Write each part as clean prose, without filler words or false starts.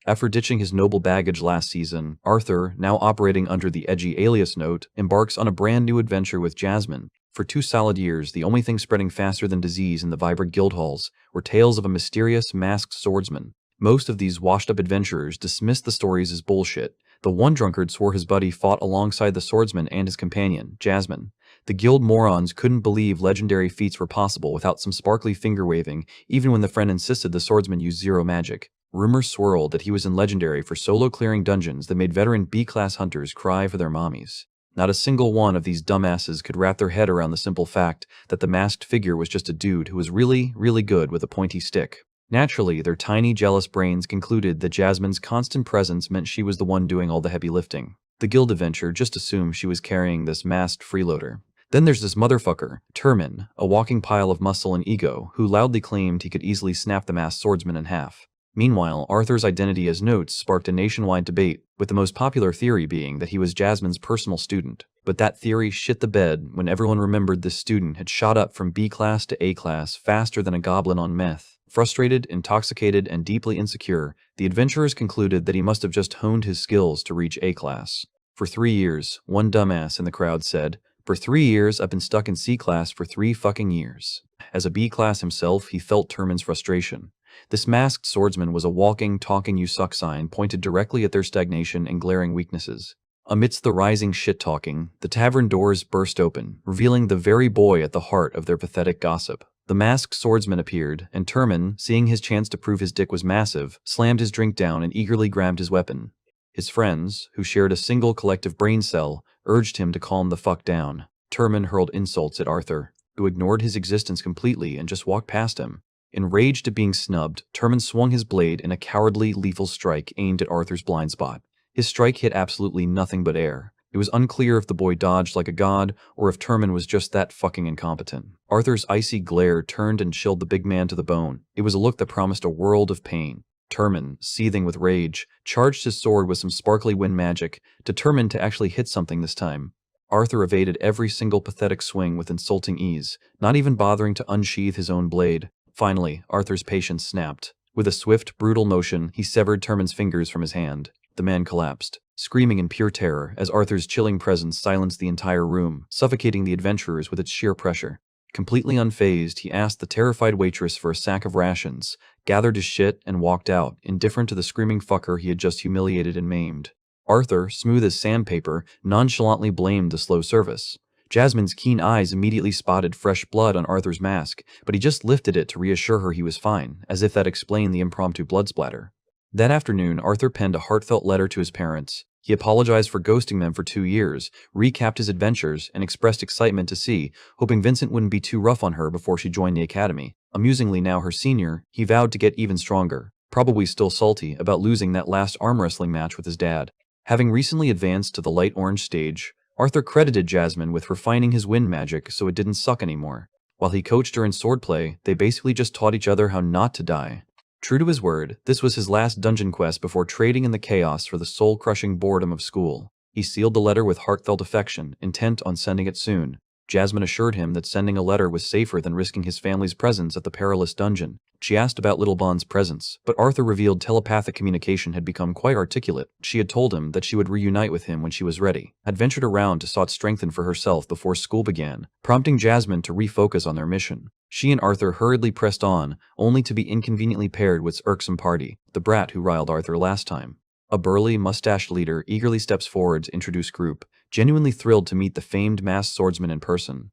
After ditching his noble baggage last season, Arthur, now operating under the edgy alias note, embarks on a brand new adventure with Jasmine. For 2 solid years, the only thing spreading faster than disease in the vibrant guild halls were tales of a mysterious, masked swordsman. Most of these washed-up adventurers dismissed the stories as bullshit. The one drunkard swore his buddy fought alongside the swordsman and his companion, Jasmine. The guild morons couldn't believe legendary feats were possible without some sparkly finger-waving, even when the friend insisted the swordsman used zero magic. Rumors swirled that he was in Legendary for solo-clearing dungeons that made veteran B-class hunters cry for their mommies. Not a single one of these dumbasses could wrap their head around the simple fact that the masked figure was just a dude who was really, really good with a pointy stick. Naturally, their tiny, jealous brains concluded that Jasmine's constant presence meant she was the one doing all the heavy lifting. The guild adventure just assumed she was carrying this masked freeloader. Then there's this motherfucker, Turman, a walking pile of muscle and ego, who loudly claimed he could easily snap the masked swordsman in half. Meanwhile, Arthur's identity as Notes sparked a nationwide debate, with the most popular theory being that he was Jasmine's personal student. But that theory shit the bed when everyone remembered this student had shot up from B-class to A-class faster than a goblin on meth. Frustrated, intoxicated, and deeply insecure, the adventurers concluded that he must have just honed his skills to reach A-class. For 3 years, one dumbass in the crowd said, "For 3 years, I've been stuck in C-class for 3 fucking years." As a B-class himself, he felt Turman's frustration. This masked swordsman was a walking, talking you suck sign pointed directly at their stagnation and glaring weaknesses. Amidst the rising shit-talking, the tavern doors burst open, revealing the very boy at the heart of their pathetic gossip. The masked swordsman appeared, and Turman, seeing his chance to prove his dick was massive, slammed his drink down and eagerly grabbed his weapon. His friends, who shared a single collective brain cell, urged him to calm the fuck down. Turman hurled insults at Arthur, who ignored his existence completely and just walked past him. Enraged at being snubbed, Turman swung his blade in a cowardly, lethal strike aimed at Arthur's blind spot. His strike hit absolutely nothing but air. It was unclear if the boy dodged like a god, or if Turman was just that fucking incompetent. Arthur's icy glare turned and chilled the big man to the bone. It was a look that promised a world of pain. Turman, seething with rage, charged his sword with some sparkly wind magic, determined to actually hit something this time. Arthur evaded every single pathetic swing with insulting ease, not even bothering to unsheath his own blade. Finally, Arthur's patience snapped. With a swift, brutal motion, he severed Turman's fingers from his hand. The man collapsed, screaming in pure terror as Arthur's chilling presence silenced the entire room, suffocating the adventurers with its sheer pressure. Completely unfazed, he asked the terrified waitress for a sack of rations, gathered his shit, and walked out, indifferent to the screaming fucker he had just humiliated and maimed. Arthur, smooth as sandpaper, nonchalantly blamed the slow service. Jasmine's keen eyes immediately spotted fresh blood on Arthur's mask, but he just lifted it to reassure her he was fine, as if that explained the impromptu blood splatter. That afternoon, Arthur penned a heartfelt letter to his parents. He apologized for ghosting them for 2 years, recapped his adventures, and expressed excitement to see, hoping Vincent wouldn't be too rough on her before she joined the academy. Amusingly, now her senior, he vowed to get even stronger, probably still salty about losing that last arm wrestling match with his dad. Having recently advanced to the light orange stage, Arthur credited Jasmine with refining his wind magic so it didn't suck anymore. While he coached her in swordplay, they basically just taught each other how not to die. True to his word, this was his last dungeon quest before trading in the chaos for the soul-crushing boredom of school. He sealed the letter with heartfelt affection, intent on sending it soon. Jasmine assured him that sending a letter was safer than risking his family's presence at the perilous dungeon. She asked about Little Bond's presence, but Arthur revealed telepathic communication had become quite articulate. She had told him that she would reunite with him when she was ready, had ventured around to sought strengthen for herself before school began, prompting Jasmine to refocus on their mission. She and Arthur hurriedly pressed on, only to be inconveniently paired with irksome Party, the brat who riled Arthur last time. A burly, mustached leader eagerly steps forward to introduce group, genuinely thrilled to meet the famed masked swordsman in person.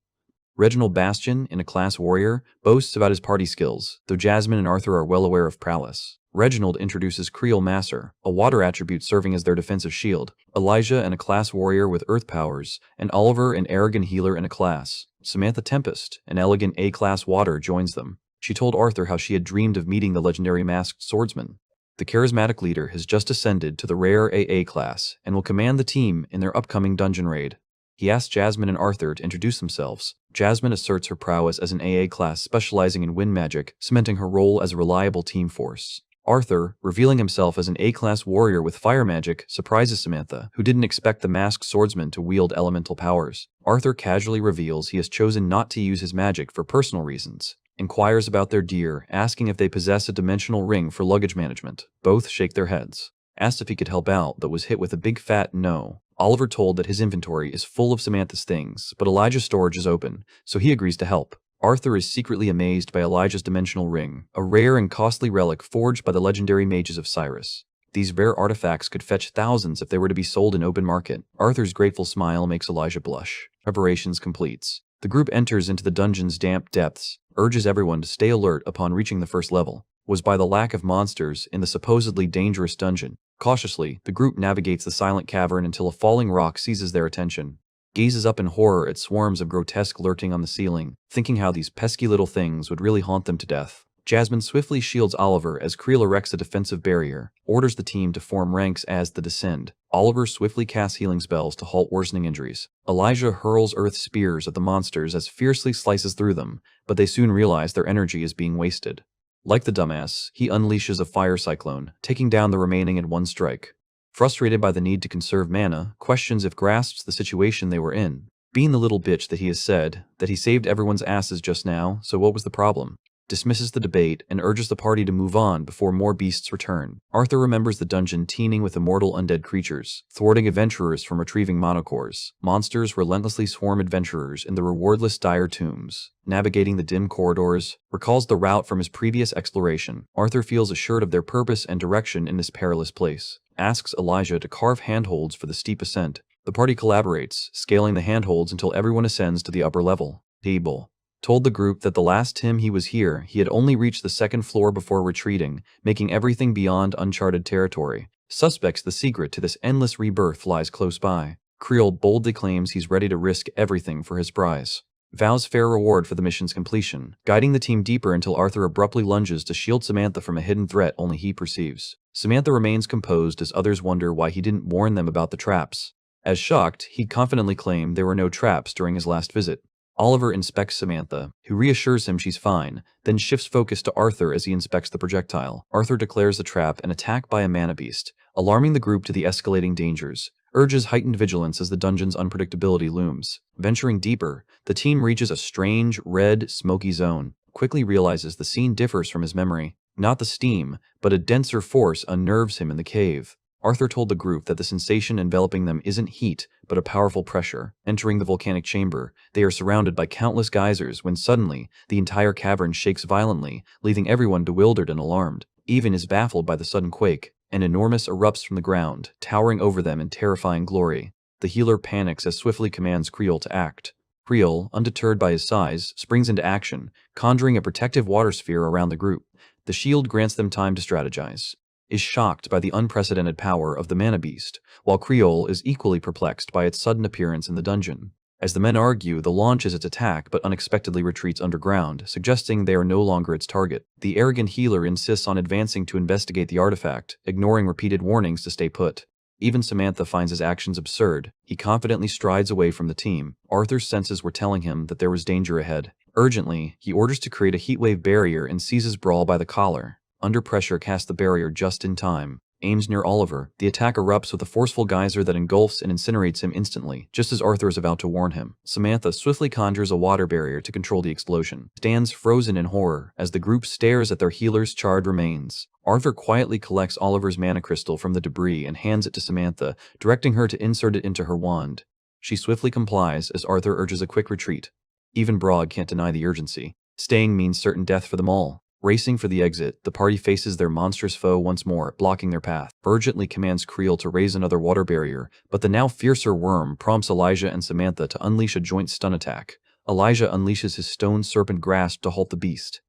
Reginald Bastion, in a class warrior, boasts about his party skills, though Jasmine and Arthur are well aware of prowess. Reginald introduces Creole Masser, a water attribute serving as their defensive shield, Elijah, and a class warrior with earth powers, and Oliver, an arrogant healer in a class. Samantha Tempest, an elegant A-class water, joins them. She told Arthur how she had dreamed of meeting the legendary masked swordsman. The charismatic leader has just ascended to the rare AA class and will command the team in their upcoming dungeon raid. He asks Jasmine and Arthur to introduce themselves. Jasmine asserts her prowess as an AA class specializing in wind magic, cementing her role as a reliable team force. Arthur, revealing himself as an A-class warrior with fire magic, surprises Samantha, who didn't expect the masked swordsman to wield elemental powers. Arthur casually reveals he has chosen not to use his magic for personal reasons. inquires about their deer, asking if they possess a dimensional ring for luggage management. Both shake their heads. Asked if he could help out, but was hit with a big fat no. Oliver told that his inventory is full of Samantha's things, but Elijah's storage is open, so he agrees to help. Arthur is secretly amazed by Elijah's dimensional ring, a rare and costly relic forged by the legendary mages of Cyrus. These rare artifacts could fetch thousands if they were to be sold in open market. Arthur's grateful smile makes Elijah blush. Preparations completes. The group enters into the dungeon's damp depths, urges everyone to stay alert upon reaching the first level. Was by the lack of monsters in the supposedly dangerous dungeon. Cautiously, the group navigates the silent cavern until a falling rock seizes their attention. Gazes up in horror at swarms of grotesque lurking on the ceiling, thinking how these pesky little things would really haunt them to death. Jasmine swiftly shields Oliver as Creel erects a defensive barrier, orders the team to form ranks as they descend. Oliver swiftly casts healing spells to halt worsening injuries. Elijah hurls earth spears at the monsters as fiercely slices through them, but they soon realize their energy is being wasted. Like the dumbass, he unleashes a fire cyclone, taking down the remaining in one strike. Frustrated by the need to conserve mana, questions if grasps the situation they were in. Being the little bitch that he has said, that he saved everyone's asses just now, so what was the problem? Dismisses the debate and urges the party to move on before more beasts return. Arthur remembers the dungeon teeming with immortal undead creatures, thwarting adventurers from retrieving monocores. Monsters relentlessly swarm adventurers in the rewardless dire tombs. Navigating the dim corridors, recalls the route from his previous exploration. Arthur feels assured of their purpose and direction in this perilous place. Asks Elijah to carve handholds for the steep ascent. The party collaborates, scaling the handholds until everyone ascends to the upper level. Table. Told the group that the last time he was here, he had only reached the second floor before retreating, making everything beyond uncharted territory. Suspects the secret to this endless rebirth lies close by. Creel boldly claims he's ready to risk everything for his prize. Vows fair reward for the mission's completion, guiding the team deeper until Arthur abruptly lunges to shield Samantha from a hidden threat only he perceives. Samantha remains composed as others wonder why he didn't warn them about the traps. As shocked, he confidently claimed there were no traps during his last visit. Oliver inspects Samantha, who reassures him she's fine, then shifts focus to Arthur as he inspects the projectile. Arthur declares the trap an attack by a mana beast, alarming the group to the escalating dangers, urges heightened vigilance as the dungeon's unpredictability looms. Venturing deeper, the team reaches a strange, red, smoky zone, quickly realizes the scene differs from his memory. Not the steam, but a denser force unnerves him in the cave. Arthur told the group that the sensation enveloping them isn't heat, but a powerful pressure. Entering the volcanic chamber, they are surrounded by countless geysers when suddenly, the entire cavern shakes violently, leaving everyone bewildered and alarmed. Even is baffled by the sudden quake. An enormous erupts from the ground, towering over them in terrifying glory. The healer panics as swiftly commands Creel to act. Creel, undeterred by his size, springs into action, conjuring a protective water sphere around the group. The shield grants them time to strategize. Is shocked by the unprecedented power of the mana beast, while Creel is equally perplexed by its sudden appearance in the dungeon. As the men argue, the launches its attack but unexpectedly retreats underground, suggesting they are no longer its target. The arrogant healer insists on advancing to investigate the artifact, ignoring repeated warnings to stay put. Even Samantha finds his actions absurd. He confidently strides away from the team. Arthur's senses were telling him that there was danger ahead. Urgently, he orders to create a heatwave barrier and seizes Brawl by the collar. Under pressure, casts the barrier just in time. Aims near Oliver. The attack erupts with a forceful geyser that engulfs and incinerates him instantly, just as Arthur is about to warn him. Samantha swiftly conjures a water barrier to control the explosion. Stands frozen in horror as the group stares at their healer's charred remains. Arthur quietly collects Oliver's mana crystal from the debris and hands it to Samantha, directing her to insert it into her wand. She swiftly complies as Arthur urges a quick retreat. Even Brog can't deny the urgency. Staying means certain death for them all. Racing for the exit, the party faces their monstrous foe once more, blocking their path. Urgently commands Creel to raise another water barrier, but the now fiercer worm prompts Elijah and Samantha to unleash a joint stun attack. Elijah unleashes his stone serpent grasp to halt the beast.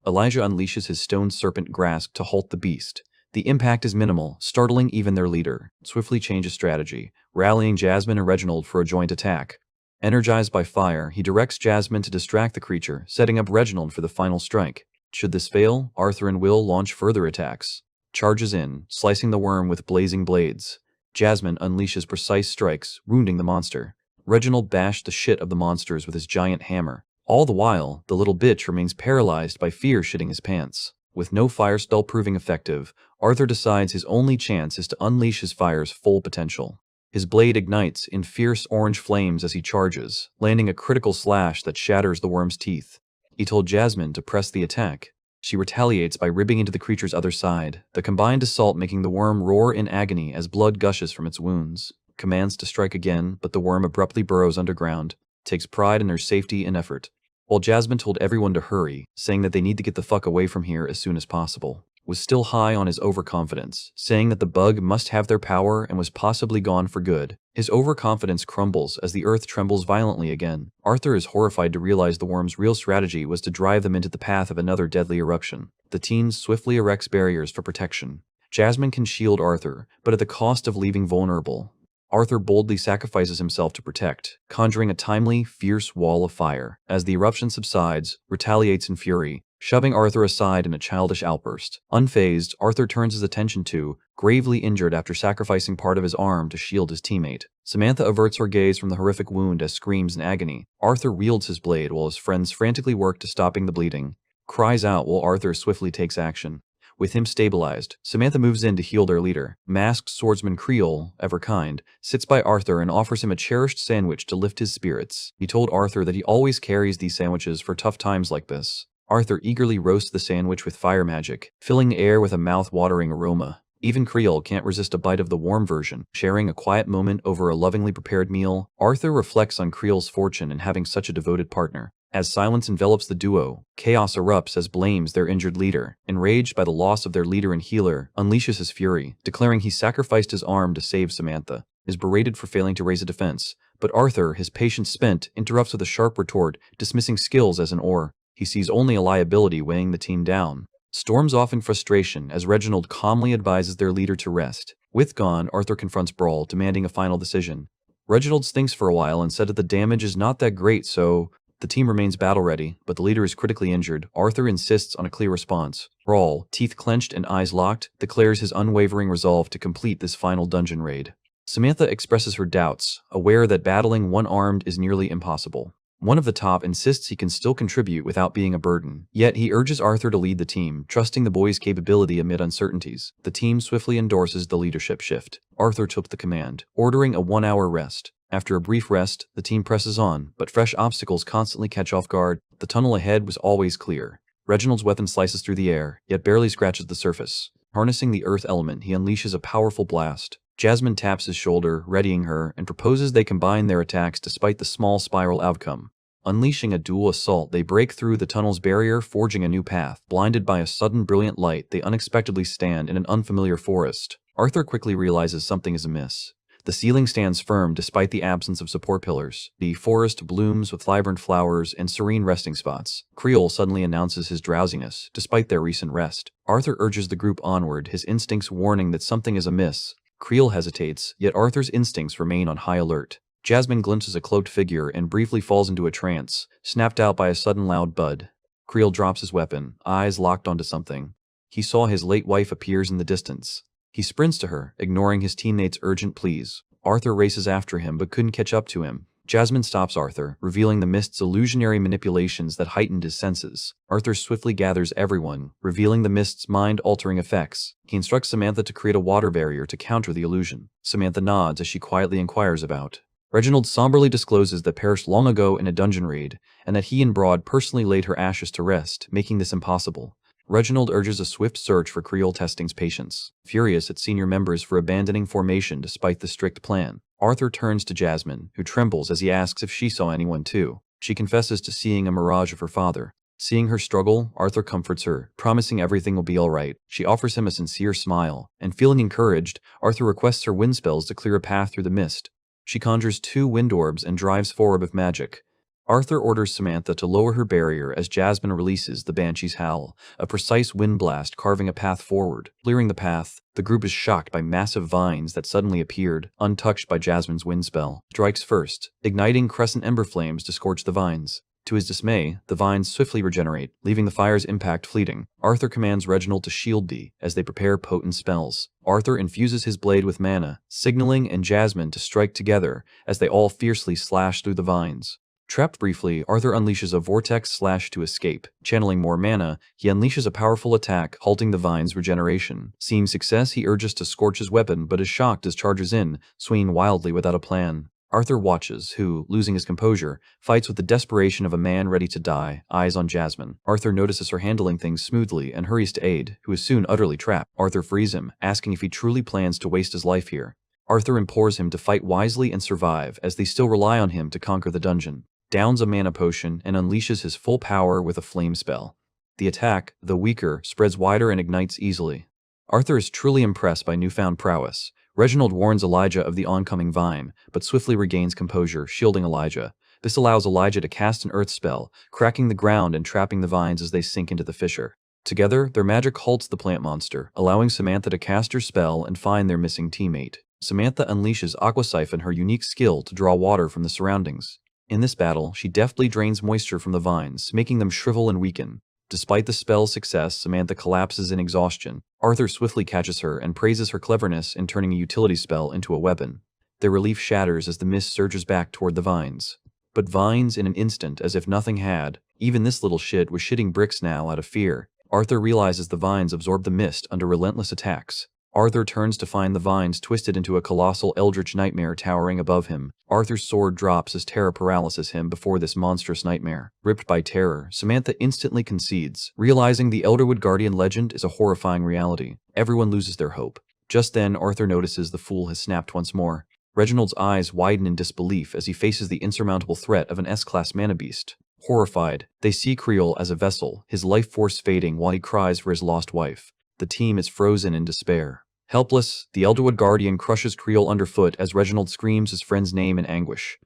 The impact is minimal, startling even their leader. Swiftly changes strategy, rallying Jasmine and Reginald for a joint attack. Energized by fire, he directs Jasmine to distract the creature, setting up Reginald for the final strike. Should this fail, Arthur and Will launch further attacks. Charges in, slicing the worm with blazing blades. Jasmine unleashes precise strikes, wounding the monster. Reginald bashed the shit of the monsters with his giant hammer. All the while, the little bitch remains paralyzed by fear shitting his pants. With no fire spell proving effective, Arthur decides his only chance is to unleash his fire's full potential. His blade ignites in fierce orange flames as he charges, landing a critical slash that shatters the worm's teeth. He told Jasmine to press the attack. She retaliates by ripping into the creature's other side, the combined assault making the worm roar in agony as blood gushes from its wounds. Commands to strike again, but the worm abruptly burrows underground, takes pride in their safety and effort. While Jasmine told everyone to hurry, saying that they need to get the fuck away from here as soon as possible, was still high on his overconfidence, saying that the bug must have their power and was possibly gone for good. His overconfidence crumbles as the earth trembles violently again. Arthur is horrified to realize the worm's real strategy was to drive them into the path of another deadly eruption. The team swiftly erects barriers for protection. Jasmine can shield Arthur, but at the cost of leaving vulnerable. Arthur boldly sacrifices himself to protect, conjuring a timely, fierce wall of fire. As the eruption subsides, retaliates in fury, shoving Arthur aside in a childish outburst. Unfazed, Arthur turns his attention to, gravely injured after sacrificing part of his arm to shield his teammate. Samantha averts her gaze from the horrific wound as screams in agony. Arthur wields his blade while his friends frantically work to stopping the bleeding. Cries out while Arthur swiftly takes action. With him stabilized, Samantha moves in to heal their leader. Masked swordsman Creole, ever kind, sits by Arthur and offers him a cherished sandwich to lift his spirits. He told Arthur that he always carries these sandwiches for tough times like this. Arthur eagerly roasts the sandwich with fire magic, filling the air with a mouth-watering aroma. Even Creole can't resist a bite of the warm version. Sharing a quiet moment over a lovingly prepared meal, Arthur reflects on Creole's fortune in having such a devoted partner. As silence envelops the duo, chaos erupts as blames their injured leader. Enraged by the loss of their leader and healer, unleashes his fury, declaring he sacrificed his arm to save Samantha. Is berated for failing to raise a defense, but Arthur, his patience spent, interrupts with a sharp retort, dismissing skills as an ore. He sees only a liability weighing the team down. Storms off in frustration as Reginald calmly advises their leader to rest. With gone, Arthur confronts Brawl, demanding a final decision. Reginald thinks for a while and said that the damage is not that great, so the team remains battle-ready, but the leader is critically injured. Arthur insists on a clear response. Brawl, teeth clenched and eyes locked, declares his unwavering resolve to complete this final dungeon raid. Samantha expresses her doubts, aware that battling one-armed is nearly impossible. One of the top insists he can still contribute without being a burden. Yet he urges Arthur to lead the team, trusting the boy's capability amid uncertainties. The team swiftly endorses the leadership shift. Arthur took the command, ordering a 1-hour rest. After a brief rest, the team presses on, but fresh obstacles constantly catch off guard. The tunnel ahead was always clear. Reginald's weapon slices through the air, yet barely scratches the surface. Harnessing the earth element, he unleashes a powerful blast. Jasmine taps his shoulder, readying her, and proposes they combine their attacks despite the small spiral outcome. Unleashing a dual assault, they break through the tunnel's barrier, forging a new path. Blinded by a sudden brilliant light, they unexpectedly stand in an unfamiliar forest. Arthur quickly realizes something is amiss. The ceiling stands firm despite the absence of support pillars. The forest blooms with vibrant flowers and serene resting spots. Creole suddenly announces his drowsiness, despite their recent rest. Arthur urges the group onward, his instincts warning that something is amiss. Creole hesitates, yet Arthur's instincts remain on high alert. Jasmine glimpses a cloaked figure and briefly falls into a trance, snapped out by a sudden loud bud. Creole drops his weapon, eyes locked onto something. He saw his late wife appears in the distance. He sprints to her, ignoring his teammates' urgent pleas. Arthur races after him but couldn't catch up to him. Jasmine stops Arthur, revealing the mist's illusionary manipulations that heightened his senses. Arthur swiftly gathers everyone, revealing the mist's mind-altering effects. He instructs Samantha to create a water barrier to counter the illusion. Samantha nods as she quietly inquires about. Reginald somberly discloses that perished long ago in a dungeon raid, and that he and Broad personally laid her ashes to rest, making this impossible. Reginald urges a swift search for Creole Testing's patience, furious at senior members for abandoning formation despite the strict plan. Arthur turns to Jasmine, who trembles as he asks if she saw anyone too. She confesses to seeing a mirage of her father. Seeing her struggle, Arthur comforts her, promising everything will be alright. She offers him a sincere smile, and feeling encouraged, Arthur requests her wind spells to clear a path through the mist. She conjures 2 wind orbs and drives 4 of magic. Arthur orders Samantha to lower her barrier as Jasmine releases the Banshee's Howl, a precise wind blast carving a path forward. Clearing the path, the group is shocked by massive vines that suddenly appeared, untouched by Jasmine's wind spell. Strikes first, igniting crescent ember flames to scorch the vines. To his dismay, the vines swiftly regenerate, leaving the fire's impact fleeting. Arthur commands Reginald to shield thee as they prepare potent spells. Arthur infuses his blade with mana, signaling and Jasmine to strike together as they all fiercely slash through the vines. Trapped briefly, Arthur unleashes a vortex slash to escape. Channeling more mana, he unleashes a powerful attack, halting the vine's regeneration. Seeing success, he urges to scorch his weapon, but is shocked as charges in, swinging wildly without a plan. Arthur watches, who, losing his composure, fights with the desperation of a man ready to die, eyes on Jasmine. Arthur notices her handling things smoothly and hurries to aid, who is soon utterly trapped. Arthur frees him, asking if he truly plans to waste his life here. Arthur implores him to fight wisely and survive, as they still rely on him to conquer the dungeon. Downs a mana potion and unleashes his full power with a flame spell. The attack, though weaker, spreads wider and ignites easily. Arthur is truly impressed by newfound prowess. Reginald warns Elijah of the oncoming vine, but swiftly regains composure, shielding Elijah. This allows Elijah to cast an earth spell, cracking the ground and trapping the vines as they sink into the fissure. Together, their magic halts the plant monster, allowing Samantha to cast her spell and find their missing teammate. Samantha unleashes Aqua Siphon, her unique skill to draw water from the surroundings. In this battle, she deftly drains moisture from the vines, making them shrivel and weaken. Despite the spell's success, Samantha collapses in exhaustion. Arthur swiftly catches her and praises her cleverness in turning a utility spell into a weapon. Their relief shatters as the mist surges back toward the vines. But vines in an instant, as if nothing had. Even this little shit was shitting bricks now out of fear. Arthur realizes the vines absorb the mist under relentless attacks. Arthur turns to find the vines twisted into a colossal eldritch nightmare towering above him. Arthur's sword drops as terror paralyzes him before this monstrous nightmare. Ripped by terror, Samantha instantly concedes, realizing the Elderwood Guardian legend is a horrifying reality. Everyone loses their hope. Just then, Arthur notices the fool has snapped once more. Reginald's eyes widen in disbelief as he faces the insurmountable threat of an S-class mana beast. Horrified, they see Creole as a vessel, his life force fading while he cries for his lost wife. The team is frozen in despair. Helpless, the Elderwood Guardian crushes Creole underfoot as Reginald screams his friend's name in anguish.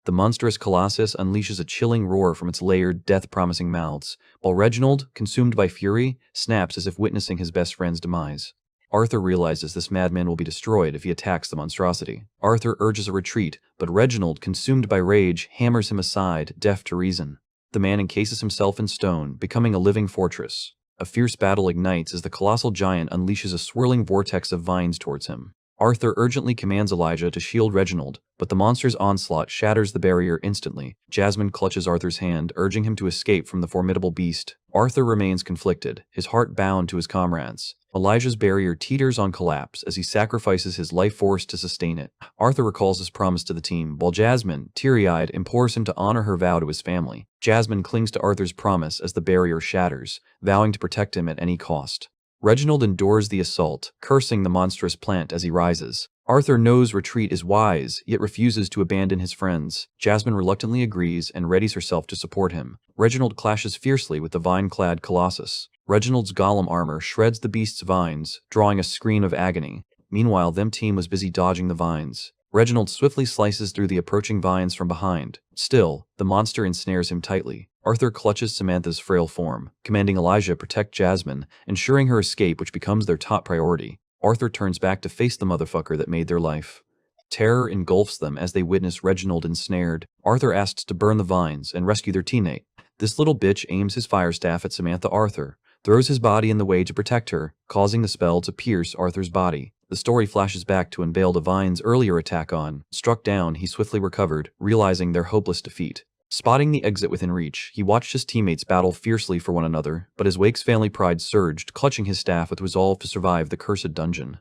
The monstrous colossus unleashes a chilling roar from its layered, death-promising mouths, while Reginald, consumed by fury, snaps as if witnessing his best friend's demise. Arthur realizes this madman will be destroyed if he attacks the monstrosity. Arthur urges a retreat, but Reginald, consumed by rage, hammers him aside, deaf to reason. The man encases himself in stone, becoming a living fortress. A fierce battle ignites as the colossal giant unleashes a swirling vortex of vines towards him. Arthur urgently commands Elijah to shield Reginald, but the monster's onslaught shatters the barrier instantly. Jasmine clutches Arthur's hand, urging him to escape from the formidable beast. Arthur remains conflicted, his heart bound to his comrades. Elijah's barrier teeters on collapse as he sacrifices his life force to sustain it. Arthur recalls his promise to the team, while Jasmine, teary-eyed, implores him to honor her vow to his family. Jasmine clings to Arthur's promise as the barrier shatters, vowing to protect him at any cost. Reginald endures the assault, cursing the monstrous plant as he rises. Arthur knows retreat is wise, yet refuses to abandon his friends. Jasmine reluctantly agrees and readies herself to support him. Reginald clashes fiercely with the vine-clad colossus. Reginald's golem armor shreds the beast's vines, drawing a scream of agony. Meanwhile, them team was busy dodging the vines. Reginald swiftly slices through the approaching vines from behind. Still, the monster ensnares him tightly. Arthur clutches Samantha's frail form, commanding Elijah protect Jasmine, ensuring her escape, which becomes their top priority. Arthur turns back to face the motherfucker that made their life. Terror engulfs them as they witness Reginald ensnared. Arthur asks to burn the vines and rescue their teammate. This little bitch aims his fire staff at Samantha Arthur, throws his body in the way to protect her, causing the spell to pierce Arthur's body. The story flashes back to Unveil Divine's earlier attack on. Struck down, he swiftly recovered, realizing their hopeless defeat. Spotting the exit within reach, he watched his teammates battle fiercely for one another, but his Wake's family pride surged, clutching his staff with resolve to survive the cursed dungeon.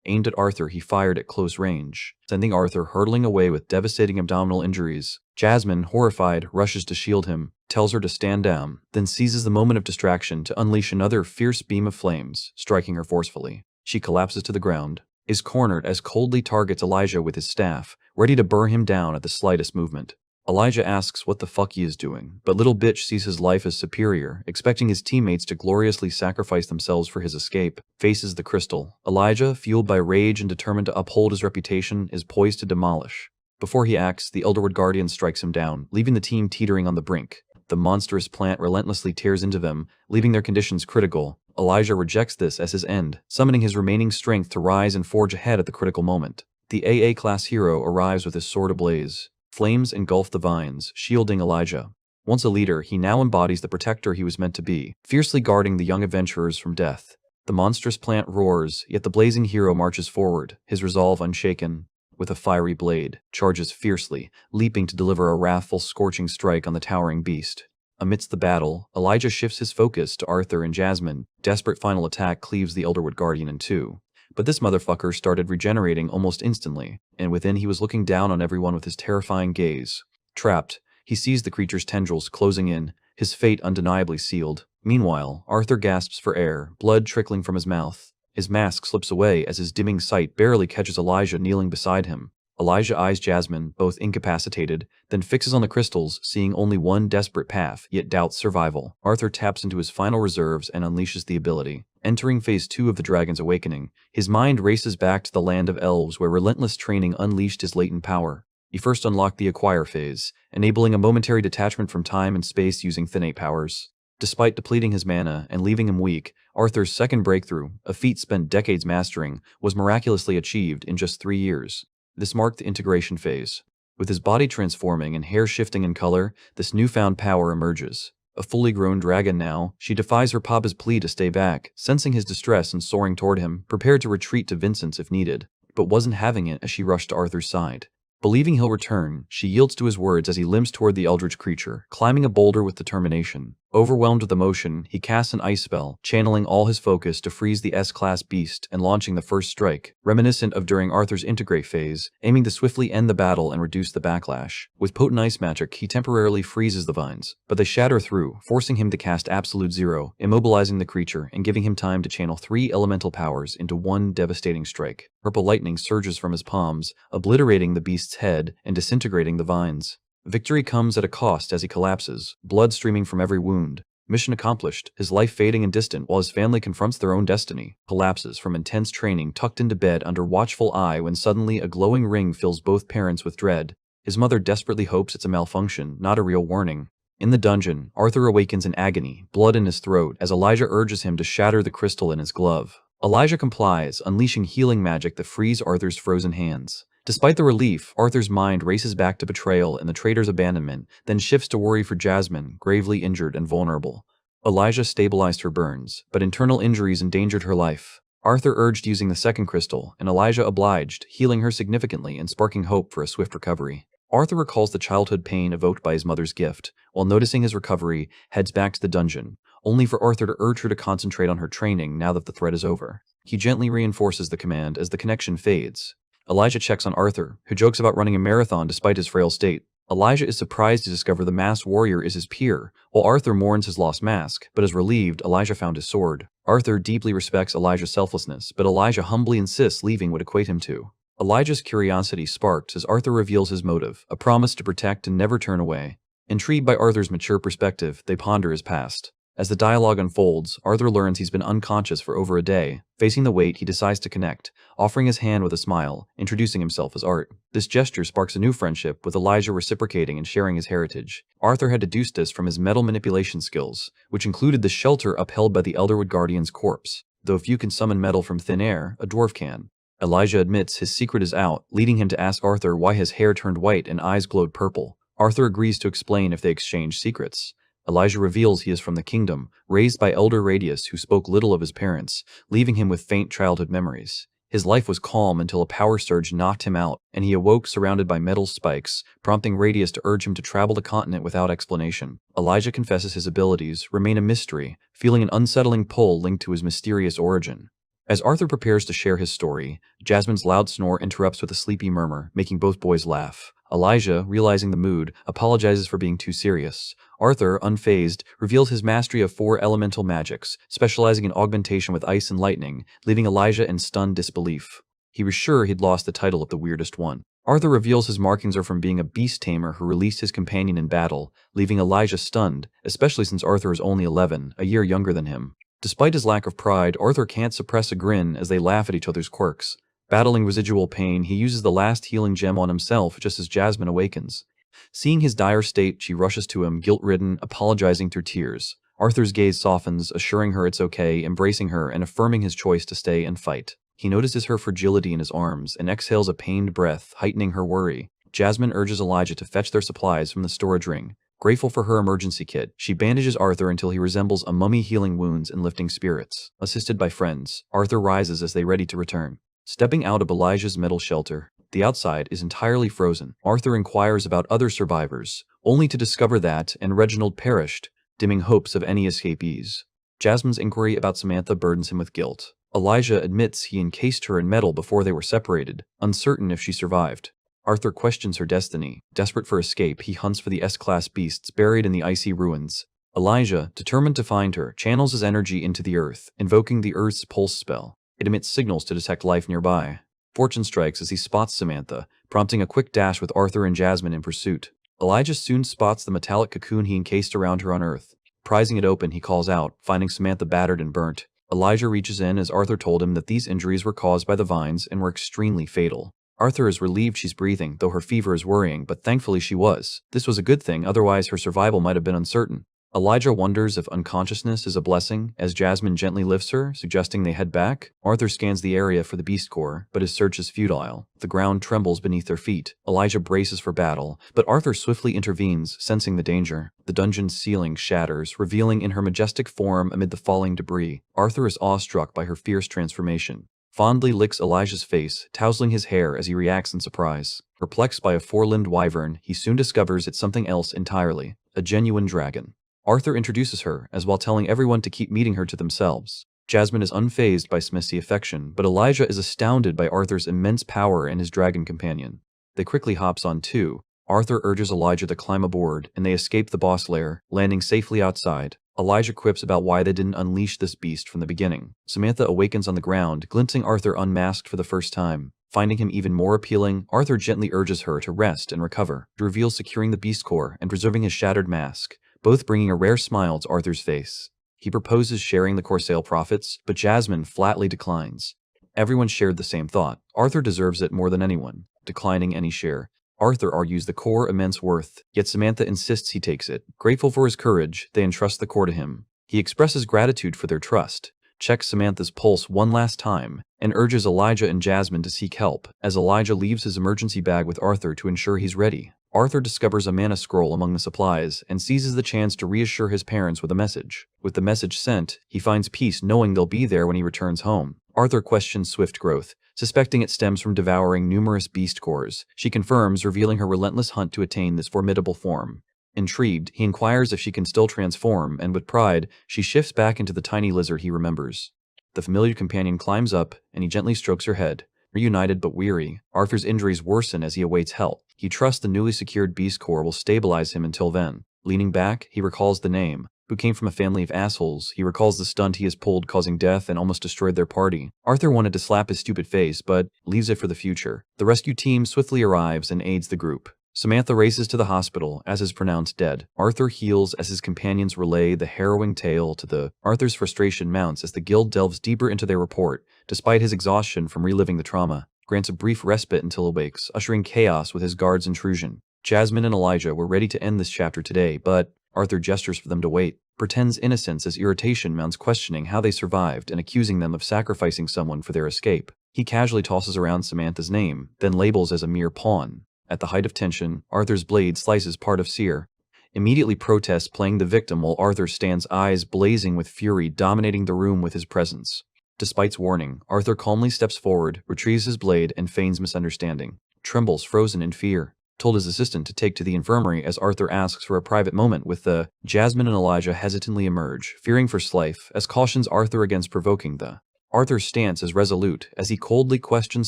Aimed at Arthur, he fired at close range, sending Arthur hurtling away with devastating abdominal injuries. Jasmine, horrified, rushes to shield him, tells her to stand down, then seizes the moment of distraction to unleash another fierce beam of flames, striking her forcefully. She collapses to the ground, is cornered as coldly targets Elijah with his staff, ready to burn him down at the slightest movement. Elijah asks what the fuck he is doing, but little bitch sees his life as superior, expecting his teammates to gloriously sacrifice themselves for his escape. Faces the crystal. Elijah, fueled by rage and determined to uphold his reputation, is poised to demolish. Before he acts, the Elderwood Guardian strikes him down, leaving the team teetering on the brink. The monstrous plant relentlessly tears into them, leaving their conditions critical. Elijah rejects this as his end, summoning his remaining strength to rise and forge ahead at the critical moment. The AA-class hero arrives with his sword ablaze. Flames engulf the vines, shielding Elijah. Once a leader, he now embodies the protector he was meant to be, fiercely guarding the young adventurers from death. The monstrous plant roars, yet the blazing hero marches forward, his resolve unshaken. With a fiery blade, charges fiercely, leaping to deliver a wrathful, scorching strike on the towering beast. Amidst the battle, Elijah shifts his focus to Arthur and Jasmine. Desperate final attack cleaves the Elderwood Guardian in two. But this motherfucker started regenerating almost instantly, and within he was looking down on everyone with his terrifying gaze. Trapped, he sees the creature's tendrils closing in, his fate undeniably sealed. Meanwhile, Arthur gasps for air, blood trickling from his mouth. His mask slips away as his dimming sight barely catches Elijah kneeling beside him. Elijah eyes Jasmine, both incapacitated, then fixes on the crystals, seeing only one desperate path, yet doubts survival. Arthur taps into his final reserves and unleashes the ability. Entering Phase 2 of the Dragon's Awakening, his mind races back to the land of elves where relentless training unleashed his latent power. He first unlocked the Acquire phase, enabling a momentary detachment from time and space using Thinate powers. Despite depleting his mana and leaving him weak, Arthur's second breakthrough, a feat spent decades mastering, was miraculously achieved in just 3 years. This marked the integration phase. With his body transforming and hair shifting in color, this newfound power emerges. A fully grown dragon now, she defies her papa's plea to stay back, sensing his distress and soaring toward him, prepared to retreat to Vincent's if needed, but wasn't having it as she rushed to Arthur's side. Believing he'll return, she yields to his words as he limps toward the eldritch creature, climbing a boulder with determination. Overwhelmed with emotion, he casts an ice spell, channeling all his focus to freeze the S-class beast and launching the first strike, reminiscent of during Arthur's integrate phase, aiming to swiftly end the battle and reduce the backlash. With potent ice magic, he temporarily freezes the vines, but they shatter through, forcing him to cast Absolute Zero, immobilizing the creature and giving him time to channel 3 elemental powers into one devastating strike. Purple lightning surges from his palms, obliterating the beast's head and disintegrating the vines. Victory comes at a cost as he collapses, blood streaming from every wound. Mission accomplished, his life fading and distant while his family confronts their own destiny. Collapses from intense training, tucked into bed under watchful eye when suddenly a glowing ring fills both parents with dread. His mother desperately hopes it's a malfunction, not a real warning. In the dungeon, Arthur awakens in agony, blood in his throat, as Elijah urges him to shatter the crystal in his glove. Elijah complies, unleashing healing magic that frees Arthur's frozen hands. Despite the relief, Arthur's mind races back to betrayal and the traitor's abandonment, then shifts to worry for Jasmine, gravely injured and vulnerable. Elijah stabilized her burns, but internal injuries endangered her life. Arthur urged using the second crystal, and Elijah obliged, healing her significantly and sparking hope for a swift recovery. Arthur recalls the childhood pain evoked by his mother's gift. While noticing his recovery, heads back to the dungeon, only for Arthur to urge her to concentrate on her training now that the threat is over. He gently reinforces the command as the connection fades. Elijah checks on Arthur, who jokes about running a marathon despite his frail state. Elijah is surprised to discover the masked warrior is his peer, while Arthur mourns his lost mask, but is relieved Elijah found his sword. Arthur deeply respects Elijah's selflessness, but Elijah humbly insists leaving would equate him to. Elijah's curiosity sparks as Arthur reveals his motive, a promise to protect and never turn away. Intrigued by Arthur's mature perspective, they ponder his past. As the dialogue unfolds, Arthur learns he's been unconscious for over a day. Facing the weight, he decides to connect, offering his hand with a smile, introducing himself as Art. This gesture sparks a new friendship, with Elijah reciprocating and sharing his heritage. Arthur had deduced this from his metal manipulation skills, which included the shelter upheld by the Elderwood Guardian's corpse. Though few can summon metal from thin air, a dwarf can. Elijah admits his secret is out, leading him to ask Arthur why his hair turned white and eyes glowed purple. Arthur agrees to explain if they exchange secrets. Elijah reveals he is from the kingdom, raised by Elder Radius who spoke little of his parents, leaving him with faint childhood memories. His life was calm until a power surge knocked him out, and he awoke surrounded by metal spikes, prompting Radius to urge him to travel the continent without explanation. Elijah confesses his abilities remain a mystery, feeling an unsettling pull linked to his mysterious origin. As Arthur prepares to share his story, Jasmine's loud snore interrupts with a sleepy murmur, making both boys laugh. Elijah, realizing the mood, apologizes for being too serious. Arthur, unfazed, reveals his mastery of 4 elemental magics, specializing in augmentation with ice and lightning, leaving Elijah in stunned disbelief. He was sure he'd lost the title of the weirdest one. Arthur reveals his markings are from being a beast tamer who released his companion in battle, leaving Elijah stunned, especially since Arthur is only 11, a year younger than him. Despite his lack of pride, Arthur can't suppress a grin as they laugh at each other's quirks. Battling residual pain, he uses the last healing gem on himself just as Jasmine awakens. Seeing his dire state, she rushes to him, guilt-ridden, apologizing through tears. Arthur's gaze softens, assuring her it's okay, embracing her, and affirming his choice to stay and fight. He notices her fragility in his arms and exhales a pained breath, heightening her worry. Jasmine urges Elijah to fetch their supplies from the storage ring. Grateful for her emergency kit, she bandages Arthur until he resembles a mummy, healing wounds and lifting spirits. Assisted by friends, Arthur rises as they ready to return. Stepping out of Elijah's metal shelter, the outside is entirely frozen. Arthur inquires about other survivors, only to discover that and Reginald perished, dimming hopes of any escapees. Jasmine's inquiry about Samantha burdens him with guilt. Elijah admits he encased her in metal before they were separated, uncertain if she survived. Arthur questions her destiny. Desperate for escape, he hunts for the S-class beasts buried in the icy ruins. Elijah, determined to find her, channels his energy into the earth, invoking the Earth's pulse spell. It emits signals to detect life nearby. Fortune strikes as he spots Samantha, prompting a quick dash with Arthur and Jasmine in pursuit. Elijah soon spots the metallic cocoon he encased around her on Earth. Prizing it open, he calls out, finding Samantha battered and burnt. Elijah reaches in as Arthur told him that these injuries were caused by the vines and were extremely fatal. Arthur is relieved she's breathing, though her fever is worrying, but thankfully she was. This was a good thing, otherwise her survival might have been uncertain. Elijah wonders if unconsciousness is a blessing, as Jasmine gently lifts her, suggesting they head back. Arthur scans the area for the beast core, but his search is futile. The ground trembles beneath their feet. Elijah braces for battle, but Arthur swiftly intervenes, sensing the danger. The dungeon's ceiling shatters, revealing in her majestic form amid the falling debris. Arthur is awestruck by her fierce transformation. Fondly licks Elijah's face, tousling his hair as he reacts in surprise. Perplexed by a four-limbed wyvern, he soon discovers it's something else entirely, a genuine dragon. Arthur introduces her, as while telling everyone to keep meeting her to themselves. Jasmine is unfazed by Smith's affection, but Elijah is astounded by Arthur's immense power and his dragon companion. They quickly hops on too. Arthur urges Elijah to climb aboard, and they escape the boss lair, landing safely outside. Elijah quips about why they didn't unleash this beast from the beginning. Samantha awakens on the ground, glimpsing Arthur unmasked for the first time. Finding him even more appealing, Arthur gently urges her to rest and recover. He reveals securing the beast core and preserving his shattered mask, both bringing a rare smile to Arthur's face. He proposes sharing the core sale profits, but Jasmine flatly declines. Everyone shared the same thought. Arthur deserves it more than anyone, declining any share. Arthur argues the core immense worth, yet Samantha insists he takes it. Grateful for his courage, they entrust the core to him. He expresses gratitude for their trust, checks Samantha's pulse one last time, and urges Elijah and Jasmine to seek help, as Elijah leaves his emergency bag with Arthur to ensure he's ready. Arthur discovers a mana scroll among the supplies and seizes the chance to reassure his parents with a message. With the message sent, he finds peace knowing they'll be there when he returns home. Arthur questions swift growth, suspecting it stems from devouring numerous beast cores. She confirms, revealing her relentless hunt to attain this formidable form. Intrigued, he inquires if she can still transform, and with pride, she shifts back into the tiny lizard he remembers. The familiar companion climbs up, and he gently strokes her head. Reunited but weary, Arthur's injuries worsen as he awaits help. He trusts the newly secured beast core will stabilize him until then. Leaning back, he recalls the name. Who came from a family of assholes. He recalls the stunt he has pulled, causing death and almost destroyed their party. Arthur wanted to slap his stupid face, but leaves it for the future. The rescue team swiftly arrives and aids the group. Samantha races to the hospital, as is pronounced dead. Arthur heals as his companions relay the harrowing tale to the... Arthur's frustration mounts as the guild delves deeper into their report, despite his exhaustion from reliving the trauma. Grants a brief respite until awakes, ushering chaos with his guard's intrusion. Jasmine and Elijah were ready to end this chapter today, but Arthur gestures for them to wait, pretends innocence as irritation mounts, questioning how they survived and accusing them of sacrificing someone for their escape. He casually tosses around Samantha's name, then labels as a mere pawn. At the height of tension, Arthur's blade slices part of Seer. Immediately protests, playing the victim while Arthur stands, eyes blazing with fury, dominating the room with his presence. Despite warning, Arthur calmly steps forward, retrieves his blade, and feigns misunderstanding. Trembles, frozen in fear. Told his assistant to take to the infirmary as Arthur asks for a private moment with the... Jasmine and Elijah hesitantly emerge, fearing for his life, as cautions Arthur against provoking the... Arthur's stance is resolute, as he coldly questions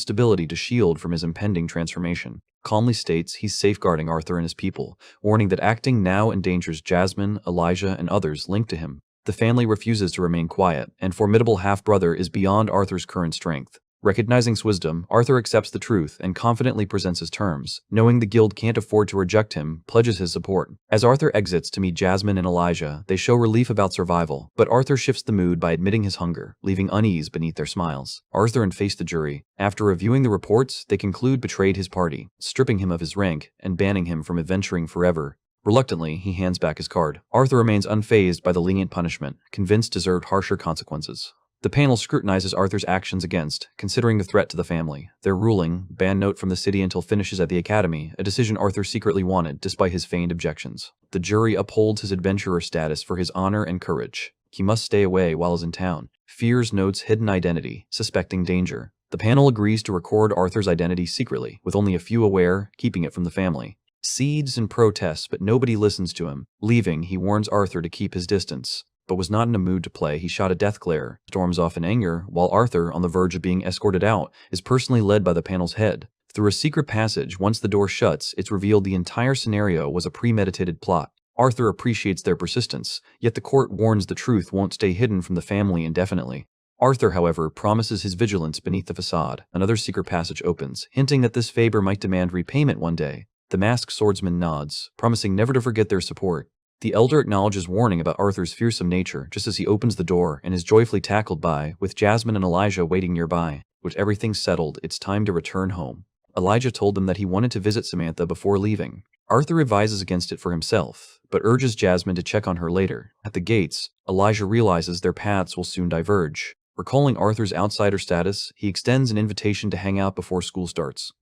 stability to shield from his impending transformation. Calmly states he's safeguarding Arthur and his people, warning that acting now endangers Jasmine, Elijah, and others linked to him. The family refuses to remain quiet, and formidable half-brother is beyond Arthur's current strength. Recognizing his wisdom, Arthur accepts the truth and confidently presents his terms. Knowing the guild can't afford to reject him, pledges his support. As Arthur exits to meet Jasmine and Elijah, they show relief about survival, but Arthur shifts the mood by admitting his hunger, leaving unease beneath their smiles. Arthur and face the jury. After reviewing the reports, they conclude betrayed his party, stripping him of his rank and banning him from adventuring forever. Reluctantly, he hands back his card. Arthur remains unfazed by the lenient punishment, convinced deserved harsher consequences. The panel scrutinizes Arthur's actions against, considering the threat to the family. Their ruling, ban note from the city until finishes at the academy, a decision Arthur secretly wanted despite his feigned objections. The jury upholds his adventurer status for his honor and courage. He must stay away while he's in town. Fears notes hidden identity, suspecting danger. The panel agrees to record Arthur's identity secretly, with only a few aware, keeping it from the family. Cedes and protests, but nobody listens to him. Leaving, he warns Arthur to keep his distance. but was not in a mood to play. He shot a death glare, storms off in anger, while Arthur, on the verge of being escorted out, is personally led by the panel's head. Through a secret passage, once the door shuts, it's revealed the entire scenario was a premeditated plot. Arthur appreciates their persistence, yet the court warns the truth won't stay hidden from the family indefinitely. Arthur, however, promises his vigilance beneath the facade. Another secret passage opens, hinting that this favor might demand repayment one day. The masked swordsman nods, promising never to forget their support. The elder acknowledges warning about Arthur's fearsome nature just as he opens the door and is joyfully tackled by, with Jasmine and Elijah waiting nearby. With everything settled, it's time to return home. Elijah told them that he wanted to visit Samantha before leaving. Arthur advises against it for himself, but urges Jasmine to check on her later. At the gates, Elijah realizes their paths will soon diverge. Recalling Arthur's outsider status, he extends an invitation to hang out before school starts.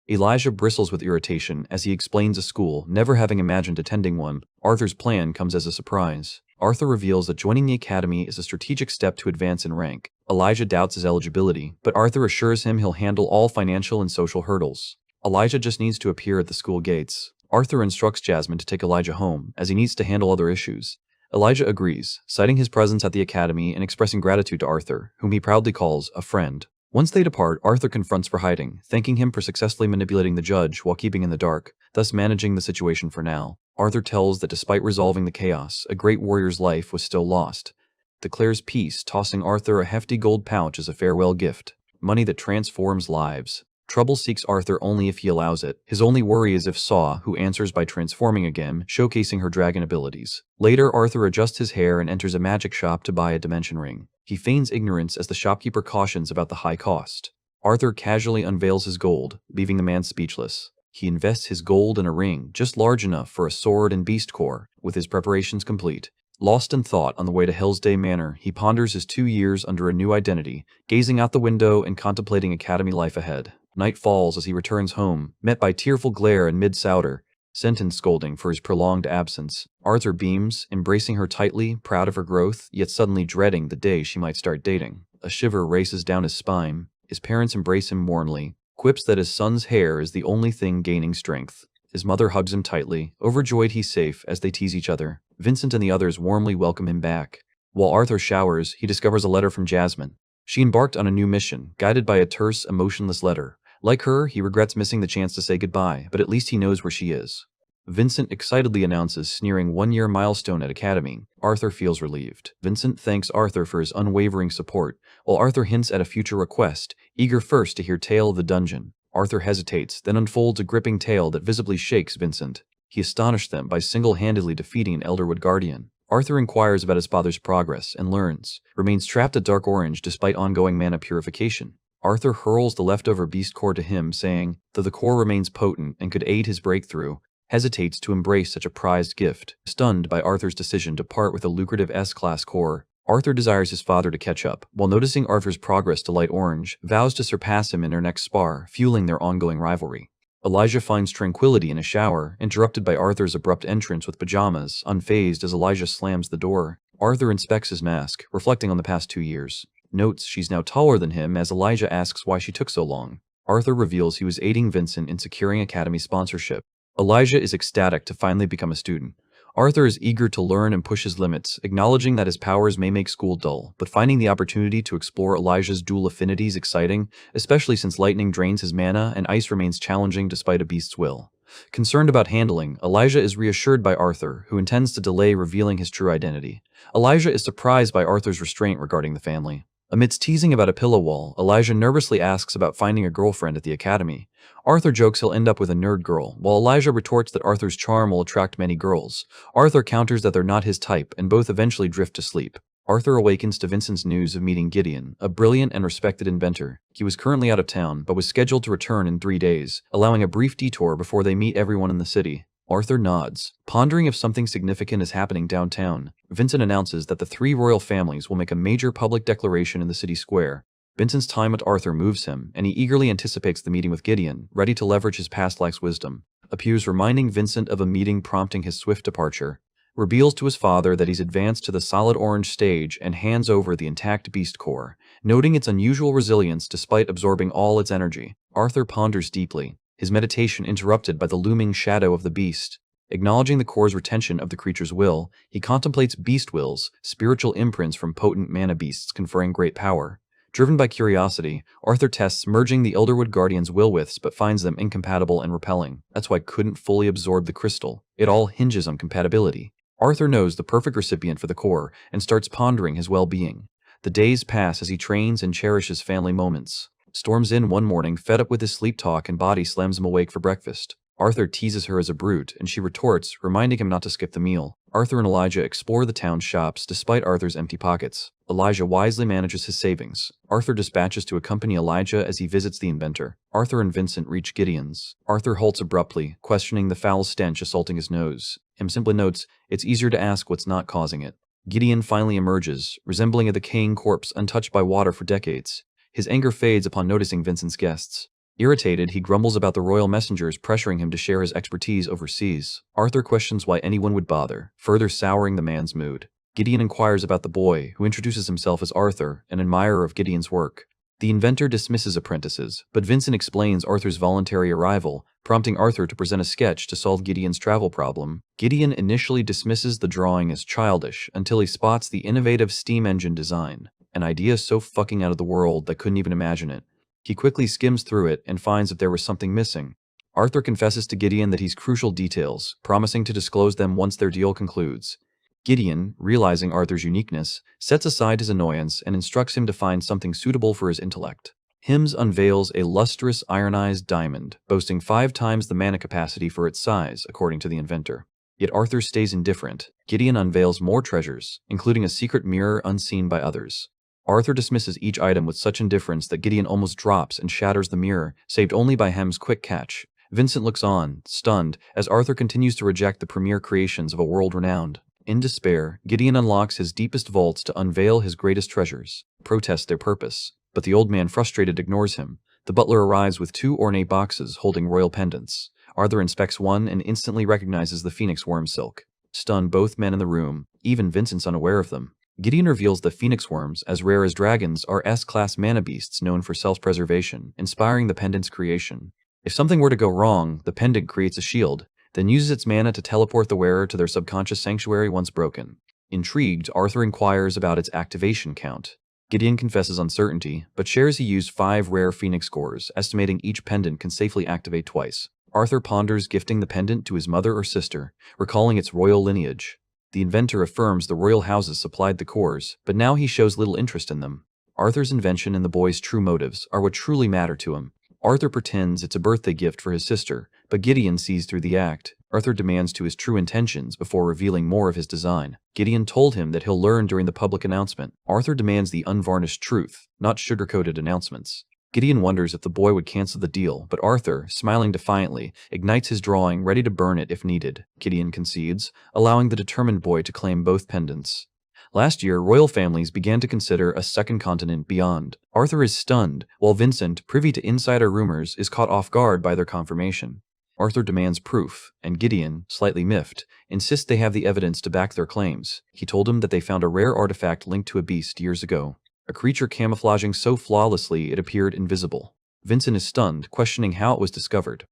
Elijah bristles with irritation as he explains a school, never having imagined attending one. Arthur's plan comes as a surprise. Arthur reveals that joining the academy is a strategic step to advance in rank. Elijah doubts his eligibility, but Arthur assures him he'll handle all financial and social hurdles. Elijah just needs to appear at the school gates. Arthur instructs Jasmine to take Elijah home, as he needs to handle other issues. Elijah agrees, citing his presence at the academy and expressing gratitude to Arthur, whom he proudly calls a friend. Once they depart, Arthur confronts for hiding, thanking him for successfully manipulating the judge while keeping in the dark, thus managing the situation for now. Arthur tells that despite resolving the chaos, a great warrior's life was still lost. Declares peace, tossing Arthur a hefty gold pouch as a farewell gift. Money that transforms lives. Trouble seeks Arthur only if he allows it. His only worry is if Saw, who answers by transforming again, showcasing her dragon abilities. Later, Arthur adjusts his hair and enters a magic shop to buy a dimension ring. He feigns ignorance as the shopkeeper cautions about the high cost. Arthur casually unveils his gold, leaving the man speechless. He invests his gold in a ring, just large enough for a sword and beast core, with his preparations complete. Lost in thought on the way to Hillsday Manor, he ponders his 2 years under a new identity, gazing out the window and contemplating academy life ahead. Night falls as he returns home, met by tearful glare and mid-Souter, sentence scolding for his prolonged absence. Arthur beams, embracing her tightly, proud of her growth, yet suddenly dreading the day she might start dating. A shiver races down his spine. His parents embrace him mournfully, quips that his son's hair is the only thing gaining strength. His mother hugs him tightly, overjoyed he's safe as they tease each other. Vincent and the others warmly welcome him back. While Arthur showers, he discovers a letter from Jasmine. She embarked on a new mission, guided by a terse, emotionless letter. Like her, he regrets missing the chance to say goodbye, but at least he knows where she is. Vincent excitedly announces sneering 1-year milestone at Academy. Arthur feels relieved. Vincent thanks Arthur for his unwavering support, while Arthur hints at a future request, eager first to hear tale of the dungeon. Arthur hesitates, then unfolds a gripping tale that visibly shakes Vincent. He astonished them by single-handedly defeating an Elderwood guardian. Arthur inquires about his father's progress and learns, remains trapped at Dark Orange despite ongoing mana purification. Arthur hurls the leftover beast core to him, saying, though the core remains potent and could aid his breakthrough, hesitates to embrace such a prized gift. Stunned by Arthur's decision to part with a lucrative S-class core, Arthur desires his father to catch up. While noticing Arthur's progress to Light Orange, vows to surpass him in their next spar, fueling their ongoing rivalry. Elijah finds tranquility in a shower, interrupted by Arthur's abrupt entrance with pajamas, unfazed as Elijah slams the door. Arthur inspects his mask, reflecting on the past 2 years. Notes she's now taller than him as Elijah asks why she took so long. Arthur reveals he was aiding Vincent in securing Academy sponsorship. Elijah is ecstatic to finally become a student. Arthur is eager to learn and push his limits, acknowledging that his powers may make school dull, but finding the opportunity to explore Elijah's dual affinities exciting, especially since lightning drains his mana and ice remains challenging despite a beast's will. Concerned about handling, Elijah is reassured by Arthur, who intends to delay revealing his true identity. Elijah is surprised by Arthur's restraint regarding the family. Amidst teasing about a pillow wall, Elijah nervously asks about finding a girlfriend at the academy. Arthur jokes he'll end up with a nerd girl, while Elijah retorts that Arthur's charm will attract many girls. Arthur counters that they're not his type, and both eventually drift to sleep. Arthur awakens to Vincent's news of meeting Gideon, a brilliant and respected inventor. He was currently out of town, but was scheduled to return in 3 days, allowing a brief detour before they meet everyone in the city. Arthur nods, pondering if something significant is happening downtown. Vincent announces that the 3 royal families will make a major public declaration in the city square. Vincent's time with Arthur moves him, and he eagerly anticipates the meeting with Gideon, ready to leverage his past life's wisdom. Appears reminding Vincent of a meeting prompting his swift departure. Reveals to his father that he's advanced to the solid orange stage and hands over the intact beast core, noting its unusual resilience despite absorbing all its energy. Arthur ponders deeply, his meditation interrupted by the looming shadow of the beast. Acknowledging the core's retention of the creature's will, he contemplates beast wills, spiritual imprints from potent mana beasts conferring great power. Driven by curiosity, Arthur tests merging the Elderwood Guardian's will withs but finds them incompatible and repelling. That's why I couldn't fully absorb the crystal. It all hinges on compatibility. Arthur knows the perfect recipient for the core and starts pondering his well-being. The days pass as he trains and cherishes family moments. Storms in one morning, fed up with his sleep talk and body slams him awake for breakfast. Arthur teases her as a brute, and she retorts, reminding him not to skip the meal. Arthur and Elijah explore the town's shops despite Arthur's empty pockets. Elijah wisely manages his savings. Arthur dispatches to accompany Elijah as he visits the inventor. Arthur and Vincent reach Gideon's. Arthur halts abruptly, questioning the foul stench assaulting his nose. Him simply notes, it's easier to ask what's not causing it. Gideon finally emerges, resembling a decaying corpse untouched by water for decades. His anger fades upon noticing Vincent's guests. Irritated, he grumbles about the royal messengers pressuring him to share his expertise overseas. Arthur questions why anyone would bother, further souring the man's mood. Gideon inquires about the boy, who introduces himself as Arthur, an admirer of Gideon's work. The inventor dismisses apprentices, but Vincent explains Arthur's voluntary arrival, prompting Arthur to present a sketch to solve Gideon's travel problem. Gideon initially dismisses the drawing as childish until he spots the innovative steam engine design, an idea so fucking out of the world that couldn't even imagine it. He quickly skims through it and finds that there was something missing. Arthur confesses to Gideon that he's crucial details, promising to disclose them once their deal concludes. Gideon, realizing Arthur's uniqueness, sets aside his annoyance and instructs him to find something suitable for his intellect. Hims unveils a lustrous ironized diamond, boasting 5 times the mana capacity for its size, according to the inventor. Yet Arthur stays indifferent. Gideon unveils more treasures, including a secret mirror unseen by others. Arthur dismisses each item with such indifference that Gideon almost drops and shatters the mirror, saved only by Hem's quick catch. Vincent looks on, stunned, as Arthur continues to reject the premier creations of a world renowned. In despair, Gideon unlocks his deepest vaults to unveil his greatest treasures, protests their purpose. But the old man, frustrated, ignores him. The butler arrives with 2 ornate boxes holding royal pendants. Arthur inspects one and instantly recognizes the phoenix worm silk. Stunned, both men in the room, even Vincent's unaware of them. Gideon reveals the phoenix worms, as rare as dragons, are S-class mana beasts known for self-preservation, inspiring the pendant's creation. If something were to go wrong, the pendant creates a shield, then uses its mana to teleport the wearer to their subconscious sanctuary once broken. Intrigued, Arthur inquires about its activation count. Gideon confesses uncertainty, but shares he used 5 rare phoenix cores, estimating each pendant can safely activate twice. Arthur ponders gifting the pendant to his mother or sister, recalling its royal lineage. The inventor affirms the royal houses supplied the cores, but now he shows little interest in them. Arthur's invention and the boy's true motives are what truly matter to him. Arthur pretends it's a birthday gift for his sister, but Gideon sees through the act. Arthur demands to his true intentions before revealing more of his design. Gideon told him that he'll learn during the public announcement. Arthur demands the unvarnished truth, not sugar-coated announcements. Gideon wonders if the boy would cancel the deal, but Arthur, smiling defiantly, ignites his drawing, ready to burn it if needed. Gideon concedes, allowing the determined boy to claim both pendants. Last year, royal families began to consider a second continent beyond. Arthur is stunned, while Vincent, privy to insider rumors, is caught off guard by their confirmation. Arthur demands proof, and Gideon, slightly miffed, insists they have the evidence to back their claims. He told him that they found a rare artifact linked to a beast years ago. A creature camouflaging so flawlessly it appeared invisible. Vincent is stunned, questioning how it was discovered.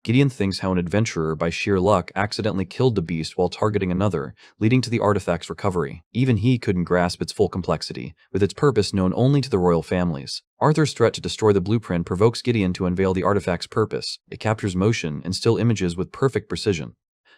Gideon thinks how an adventurer by sheer luck accidentally killed the beast while targeting another, leading to the artifact's recovery. Even he couldn't grasp its full complexity, with its purpose known only to the royal families. Arthur's threat to destroy the blueprint provokes Gideon to unveil the artifact's purpose. It captures motion and still images with perfect precision.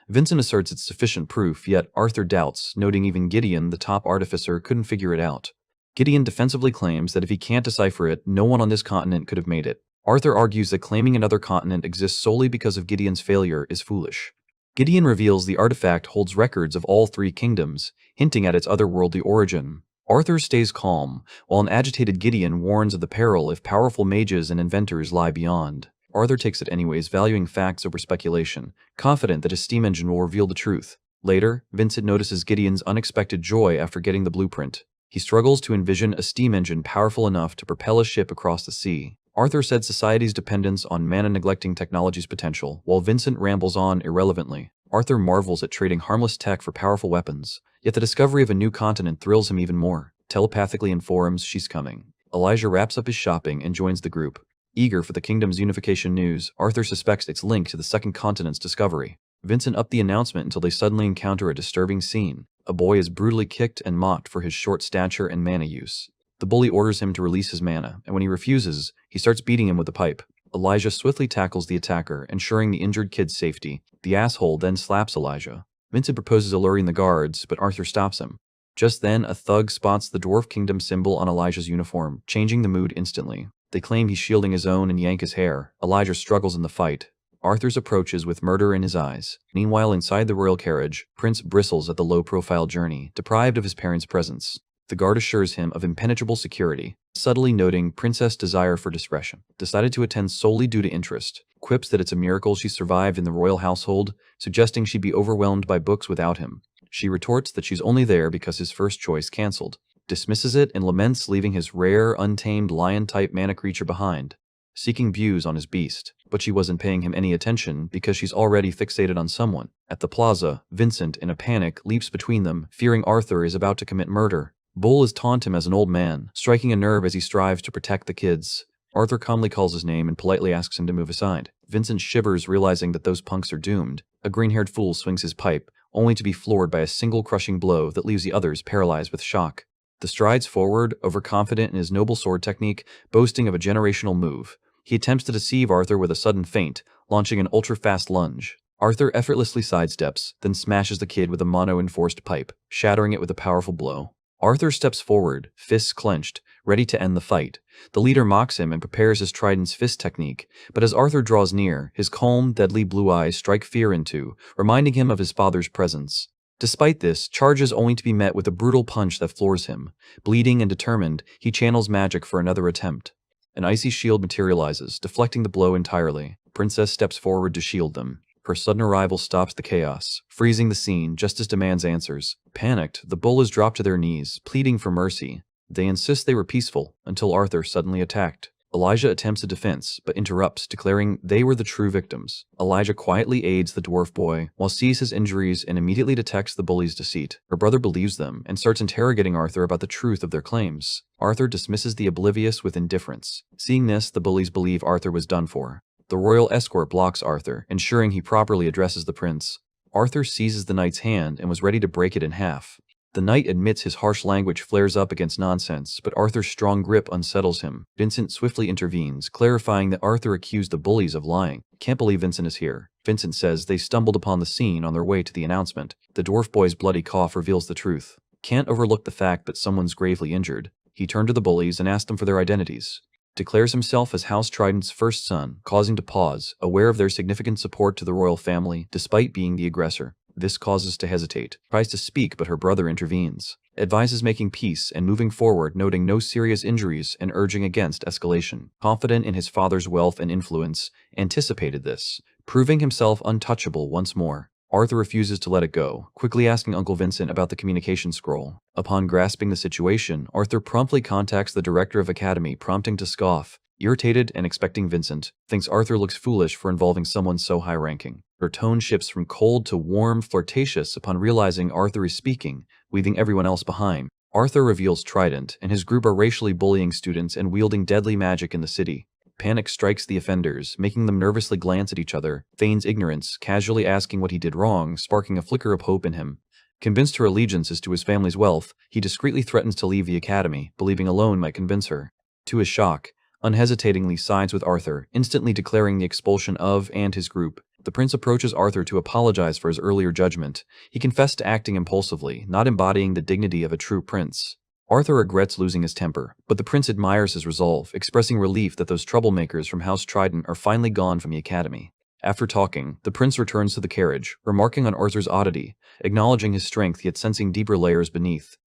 Vincent asserts it's sufficient proof, yet Arthur doubts, noting even Gideon, the top artificer, couldn't figure it out. Gideon defensively claims that if he can't decipher it, no one on this continent could have made it. Arthur argues that claiming another continent exists solely because of Gideon's failure is foolish. Gideon reveals the artifact holds records of all 3 kingdoms, hinting at its otherworldly origin. Arthur stays calm, while an agitated Gideon warns of the peril if powerful mages and inventors lie beyond. Arthur takes it anyways, valuing facts over speculation, confident that his steam engine will reveal the truth. Later, Vincent notices Gideon's unexpected joy after getting the blueprint. He struggles to envision a steam engine powerful enough to propel a ship across the sea. Arthur said society's dependence on mana neglecting technology's potential, while Vincent rambles on irrelevantly. Arthur marvels at trading harmless tech for powerful weapons, yet the discovery of a new continent thrills him even more. Telepathically informs she's coming. Elijah wraps up his shopping and joins the group. Eager for the kingdom's unification news, Arthur suspects its link to the second continent's discovery. Vincent upped the announcement until they suddenly encounter a disturbing scene. A boy is brutally kicked and mocked for his short stature and mana use. The bully orders him to release his mana, and when he refuses, he starts beating him with a pipe. Elijah swiftly tackles the attacker, ensuring the injured kid's safety. The asshole then slaps Elijah. Vincent proposes alluring the guards, but Arthur stops him. Just then, a thug spots the Dwarf Kingdom symbol on Elijah's uniform, changing the mood instantly. They claim he's shielding his own and yank his hair. Elijah struggles in the fight. Arthur's approaches with murder in his eyes. Meanwhile, inside the royal carriage, Prince bristles at the low-profile journey, deprived of his parents' presence. The guard assures him of impenetrable security, subtly noting Princess' desire for discretion. Decided to attend solely due to interest. Quips that it's a miracle she survived in the royal household, suggesting she'd be overwhelmed by books without him. She retorts that she's only there because his first choice cancelled. Dismisses it and laments leaving his rare, untamed lion-type mana creature behind, seeking views on his beast. But she wasn't paying him any attention because she's already fixated on someone. At the plaza, Vincent, in a panic, leaps between them, fearing Arthur is about to commit murder. Bull taunts him as an old man, striking a nerve as he strives to protect the kids. Arthur calmly calls his name and politely asks him to move aside. Vincent shivers, realizing that those punks are doomed. A green-haired fool swings his pipe, only to be floored by a single crushing blow that leaves the others paralyzed with shock. The strides forward, overconfident in his noble sword technique, boasting of a generational move. He attempts to deceive Arthur with a sudden feint, launching an ultra-fast lunge. Arthur effortlessly sidesteps, then smashes the kid with a mono-enforced pipe, shattering it with a powerful blow. Arthur steps forward, fists clenched, ready to end the fight. The leader mocks him and prepares his trident's fist technique, but as Arthur draws near, his calm, deadly blue eyes strike fear into, reminding him of his father's presence. Despite this, charges only to be met with a brutal punch that floors him. Bleeding and determined, he channels magic for another attempt. An icy shield materializes, deflecting the blow entirely. Princess steps forward to shield them. Her sudden arrival stops the chaos, freezing the scene just as demands answers. Panicked, the bullies drop to their knees, pleading for mercy. They insist they were peaceful, until Arthur suddenly attacked. Elijah attempts a defense, but interrupts, declaring they were the true victims. Elijah quietly aids the dwarf boy, while sees his injuries and immediately detects the bully's deceit. Her brother believes them, and starts interrogating Arthur about the truth of their claims. Arthur dismisses the oblivious with indifference. Seeing this, the bullies believe Arthur was done for. The royal escort blocks Arthur, ensuring he properly addresses the prince. Arthur seizes the knight's hand and was ready to break it in half. The knight admits his harsh language flares up against nonsense, but Arthur's strong grip unsettles him. Vincent swiftly intervenes, clarifying that Arthur accused the bullies of lying. Can't believe Vincent is here. Vincent says they stumbled upon the scene on their way to the announcement. The dwarf boy's bloody cough reveals the truth. Can't overlook the fact that someone's gravely injured. He turned to the bullies and asked them for their identities. Declares himself as House Trident's first son, causing to pause, aware of their significant support to the royal family, despite being the aggressor. This causes to hesitate. Tries to speak, but her brother intervenes. Advises making peace and moving forward, noting no serious injuries and urging against escalation. Confident in his father's wealth and influence, anticipated this, proving himself untouchable once more. Arthur refuses to let it go, quickly asking Uncle Vincent about the communication scroll. Upon grasping the situation, Arthur promptly contacts the director of Academy, prompting to scoff. Irritated and expecting Vincent, thinks Arthur looks foolish for involving someone so high-ranking. Her tone shifts from cold to warm, flirtatious upon realizing Arthur is speaking, leaving everyone else behind. Arthur reveals Trident and his group are racially bullying students and wielding deadly magic in the city. Panic strikes the offenders, making them nervously glance at each other, feigns ignorance, casually asking what he did wrong, sparking a flicker of hope in him. Convinced her allegiance is to his family's wealth, he discreetly threatens to leave the academy, believing alone might convince her. To his shock, unhesitatingly sides with Arthur, instantly declaring the expulsion of and his group. The prince approaches Arthur to apologize for his earlier judgment. He confessed to acting impulsively, not embodying the dignity of a true prince. Arthur regrets losing his temper, but the prince admires his resolve, expressing relief that those troublemakers from House Trident are finally gone from the academy. After talking, the prince returns to the carriage, remarking on Arthur's oddity, acknowledging his strength yet sensing deeper layers beneath.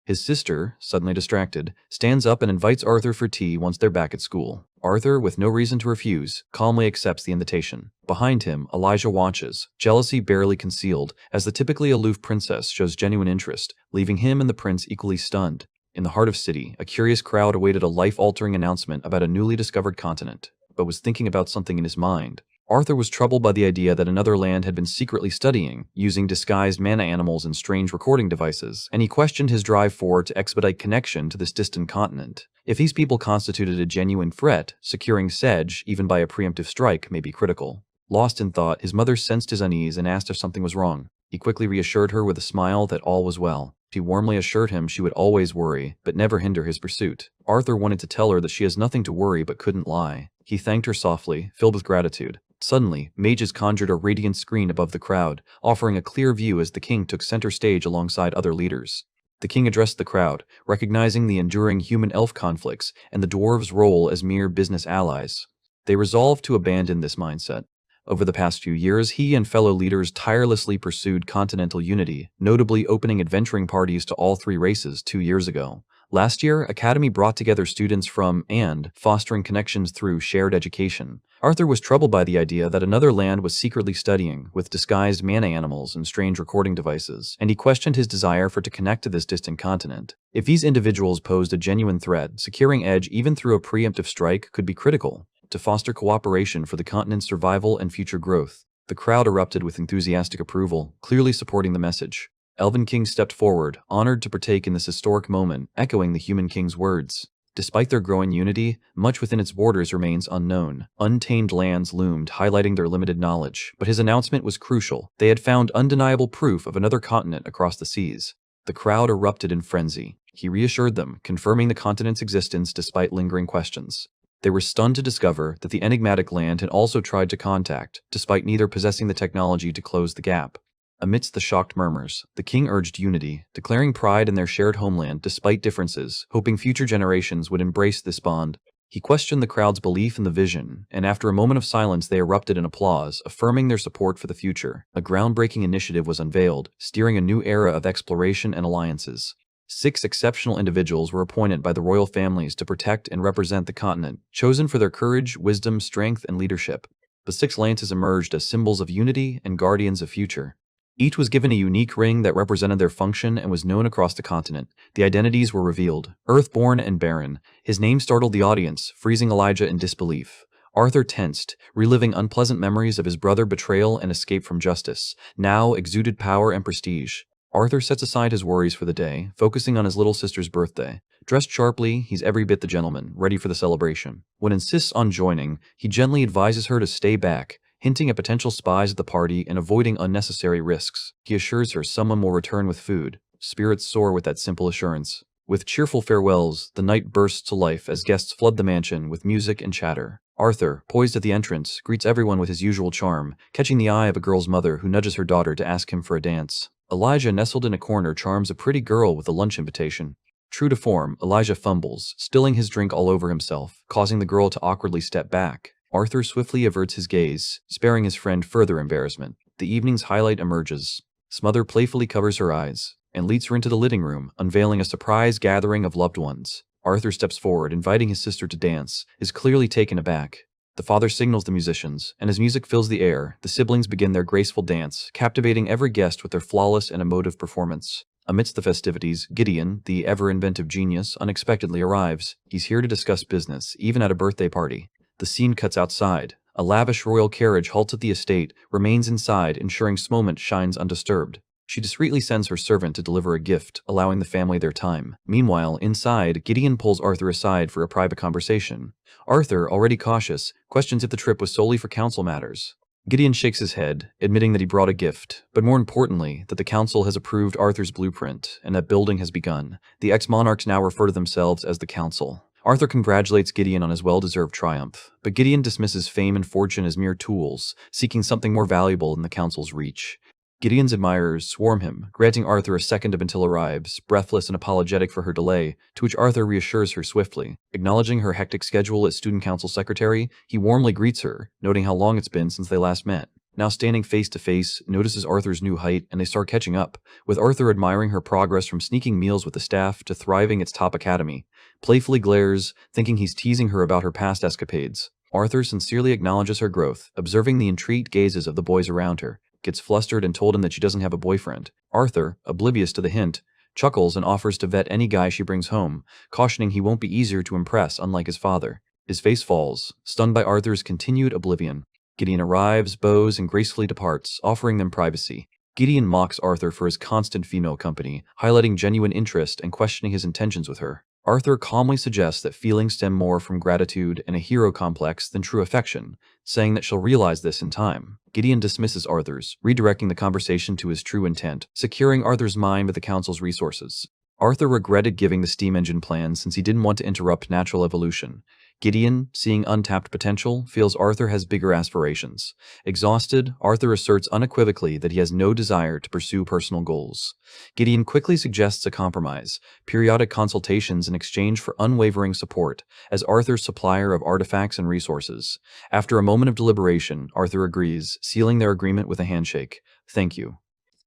His sister, suddenly distracted, stands up and invites Arthur for tea once they're back at school. Arthur, with no reason to refuse, calmly accepts the invitation. Behind him, Elijah watches, jealousy barely concealed, as the typically aloof princess shows genuine interest, leaving him and the prince equally stunned. In the heart of city, a curious crowd awaited a life-altering announcement about a newly discovered continent, but was thinking about something in his mind. Arthur was troubled by the idea that another land had been secretly studying, using disguised mana animals and strange recording devices, and he questioned his drive forward to expedite connection to this distant continent. If these people constituted a genuine threat, securing Sedge, even by a preemptive strike, may be critical. Lost in thought, his mother sensed his unease and asked if something was wrong. He quickly reassured her with a smile that all was well. She warmly assured him she would always worry, but never hinder his pursuit. Arthur wanted to tell her that she has nothing to worry but couldn't lie. He thanked her softly, filled with gratitude. Suddenly, mages conjured a radiant screen above the crowd, offering a clear view as the king took center stage alongside other leaders. The king addressed the crowd, recognizing the enduring human-elf conflicts and the dwarves' role as mere business allies. They resolved to abandon this mindset. Over the past few years, he and fellow leaders tirelessly pursued continental unity, notably opening adventuring parties to all three races 2 years ago. Last year, Academy brought together students from and fostering connections through shared education. Arthur was troubled by the idea that another land was secretly studying, with disguised mana animals and strange recording devices, and he questioned his desire to connect to this distant continent. If these individuals posed a genuine threat, securing edge even through a preemptive strike could be critical to foster cooperation for the continent's survival and future growth. The crowd erupted with enthusiastic approval, clearly supporting the message. Elven King stepped forward, honored to partake in this historic moment, echoing the Human King's words. Despite their growing unity, much within its borders remains unknown. Untamed lands loomed, highlighting their limited knowledge, but his announcement was crucial. They had found undeniable proof of another continent across the seas. The crowd erupted in frenzy. He reassured them, confirming the continent's existence despite lingering questions. They were stunned to discover that the enigmatic land had also tried to contact, despite neither possessing the technology to close the gap. Amidst the shocked murmurs, the king urged unity, declaring pride in their shared homeland despite differences, hoping future generations would embrace this bond. He questioned the crowd's belief in the vision, and after a moment of silence they erupted in applause, affirming their support for the future. A groundbreaking initiative was unveiled, steering a new era of exploration and alliances. 6 exceptional individuals were appointed by the royal families to protect and represent the continent, chosen for their courage, wisdom, strength, and leadership. The 6 lances emerged as symbols of unity and guardians of future. Each was given a unique ring that represented their function and was known across the continent. The identities were revealed. Earthborn and Baron. His name startled the audience, freezing Elijah in disbelief. Arthur tensed, reliving unpleasant memories of his brother's betrayal and escape from justice. Now exuded power and prestige. Arthur sets aside his worries for the day, focusing on his little sister's birthday. Dressed sharply, he's every bit the gentleman, ready for the celebration. When insists on joining, he gently advises her to stay back, hinting at potential spies at the party and avoiding unnecessary risks. He assures her someone will return with food. Spirits soar with that simple assurance. With cheerful farewells, the night bursts to life as guests flood the mansion with music and chatter. Arthur, poised at the entrance, greets everyone with his usual charm, catching the eye of a girl's mother who nudges her daughter to ask him for a dance. Elijah, nestled in a corner, charms a pretty girl with a lunch invitation. True to form, Elijah fumbles, spilling his drink all over himself, causing the girl to awkwardly step back. Arthur swiftly averts his gaze, sparing his friend further embarrassment. The evening's highlight emerges. Smother playfully covers her eyes and leads her into the living room, unveiling a surprise gathering of loved ones. Arthur steps forward, inviting his sister to dance, is clearly taken aback. The father signals the musicians, and as music fills the air, the siblings begin their graceful dance, captivating every guest with their flawless and emotive performance. Amidst the festivities, Gideon, the ever-inventive genius, unexpectedly arrives. He's here to discuss business, even at a birthday party. The scene cuts outside. A lavish royal carriage halts at the estate, remains inside, ensuring Smomant shines undisturbed. She discreetly sends her servant to deliver a gift, allowing the family their time. Meanwhile, inside, Gideon pulls Arthur aside for a private conversation. Arthur, already cautious, questions if the trip was solely for council matters. Gideon shakes his head, admitting that he brought a gift, but more importantly, that the council has approved Arthur's blueprint, and that building has begun. The ex-monarchs now refer to themselves as the council. Arthur congratulates Gideon on his well-deserved triumph, but Gideon dismisses fame and fortune as mere tools, seeking something more valuable in the council's reach. Gideon's admirers swarm him, granting Arthur a second of until arrives, breathless and apologetic for her delay, to which Arthur reassures her swiftly. Acknowledging her hectic schedule as student council secretary, he warmly greets her, noting how long it's been since they last met. Now standing face to face, notices Arthur's new height, and they start catching up, with Arthur admiring her progress from sneaking meals with the staff to thriving its top academy. Playfully glares, thinking he's teasing her about her past escapades. Arthur sincerely acknowledges her growth, observing the intrigued gazes of the boys around her, gets flustered and told him that she doesn't have a boyfriend. Arthur, oblivious to the hint, chuckles and offers to vet any guy she brings home, cautioning he won't be easier to impress unlike his father. His face falls, stunned by Arthur's continued oblivion. Gideon arrives, bows, and gracefully departs, offering them privacy. Gideon mocks Arthur for his constant female company, highlighting genuine interest and questioning his intentions with her. Arthur calmly suggests that feelings stem more from gratitude and a hero complex than true affection, saying that she'll realize this in time. Gideon dismisses Arthur's, redirecting the conversation to his true intent, securing Arthur's mind with the council's resources. Arthur regretted giving the steam engine plan since he didn't want to interrupt natural evolution. Gideon, seeing untapped potential, feels Arthur has bigger aspirations. Exhausted, Arthur asserts unequivocally that he has no desire to pursue personal goals. Gideon quickly suggests a compromise, periodic consultations in exchange for unwavering support, as Arthur's supplier of artifacts and resources. After a moment of deliberation, Arthur agrees, sealing their agreement with a handshake. "Thank you."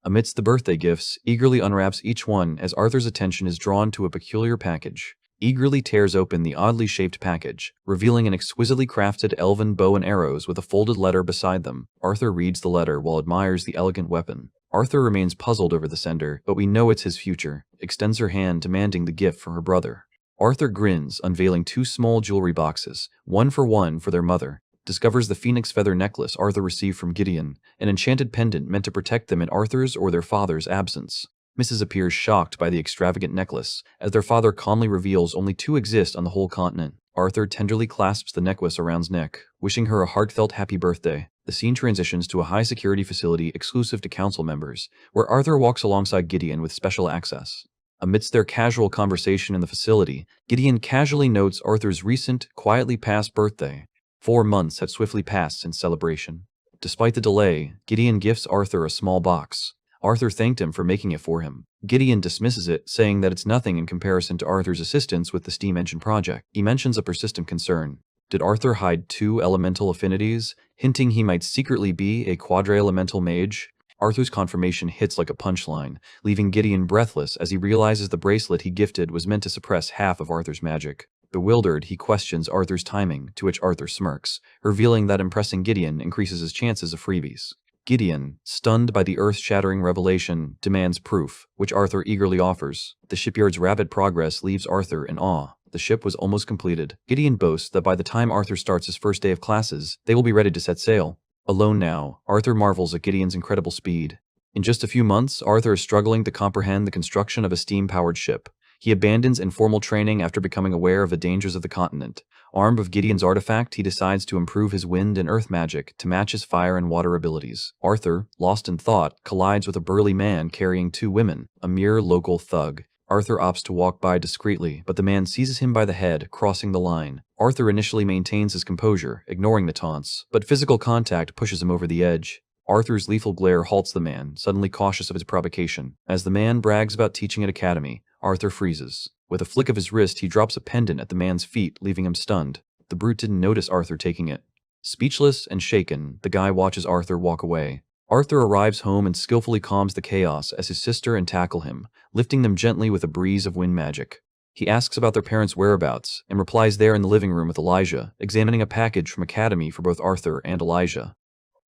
Amidst the birthday gifts, eagerly unwraps each one as Arthur's attention is drawn to a peculiar package. Eagerly tears open the oddly shaped package, revealing an exquisitely crafted elven bow and arrows with a folded letter beside them. Arthur reads the letter while admires the elegant weapon. Arthur remains puzzled over the sender, but we know it's his future, extends her hand demanding the gift from her brother. Arthur grins, unveiling 2 small jewelry boxes, one for their mother. Discovers the phoenix feather necklace Arthur received from Gideon, an enchanted pendant meant to protect them in Arthur's or their father's absence. Mrs. appears shocked by the extravagant necklace, as their father calmly reveals only 2 exist on the whole continent. Arthur tenderly clasps the necklace around his neck, wishing her a heartfelt happy birthday. The scene transitions to a high-security facility exclusive to council members, where Arthur walks alongside Gideon with special access. Amidst their casual conversation in the facility, Gideon casually notes Arthur's recent, quietly passed birthday. 4 months had swiftly passed since celebration. Despite the delay, Gideon gifts Arthur a small box. Arthur thanked him for making it for him. Gideon dismisses it, saying that it's nothing in comparison to Arthur's assistance with the steam engine project. He mentions a persistent concern. Did Arthur hide 2 elemental affinities, hinting he might secretly be a quadri-elemental mage? Arthur's confirmation hits like a punchline, leaving Gideon breathless as he realizes the bracelet he gifted was meant to suppress half of Arthur's magic. Bewildered, he questions Arthur's timing, to which Arthur smirks, revealing that impressing Gideon increases his chances of freebies. Gideon, stunned by the earth-shattering revelation, demands proof, which Arthur eagerly offers. The shipyard's rapid progress leaves Arthur in awe. The ship was almost completed. Gideon boasts that by the time Arthur starts his first day of classes, they will be ready to set sail. Alone now, Arthur marvels at Gideon's incredible speed. In just a few months, Arthur is struggling to comprehend the construction of a steam-powered ship. He abandons informal training after becoming aware of the dangers of the continent. Armed with Gideon's artifact, he decides to improve his wind and earth magic to match his fire and water abilities. Arthur, lost in thought, collides with a burly man carrying 2 women, a mere local thug. Arthur opts to walk by discreetly, but the man seizes him by the head, crossing the line. Arthur initially maintains his composure, ignoring the taunts, but physical contact pushes him over the edge. Arthur's lethal glare halts the man, suddenly cautious of his provocation. As the man brags about teaching at academy, Arthur freezes. With a flick of his wrist, he drops a pendant at the man's feet, leaving him stunned. The brute didn't notice Arthur taking it. Speechless and shaken, the guy watches Arthur walk away. Arthur arrives home and skillfully calms the chaos as his sister and tackle him, lifting them gently with a breeze of wind magic. He asks about their parents' whereabouts, and replies they're in the living room with Elijah, examining a package from Academy for both Arthur and Elijah.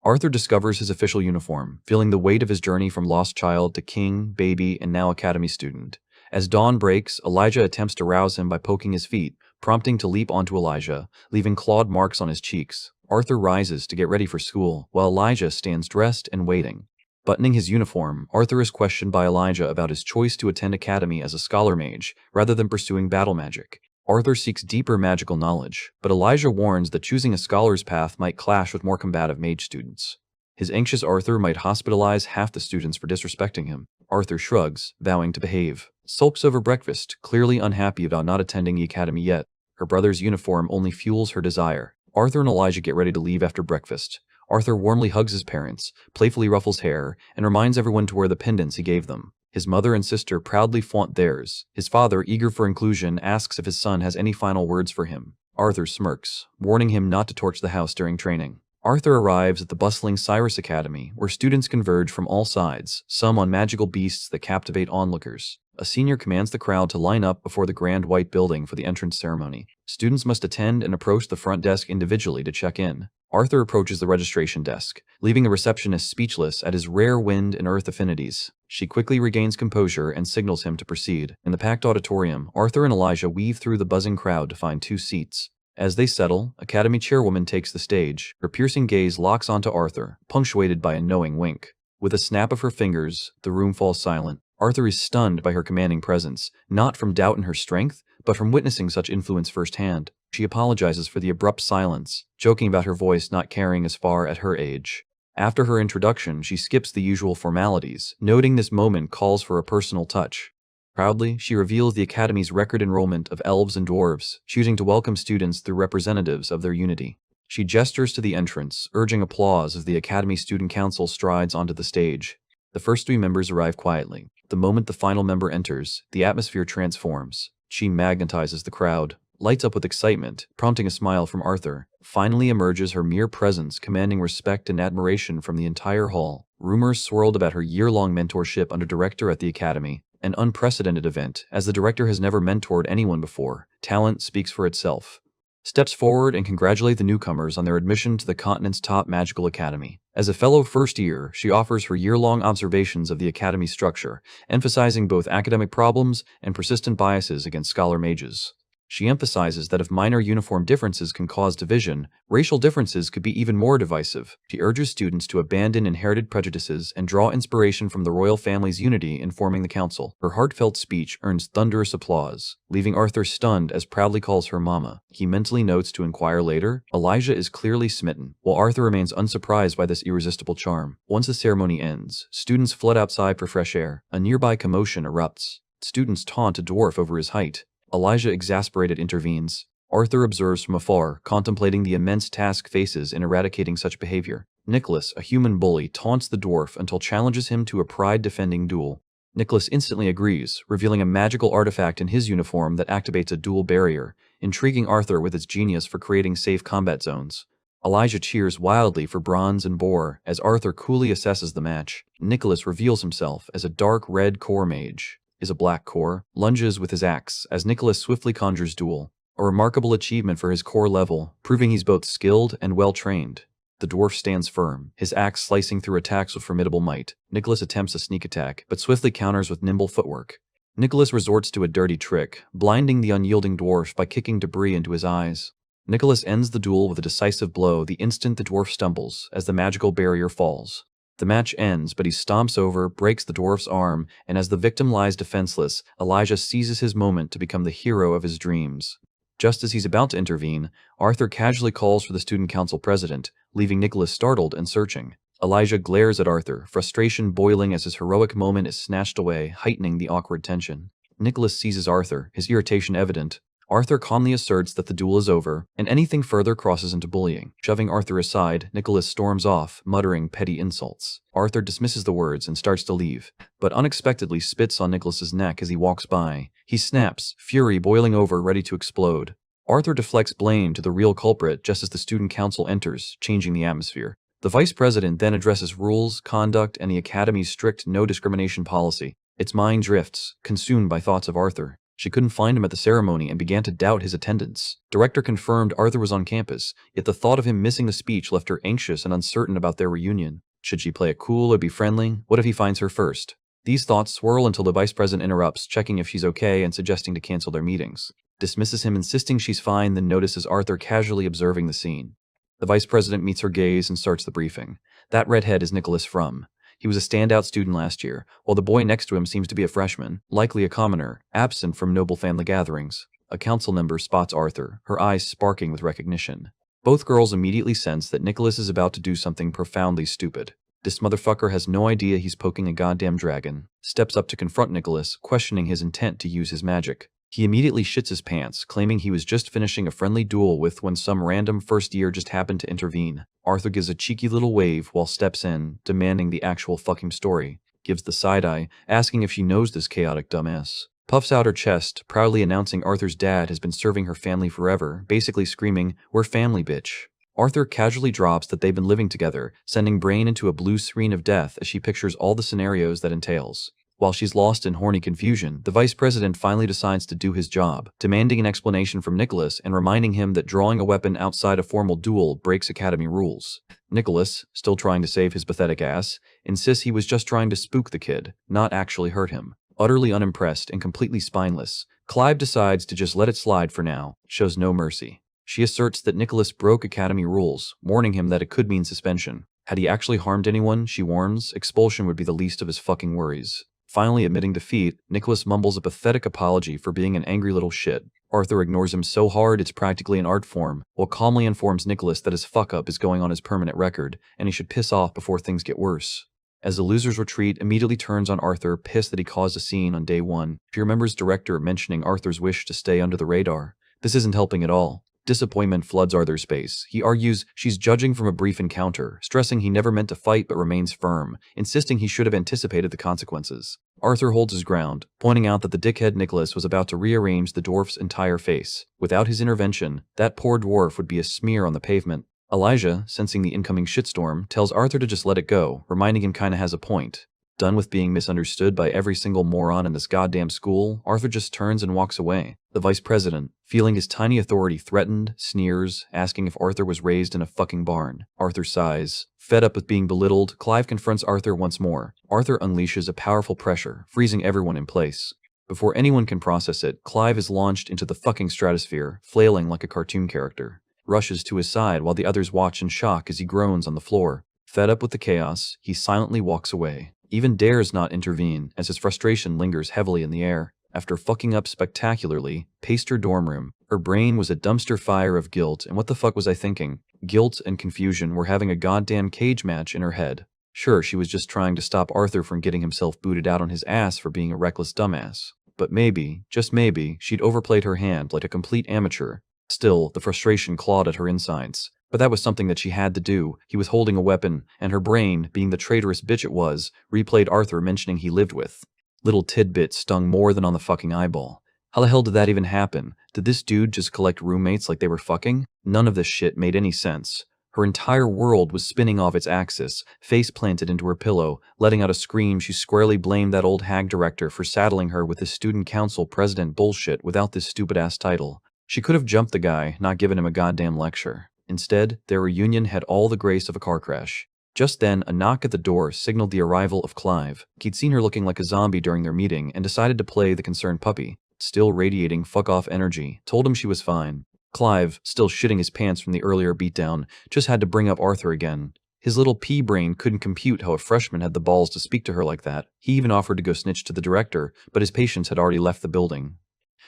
Arthur discovers his official uniform, feeling the weight of his journey from lost child to king, baby, and now Academy student. As dawn breaks, Elijah attempts to rouse him by poking his feet, prompting to leap onto Elijah, leaving clawed marks on his cheeks. Arthur rises to get ready for school, while Elijah stands dressed and waiting. Buttoning his uniform, Arthur is questioned by Elijah about his choice to attend academy as a scholar mage, rather than pursuing battle magic. Arthur seeks deeper magical knowledge, but Elijah warns that choosing a scholar's path might clash with more combative mage students. His anxious Arthur might hospitalize half the students for disrespecting him. Arthur shrugs, vowing to behave. Sulks over breakfast, clearly unhappy about not attending the academy yet. Her brother's uniform only fuels her desire. Arthur and Elijah get ready to leave after breakfast. Arthur warmly hugs his parents, playfully ruffles hair, and reminds everyone to wear the pendants he gave them. His mother and sister proudly flaunt theirs. His father, eager for inclusion, asks if his son has any final words for him. Arthur smirks, warning him not to torch the house during training. Arthur arrives at the bustling Cyrus Academy, where students converge from all sides, some on magical beasts that captivate onlookers. A senior commands the crowd to line up before the grand white building for the entrance ceremony. Students must attend and approach the front desk individually to check in. Arthur approaches the registration desk, leaving the receptionist speechless at his rare wind and earth affinities. She quickly regains composure and signals him to proceed. In the packed auditorium, Arthur and Elijah weave through the buzzing crowd to find 2 seats. As they settle, Academy chairwoman takes the stage. Her piercing gaze locks onto Arthur, punctuated by a knowing wink. With a snap of her fingers, the room falls silent. Arthur is stunned by her commanding presence, not from doubt in her strength, but from witnessing such influence firsthand. She apologizes for the abrupt silence, joking about her voice not carrying as far at her age. After her introduction, she skips the usual formalities, noting this moment calls for a personal touch. Proudly, she reveals the Academy's record enrollment of elves and dwarves, choosing to welcome students through representatives of their unity. She gestures to the entrance, urging applause as the Academy Student Council strides onto the stage. The first 3 members arrive quietly. The moment the final member enters, the atmosphere transforms. She magnetizes the crowd, lights up with excitement, prompting a smile from Arthur. Finally emerges her mere presence, commanding respect and admiration from the entire hall. Rumors swirled about her year-long mentorship under director at the Academy, an unprecedented event, as the director has never mentored anyone before. Talent speaks for itself. Steps forward and congratulate the newcomers on their admission to the continent's top magical academy. As a fellow first year, she offers her year-long observations of the academy's structure, emphasizing both academic problems and persistent biases against scholar mages. She emphasizes that if minor uniform differences can cause division, racial differences could be even more divisive. She urges students to abandon inherited prejudices and draw inspiration from the royal family's unity in forming the council. Her heartfelt speech earns thunderous applause, leaving Arthur stunned as proudly calls her mama. He mentally notes to inquire later. Elijah is clearly smitten, while Arthur remains unsurprised by this irresistible charm. Once the ceremony ends, students flood outside for fresh air. A nearby commotion erupts. Students taunt a dwarf over his height. Elijah, exasperated, intervenes. Arthur observes from afar, contemplating the immense task faces in eradicating such behavior. Nicholas, a human bully, taunts the dwarf until challenges him to a pride-defending duel. Nicholas instantly agrees, revealing a magical artifact in his uniform that activates a dual barrier, intriguing Arthur with its genius for creating safe combat zones. Elijah cheers wildly for Bronze and Boar as Arthur coolly assesses the match. Nicholas reveals himself as a dark red core mage. Is a black core, lunges with his axe as Nicholas swiftly conjures duel. A remarkable achievement for his core level, proving he's both skilled and well-trained. The dwarf stands firm, his axe slicing through attacks with formidable might. Nicholas attempts a sneak attack, but swiftly counters with nimble footwork. Nicholas resorts to a dirty trick, blinding the unyielding dwarf by kicking debris into his eyes. Nicholas ends the duel with a decisive blow the instant the dwarf stumbles, as the magical barrier falls. The match ends, but he stomps over, breaks the dwarf's arm, and as the victim lies defenseless, Elijah seizes his moment to become the hero of his dreams. Just as he's about to intervene, Arthur casually calls for the student council president, leaving Nicholas startled and searching. Elijah glares at Arthur, frustration boiling as his heroic moment is snatched away, heightening the awkward tension. Nicholas seizes Arthur, his irritation evident. Arthur calmly asserts that the duel is over, and anything further crosses into bullying. Shoving Arthur aside, Nicholas storms off, muttering petty insults. Arthur dismisses the words and starts to leave, but unexpectedly spits on Nicholas's neck as he walks by. He snaps, fury boiling over, ready to explode. Arthur deflects blame to the real culprit just as the student council enters, changing the atmosphere. The vice president then addresses rules, conduct, and the academy's strict no-discrimination policy. Its mind drifts, consumed by thoughts of Arthur. She couldn't find him at the ceremony and began to doubt his attendance. Director confirmed Arthur was on campus, yet the thought of him missing the speech left her anxious and uncertain about their reunion. Should she play it cool or be friendly? What if he finds her first? These thoughts swirl until the vice president interrupts, checking if she's okay and suggesting to cancel their meetings. Dismisses him, insisting she's fine, then notices Arthur casually observing the scene. The vice president meets her gaze and starts the briefing. That redhead is Nicholas Frum. He was a standout student last year, while the boy next to him seems to be a freshman, likely a commoner, absent from noble family gatherings. A council member spots Arthur, her eyes sparking with recognition. Both girls immediately sense that Nicholas is about to do something profoundly stupid. This motherfucker has no idea he's poking a goddamn dragon. Steps up to confront Nicholas, questioning his intent to use his magic. He immediately shits his pants, claiming he was just finishing a friendly duel with when some random first year just happened to intervene. Arthur gives a cheeky little wave while steps in, demanding the actual fucking story. Gives the side eye, asking if she knows this chaotic dumbass. Puffs out her chest, proudly announcing Arthur's dad has been serving her family forever, basically screaming, "We're family, bitch." Arthur casually drops that they've been living together, sending Brain into a blue screen of death as she pictures all the scenarios that entails. While she's lost in horny confusion, the vice president finally decides to do his job, demanding an explanation from Nicholas and reminding him that drawing a weapon outside a formal duel breaks academy rules. Nicholas, still trying to save his pathetic ass, insists he was just trying to spook the kid, not actually hurt him. Utterly unimpressed and completely spineless, Clive decides to just let it slide for now, shows no mercy. She asserts that Nicholas broke academy rules, warning him that it could mean suspension. Had he actually harmed anyone, she warns, expulsion would be the least of his fucking worries. Finally admitting defeat, Nicholas mumbles a pathetic apology for being an angry little shit. Arthur ignores him so hard it's practically an art form, while calmly informs Nicholas that his fuck-up is going on his permanent record, and he should piss off before things get worse. As the losers retreat, immediately turns on Arthur, pissed that he caused a scene on day one. She remembers director mentioning Arthur's wish to stay under the radar. This isn't helping at all. Disappointment floods Arthur's space. He argues she's judging from a brief encounter, stressing he never meant to fight but remains firm, insisting he should have anticipated the consequences. Arthur holds his ground, pointing out that the dickhead Nicholas was about to rearrange the dwarf's entire face. Without his intervention, that poor dwarf would be a smear on the pavement. Elijah, sensing the incoming shitstorm, tells Arthur to just let it go, reminding him kinda has a point. Done with being misunderstood by every single moron in this goddamn school, Arthur just turns and walks away. The vice president, feeling his tiny authority threatened, sneers, asking if Arthur was raised in a fucking barn. Arthur sighs. Fed up with being belittled, Clive confronts Arthur once more. Arthur unleashes a powerful pressure, freezing everyone in place. Before anyone can process it, Clive is launched into the fucking stratosphere, flailing like a cartoon character. Rushes to his side while the others watch in shock as he groans on the floor. Fed up with the chaos, he silently walks away. Even dares not intervene, as his frustration lingers heavily in the air. After fucking up spectacularly, paced her dorm room. Her brain was a dumpster fire of guilt, and what the fuck was I thinking? Guilt and confusion were having a goddamn cage match in her head. Sure, she was just trying to stop Arthur from getting himself booted out on his ass for being a reckless dumbass. But maybe, just maybe, she'd overplayed her hand like a complete amateur. Still, the frustration clawed at her insides. But that was something that she had to do. He was holding a weapon, and her brain, being the traitorous bitch it was, replayed Arthur mentioning he lived with. Little tidbits stung more than on the fucking eyeball. How the hell did that even happen? Did this dude just collect roommates like they were fucking? None of this shit made any sense. Her entire world was spinning off its axis, face planted into her pillow. Letting out a scream, she squarely blamed that old hag director for saddling her with this student council president bullshit without this stupid-ass title. She could have jumped the guy, not given him a goddamn lecture. Instead, their reunion had all the grace of a car crash. Just then, a knock at the door signaled the arrival of Clive. He'd seen her looking like a zombie during their meeting and decided to play the concerned puppy. Still radiating fuck-off energy, told him she was fine. Clive, still shitting his pants from the earlier beatdown, just had to bring up Arthur again. His little pea brain couldn't compute how a freshman had the balls to speak to her like that. He even offered to go snitch to the director, but his patients had already left the building.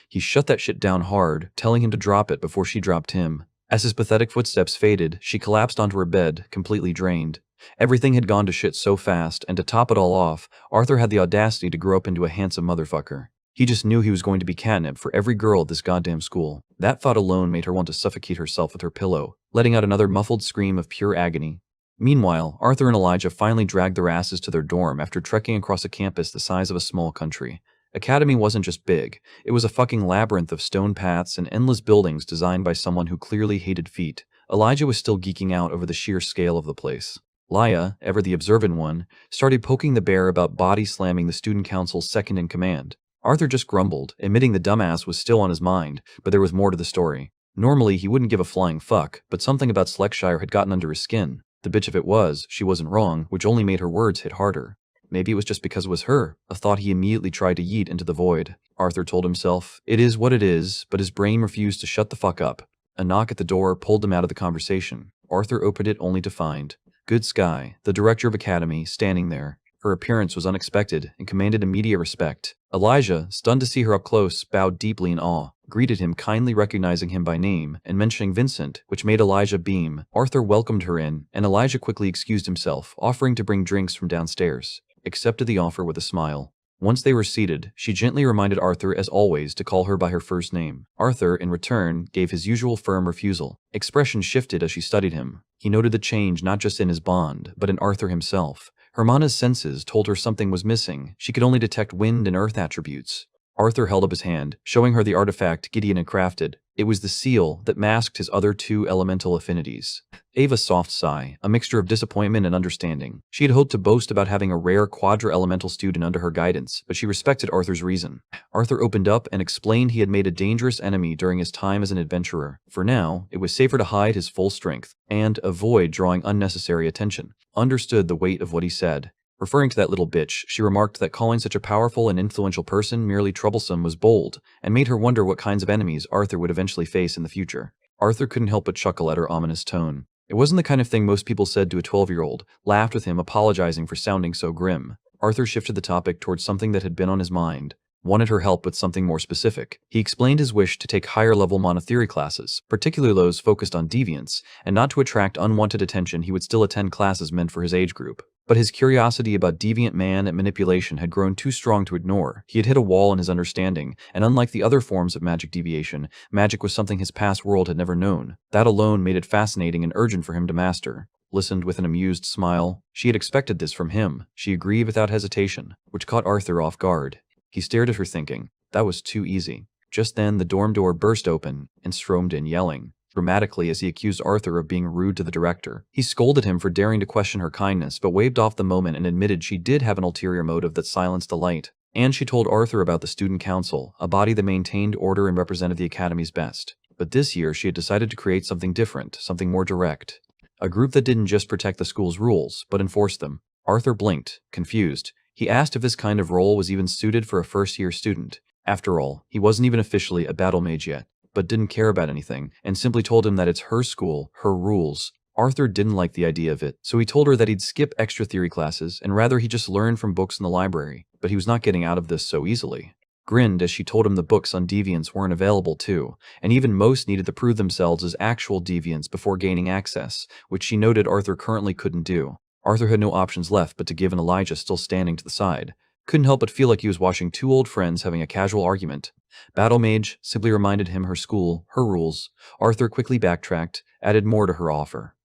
He shut that shit down hard, telling him to drop it before she dropped him. As his pathetic footsteps faded, she collapsed onto her bed, completely drained. Everything had gone to shit so fast, and to top it all off, Arthur had the audacity to grow up into a handsome motherfucker. He just knew he was going to be catnip for every girl at this goddamn school. That thought alone made her want to suffocate herself with her pillow, letting out another muffled scream of pure agony. Meanwhile, Arthur and Elijah finally dragged their asses to their dorm after trekking across a campus the size of a small country. Academy wasn't just big, it was a fucking labyrinth of stone paths and endless buildings designed by someone who clearly hated feet. Elijah was still geeking out over the sheer scale of the place. Laya, ever the observant one, started poking the bear about body slamming the student council's second in command. Arthur just grumbled, admitting the dumbass was still on his mind, but there was more to the story. Normally, he wouldn't give a flying fuck, but something about Slexshire had gotten under his skin. The bitch if it was, she wasn't wrong, which only made her words hit harder. Maybe it was just because it was her, a thought he immediately tried to yeet into the void. Arthur told himself, it is what it is, but his brain refused to shut the fuck up. A knock at the door pulled him out of the conversation. Arthur opened it only to find Good Sky, the director of Academy, standing there. Her appearance was unexpected and commanded immediate respect. Elijah, stunned to see her up close, bowed deeply in awe, greeted him kindly recognizing him by name, and mentioning Vincent, which made Elijah beam. Arthur welcomed her in, and Elijah quickly excused himself, offering to bring drinks from downstairs. Accepted the offer with a smile. Once they were seated, she gently reminded Arthur, as always, to call her by her first name. Arthur, in return, gave his usual firm refusal. Expression shifted as she studied him. He noted the change not just in his bond, but in Arthur himself. Hermana's senses told her something was missing. She could only detect wind and earth attributes. Arthur held up his hand, showing her the artifact Gideon had crafted. It was the seal that masked his other two elemental affinities. Ava soft sigh, a mixture of disappointment and understanding. She had hoped to boast about having a rare quadra-elemental student under her guidance, but she respected Arthur's reason. Arthur opened up and explained he had made a dangerous enemy during his time as an adventurer. For now, it was safer to hide his full strength, and avoid drawing unnecessary attention. Understood the weight of what he said. Referring to that little bitch, she remarked that calling such a powerful and influential person merely troublesome was bold, and made her wonder what kinds of enemies Arthur would eventually face in the future. Arthur couldn't help but chuckle at her ominous tone. It wasn't the kind of thing most people said to a 12-year-old, laughed with him apologizing for sounding so grim. Arthur shifted the topic towards something that had been on his mind. Wanted her help with something more specific. He explained his wish to take higher-level monotheory classes, particularly those focused on deviance, and not to attract unwanted attention he would still attend classes meant for his age group. But his curiosity about deviant man and manipulation had grown too strong to ignore. He had hit a wall in his understanding, and unlike the other forms of magic deviation, magic was something his past world had never known. That alone made it fascinating and urgent for him to master. Listened with an amused smile. She had expected this from him. She agreed without hesitation, which caught Arthur off guard. He stared at her thinking, that was too easy. Just then, the dorm door burst open and stormed in yelling, dramatically as he accused Arthur of being rude to the director. He scolded him for daring to question her kindness, but waved off the moment and admitted she did have an ulterior motive that silenced the light. And she told Arthur about the student council, a body that maintained order and represented the academy's best. But this year, she had decided to create something different, something more direct. A group that didn't just protect the school's rules, but enforced them. Arthur blinked, confused. He asked if this kind of role was even suited for a first-year student. After all, he wasn't even officially a battle mage yet, but didn't care about anything, and simply told him that it's her school, her rules. Arthur didn't like the idea of it, so he told her that he'd skip extra theory classes, and rather he just learn from books in the library, but he was not getting out of this so easily. Grinned as she told him the books on deviance weren't available too, and even most needed to prove themselves as actual deviants before gaining access, which she noted Arthur currently couldn't do. Arthur had no options left but to give in. Elijah still standing to the side. Couldn't help but feel like he was watching two old friends having a casual argument. Battle Mage simply reminded him her school, her rules. Arthur quickly backtracked, added more to her offer.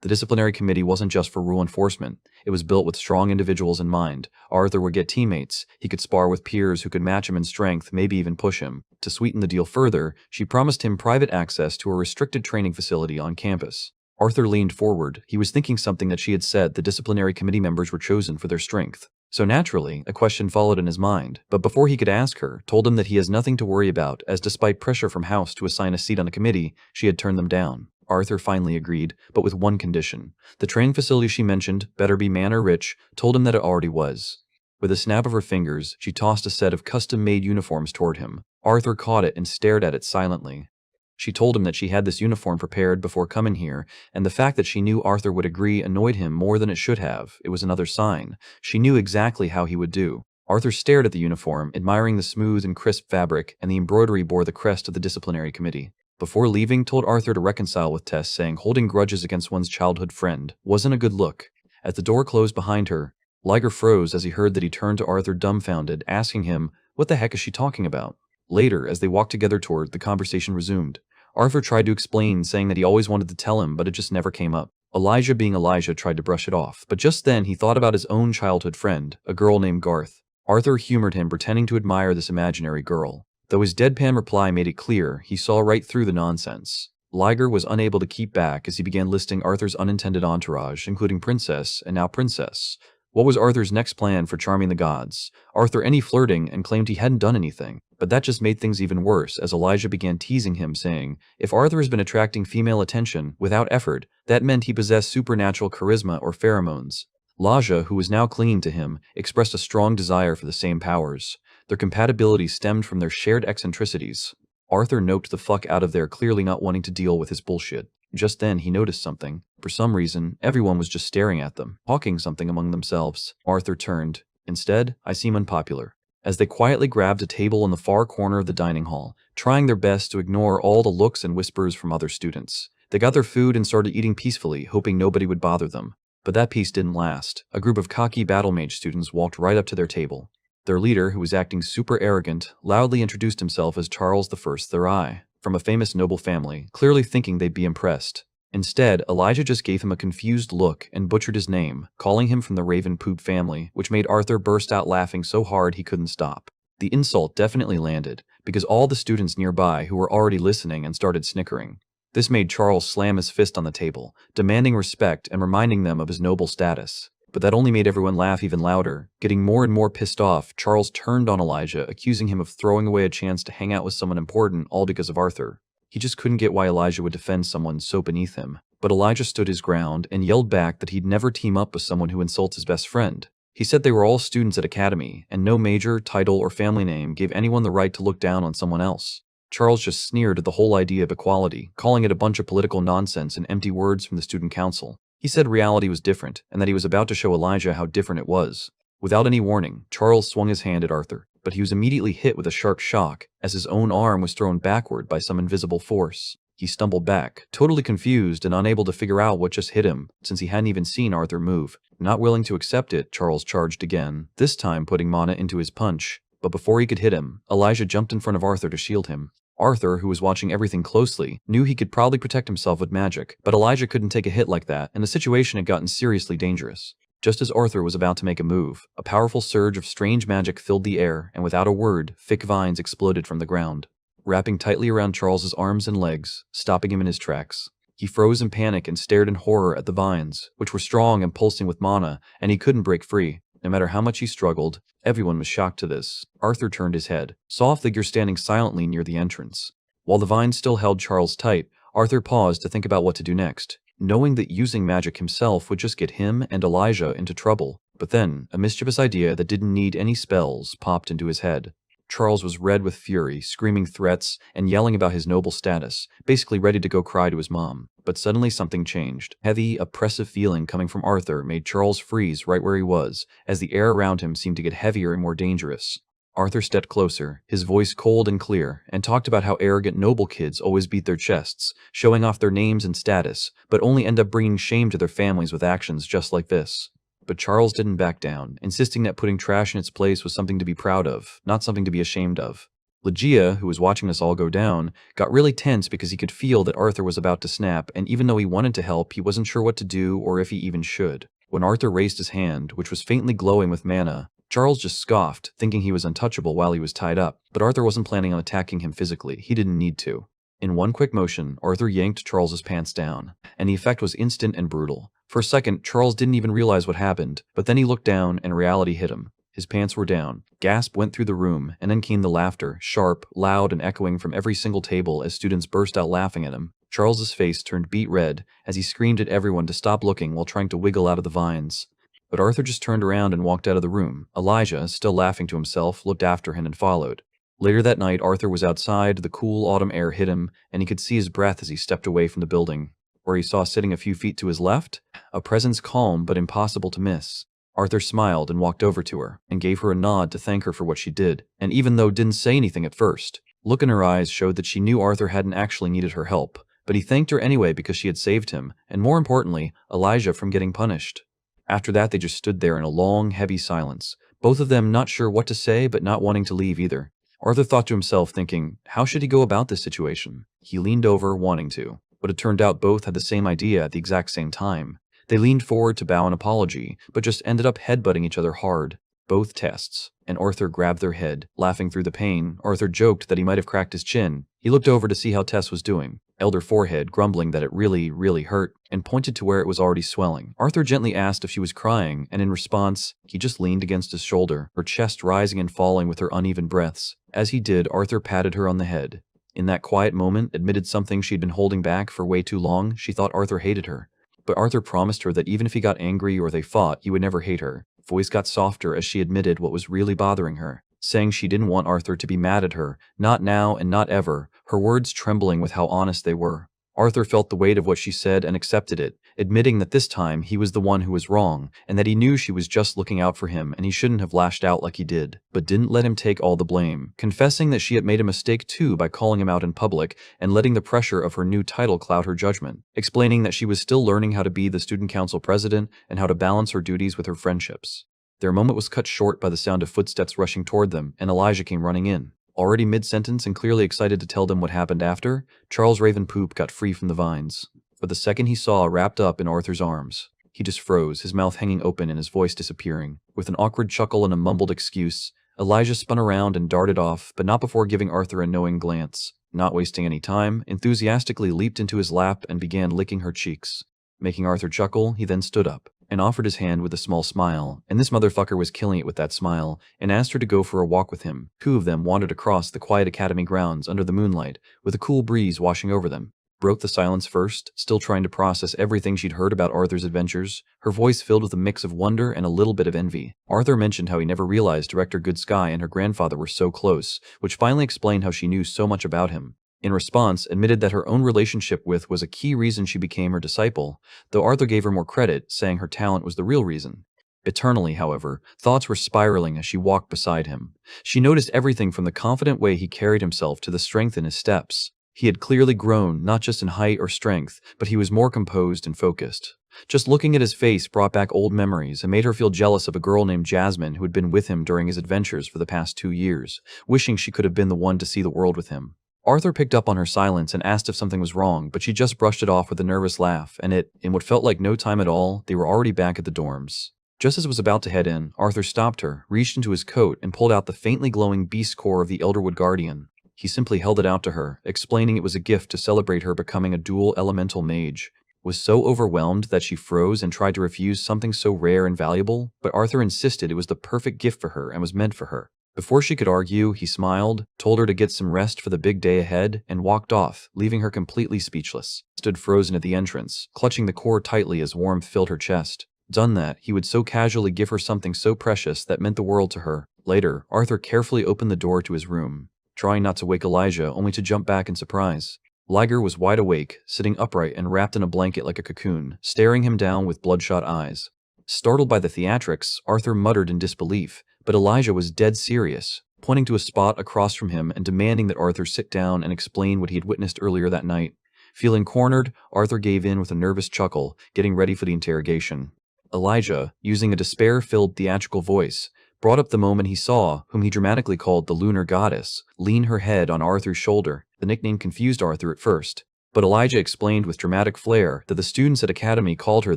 The disciplinary committee wasn't just for rule enforcement. It was built with strong individuals in mind. Arthur would get teammates. He could spar with peers who could match him in strength, maybe even push him. To sweeten the deal further, she promised him private access to a restricted training facility on campus. Arthur leaned forward. He was thinking something that she had said the disciplinary committee members were chosen for their strength. So naturally, a question followed in his mind, but before he could ask her, told him that he has nothing to worry about, as despite pressure from House to assign a seat on the committee, she had turned them down. Arthur finally agreed, but with one condition. The training facility she mentioned, better be man or rich, told him that it already was. With a snap of her fingers, she tossed a set of custom-made uniforms toward him. Arthur caught it and stared at it silently. She told him that she had this uniform prepared before coming here, and the fact that she knew Arthur would agree annoyed him more than it should have. It was another sign. She knew exactly how he would do. Arthur stared at the uniform, admiring the smooth and crisp fabric, and the embroidery bore the crest of the disciplinary committee. Before leaving, told Arthur to reconcile with Tess, saying holding grudges against one's childhood friend wasn't a good look. As the door closed behind her, Liger froze as he heard that he turned to Arthur dumbfounded, asking him, what the heck is she talking about? Later, as they walked together toward, the conversation resumed. Arthur tried to explain, saying that he always wanted to tell him, but it just never came up. Elijah, being Elijah, tried to brush it off, but just then he thought about his own childhood friend, a girl named Garth. Arthur humored him, pretending to admire this imaginary girl. Though his deadpan reply made it clear, he saw right through the nonsense. Liger was unable to keep back as he began listing Arthur's unintended entourage, including Princess and now Princess. What was Arthur's next plan for charming the gods? Arthur any flirting and claimed he hadn't done anything, but that just made things even worse as Elijah began teasing him, saying, if Arthur has been attracting female attention without effort, that meant he possessed supernatural charisma or pheromones. Laja, who was now clinging to him, expressed a strong desire for the same powers. Their compatibility stemmed from their shared eccentricities. Arthur noped the fuck out of there, clearly not wanting to deal with his bullshit. Just then, he noticed something. For some reason, everyone was just staring at them, talking something among themselves. Arthur turned. Instead, I seem unpopular. As they quietly grabbed a table in the far corner of the dining hall, trying their best to ignore all the looks and whispers from other students. They got their food and started eating peacefully, hoping nobody would bother them. But that peace didn't last. A group of cocky battle mage students walked right up to their table. Their leader, who was acting super arrogant, loudly introduced himself as Charles I their Eye, from a famous noble family, clearly thinking they'd be impressed. Instead, Elijah just gave him a confused look and butchered his name, calling him from the Raven Poop family, which made Arthur burst out laughing so hard he couldn't stop. The insult definitely landed, because all the students nearby who were already listening and started snickering. This made Charles slam his fist on the table, demanding respect and reminding them of his noble status. But that only made everyone laugh even louder. Getting more and more pissed off, Charles turned on Elijah, accusing him of throwing away a chance to hang out with someone important all because of Arthur. He just couldn't get why Elijah would defend someone so beneath him. But Elijah stood his ground and yelled back that he'd never team up with someone who insults his best friend. He said they were all students at Academy, and no major, title, or family name gave anyone the right to look down on someone else. Charles just sneered at the whole idea of equality, calling it a bunch of political nonsense and empty words from the student council. He said reality was different, and that he was about to show Elijah how different it was. Without any warning, Charles swung his hand at Arthur, but he was immediately hit with a sharp shock as his own arm was thrown backward by some invisible force. He stumbled back, totally confused and unable to figure out what just hit him, since he hadn't even seen Arthur move. Not willing to accept it, Charles charged again, this time putting mana into his punch. But before he could hit him, Elijah jumped in front of Arthur to shield him. Arthur, who was watching everything closely, knew he could probably protect himself with magic, but Elijah couldn't take a hit like that, and the situation had gotten seriously dangerous. Just as Arthur was about to make a move, a powerful surge of strange magic filled the air, and without a word, thick vines exploded from the ground, wrapping tightly around Charles's arms and legs, stopping him in his tracks. He froze in panic and stared in horror at the vines, which were strong and pulsing with mana, and he couldn't break free. No matter how much he struggled, everyone was shocked to this. Arthur turned his head, saw a figure standing silently near the entrance. While the vines still held Charles tight, Arthur paused to think about what to do next, knowing that using magic himself would just get him and Elijah into trouble. But then, a mischievous idea that didn't need any spells popped into his head. Charles was red with fury, screaming threats and yelling about his noble status, basically ready to go cry to his mom. But suddenly something changed. Heavy, oppressive feeling coming from Arthur made Charles freeze right where he was, as the air around him seemed to get heavier and more dangerous. Arthur stepped closer, his voice cold and clear, and talked about how arrogant noble kids always beat their chests, showing off their names and status, but only end up bringing shame to their families with actions just like this. But Charles didn't back down, insisting that putting trash in its place was something to be proud of, not something to be ashamed of. Legia, who was watching this all go down, got really tense because he could feel that Arthur was about to snap, and even though he wanted to help, he wasn't sure what to do or if he even should. When Arthur raised his hand, which was faintly glowing with mana, Charles just scoffed, thinking he was untouchable while he was tied up, but Arthur wasn't planning on attacking him physically. He didn't need to. In one quick motion, Arthur yanked Charles's pants down, and the effect was instant and brutal. For a second, Charles didn't even realize what happened, but then he looked down and reality hit him. His pants were down. Gasp went through the room, and then came the laughter, sharp, loud, and echoing from every single table as students burst out laughing at him. Charles's face turned beet red as he screamed at everyone to stop looking while trying to wiggle out of the vines. But Arthur just turned around and walked out of the room. Elijah, still laughing to himself, looked after him and followed. Later that night, Arthur was outside, the cool autumn air hit him, and he could see his breath as he stepped away from the building. Where he saw sitting a few feet to his left, a presence calm but impossible to miss. Arthur smiled and walked over to her, and gave her a nod to thank her for what she did, and even though didn't say anything at first, look in her eyes showed that she knew Arthur hadn't actually needed her help, but he thanked her anyway because she had saved him, and more importantly, Elijah from getting punished. After that, they just stood there in a long, heavy silence, both of them not sure what to say but not wanting to leave either. Arthur thought to himself, thinking, how should he go about this situation? He leaned over, wanting to, but it turned out both had the same idea at the exact same time. They leaned forward to bow an apology, but just ended up headbutting each other hard. Both tests, and Arthur grabbed their head. Laughing through the pain, Arthur joked that he might have cracked his chin. He looked over to see how Tess was doing, elder forehead grumbling that it really hurt, and pointed to where it was already swelling. Arthur gently asked if she was crying, and in response, he just leaned against his shoulder, her chest rising and falling with her uneven breaths. As he did, Arthur patted her on the head. In that quiet moment, admitted something she'd been holding back for way too long. She thought Arthur hated her. But Arthur promised her that even if he got angry or they fought, he would never hate her. Voice got softer as she admitted what was really bothering her, saying she didn't want Arthur to be mad at her, not now and not ever, her words trembling with how honest they were. Arthur felt the weight of what she said and accepted it, admitting that this time he was the one who was wrong, and that he knew she was just looking out for him and he shouldn't have lashed out like he did, but didn't let him take all the blame, confessing that she had made a mistake too by calling him out in public and letting the pressure of her new title cloud her judgment, explaining that she was still learning how to be the student council president and how to balance her duties with her friendships. Their moment was cut short by the sound of footsteps rushing toward them, and Elijah came running in. Already mid-sentence and clearly excited to tell them what happened after, Charles Ravenpoop got free from the vines. But the second he saw wrapped up in Arthur's arms, he just froze, his mouth hanging open and his voice disappearing. With an awkward chuckle and a mumbled excuse, Elijah spun around and darted off, but not before giving Arthur a knowing glance. Not wasting any time, enthusiastically leaped into his lap and began licking her cheeks. Making Arthur chuckle, he then stood up and offered his hand with a small smile, and this motherfucker was killing it with that smile, and asked her to go for a walk with him. Two of them wandered across the quiet academy grounds under the moonlight, with a cool breeze washing over them. Broke the silence first, still trying to process everything she'd heard about Arthur's adventures, her voice filled with a mix of wonder and a little bit of envy. Arthur mentioned how he never realized Director Goodsky and her grandfather were so close, which finally explained how she knew so much about him. In response, admitted that her own relationship with was a key reason she became her disciple, though Arthur gave her more credit, saying her talent was the real reason. Eternally, however, thoughts were spiraling as she walked beside him. She noticed everything from the confident way he carried himself to the strength in his steps. He had clearly grown, not just in height or strength, but he was more composed and focused. Just looking at his face brought back old memories and made her feel jealous of a girl named Jasmine who had been with him during his adventures for the past 2 years, wishing she could have been the one to see the world with him. Arthur picked up on her silence and asked if something was wrong, but she just brushed it off with a nervous laugh, and in what felt like no time at all, they were already back at the dorms. Just as it was about to head in, Arthur stopped her, reached into his coat, and pulled out the faintly glowing beast core of the Elderwood Guardian. He simply held it out to her, explaining it was a gift to celebrate her becoming a dual elemental mage. Was so overwhelmed that she froze and tried to refuse something so rare and valuable, but Arthur insisted it was the perfect gift for her and was meant for her. Before she could argue, he smiled, told her to get some rest for the big day ahead, and walked off, leaving her completely speechless. Stood frozen at the entrance, clutching the core tightly as warmth filled her chest. Done that, he would so casually give her something so precious that meant the world to her. Later, Arthur carefully opened the door to his room, trying not to wake Elijah, only to jump back in surprise. Liger was wide awake, sitting upright and wrapped in a blanket like a cocoon, staring him down with bloodshot eyes. Startled by the theatrics, Arthur muttered in disbelief, but Elijah was dead serious, pointing to a spot across from him and demanding that Arthur sit down and explain what he had witnessed earlier that night. Feeling cornered, Arthur gave in with a nervous chuckle, getting ready for the interrogation. Elijah, using a despair-filled theatrical voice, brought up the moment he saw, whom he dramatically called the lunar goddess, lean her head on Arthur's shoulder. The nickname confused Arthur at first, but Elijah explained with dramatic flair that the students at Academy called her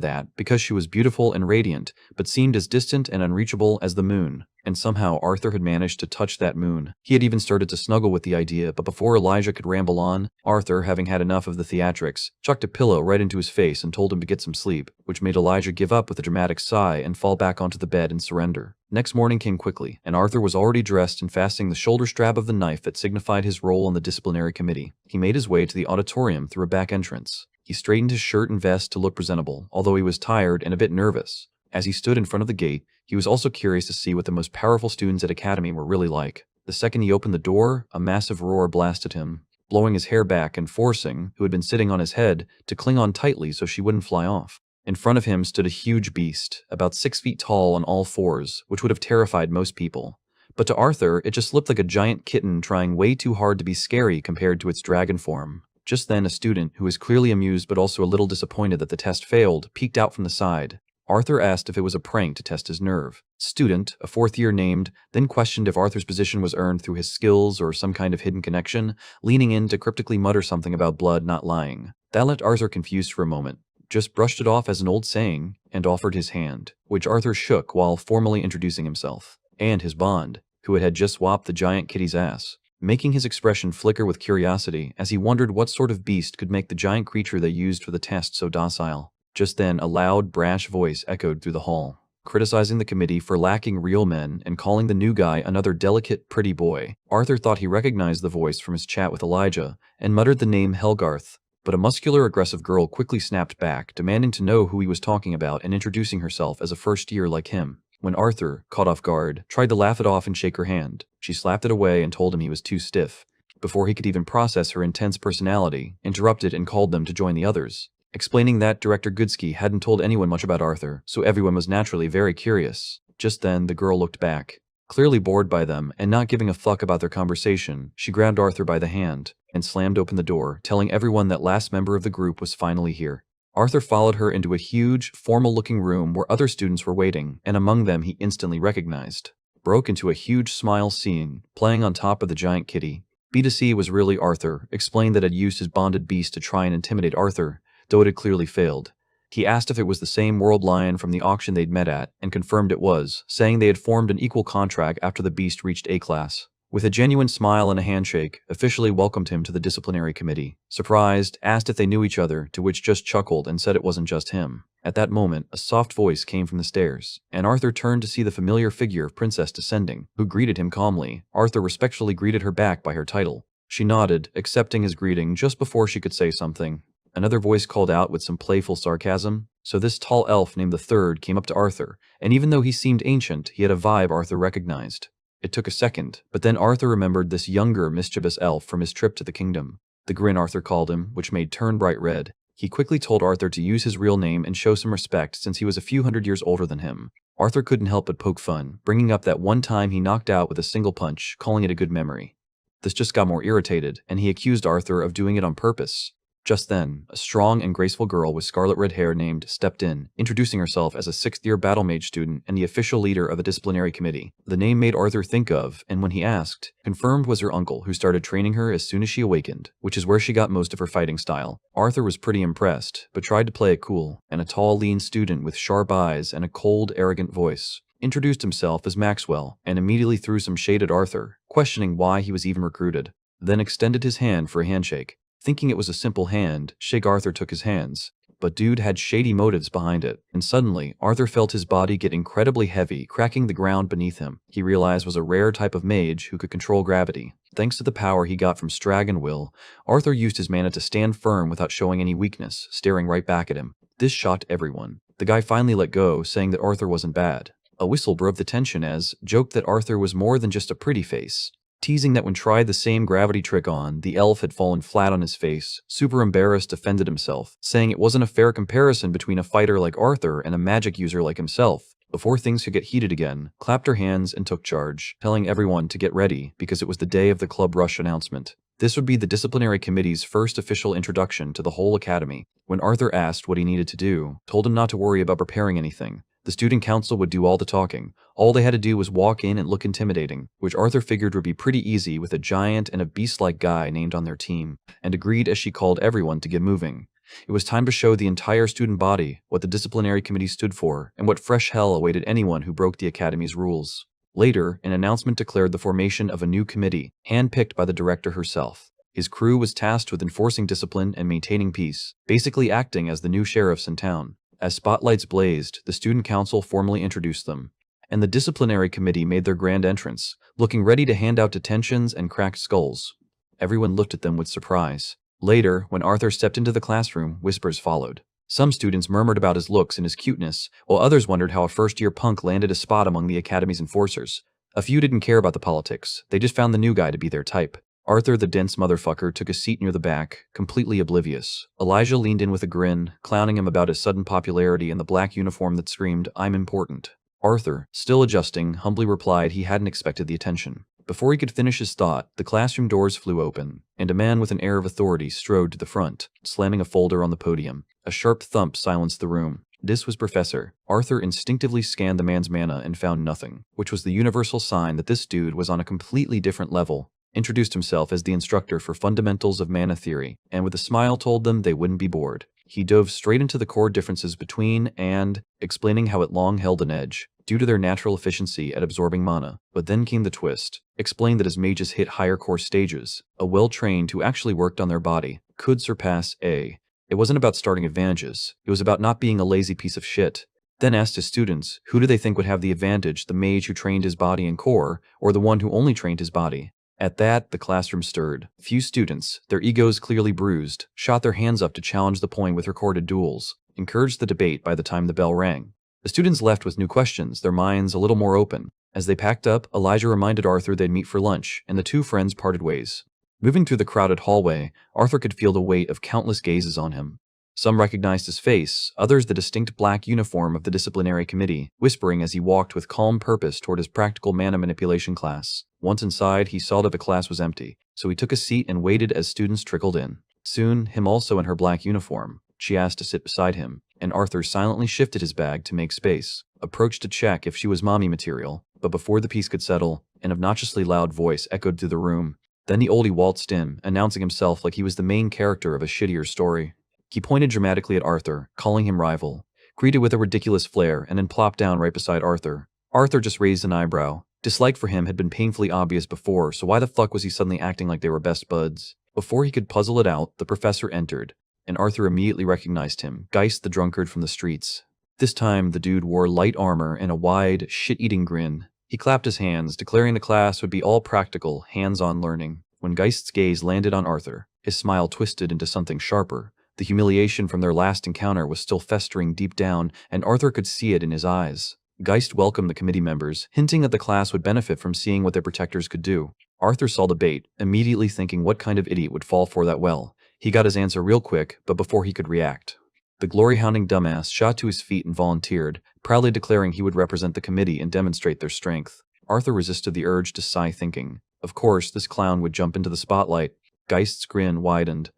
that because she was beautiful and radiant, but seemed as distant and unreachable as the moon. And somehow Arthur had managed to touch that moon. He had even started to snuggle with the idea, but before Elijah could ramble on, Arthur, having had enough of the theatrics, chucked a pillow right into his face and told him to get some sleep, which made Elijah give up with a dramatic sigh and fall back onto the bed and surrender. Next morning came quickly, and Arthur was already dressed and fastening the shoulder strap of the knife that signified his role on the disciplinary committee. He made his way to the auditorium through a back entrance. He straightened his shirt and vest to look presentable, although he was tired and a bit nervous. As he stood in front of the gate, he was also curious to see what the most powerful students at Academy were really like. The second he opened the door, a massive roar blasted him, blowing his hair back and forcing, who had been sitting on his head, to cling on tightly so she wouldn't fly off. In front of him stood a huge beast, about 6 feet tall on all fours, which would have terrified most people. But to Arthur, it just looked like a giant kitten trying way too hard to be scary compared to its dragon form. Just then, a student, who was clearly amused but also a little disappointed that the test failed, peeked out from the side. Arthur asked if it was a prank to test his nerve. Student, a 4th year named, then questioned if Arthur's position was earned through his skills or some kind of hidden connection, leaning in to cryptically mutter something about blood not lying. That left Arthur confused for a moment, just brushed it off as an old saying, and offered his hand, which Arthur shook while formally introducing himself, and his bond, who had just swapped the giant kitty's ass, making his expression flicker with curiosity as he wondered what sort of beast could make the giant creature they used for the test so docile. Just then, a loud, brash voice echoed through the hall, criticizing the committee for lacking real men and calling the new guy another delicate, pretty boy. Arthur thought he recognized the voice from his chat with Elijah and muttered the name Helgarth, but a muscular, aggressive girl quickly snapped back, demanding to know who he was talking about and introducing herself as a first year like him. When Arthur, caught off guard, tried to laugh it off and shake her hand, she slapped it away and told him he was too stiff. Before he could even process her intense personality, interrupted and called them to join the others, explaining that Director Goodsky hadn't told anyone much about Arthur, so everyone was naturally very curious. Just then, the girl looked back. Clearly bored by them, and not giving a fuck about their conversation, she grabbed Arthur by the hand and slammed open the door, telling everyone that last member of the group was finally here. Arthur followed her into a huge, formal-looking room where other students were waiting, and among them he instantly recognized. Broke into a huge smile seeing, playing on top of the giant kitty. B2C was really Arthur, explained that had used his bonded beast to try and intimidate Arthur, though it had clearly failed. He asked if it was the same world lion from the auction they'd met at, and confirmed it was, saying they had formed an equal contract after the beast reached A-class. With a genuine smile and a handshake, officially welcomed him to the disciplinary committee. Surprised, asked if they knew each other, to which just chuckled and said it wasn't just him. At that moment, a soft voice came from the stairs, and Arthur turned to see the familiar figure of Princess descending, who greeted him calmly. Arthur respectfully greeted her back by her title. She nodded, accepting his greeting just before she could say something. Another voice called out with some playful sarcasm. So this tall elf named the Third came up to Arthur, and even though he seemed ancient, he had a vibe Arthur recognized. It took a second, but then Arthur remembered this younger, mischievous elf from his trip to the kingdom. The Grin Arthur called him, which made turn bright red. He quickly told Arthur to use his real name and show some respect since he was a few hundred years older than him. Arthur couldn't help but poke fun, bringing up that one time he knocked out with a single punch, calling it a good memory. This just got more irritated, and he accused Arthur of doing it on purpose. Just then, a strong and graceful girl with scarlet red hair named stepped in, introducing herself as a 6th-year battle mage student and the official leader of the disciplinary committee. The name made Arthur think of, and when he asked, confirmed was her uncle who started training her as soon as she awakened, which is where she got most of her fighting style. Arthur was pretty impressed, but tried to play it cool, and a tall, lean student with sharp eyes and a cold, arrogant voice introduced himself as Maxwell and immediately threw some shade at Arthur, questioning why he was even recruited, then extended his hand for a handshake. Thinking it was a simple handshake, Arthur took his hands, but dude had shady motives behind it, and suddenly, Arthur felt his body get incredibly heavy, cracking the ground beneath him. He realized was a rare type of mage who could control gravity. Thanks to the power he got from Stragon Will, Arthur used his mana to stand firm without showing any weakness, staring right back at him. This shocked everyone. The guy finally let go, saying that Arthur wasn't bad. A whistle broke the tension as joked that Arthur was more than just a pretty face, teasing that when tried the same gravity trick on, the elf had fallen flat on his face. Super embarrassed, defended himself, saying it wasn't a fair comparison between a fighter like Arthur and a magic user like himself. Before things could get heated again, clapped her hands and took charge, telling everyone to get ready because it was the day of the Club Rush announcement. This would be the disciplinary committee's first official introduction to the whole academy. When Arthur asked what he needed to do, told him not to worry about preparing anything. The student council would do all the talking. All they had to do was walk in and look intimidating, which Arthur figured would be pretty easy with a giant and a beast-like guy named on their team, and agreed as she called everyone to get moving. It was time to show the entire student body what the disciplinary committee stood for and what fresh hell awaited anyone who broke the academy's rules. Later, an announcement declared the formation of a new committee, handpicked by the director herself. His crew was tasked with enforcing discipline and maintaining peace, basically acting as the new sheriffs in town. As spotlights blazed, the student council formally introduced them, and the disciplinary committee made their grand entrance, looking ready to hand out detentions and cracked skulls. Everyone looked at them with surprise. Later, when Arthur stepped into the classroom, whispers followed. Some students murmured about his looks and his cuteness, while others wondered how a first-year punk landed a spot among the academy's enforcers. A few didn't care about the politics, they just found the new guy to be their type. Arthur, the dense motherfucker, took a seat near the back, completely oblivious. Elijah leaned in with a grin, clowning him about his sudden popularity and the black uniform that screamed, "I'm important." Arthur, still adjusting, humbly replied he hadn't expected the attention. Before he could finish his thought, the classroom doors flew open, and a man with an air of authority strode to the front, slamming a folder on the podium. A sharp thump silenced the room. This was Professor. Arthur instinctively scanned the man's mana and found nothing, which was the universal sign that this dude was on a completely different level. Introduced himself as the instructor for fundamentals of mana theory, and with a smile told them they wouldn't be bored. He dove straight into the core differences between and, explaining how it long held an edge, due to their natural efficiency at absorbing mana. But then came the twist. Explained that as mages hit higher core stages, a well-trained who actually worked on their body could surpass A. It wasn't about starting advantages, it was about not being a lazy piece of shit. Then asked his students, who do they think would have the advantage, the mage who trained his body and core, or the one who only trained his body? At that, the classroom stirred. Few students, their egos clearly bruised, shot their hands up to challenge the point with recorded duels, encouraged the debate by the time the bell rang. The students left with new questions, their minds a little more open. As they packed up, Elijah reminded Arthur they'd meet for lunch, and the two friends parted ways. Moving through the crowded hallway, Arthur could feel the weight of countless gazes on him. Some recognized his face, others the distinct black uniform of the disciplinary committee, whispering as he walked with calm purpose toward his practical mana manipulation class. Once inside, he saw that the class was empty, so he took a seat and waited as students trickled in. Soon, him also in her black uniform, she asked to sit beside him, and Arthur silently shifted his bag to make space, approached to check if she was mommy material, but before the piece could settle, an obnoxiously loud voice echoed through the room. Then the oldie waltzed in, announcing himself like he was the main character of a shittier story. He pointed dramatically at Arthur, calling him rival, greeted with a ridiculous flair, and then plopped down right beside Arthur. Arthur just raised an eyebrow. Dislike for him had been painfully obvious before, so why the fuck was he suddenly acting like they were best buds? Before he could puzzle it out, the professor entered, and Arthur immediately recognized him, Geist the drunkard from the streets. This time, the dude wore light armor and a wide, shit-eating grin. He clapped his hands, declaring the class would be all practical, hands-on learning. When Geist's gaze landed on Arthur, his smile twisted into something sharper. The humiliation from their last encounter was still festering deep down, and Arthur could see it in his eyes. Geist welcomed the committee members, hinting that the class would benefit from seeing what their protectors could do. Arthur saw the bait, immediately thinking what kind of idiot would fall for that well. He got his answer real quick, but before he could react, the glory-hounding dumbass shot to his feet and volunteered, proudly declaring he would represent the committee and demonstrate their strength. Arthur resisted the urge to sigh, thinking, of course, this clown would jump into the spotlight. Geist's grin widened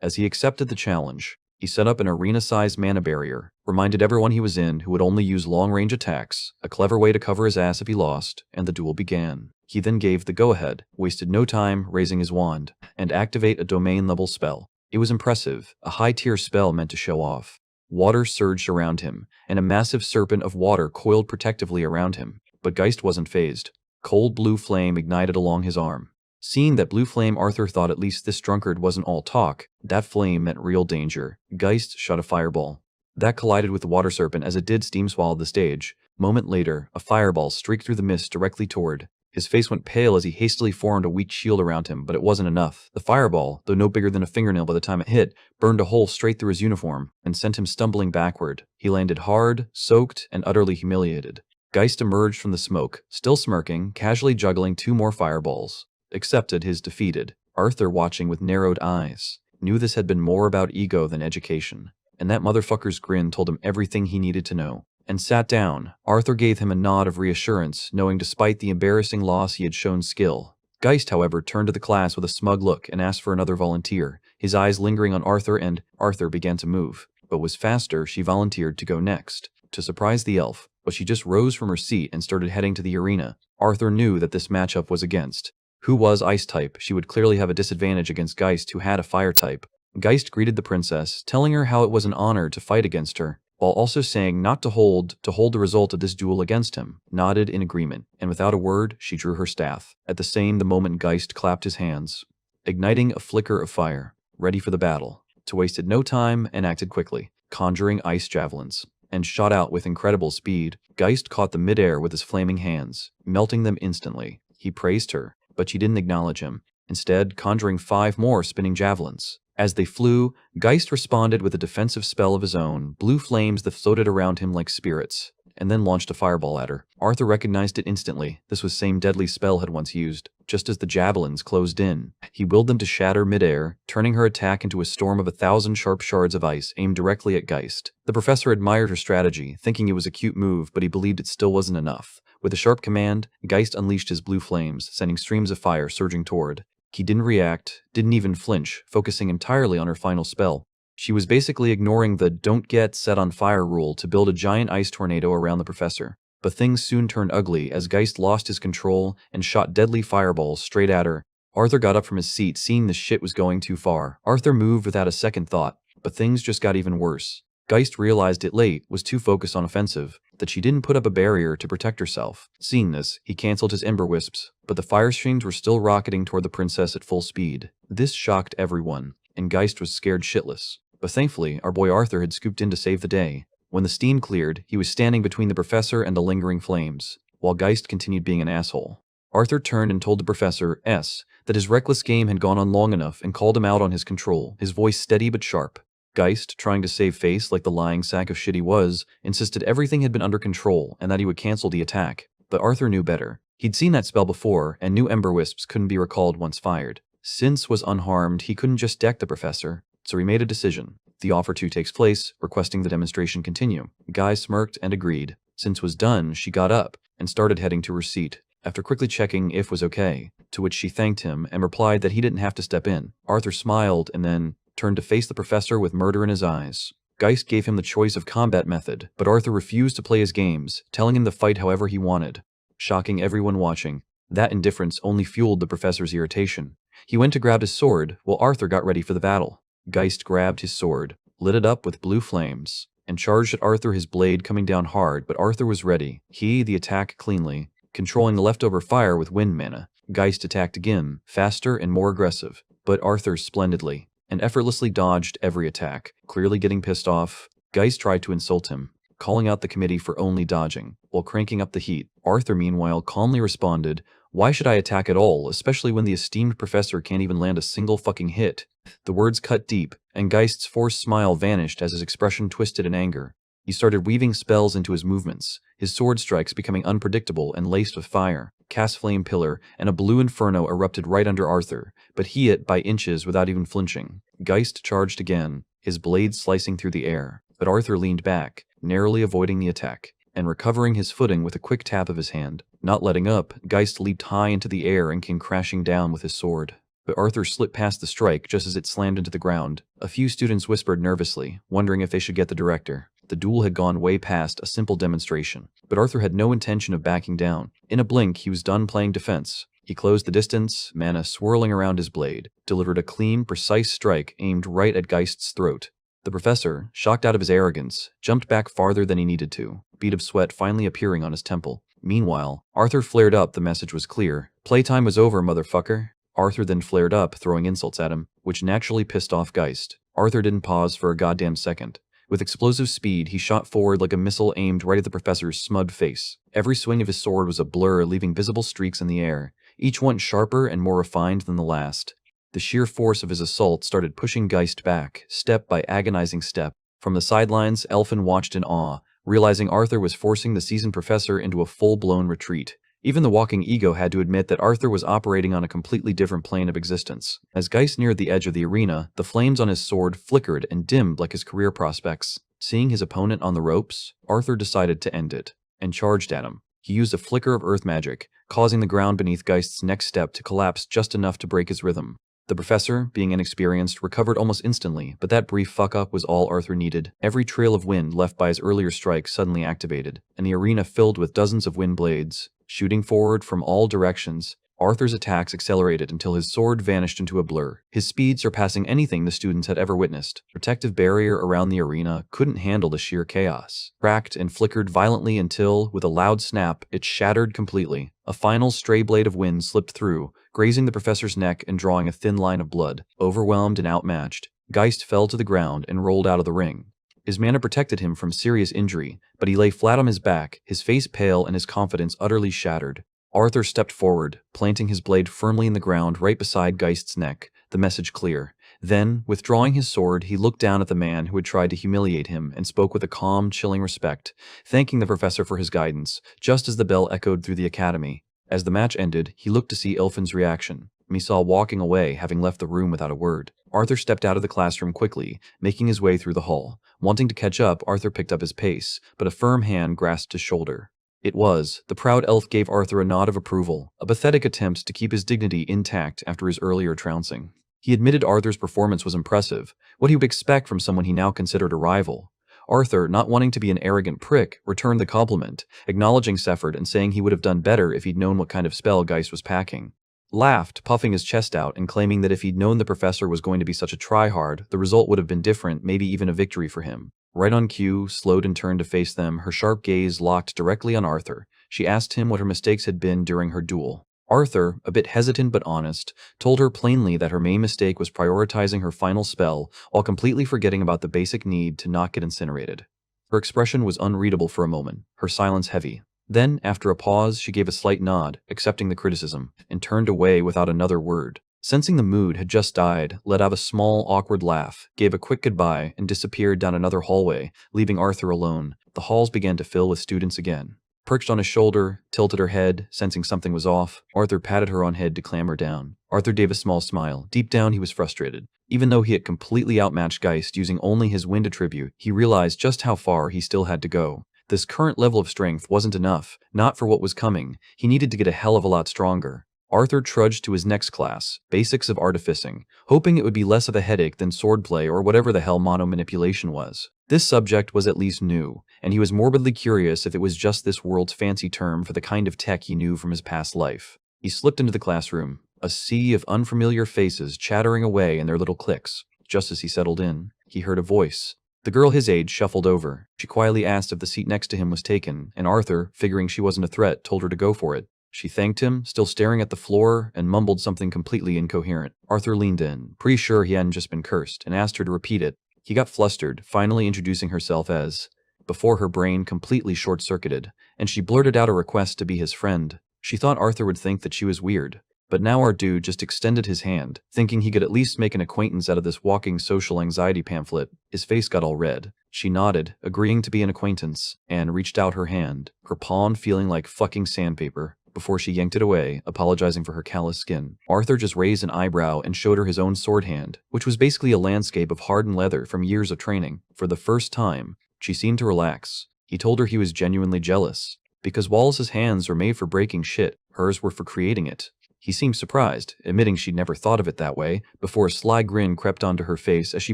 as he accepted the challenge. He set up an arena-sized mana barrier, reminded everyone he was in who would only use long-range attacks, a clever way to cover his ass if he lost, and the duel began. He then gave the go-ahead, wasted no time raising his wand, and activate a domain-level spell. It was impressive, a high-tier spell meant to show off. Water surged around him, and a massive serpent of water coiled protectively around him. But Geist wasn't phased. Cold blue flame ignited along his arm. Seeing that blue flame, Arthur thought at least this drunkard wasn't all talk. That flame meant real danger. Geist shot a fireball. That collided with the water serpent as it did steam swallow the stage. Moment later, a fireball streaked through the mist directly toward. His face went pale as he hastily formed a weak shield around him, but it wasn't enough. The fireball, though no bigger than a fingernail by the time it hit, burned a hole straight through his uniform and sent him stumbling backward. He landed hard, soaked, and utterly humiliated. Geist emerged from the smoke, still smirking, casually juggling 2 more fireballs. Accepted his defeated. Arthur, watching with narrowed eyes, knew this had been more about ego than education, and that motherfucker's grin told him everything he needed to know. And sat down. Arthur gave him a nod of reassurance, knowing despite the embarrassing loss he had shown skill. Geist, however, turned to the class with a smug look and asked for another volunteer, his eyes lingering on Arthur, and Arthur began to move. But was faster, she volunteered to go next, to surprise the elf, but she just rose from her seat and started heading to the arena. Arthur knew that this matchup was against who was ice type. She would clearly have a disadvantage against Geist, who had a fire type. Geist greeted the princess, telling her how it was an honor to fight against her, while also saying not to hold the result of this duel against him. Nodded in agreement, and without a word, she drew her staff. At the moment Geist clapped his hands, igniting a flicker of fire, ready for the battle. To wasted no time and acted quickly, conjuring ice javelins, and shot out with incredible speed. Geist caught them midair with his flaming hands, melting them instantly. He praised her, but she didn't acknowledge him, instead conjuring 5 more spinning javelins. As they flew, Geist responded with a defensive spell of his own, blue flames that floated around him like spirits, and then launched a fireball at her. Arthur recognized it instantly. This was same deadly spell had once used. Just as the javelins closed in, he willed them to shatter midair, turning her attack into a storm of 1,000 sharp shards of ice aimed directly at Geist. The professor admired her strategy, thinking it was a cute move, but he believed it still wasn't enough. With a sharp command, Geist unleashed his blue flames, sending streams of fire surging toward. He didn't react, didn't even flinch, focusing entirely on her final spell. She was basically ignoring the "don't get set on fire" rule to build a giant ice tornado around the professor. But things soon turned ugly as Geist lost his control and shot deadly fireballs straight at her. Arthur got up from his seat, seeing this shit was going too far. Arthur moved without a second thought, but things just got even worse. Geist realized it late, was too focused on offensive, that she didn't put up a barrier to protect herself. Seeing this, he canceled his ember wisps, but the fire streams were still rocketing toward the princess at full speed. This shocked everyone, and Geist was scared shitless. But thankfully, our boy Arthur had scooped in to save the day. When the steam cleared, he was standing between the professor and the lingering flames, while Geist continued being an asshole. Arthur turned and told the professor that his reckless game had gone on long enough and called him out on his control, his voice steady but sharp. Geist, trying to save face like the lying sack of shit he was, insisted everything had been under control and that he would cancel the attack. But Arthur knew better. He'd seen that spell before, and knew ember wisps couldn't be recalled once fired. Since was unharmed, he couldn't just deck the professor, so he made a decision. The offer 2 takes place, requesting the demonstration continue. Guy smirked and agreed. Since was done, she got up and started heading to her seat, after quickly checking if was okay, to which she thanked him and replied that he didn't have to step in. Arthur smiled and then turned to face the professor with murder in his eyes. Geist gave him the choice of combat method, but Arthur refused to play his games, telling him to fight however he wanted, shocking everyone watching. That indifference only fueled the professor's irritation. He went to grab his sword, while Arthur got ready for the battle. Geist grabbed his sword, lit it up with blue flames, and charged at Arthur, his blade coming down hard, but Arthur was ready. The attack cleanly, controlling the leftover fire with wind mana. Geist attacked again, faster and more aggressive, but Arthur splendidly, and effortlessly dodged every attack. Clearly getting pissed off, Geist tried to insult him, calling out the committee for only dodging, while cranking up the heat. Arthur, meanwhile, calmly responded, "Why should I attack at all, especially when the esteemed professor can't even land a single fucking hit?" The words cut deep, and Geist's forced smile vanished as his expression twisted in anger. He started weaving spells into his movements, his sword strikes becoming unpredictable and laced with fire. Cast Flame Pillar and a blue inferno erupted right under Arthur, but he hit by inches without even flinching. Geist charged again, his blade slicing through the air, but Arthur leaned back, narrowly avoiding the attack, and recovering his footing with a quick tap of his hand. Not letting up, Geist leaped high into the air and came crashing down with his sword. But Arthur slipped past the strike just as it slammed into the ground. A few students whispered nervously, wondering if they should get the director. The duel had gone way past a simple demonstration, but Arthur had no intention of backing down. In a blink, he was done playing defense. He closed the distance, mana swirling around his blade, delivered a clean, precise strike aimed right at Geist's throat. The professor, shocked out of his arrogance, jumped back farther than he needed to, bead of sweat finally appearing on his temple. Meanwhile, Arthur flared up. The message was clear. "Playtime was over, motherfucker." Arthur then flared up, throwing insults at him, which naturally pissed off Geist. Arthur didn't pause for a goddamn second. With explosive speed, he shot forward like a missile aimed right at the professor's smug face. Every swing of his sword was a blur, leaving visible streaks in the air, each one sharper and more refined than the last. The sheer force of his assault started pushing Geist back, step by agonizing step. From the sidelines, Elfin watched in awe, realizing Arthur was forcing the seasoned professor into a full-blown retreat. Even the walking ego had to admit that Arthur was operating on a completely different plane of existence. As Geist neared the edge of the arena, the flames on his sword flickered and dimmed like his career prospects. Seeing his opponent on the ropes, Arthur decided to end it, and charged at him. He used a flicker of earth magic, causing the ground beneath Geist's next step to collapse just enough to break his rhythm. The professor, being inexperienced, recovered almost instantly, but that brief fuck-up was all Arthur needed. Every trail of wind left by his earlier strike suddenly activated, and the arena filled with dozens of wind blades. Shooting forward from all directions, Arthur's attacks accelerated until his sword vanished into a blur, his speed surpassing anything the students had ever witnessed. The protective barrier around the arena couldn't handle the sheer chaos. Cracked and flickered violently until, with a loud snap, it shattered completely. A final stray blade of wind slipped through, grazing the professor's neck and drawing a thin line of blood. Overwhelmed and outmatched, Geist fell to the ground and rolled out of the ring. His mana protected him from serious injury, but he lay flat on his back, his face pale and his confidence utterly shattered. Arthur stepped forward, planting his blade firmly in the ground right beside Geist's neck, the message clear. Then, withdrawing his sword, he looked down at the man who had tried to humiliate him and spoke with a calm, chilling respect, thanking the professor for his guidance, just as the bell echoed through the academy. As the match ended, he looked to see Elfin's reaction. He saw walking away, having left the room without a word. Arthur stepped out of the classroom quickly, making his way through the hall. Wanting to catch up, Arthur picked up his pace, but a firm hand grasped his shoulder. The proud elf gave Arthur a nod of approval, a pathetic attempt to keep his dignity intact after his earlier trouncing. He admitted Arthur's performance was impressive, what he would expect from someone he now considered a rival. Arthur, not wanting to be an arrogant prick, returned the compliment, acknowledging Sefford and saying he would have done better if he'd known what kind of spell Geist was packing. Laughed, puffing his chest out and claiming that if he'd known the professor was going to be such a tryhard, the result would have been different, maybe even a victory for him. Right on cue, slowed and turned to face them, her sharp gaze locked directly on Arthur. She asked him what her mistakes had been during her duel. Arthur, a bit hesitant but honest, told her plainly that her main mistake was prioritizing her final spell while completely forgetting about the basic need to not get incinerated. Her expression was unreadable for a moment, her silence heavy. Then, after a pause, she gave a slight nod, accepting the criticism, and turned away without another word. Sensing the mood had just died, let out a small, awkward laugh, gave a quick goodbye, and disappeared down another hallway, leaving Arthur alone. The halls began to fill with students again. Perched on his shoulder, tilted her head, sensing something was off, Arthur patted her on head to clamber down. Arthur gave a small smile. Deep down, he was frustrated. Even though he had completely outmatched Geist using only his wind attribute, he realized just how far he still had to go. This current level of strength wasn't enough, not for what was coming. He needed to get a hell of a lot stronger. Arthur trudged to his next class, Basics of Artificing, hoping it would be less of a headache than swordplay or whatever the hell mono manipulation was. This subject was at least new, and he was morbidly curious if it was just this world's fancy term for the kind of tech he knew from his past life. He slipped into the classroom, a sea of unfamiliar faces chattering away in their little cliques. Just as he settled in, he heard a voice. The girl his age shuffled over. She quietly asked if the seat next to him was taken, and Arthur, figuring she wasn't a threat, told her to go for it. She thanked him, still staring at the floor, and mumbled something completely incoherent. Arthur leaned in, pretty sure he hadn't just been cursed, and asked her to repeat it. He got flustered, finally introducing herself as, before her brain completely short-circuited, and she blurted out a request to be his friend. She thought Arthur would think that she was weird, but now our dude just extended his hand, thinking he could at least make an acquaintance out of this walking social anxiety pamphlet. His face got all red. She nodded, agreeing to be an acquaintance, and reached out her hand, her palm feeling like fucking sandpaper, before she yanked it away, apologizing for her callous skin. Arthur just raised an eyebrow and showed her his own sword hand, which was basically a landscape of hardened leather from years of training. For the first time, she seemed to relax. He told her he was genuinely jealous. Because Wallace's hands were made for breaking shit, hers were for creating it. He seemed surprised, admitting she'd never thought of it that way, before a sly grin crept onto her face as she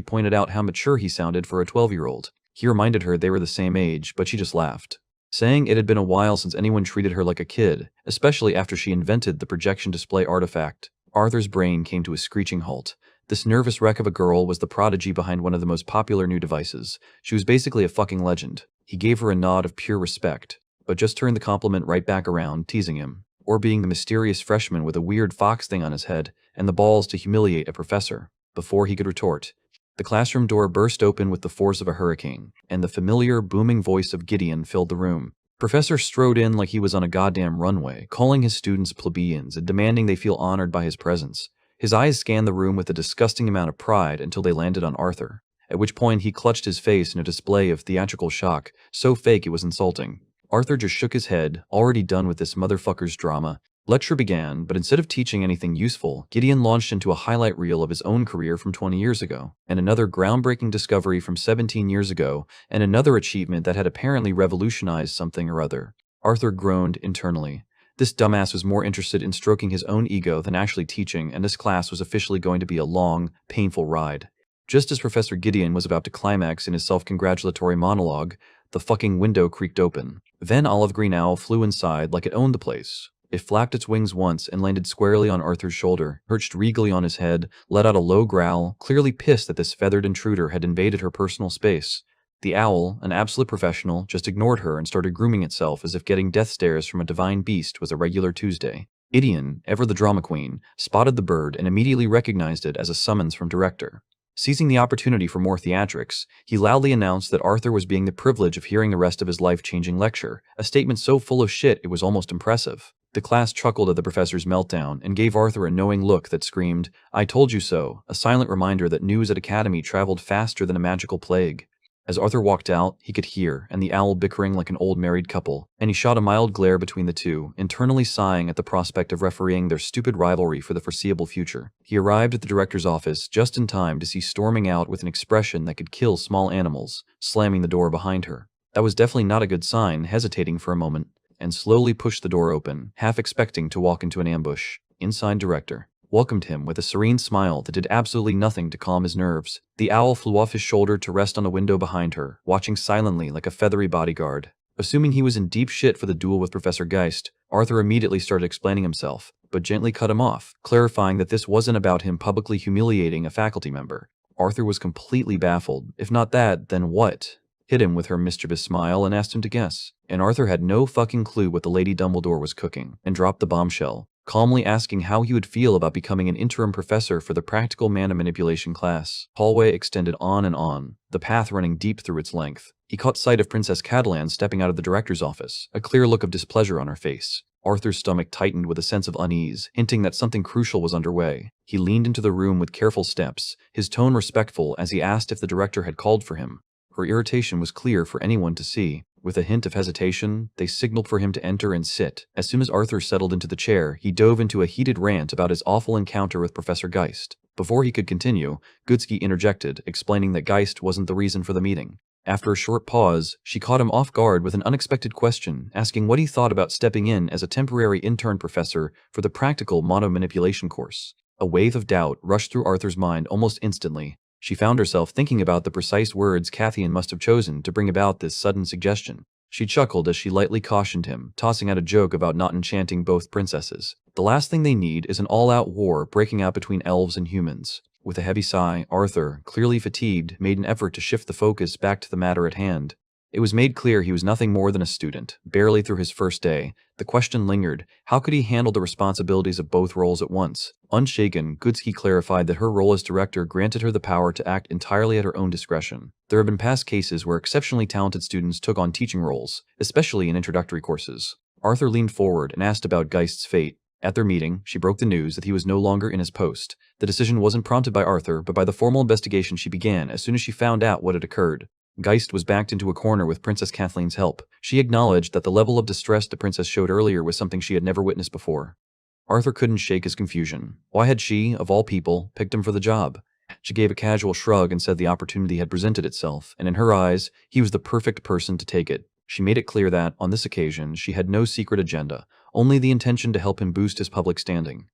pointed out how mature he sounded for a 12-year-old. He reminded her they were the same age, but she just laughed, saying it had been a while since anyone treated her like a kid, especially after she invented the projection display artifact. Arthur's brain came to a screeching halt. This nervous wreck of a girl was the prodigy behind one of the most popular new devices. She was basically a fucking legend. He gave her a nod of pure respect, but just turned the compliment right back around, teasing him. Or being the mysterious freshman with a weird fox thing on his head and the balls to humiliate a professor. Before he could retort, the classroom door burst open with the force of a hurricane, and the familiar, booming voice of Gideon filled the room. Professor strode in like he was on a goddamn runway, calling his students plebeians and demanding they feel honored by his presence. His eyes scanned the room with a disgusting amount of pride until they landed on Arthur, at which point he clutched his face in a display of theatrical shock, so fake it was insulting. Arthur just shook his head, already done with this motherfucker's drama. Lecture began, but instead of teaching anything useful, Gideon launched into a highlight reel of his own career from 20 years ago, and another groundbreaking discovery from 17 years ago, and another achievement that had apparently revolutionized something or other. Arthur groaned internally. This dumbass was more interested in stroking his own ego than actually teaching, and this class was officially going to be a long, painful ride. Just as Professor Gideon was about to climax in his self-congratulatory monologue, the fucking window creaked open. Then Olive Green Owl flew inside like it owned the place. It flapped its wings once and landed squarely on Arthur's shoulder, perched regally on his head, let out a low growl, clearly pissed that this feathered intruder had invaded her personal space. The owl, an absolute professional, just ignored her and started grooming itself as if getting death stares from a divine beast was a regular Tuesday. Gideon, ever the drama queen, spotted the bird and immediately recognized it as a summons from director. Seizing the opportunity for more theatrics, he loudly announced that Arthur was being the privilege of hearing the rest of his life-changing lecture, a statement so full of shit it was almost impressive. The class chuckled at the professor's meltdown and gave Arthur a knowing look that screamed, "I told you so," a silent reminder that news at Academy traveled faster than a magical plague. As Arthur walked out, he could hear and the owl bickering like an old married couple, and he shot a mild glare between the two, internally sighing at the prospect of refereeing their stupid rivalry for the foreseeable future. He arrived at the director's office just in time to see storming out with an expression that could kill small animals, slamming the door behind her. That was definitely not a good sign, hesitating for a moment, and slowly pushed the door open, half expecting to walk into an ambush. Inside director welcomed him with a serene smile that did absolutely nothing to calm his nerves. The owl flew off his shoulder to rest on a window behind her, watching silently like a feathery bodyguard. Assuming he was in deep shit for the duel with Professor Geist, Arthur immediately started explaining himself, but gently cut him off, clarifying that this wasn't about him publicly humiliating a faculty member. Arthur was completely baffled. If not that, then what? Hit him with her mischievous smile and asked him to guess. And Arthur had no fucking clue what the Lady Dumbledore was cooking, and dropped the bombshell, calmly asking how he would feel about becoming an interim professor for the practical mana manipulation class. Hallway extended on and on, the path running deep through its length. He caught sight of Princess Catalan stepping out of the director's office, a clear look of displeasure on her face. Arthur's stomach tightened with a sense of unease, hinting that something crucial was underway. He leaned into the room with careful steps, his tone respectful as he asked if the director had called for him. Her irritation was clear for anyone to see. With a hint of hesitation, they signaled for him to enter and sit. As soon as Arthur settled into the chair, he dove into a heated rant about his awful encounter with Professor Geist. Before he could continue, Goodsky interjected, explaining that Geist wasn't the reason for the meeting. After a short pause, she caught him off guard with an unexpected question, asking what he thought about stepping in as a temporary intern professor for the practical mono manipulation course. A wave of doubt rushed through Arthur's mind almost instantly. She found herself thinking about the precise words Cathian must have chosen to bring about this sudden suggestion. She chuckled as she lightly cautioned him, tossing out a joke about not enchanting both princesses. The last thing they need is an all-out war breaking out between elves and humans. With a heavy sigh, Arthur, clearly fatigued, made an effort to shift the focus back to the matter at hand. It was made clear he was nothing more than a student, barely through his first day. The question lingered, how could he handle the responsibilities of both roles at once? Unshaken, Goodsky clarified that her role as director granted her the power to act entirely at her own discretion. There have been past cases where exceptionally talented students took on teaching roles, especially in introductory courses. Arthur leaned forward and asked about Geist's fate. At their meeting, she broke the news that he was no longer in his post. The decision wasn't prompted by Arthur, but by the formal investigation she began as soon as she found out what had occurred. Geist was backed into a corner with Princess Kathleen's help. She acknowledged that the level of distress the princess showed earlier was something she had never witnessed before. Arthur couldn't shake his confusion. Why had she, of all people, picked him for the job? She gave a casual shrug and said the opportunity had presented itself, and in her eyes, he was the perfect person to take it. She made it clear that, on this occasion, she had no secret agenda, only the intention to help him boost his public standing.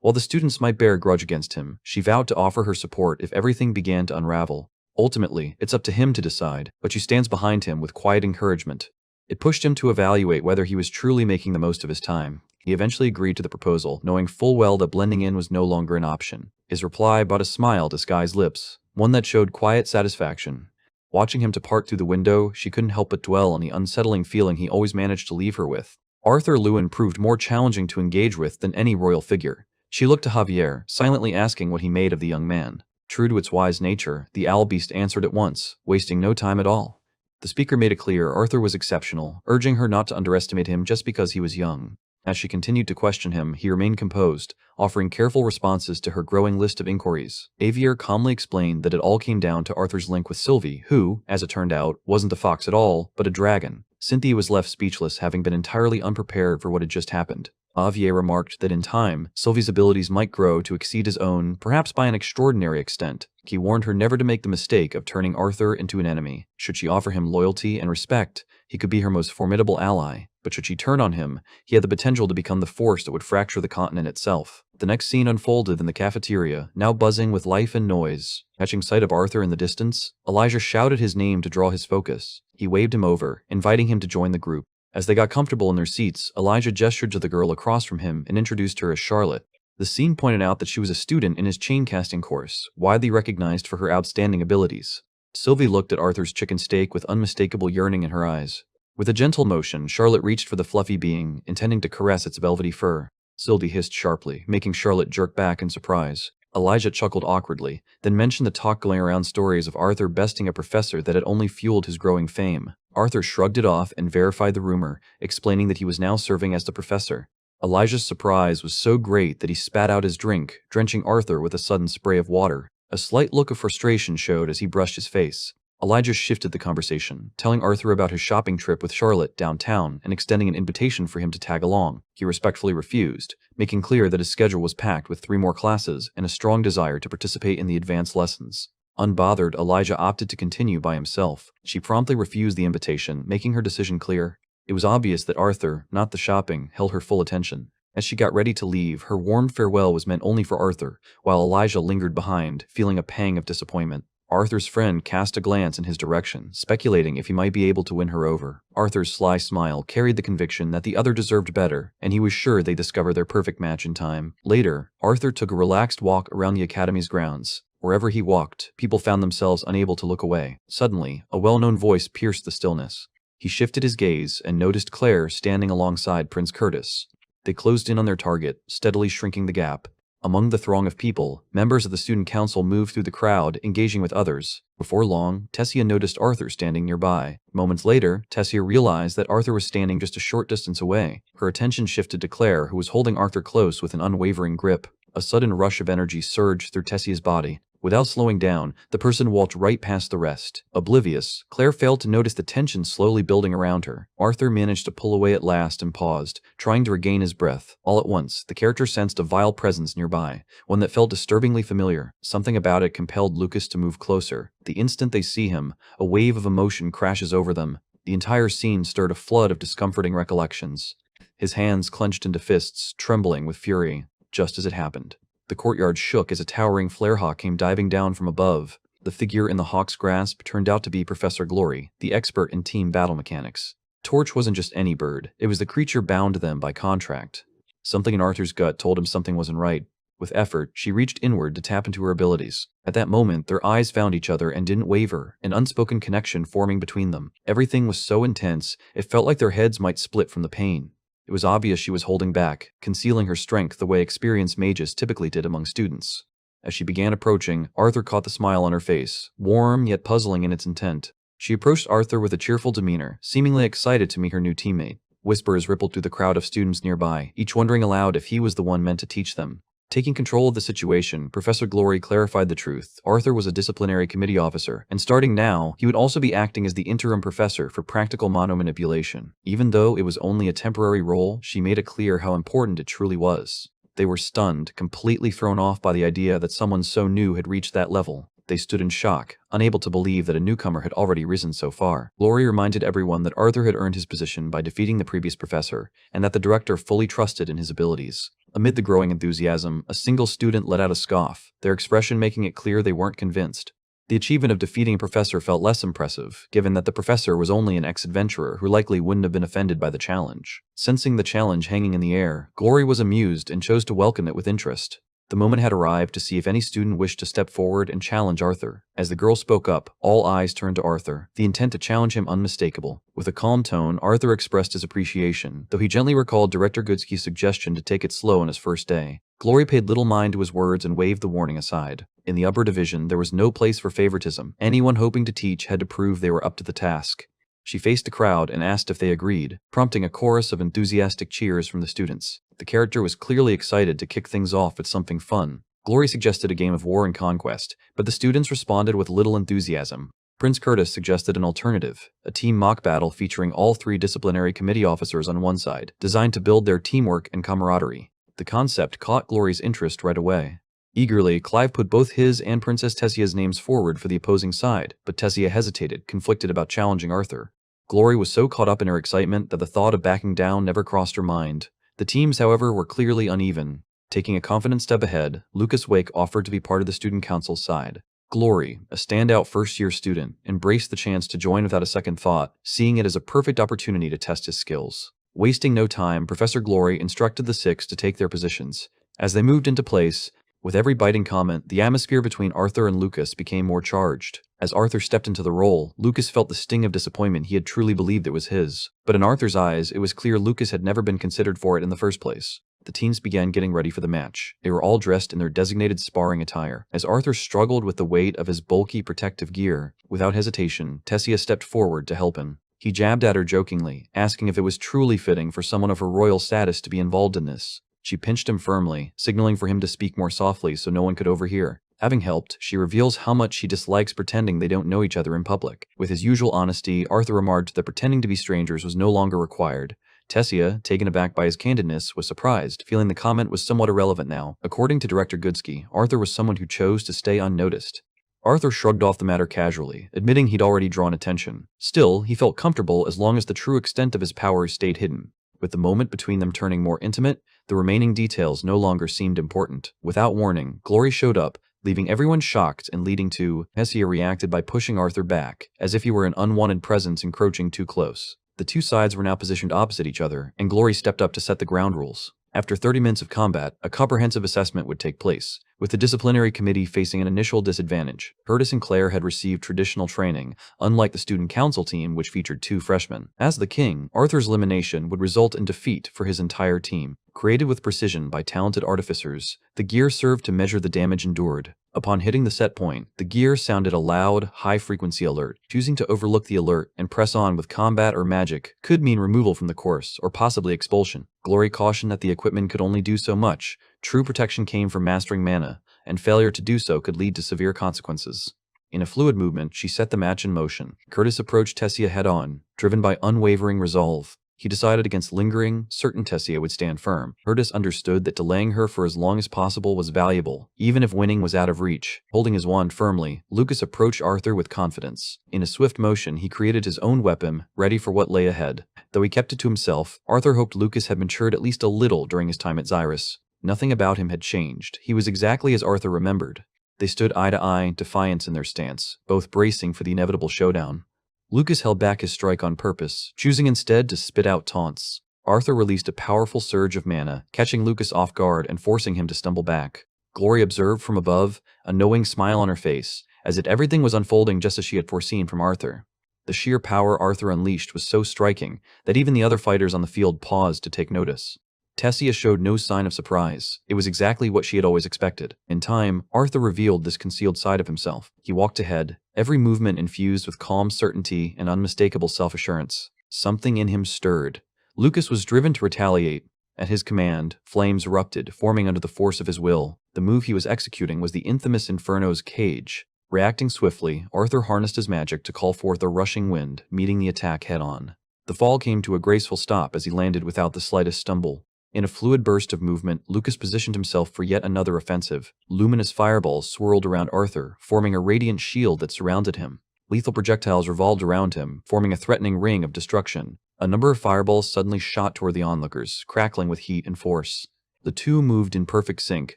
While the students might bear a grudge against him, she vowed to offer her support if everything began to unravel. Ultimately, it's up to him to decide, but she stands behind him with quiet encouragement. It pushed him to evaluate whether he was truly making the most of his time. He eventually agreed to the proposal, knowing full well that blending in was no longer an option. His reply brought a smile to Sky's lips, one that showed quiet satisfaction. Watching him depart through the window, she couldn't help but dwell on the unsettling feeling he always managed to leave her with. Arthur Leywin proved more challenging to engage with than any royal figure. She looked to Javier, silently asking what he made of the young man. True to its wise nature, the owl beast answered at once, wasting no time at all. The speaker made it clear Arthur was exceptional, urging her not to underestimate him just because he was young. As she continued to question him, he remained composed, offering careful responses to her growing list of inquiries. Javier calmly explained that it all came down to Arthur's link with Sylvie, who, as it turned out, wasn't a fox at all, but a dragon. Cynthia was left speechless, having been entirely unprepared for what had just happened. Javier remarked that in time, Sylvie's abilities might grow to exceed his own, perhaps by an extraordinary extent. He warned her never to make the mistake of turning Arthur into an enemy. Should she offer him loyalty and respect, he could be her most formidable ally. But should she turn on him, he had the potential to become the force that would fracture the continent itself. The next scene unfolded in the cafeteria, now buzzing with life and noise. Catching sight of Arthur in the distance, Elijah shouted his name to draw his focus. He waved him over, inviting him to join the group. As they got comfortable in their seats, Elijah gestured to the girl across from him and introduced her as Charlotte. The scene pointed out that she was a student in his chain-casting course, widely recognized for her outstanding abilities. Sylvie looked at Arthur's chicken steak with unmistakable yearning in her eyes. With a gentle motion, Charlotte reached for the fluffy being, intending to caress its velvety fur. Sylvie hissed sharply, making Charlotte jerk back in surprise. Elijah chuckled awkwardly, then mentioned the talk going around stories of Arthur besting a professor that had only fueled his growing fame. Arthur shrugged it off and verified the rumor, explaining that he was now serving as the professor. Elijah's surprise was so great that he spat out his drink, drenching Arthur with a sudden spray of water. A slight look of frustration showed as he brushed his face. Elijah shifted the conversation, telling Arthur about his shopping trip with Charlotte downtown and extending an invitation for him to tag along. He respectfully refused, making clear that his schedule was packed with 3 more classes and a strong desire to participate in the advanced lessons. Unbothered, Elijah opted to continue by himself. She promptly refused the invitation, making her decision clear. It was obvious that Arthur, not the shopping, held her full attention. As she got ready to leave, her warm farewell was meant only for Arthur, while Elijah lingered behind, feeling a pang of disappointment. Arthur's friend cast a glance in his direction, speculating if he might be able to win her over. Arthur's sly smile carried the conviction that the other deserved better, and he was sure they'd discover their perfect match in time. Later, Arthur took a relaxed walk around the academy's grounds. Wherever he walked, people found themselves unable to look away. Suddenly, a well-known voice pierced the stillness. He shifted his gaze and noticed Claire standing alongside Prince Curtis. They closed in on their target, steadily shrinking the gap. Among the throng of people, members of the student council moved through the crowd, engaging with others. Before long, Tessia noticed Arthur standing nearby. Moments later, Tessia realized that Arthur was standing just a short distance away. Her attention shifted to Claire, who was holding Arthur close with an unwavering grip. A sudden rush of energy surged through Tessia's body. Without slowing down, the person walked right past the rest. Oblivious, Claire failed to notice the tension slowly building around her. Arthur managed to pull away at last and paused, trying to regain his breath. All at once, the character sensed a vile presence nearby, one that felt disturbingly familiar. Something about it compelled Lucas to move closer. The instant they see him, a wave of emotion crashes over them. The entire scene stirred a flood of discomforting recollections. His hands clenched into fists, trembling with fury, just as it happened. The courtyard shook as a towering flarehawk came diving down from above. The figure in the hawk's grasp turned out to be Professor Glory, the expert in team battle mechanics. Torch wasn't just any bird, it was the creature bound to them by contract. Something in Arthur's gut told him something wasn't right. With effort, she reached inward to tap into her abilities. At that moment, their eyes found each other and didn't waver, an unspoken connection forming between them. Everything was so intense, it felt like their heads might split from the pain. It was obvious she was holding back, concealing her strength the way experienced mages typically did among students. As she began approaching, Arthur caught the smile on her face, warm yet puzzling in its intent. She approached Arthur with a cheerful demeanor, seemingly excited to meet her new teammate. Whispers rippled through the crowd of students nearby, each wondering aloud if he was the one meant to teach them. Taking control of the situation, Professor Glory clarified the truth. Arthur was a disciplinary committee officer, and starting now, he would also be acting as the interim professor for practical monomanipulation. Even though it was only a temporary role, she made it clear how important it truly was. They were stunned, completely thrown off by the idea that someone so new had reached that level. They stood in shock, unable to believe that a newcomer had already risen so far. Glory reminded everyone that Arthur had earned his position by defeating the previous professor, and that the director fully trusted in his abilities. Amid the growing enthusiasm, a single student let out a scoff, their expression making it clear they weren't convinced. The achievement of defeating a professor felt less impressive, given that the professor was only an ex-adventurer who likely wouldn't have been offended by the challenge. Sensing the challenge hanging in the air, Glory was amused and chose to welcome it with interest. The moment had arrived to see if any student wished to step forward and challenge Arthur. As the girl spoke up, all eyes turned to Arthur, the intent to challenge him unmistakable. With a calm tone, Arthur expressed his appreciation, though he gently recalled Director Goodsky's suggestion to take it slow on his first day. Glory paid little mind to his words and waved the warning aside. In the upper division, there was no place for favoritism. Anyone hoping to teach had to prove they were up to the task. She faced the crowd and asked if they agreed, prompting a chorus of enthusiastic cheers from the students. The character was clearly excited to kick things off with something fun. Glory suggested a game of War and Conquest, but the students responded with little enthusiasm. Prince Curtis suggested an alternative, a team mock battle featuring all 3 disciplinary committee officers on one side, designed to build their teamwork and camaraderie. The concept caught Glory's interest right away. Eagerly, Clive put both his and Princess Tessia's names forward for the opposing side, but Tessia hesitated, conflicted about challenging Arthur. Glory was so caught up in her excitement that the thought of backing down never crossed her mind. The teams, however, were clearly uneven. Taking a confident step ahead, Lucas Wake offered to be part of the student council's side. Glory, a standout first-year student, embraced the chance to join without a second thought, seeing it as a perfect opportunity to test his skills. Wasting no time, Professor Glory instructed the 6 to take their positions. As they moved into place, with every biting comment, the atmosphere between Arthur and Lucas became more charged. As Arthur stepped into the role, Lucas felt the sting of disappointment he had truly believed it was his. But in Arthur's eyes, it was clear Lucas had never been considered for it in the first place. The teams began getting ready for the match. They were all dressed in their designated sparring attire. As Arthur struggled with the weight of his bulky protective gear, without hesitation, Tessia stepped forward to help him. He jabbed at her jokingly, asking if it was truly fitting for someone of her royal status to be involved in this. She pinched him firmly, signaling for him to speak more softly so no one could overhear. Having helped, she reveals how much she dislikes pretending they don't know each other in public. With his usual honesty, Arthur remarked that pretending to be strangers was no longer required. Tessia, taken aback by his candidness, was surprised, feeling the comment was somewhat irrelevant now. According to Director Goodsky, Arthur was someone who chose to stay unnoticed. Arthur shrugged off the matter casually, admitting he'd already drawn attention. Still, he felt comfortable as long as the true extent of his powers stayed hidden. With the moment between them turning more intimate, the remaining details no longer seemed important. Without warning, Glory showed up, leaving everyone shocked and leading to Tessia reacted by pushing Arthur back, as if he were an unwanted presence encroaching too close. The 2 sides were now positioned opposite each other, and Glory stepped up to set the ground rules. After 30 minutes of combat, a comprehensive assessment would take place, with the disciplinary committee facing an initial disadvantage. Curtis and Claire had received traditional training, unlike the student council team, which featured 2 freshmen. As the king, Arthur's elimination would result in defeat for his entire team. Created with precision by talented artificers, the gear served to measure the damage endured. Upon hitting the set point, the gear sounded a loud, high-frequency alert. Choosing to overlook the alert and press on with combat or magic could mean removal from the course, or possibly expulsion. Glory cautioned that the equipment could only do so much. True protection came from mastering mana, and failure to do so could lead to severe consequences. In a fluid movement, she set the match in motion. Curtis approached Tessia head-on, driven by unwavering resolve. He decided against lingering, certain Tessia would stand firm. Curtis understood that delaying her for as long as possible was valuable, even if winning was out of reach. Holding his wand firmly, Lucas approached Arthur with confidence. In a swift motion, he created his own weapon, ready for what lay ahead. Though he kept it to himself, Arthur hoped Lucas had matured at least a little during his time at Xyrus. Nothing about him had changed. He was exactly as Arthur remembered. They stood eye to eye, defiance in their stance, both bracing for the inevitable showdown. Lucas held back his strike on purpose, choosing instead to spit out taunts. Arthur released a powerful surge of mana, catching Lucas off guard and forcing him to stumble back. Glory observed from above, a knowing smile on her face, as if everything was unfolding just as she had foreseen from Arthur. The sheer power Arthur unleashed was so striking that even the other fighters on the field paused to take notice. Tessia showed no sign of surprise. It was exactly what she had always expected. In time, Arthur revealed this concealed side of himself. He walked ahead, every movement infused with calm certainty and unmistakable self-assurance. Something in him stirred. Lucas was driven to retaliate, At his command, flames erupted, forming under the force of his will. The move he was executing was the infamous Inferno's cage. Reacting swiftly, Arthur harnessed his magic to call forth a rushing wind, meeting the attack head-on. The fall came to a graceful stop as he landed without the slightest stumble. In a fluid burst of movement, Lucas positioned himself for yet another offensive. Luminous fireballs swirled around Arthur, forming a radiant shield that surrounded him. Lethal projectiles revolved around him, forming a threatening ring of destruction. A number of fireballs suddenly shot toward the onlookers, crackling with heat and force. The two moved in perfect sync,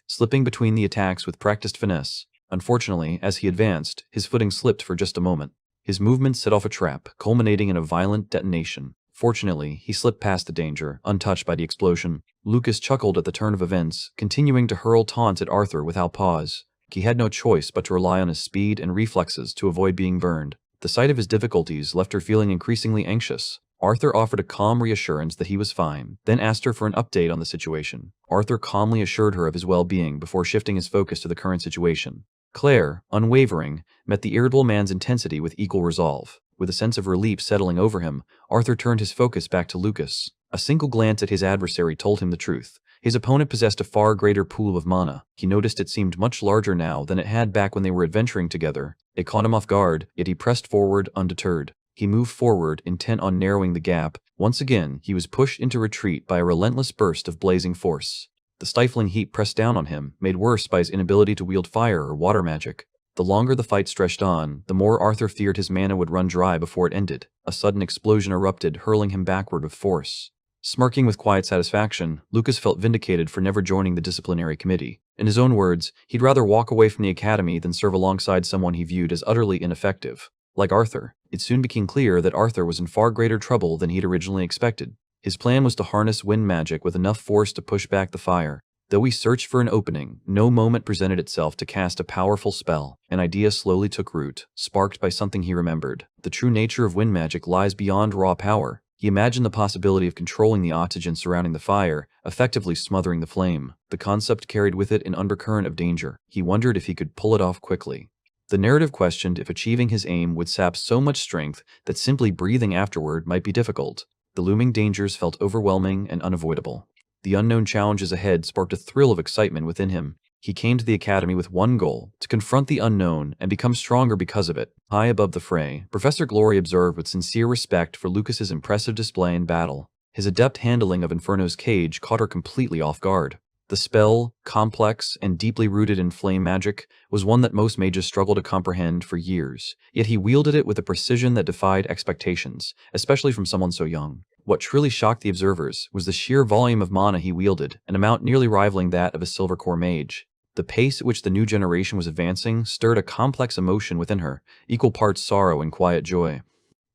slipping between the attacks with practiced finesse. Unfortunately, as he advanced, his footing slipped for just a moment. His movement set off a trap, culminating in a violent detonation. Fortunately, he slipped past the danger, untouched by the explosion. Lucas chuckled at the turn of events, continuing to hurl taunts at Arthur without pause. He had no choice but to rely on his speed and reflexes to avoid being burned. The sight of his difficulties left her feeling increasingly anxious. Arthur offered a calm reassurance that he was fine, then asked her for an update on the situation. Arthur calmly assured her of his well-being before shifting his focus to the current situation. Claire, unwavering, met the irritable man's intensity with equal resolve. With a sense of relief settling over him, Arthur turned his focus back to Lucas. A single glance at his adversary told him the truth. His opponent possessed a far greater pool of mana. He noticed it seemed much larger now than it had back when they were adventuring together. It caught him off guard, yet he pressed forward undeterred. He moved forward, intent on narrowing the gap. Once again, he was pushed into retreat by a relentless burst of blazing force. The stifling heat pressed down on him, made worse by his inability to wield fire or water magic. The longer the fight stretched on, the more Arthur feared his mana would run dry before it ended. A sudden explosion erupted, hurling him backward with force. Smirking with quiet satisfaction, Lucas felt vindicated for never joining the disciplinary committee. In his own words, he'd rather walk away from the academy than serve alongside someone he viewed as utterly ineffective. Like Arthur, it soon became clear that Arthur was in far greater trouble than he'd originally expected. His plan was to harness wind magic with enough force to push back the fire. Though he searched for an opening, no moment presented itself to cast a powerful spell. An idea slowly took root, sparked by something he remembered. The true nature of wind magic lies beyond raw power. He imagined the possibility of controlling the oxygen surrounding the fire, effectively smothering the flame. The concept carried with it an undercurrent of danger. He wondered if he could pull it off quickly. The narrative questioned if achieving his aim would sap so much strength that simply breathing afterward might be difficult. The looming dangers felt overwhelming and unavoidable. The unknown challenges ahead sparked a thrill of excitement within him. He came to the academy with one goal, to confront the unknown and become stronger because of it. High above the fray, Professor Glory observed with sincere respect for Lucas's impressive display in battle. His adept handling of Inferno's cage caught her completely off guard. The spell, complex and deeply rooted in flame magic, was one that most mages struggle to comprehend for years, yet he wielded it with a precision that defied expectations, especially from someone so young. What truly shocked the observers was the sheer volume of mana he wielded, an amount nearly rivaling that of a silver core mage. The pace at which the new generation was advancing stirred a complex emotion within her, equal parts sorrow and quiet joy.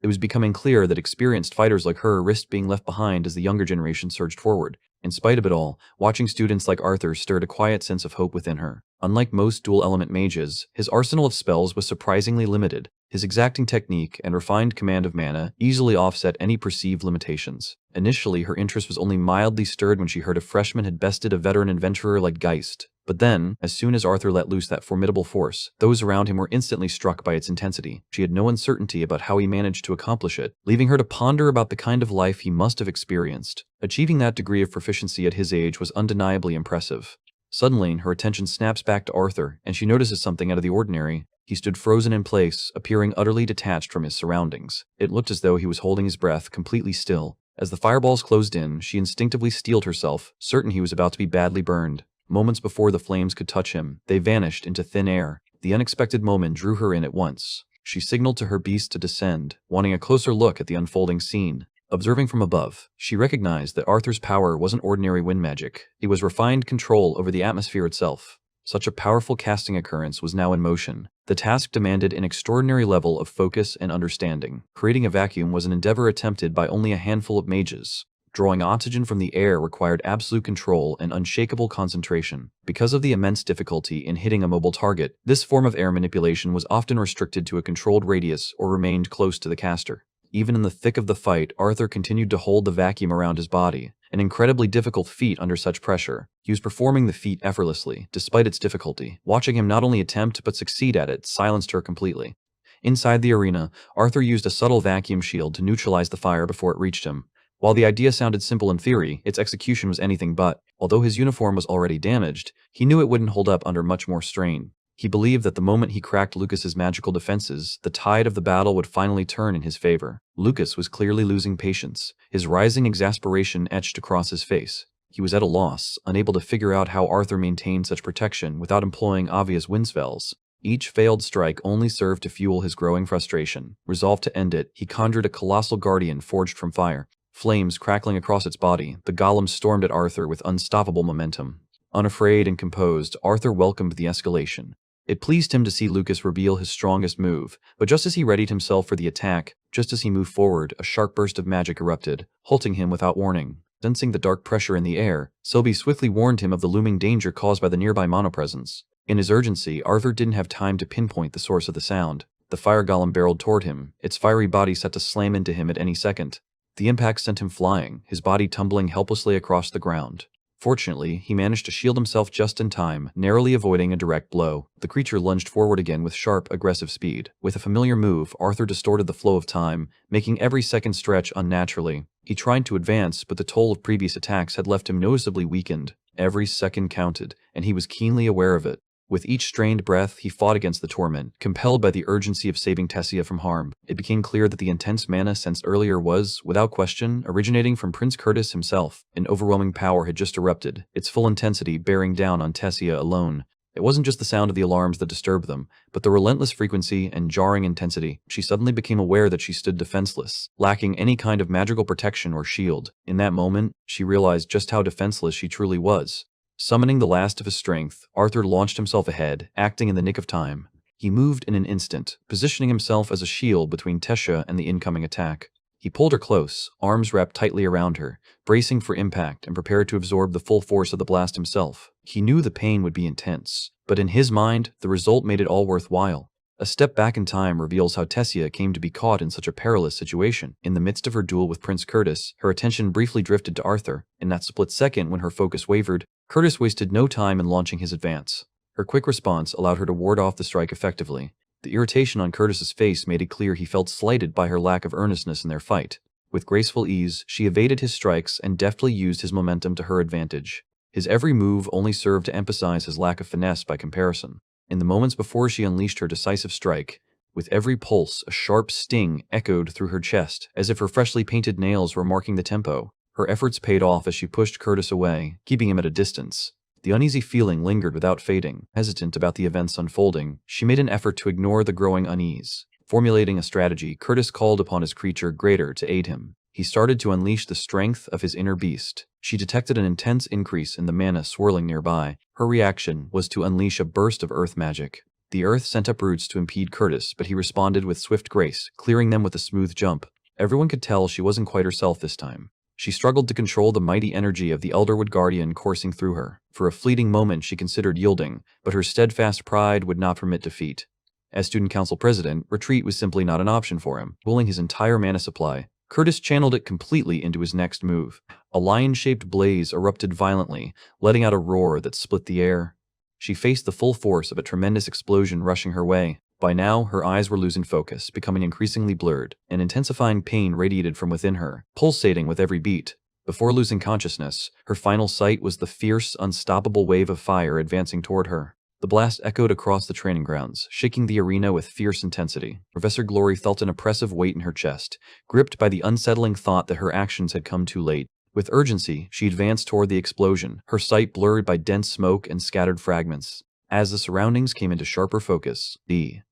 It was becoming clear that experienced fighters like her risked being left behind as the younger generation surged forward. In spite of it all, watching students like Arthur stirred a quiet sense of hope within her. Unlike most dual-element mages, his arsenal of spells was surprisingly limited. His exacting technique and refined command of mana easily offset any perceived limitations. Initially, her interest was only mildly stirred when she heard a freshman had bested a veteran adventurer like Geist. But then, as soon as Arthur let loose that formidable force, those around him were instantly struck by its intensity. She had no uncertainty about how he managed to accomplish it, leaving her to ponder about the kind of life he must have experienced. Achieving that degree of proficiency at his age was undeniably impressive. Suddenly, her attention snaps back to Arthur, and she notices something out of the ordinary. He stood frozen in place, appearing utterly detached from his surroundings. It looked as though he was holding his breath, completely still. As the fireballs closed in, she instinctively steeled herself, certain he was about to be badly burned. Moments before the flames could touch him, they vanished into thin air. The unexpected moment drew her in at once. She signaled to her beast to descend, wanting a closer look at the unfolding scene. Observing from above, she recognized that Arthur's power wasn't ordinary wind magic. It was refined control over the atmosphere itself. Such a powerful casting occurrence was now in motion. The task demanded an extraordinary level of focus and understanding. Creating a vacuum was an endeavor attempted by only a handful of mages. Drawing oxygen from the air required absolute control and unshakable concentration. Because of the immense difficulty in hitting a mobile target, this form of air manipulation was often restricted to a controlled radius or remained close to the caster. Even in the thick of the fight, Arthur continued to hold the vacuum around his body, an incredibly difficult feat under such pressure. He was performing the feat effortlessly, despite its difficulty. Watching him not only attempt but succeed at it silenced her completely. Inside the arena, Arthur used a subtle vacuum shield to neutralize the fire before it reached him. While the idea sounded simple in theory, its execution was anything but. Although his uniform was already damaged, he knew it wouldn't hold up under much more strain. He believed that the moment he cracked Lucas's magical defenses, the tide of the battle would finally turn in his favor. Lucas was clearly losing patience. His rising exasperation etched across his face. He was at a loss, unable to figure out how Arthur maintained such protection without employing obvious wind spells. Each failed strike only served to fuel his growing frustration. Resolved to end it, he conjured a colossal guardian forged from fire. Flames crackling across its body, the golem stormed at Arthur with unstoppable momentum. Unafraid and composed, Arthur welcomed the escalation. It pleased him to see Lucas reveal his strongest move, but just as he readied himself for the attack, just as he moved forward, a sharp burst of magic erupted, halting him without warning. Sensing the dark pressure in the air, Selby swiftly warned him of the looming danger caused by the nearby monopresence. In his urgency, Arthur didn't have time to pinpoint the source of the sound. The fire golem barreled toward him, its fiery body set to slam into him at any second. The impact sent him flying, his body tumbling helplessly across the ground. Fortunately, he managed to shield himself just in time, narrowly avoiding a direct blow. The creature lunged forward again with sharp, aggressive speed. With a familiar move, Arthur distorted the flow of time, making every second stretch unnaturally. He tried to advance, but the toll of previous attacks had left him noticeably weakened. Every second counted, and he was keenly aware of it. With each strained breath, he fought against the torment, compelled by the urgency of saving Tessia from harm. It became clear that the intense mana sensed earlier was, without question, originating from Prince Curtis himself. An overwhelming power had just erupted, its full intensity bearing down on Tessia alone. It wasn't just the sound of the alarms that disturbed them, but the relentless frequency and jarring intensity. She suddenly became aware that she stood defenseless, lacking any kind of magical protection or shield. In that moment, she realized just how defenseless she truly was. Summoning the last of his strength, Arthur launched himself ahead, acting in the nick of time. He moved in an instant, positioning himself as a shield between Tessia and the incoming attack. He pulled her close, arms wrapped tightly around her, bracing for impact and prepared to absorb the full force of the blast himself. He knew the pain would be intense, but in his mind, the result made it all worthwhile. A step back in time reveals how Tessia came to be caught in such a perilous situation. In the midst of her duel with Prince Curtis, her attention briefly drifted to Arthur. In that split second when her focus wavered, Curtis wasted no time in launching his advance. Her quick response allowed her to ward off the strike effectively. The irritation on Curtis's face made it clear he felt slighted by her lack of earnestness in their fight. With graceful ease, she evaded his strikes and deftly used his momentum to her advantage. His every move only served to emphasize his lack of finesse by comparison. In the moments before she unleashed her decisive strike, with every pulse, a sharp sting echoed through her chest, as if her freshly painted nails were marking the tempo. Her efforts paid off as she pushed Curtis away, keeping him at a distance. The uneasy feeling lingered without fading. Hesitant about the events unfolding, she made an effort to ignore the growing unease. Formulating a strategy, Curtis called upon his creature greater to aid him. He started to unleash the strength of his inner beast. She detected an intense increase in the mana swirling nearby. Her reaction was to unleash a burst of earth magic. The earth sent up roots to impede Curtis, but he responded with swift grace, clearing them with a smooth jump. Everyone could tell she wasn't quite herself this time. She struggled to control the mighty energy of the Elderwood Guardian coursing through her. For a fleeting moment she considered yielding, but her steadfast pride would not permit defeat. As student council president, retreat was simply not an option for him. Pulling his entire mana supply, Curtis channeled it completely into his next move. A lion-shaped blaze erupted violently, letting out a roar that split the air. She faced the full force of a tremendous explosion rushing her way. By now, her eyes were losing focus, becoming increasingly blurred. An intensifying pain radiated from within her, pulsating with every beat. Before losing consciousness, her final sight was the fierce, unstoppable wave of fire advancing toward her. The blast echoed across the training grounds, shaking the arena with fierce intensity. Professor Glory felt an oppressive weight in her chest, gripped by the unsettling thought that her actions had come too late. With urgency, she advanced toward the explosion, her sight blurred by dense smoke and scattered fragments. As the surroundings came into sharper focus,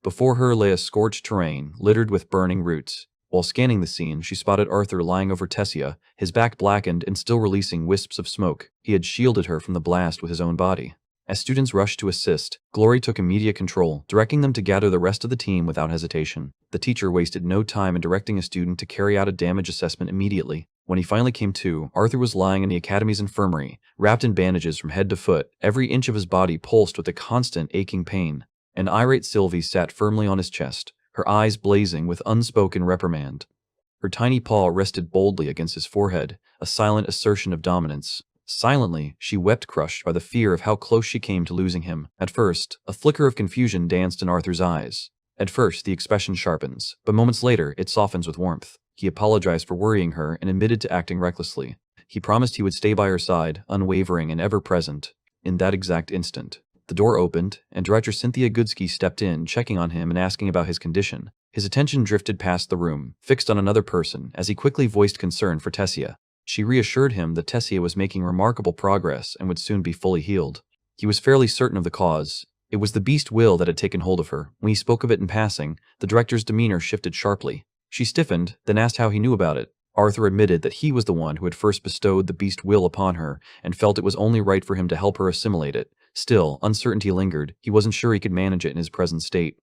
before her lay a scorched terrain littered with burning roots. While scanning the scene, she spotted Arthur lying over Tessia, his back blackened and still releasing wisps of smoke. He had shielded her from the blast with his own body. As students rushed to assist, Glory took immediate control, directing them to gather the rest of the team without hesitation. The teacher wasted no time in directing a student to carry out a damage assessment immediately. When he finally came to, Arthur was lying in the academy's infirmary, wrapped in bandages from head to foot. Every inch of his body pulsed with a constant aching pain. An irate Sylvie sat firmly on his chest, her eyes blazing with unspoken reprimand. Her tiny paw rested boldly against his forehead, a silent assertion of dominance. Silently, she wept, crushed by the fear of how close she came to losing him. At first, a flicker of confusion danced in Arthur's eyes. At first, the expression sharpens, but moments later, it softens with warmth. He apologized for worrying her and admitted to acting recklessly. He promised he would stay by her side, unwavering and ever-present. In that exact instant, the door opened, and director Cynthia Goodsky stepped in, checking on him and asking about his condition. His attention drifted past the room, fixed on another person, as he quickly voiced concern for Tessia. She reassured him that Tessia was making remarkable progress and would soon be fully healed. He was fairly certain of the cause. It was the beast will that had taken hold of her. When he spoke of it in passing, the director's demeanor shifted sharply. She stiffened, then asked how he knew about it. Arthur admitted that he was the one who had first bestowed the beast will upon her, and felt it was only right for him to help her assimilate it. Still, uncertainty lingered. He wasn't sure he could manage it in his present state.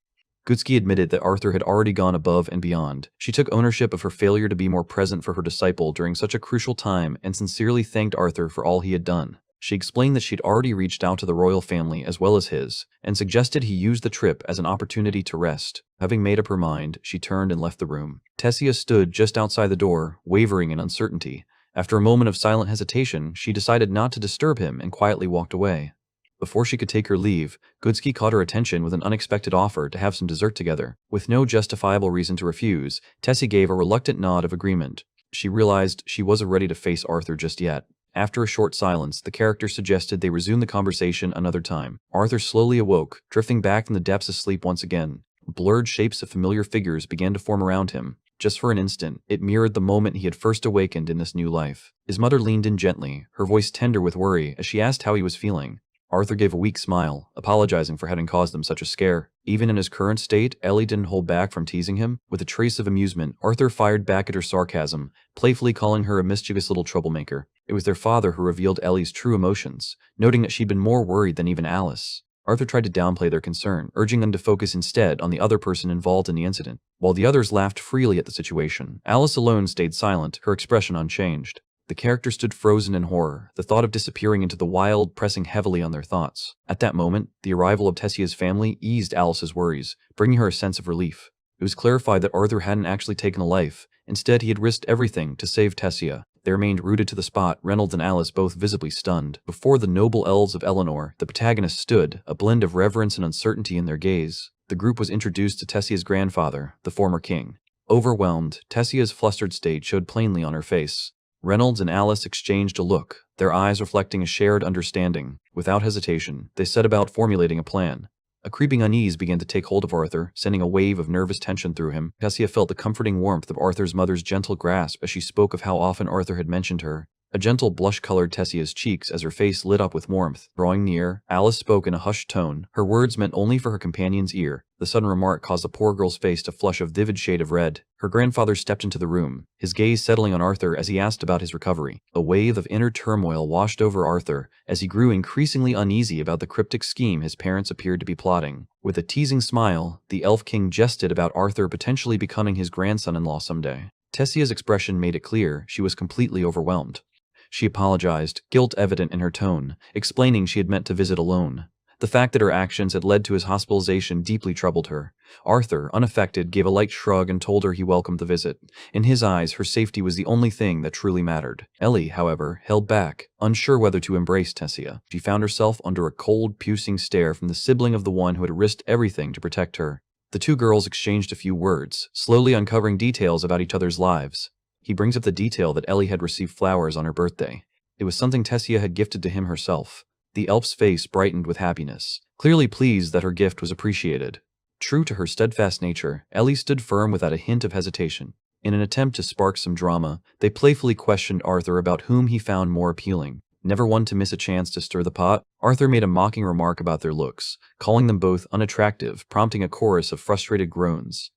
Goodsky admitted that Arthur had already gone above and beyond. She took ownership of her failure to be more present for her disciple during such a crucial time and sincerely thanked Arthur for all he had done. She explained that she'd already reached out to the royal family as well as his, and suggested he use the trip as an opportunity to rest. Having made up her mind, she turned and left the room. Tessia stood just outside the door, wavering in uncertainty. After a moment of silent hesitation, she decided not to disturb him and quietly walked away. Before she could take her leave, Goodsky caught her attention with an unexpected offer to have some dessert together. With no justifiable reason to refuse, Tessia gave a reluctant nod of agreement. She realized she wasn't ready to face Arthur just yet. After a short silence, the character suggested they resume the conversation another time. Arthur slowly awoke, drifting back from the depths of sleep once again. Blurred shapes of familiar figures began to form around him. Just for an instant, it mirrored the moment he had first awakened in this new life. His mother leaned in gently, her voice tender with worry, as she asked how he was feeling. Arthur gave a weak smile, apologizing for having caused them such a scare. Even in his current state, Ellie didn't hold back from teasing him. With a trace of amusement, Arthur fired back at her sarcasm, playfully calling her a mischievous little troublemaker. It was their father who revealed Ellie's true emotions, noting that she'd been more worried than even Alice. Arthur tried to downplay their concern, urging them to focus instead on the other person involved in the incident. While the others laughed freely at the situation, Alice alone stayed silent, her expression unchanged. The character stood frozen in horror, the thought of disappearing into the wild pressing heavily on their thoughts. At that moment, the arrival of Tessia's family eased Alice's worries, bringing her a sense of relief. It was clarified that Arthur hadn't actually taken a life. Instead, he had risked everything to save Tessia. They remained rooted to the spot, Reynolds and Alice both visibly stunned. Before the noble elves of Eleanor, the protagonists stood, a blend of reverence and uncertainty in their gaze. The group was introduced to Tessia's grandfather, the former king. Overwhelmed, Tessia's flustered state showed plainly on her face. Reynolds and Alice exchanged a look, their eyes reflecting a shared understanding. Without hesitation, they set about formulating a plan. A creeping unease began to take hold of Arthur, sending a wave of nervous tension through him. Tessia felt the comforting warmth of Arthur's mother's gentle grasp as she spoke of how often Arthur had mentioned her. A gentle blush colored Tessia's cheeks as her face lit up with warmth. Drawing near, Alice spoke in a hushed tone, her words meant only for her companion's ear. The sudden remark caused the poor girl's face to flush a vivid shade of red. Her grandfather stepped into the room, his gaze settling on Arthur as he asked about his recovery. A wave of inner turmoil washed over Arthur as he grew increasingly uneasy about the cryptic scheme his parents appeared to be plotting. With a teasing smile, the Elf King jested about Arthur potentially becoming his grandson-in-law someday. Tessia's expression made it clear she was completely overwhelmed. She apologized, guilt evident in her tone, explaining she had meant to visit alone. The fact that her actions had led to his hospitalization deeply troubled her. Arthur, unaffected, gave a light shrug and told her he welcomed the visit. In his eyes, her safety was the only thing that truly mattered. Ellie, however, held back, unsure whether to embrace Tessia. She found herself under a cold, piercing stare from the sibling of the one who had risked everything to protect her. The two girls exchanged a few words, slowly uncovering details about each other's lives. He brings up the detail that Ellie had received flowers on her birthday. It was something Tessia had gifted to him herself. The elf's face brightened with happiness, clearly pleased that her gift was appreciated. True to her steadfast nature, Ellie stood firm without a hint of hesitation. In an attempt to spark some drama, they playfully questioned Arthur about whom he found more appealing. Never one to miss a chance to stir the pot, Arthur made a mocking remark about their looks, calling them both unattractive, prompting a chorus of frustrated groans.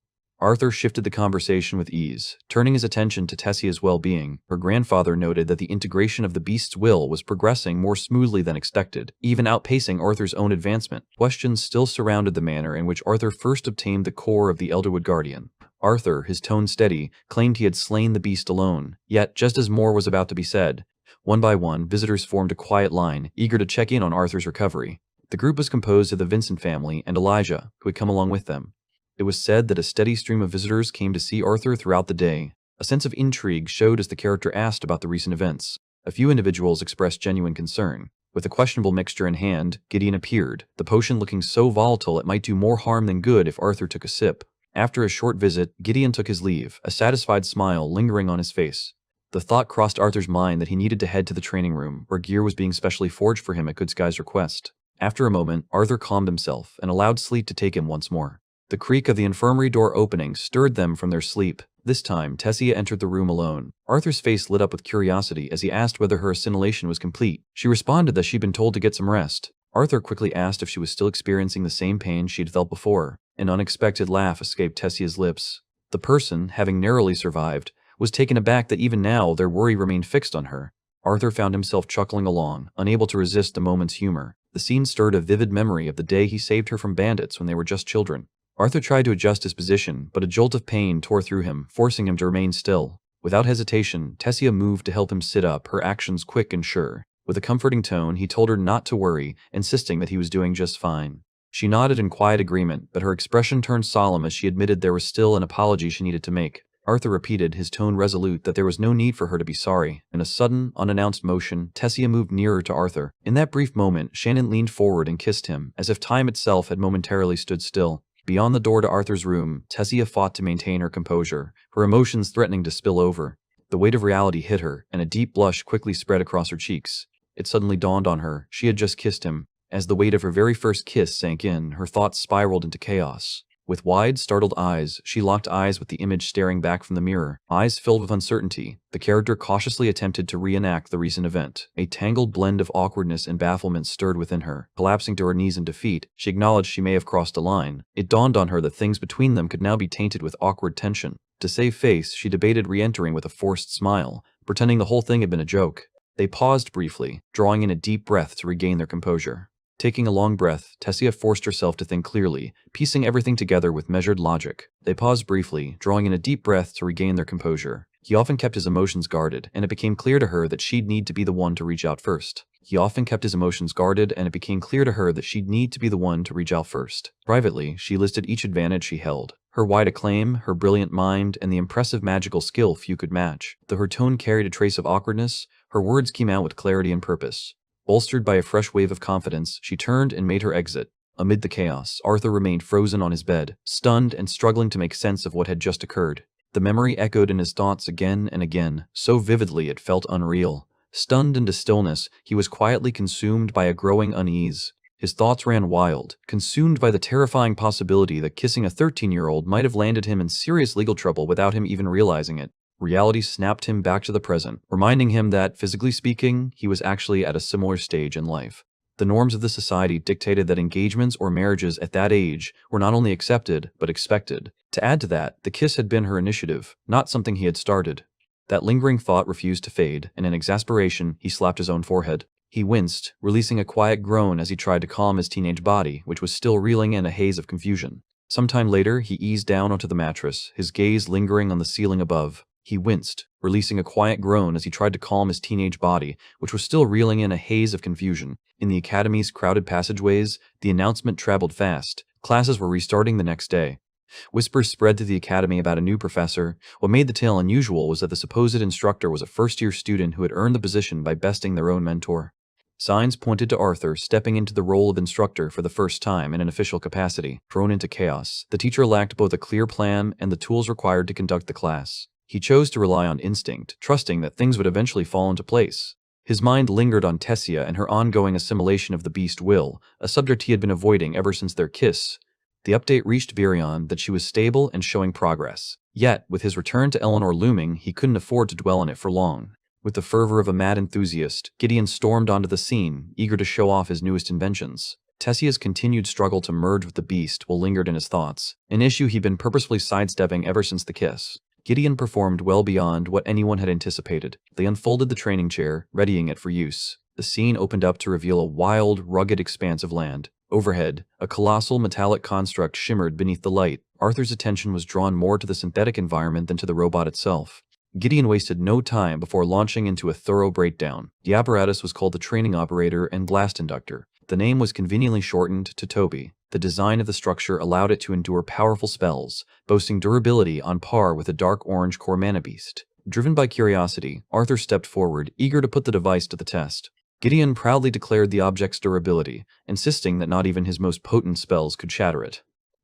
Arthur shifted the conversation with ease, turning his attention to Tessia's well-being. Her grandfather noted that the integration of the beast's will was progressing more smoothly than expected, even outpacing Arthur's own advancement. Questions still surrounded the manner in which Arthur first obtained the core of the Elderwood Guardian. Arthur, his tone steady, claimed he had slain the beast alone. Yet, just as more was about to be said, one by one, visitors formed a quiet line, eager to check in on Arthur's recovery. The group was composed of the Vincent family and Elijah, who had come along with them. It was said that a steady stream of visitors came to see Arthur throughout the day. A sense of intrigue showed as the character asked about the recent events. A few individuals expressed genuine concern. With a questionable mixture in hand, Gideon appeared, the potion looking so volatile it might do more harm than good if Arthur took a sip. After a short visit, Gideon took his leave, a satisfied smile lingering on his face. The thought crossed Arthur's mind that he needed to head to the training room, where gear was being specially forged for him at Good Sky's request. After a moment, Arthur calmed himself and allowed sleep to take him once more. The creak of the infirmary door opening stirred them from their sleep. This time, Tessia entered the room alone. Arthur's face lit up with curiosity as he asked whether her assimilation was complete. She responded that she'd been told to get some rest. Arthur quickly asked if she was still experiencing the same pain she'd felt before. An unexpected laugh escaped Tessia's lips. The person, having narrowly survived, was taken aback that even now their worry remained fixed on her. Arthur found himself chuckling along, unable to resist the moment's humor. The scene stirred a vivid memory of the day he saved her from bandits when they were just children. Arthur tried to adjust his position, but a jolt of pain tore through him, forcing him to remain still. Without hesitation, Tessia moved to help him sit up, her actions quick and sure. With a comforting tone, he told her not to worry, insisting that he was doing just fine. She nodded in quiet agreement, but her expression turned solemn as she admitted there was still an apology she needed to make. Arthur repeated, his tone resolute, that there was no need for her to be sorry. In a sudden, unannounced motion, Tessia moved nearer to Arthur. In that brief moment, Shannon leaned forward and kissed him, as if time itself had momentarily stood still. Beyond the door to Arthur's room, Tessia fought to maintain her composure, her emotions threatening to spill over. The weight of reality hit her, and a deep blush quickly spread across her cheeks. It suddenly dawned on her, she had just kissed him. As the weight of her very first kiss sank in, her thoughts spiraled into chaos. With wide, startled eyes, she locked eyes with the image staring back from the mirror, eyes filled with uncertainty. The character cautiously attempted to reenact the recent event. A tangled blend of awkwardness and bafflement stirred within her. Collapsing to her knees in defeat, she acknowledged she may have crossed a line. It dawned on her that things between them could now be tainted with awkward tension. To save face, she debated re-entering with a forced smile, pretending the whole thing had been a joke. They paused briefly, drawing in a deep breath to regain their composure. Taking a long breath, Tessia forced herself to think clearly, piecing everything together with measured logic. They paused briefly, drawing in a deep breath to regain their composure. He often kept his emotions guarded, and it became clear to her that she'd need to be the one to reach out first. Privately, she listed each advantage she held. Her wide acclaim, her brilliant mind, and the impressive magical skill few could match. Though her tone carried a trace of awkwardness, her words came out with clarity and purpose. Bolstered by a fresh wave of confidence, she turned and made her exit. Amid the chaos, Arthur remained frozen on his bed, stunned and struggling to make sense of what had just occurred. The memory echoed in his thoughts again and again, so vividly it felt unreal. Stunned into stillness, he was quietly consumed by a growing unease. His thoughts ran wild, consumed by the terrifying possibility that kissing a 13-year-old might have landed him in serious legal trouble without him even realizing it. Reality snapped him back to the present, reminding him that, physically speaking, he was actually at a similar stage in life. The norms of the society dictated that engagements or marriages at that age were not only accepted, but expected. To add to that, the kiss had been her initiative, not something he had started. That lingering thought refused to fade, and in exasperation, he slapped his own forehead. He winced, releasing a quiet groan as he tried to calm his teenage body, which was still reeling in a haze of confusion. Sometime later, he eased down onto the mattress, his gaze lingering on the ceiling above. He winced, releasing a quiet groan as he tried to calm his teenage body, which was still reeling in a haze of confusion. In the academy's crowded passageways, the announcement traveled fast. Classes were restarting the next day. Whispers spread through the academy about a new professor. What made the tale unusual was that the supposed instructor was a first-year student who had earned the position by besting their own mentor. Signs pointed to Arthur stepping into the role of instructor for the first time in an official capacity. Thrown into chaos, the teacher lacked both a clear plan and the tools required to conduct the class. He chose to rely on instinct, trusting that things would eventually fall into place. His mind lingered on Tessia and her ongoing assimilation of the beast Will, a subject he had been avoiding ever since their kiss. The update reached Virion that she was stable and showing progress. Yet, with his return to Eleanor looming, he couldn't afford to dwell on it for long. With the fervor of a mad enthusiast, Gideon stormed onto the scene, eager to show off his newest inventions. Tessia's continued struggle to merge with the beast will lingered in his thoughts, an issue he'd been purposefully sidestepping ever since the kiss. Gideon performed well beyond what anyone had anticipated. They unfolded the training chair, readying it for use. The scene opened up to reveal a wild, rugged expanse of land. Overhead, a colossal metallic construct shimmered beneath the light. Arthur's attention was drawn more to the synthetic environment than to the robot itself. Gideon wasted no time before launching into a thorough breakdown. The apparatus was called the Training Operator and Blast Inductor. The name was conveniently shortened to Toby. The design of the structure allowed it to endure powerful spells, boasting durability on par with a dark orange core mana beast. Driven by curiosity, Arthur stepped forward, eager to put the device to the test. Gideon proudly declared the object's durability, insisting that not even his most potent spells could shatter it.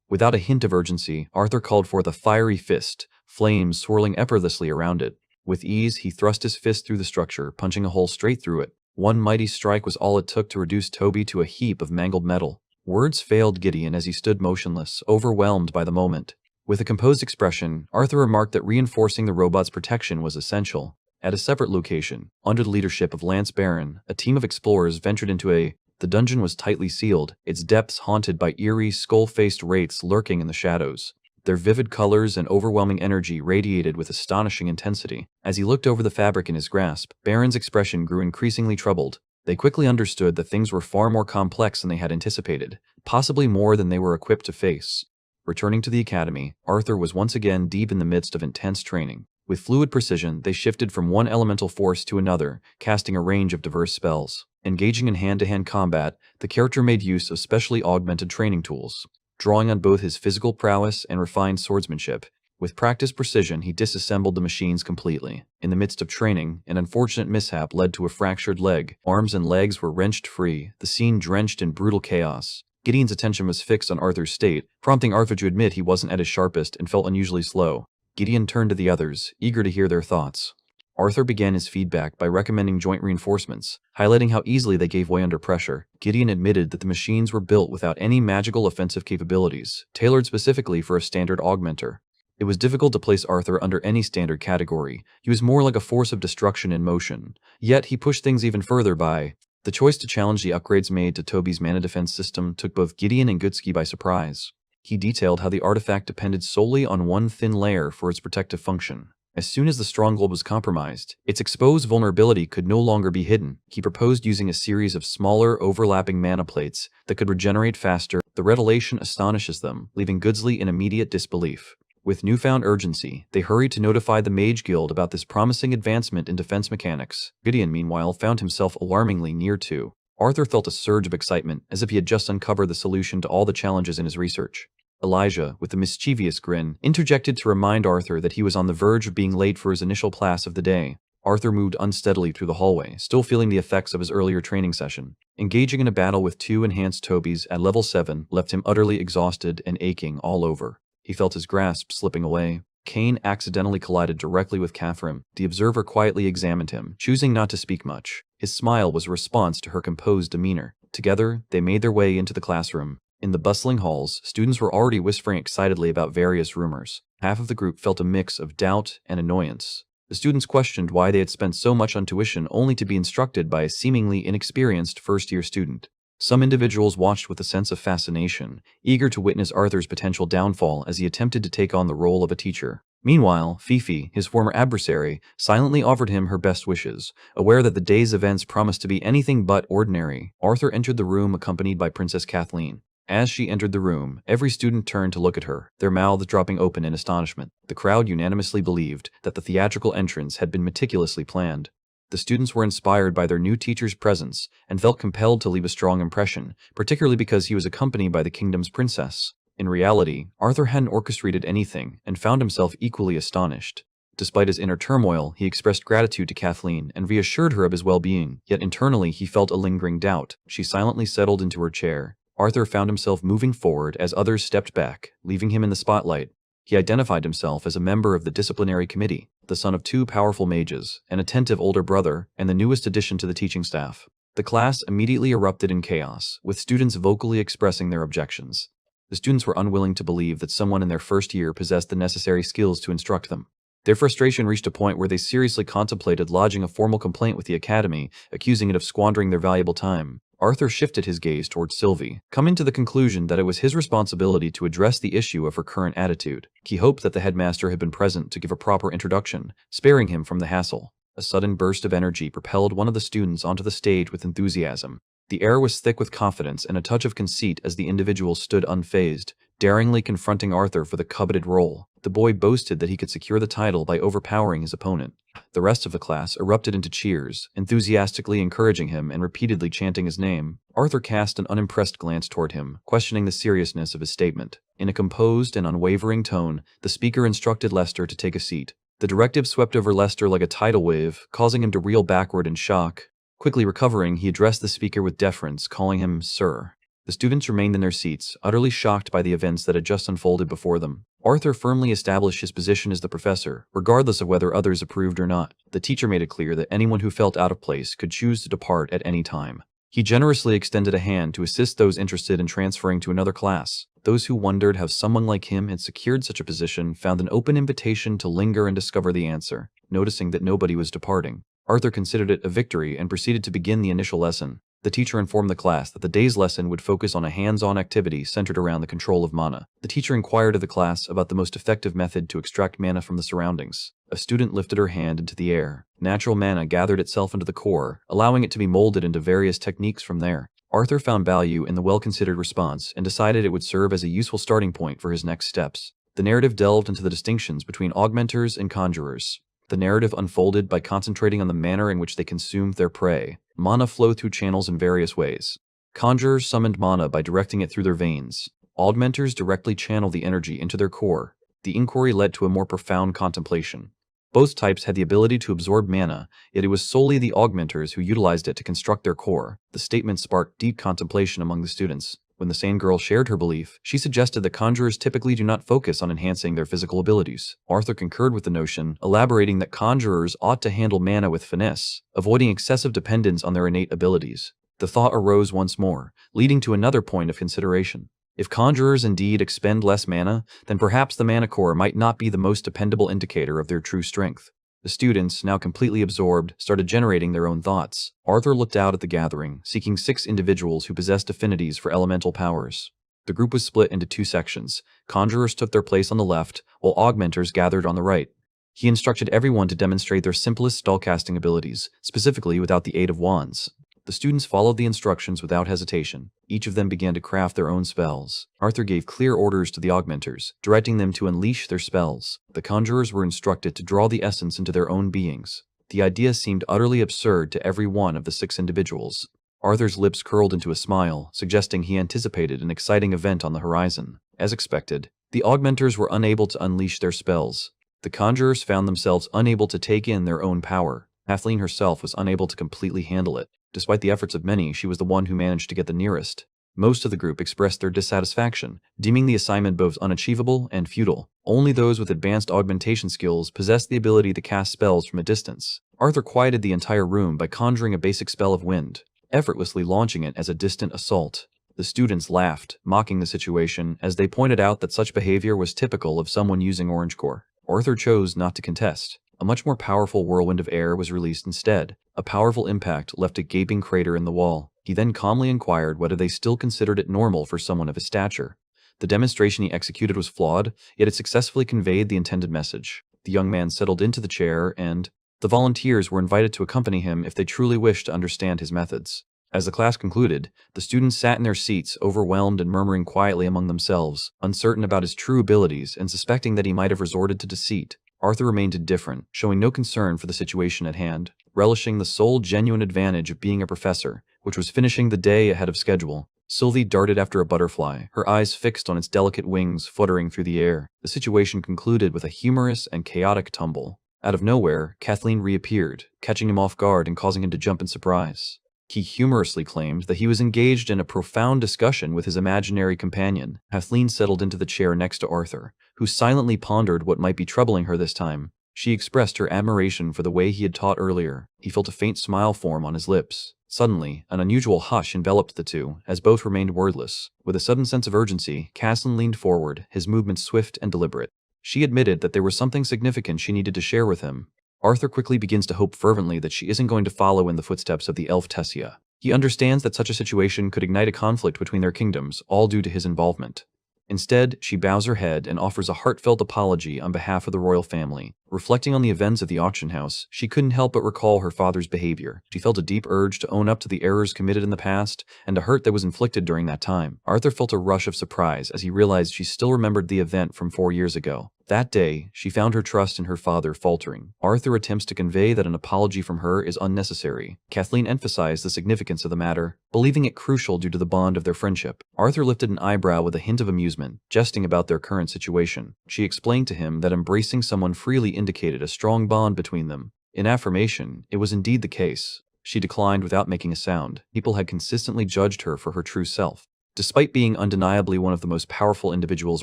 Without a hint of urgency, Arthur called forth a fiery fist, flames swirling effortlessly around it. With ease, he thrust his fist through the structure, punching a hole straight through it. One mighty strike was all it took to reduce Toby to a heap of mangled metal. Words failed Gideon as he stood motionless, overwhelmed by the moment. With a composed expression, Arthur remarked that reinforcing the robot's protection was essential. At a separate location, under the leadership of Lance Barron, a team of explorers ventured into the dungeon was tightly sealed, its depths haunted by eerie, skull-faced wraiths lurking in the shadows. Their vivid colors and overwhelming energy radiated with astonishing intensity. As he looked over the fabric in his grasp, Barron's expression grew increasingly troubled. They quickly understood that things were far more complex than they had anticipated, possibly more than they were equipped to face. Returning to the academy, Arthur was once again deep in the midst of intense training. With fluid precision, they shifted from one elemental force to another, casting a range of diverse spells. Engaging in hand-to-hand combat, the character made use of specially augmented training tools, drawing on both his physical prowess and refined swordsmanship. With practiced precision, he disassembled the machines completely. In the midst of training, an unfortunate mishap led to a fractured leg. Arms and legs were wrenched free, the scene drenched in brutal chaos. Gideon's attention was fixed on Arthur's state, prompting Arthur to admit he wasn't at his sharpest and felt unusually slow. Gideon turned to the others, eager to hear their thoughts. Arthur began his feedback by recommending joint reinforcements, highlighting how easily they gave way under pressure. Gideon admitted that the machines were built without any magical offensive capabilities, tailored specifically for a standard augmenter. It was difficult to place Arthur under any standard category. He was more like a force of destruction in motion. Yet he pushed things even further by the choice to challenge the upgrades made to Toby's mana defense system took both Gideon and Goodsky by surprise. He detailed how the artifact depended solely on one thin layer for its protective function. As soon as the stronghold was compromised, its exposed vulnerability could no longer be hidden. He proposed using a series of smaller, overlapping mana plates that could regenerate faster. The revelation astonishes them, leaving Goodsley in immediate disbelief. With newfound urgency, they hurried to notify the Mage Guild about this promising advancement in defense mechanics. Gideon, meanwhile, found himself alarmingly near to. Arthur felt a surge of excitement, as if he had just uncovered the solution to all the challenges in his research. Elijah, with a mischievous grin, interjected to remind Arthur that he was on the verge of being late for his initial class of the day. Arthur moved unsteadily through the hallway, still feeling the effects of his earlier training session. Engaging in a battle with two enhanced Tobys at level 7 left him utterly exhausted and aching all over. He felt his grasp slipping away. Kane accidentally collided directly with Catherine. The observer quietly examined him, choosing not to speak much. His smile was a response to her composed demeanor. Together, they made their way into the classroom. In the bustling halls, students were already whispering excitedly about various rumors. Half of the group felt a mix of doubt and annoyance. The students questioned why they had spent so much on tuition only to be instructed by a seemingly inexperienced first-year student. Some individuals watched with a sense of fascination, eager to witness Arthur's potential downfall as he attempted to take on the role of a teacher. Meanwhile, Fifi, his former adversary, silently offered him her best wishes, aware that the day's events promised to be anything but ordinary. Arthur entered the room accompanied by Princess Kathleen. As she entered the room, every student turned to look at her, their mouths dropping open in astonishment. The crowd unanimously believed that the theatrical entrance had been meticulously planned. The students were inspired by their new teacher's presence and felt compelled to leave a strong impression, particularly because he was accompanied by the kingdom's princess. In reality, Arthur hadn't orchestrated anything and found himself equally astonished. Despite his inner turmoil, he expressed gratitude to Kathleen and reassured her of his well-being, yet internally he felt a lingering doubt. She silently settled into her chair. Arthur found himself moving forward as others stepped back, leaving him in the spotlight. He identified himself as a member of the disciplinary committee, the son of two powerful mages, an attentive older brother, and the newest addition to the teaching staff. The class immediately erupted in chaos, with students vocally expressing their objections. The students were unwilling to believe that someone in their first year possessed the necessary skills to instruct them. Their frustration reached a point where they seriously contemplated lodging a formal complaint with the academy, accusing it of squandering their valuable time. Arthur shifted his gaze towards Sylvie, coming to the conclusion that it was his responsibility to address the issue of her current attitude. He hoped that the headmaster had been present to give a proper introduction, sparing him from the hassle. A sudden burst of energy propelled one of the students onto the stage with enthusiasm. The air was thick with confidence and a touch of conceit as the individual stood unfazed, daringly confronting Arthur for the coveted role. The boy boasted that he could secure the title by overpowering his opponent. The rest of the class erupted into cheers, enthusiastically encouraging him and repeatedly chanting his name. Arthur cast an unimpressed glance toward him, questioning the seriousness of his statement. In a composed and unwavering tone, the speaker instructed Lester to take a seat. The directive swept over Lester like a tidal wave, causing him to reel backward in shock. Quickly recovering, he addressed the speaker with deference, calling him Sir. The students remained in their seats, utterly shocked by the events that had just unfolded before them. Arthur firmly established his position as the professor, regardless of whether others approved or not. The teacher made it clear that anyone who felt out of place could choose to depart at any time. He generously extended a hand to assist those interested in transferring to another class. Those who wondered how someone like him had secured such a position found an open invitation to linger and discover the answer. Noticing that nobody was departing, Arthur considered it a victory and proceeded to begin the initial lesson. The teacher informed the class that the day's lesson would focus on a hands-on activity centered around the control of mana. The teacher inquired of the class about the most effective method to extract mana from the surroundings. A student lifted her hand into the air. Natural mana gathered itself into the core, allowing it to be molded into various techniques from there. Arthur found value in the well-considered response and decided it would serve as a useful starting point for his next steps. The narrative delved into the distinctions between augmenters and conjurers. The narrative unfolded by concentrating on the manner in which they consumed their prey. Mana flowed through channels in various ways. Conjurers summoned mana by directing it through their veins. Augmenters directly channeled the energy into their core. The inquiry led to a more profound contemplation. Both types had the ability to absorb mana, yet it was solely the augmenters who utilized it to construct their core. The statement sparked deep contemplation among the students. When the same girl shared her belief, she suggested that conjurers typically do not focus on enhancing their physical abilities. Arthur concurred with the notion, elaborating that conjurers ought to handle mana with finesse, avoiding excessive dependence on their innate abilities. The thought arose once more, leading to another point of consideration. If conjurers indeed expend less mana, then perhaps the mana core might not be the most dependable indicator of their true strength. The students, now completely absorbed, started generating their own thoughts. Arthur looked out at the gathering, seeking 6 individuals who possessed affinities for elemental powers. The group was split into 2 sections. Conjurers took their place on the left, while augmenters gathered on the right. He instructed everyone to demonstrate their simplest spellcasting abilities, specifically without the aid of wands. The students followed the instructions without hesitation. Each of them began to craft their own spells. Arthur gave clear orders to the augmenters, directing them to unleash their spells. The conjurers were instructed to draw the essence into their own beings. The idea seemed utterly absurd to every one of the 6 individuals. Arthur's lips curled into a smile, suggesting he anticipated an exciting event on the horizon. As expected, the augmenters were unable to unleash their spells. The conjurers found themselves unable to take in their own power. Kathleen herself was unable to completely handle it. Despite the efforts of many, she was the one who managed to get the nearest. Most of the group expressed their dissatisfaction, deeming the assignment both unachievable and futile. Only those with advanced augmentation skills possessed the ability to cast spells from a distance. Arthur quieted the entire room by conjuring a basic spell of wind, effortlessly launching it as a distant assault. The students laughed, mocking the situation, as they pointed out that such behavior was typical of someone using Orange Core. Arthur chose not to contest. A much more powerful whirlwind of air was released instead. A powerful impact left a gaping crater in the wall. He then calmly inquired whether they still considered it normal for someone of his stature. The demonstration he executed was flawed, yet it successfully conveyed the intended message. The young man settled into the chair and the volunteers were invited to accompany him if they truly wished to understand his methods. As the class concluded, the students sat in their seats, overwhelmed and murmuring quietly among themselves, uncertain about his true abilities and suspecting that he might have resorted to deceit. Arthur remained indifferent, showing no concern for the situation at hand, relishing the sole genuine advantage of being a professor, which was finishing the day ahead of schedule. Sylvie darted after a butterfly, her eyes fixed on its delicate wings fluttering through the air. The situation concluded with a humorous and chaotic tumble. Out of nowhere, Kathleen reappeared, catching him off guard and causing him to jump in surprise. He humorously claimed that he was engaged in a profound discussion with his imaginary companion. Kathleen settled into the chair next to Arthur, who silently pondered what might be troubling her this time. She expressed her admiration for the way he had taught earlier. He felt a faint smile form on his lips. Suddenly, an unusual hush enveloped the two, as both remained wordless. With a sudden sense of urgency, Kathleen leaned forward, his movements swift and deliberate. She admitted that there was something significant she needed to share with him. Arthur quickly begins to hope fervently that she isn't going to follow in the footsteps of the elf Tessia. He understands that such a situation could ignite a conflict between their kingdoms, all due to his involvement. Instead, she bows her head and offers a heartfelt apology on behalf of the royal family. Reflecting on the events of the auction house, she couldn't help but recall her father's behavior. She felt a deep urge to own up to the errors committed in the past and a hurt that was inflicted during that time. Arthur felt a rush of surprise as he realized she still remembered the event from 4 years ago. That day, she found her trust in her father faltering. Arthur attempts to convey that an apology from her is unnecessary. Kathleen emphasized the significance of the matter, believing it crucial due to the bond of their friendship. Arthur lifted an eyebrow with a hint of amusement, jesting about their current situation. She explained to him that embracing someone freely indicated a strong bond between them. In affirmation, it was indeed the case. She declined without making a sound. People had consistently judged her for her true self. Despite being undeniably one of the most powerful individuals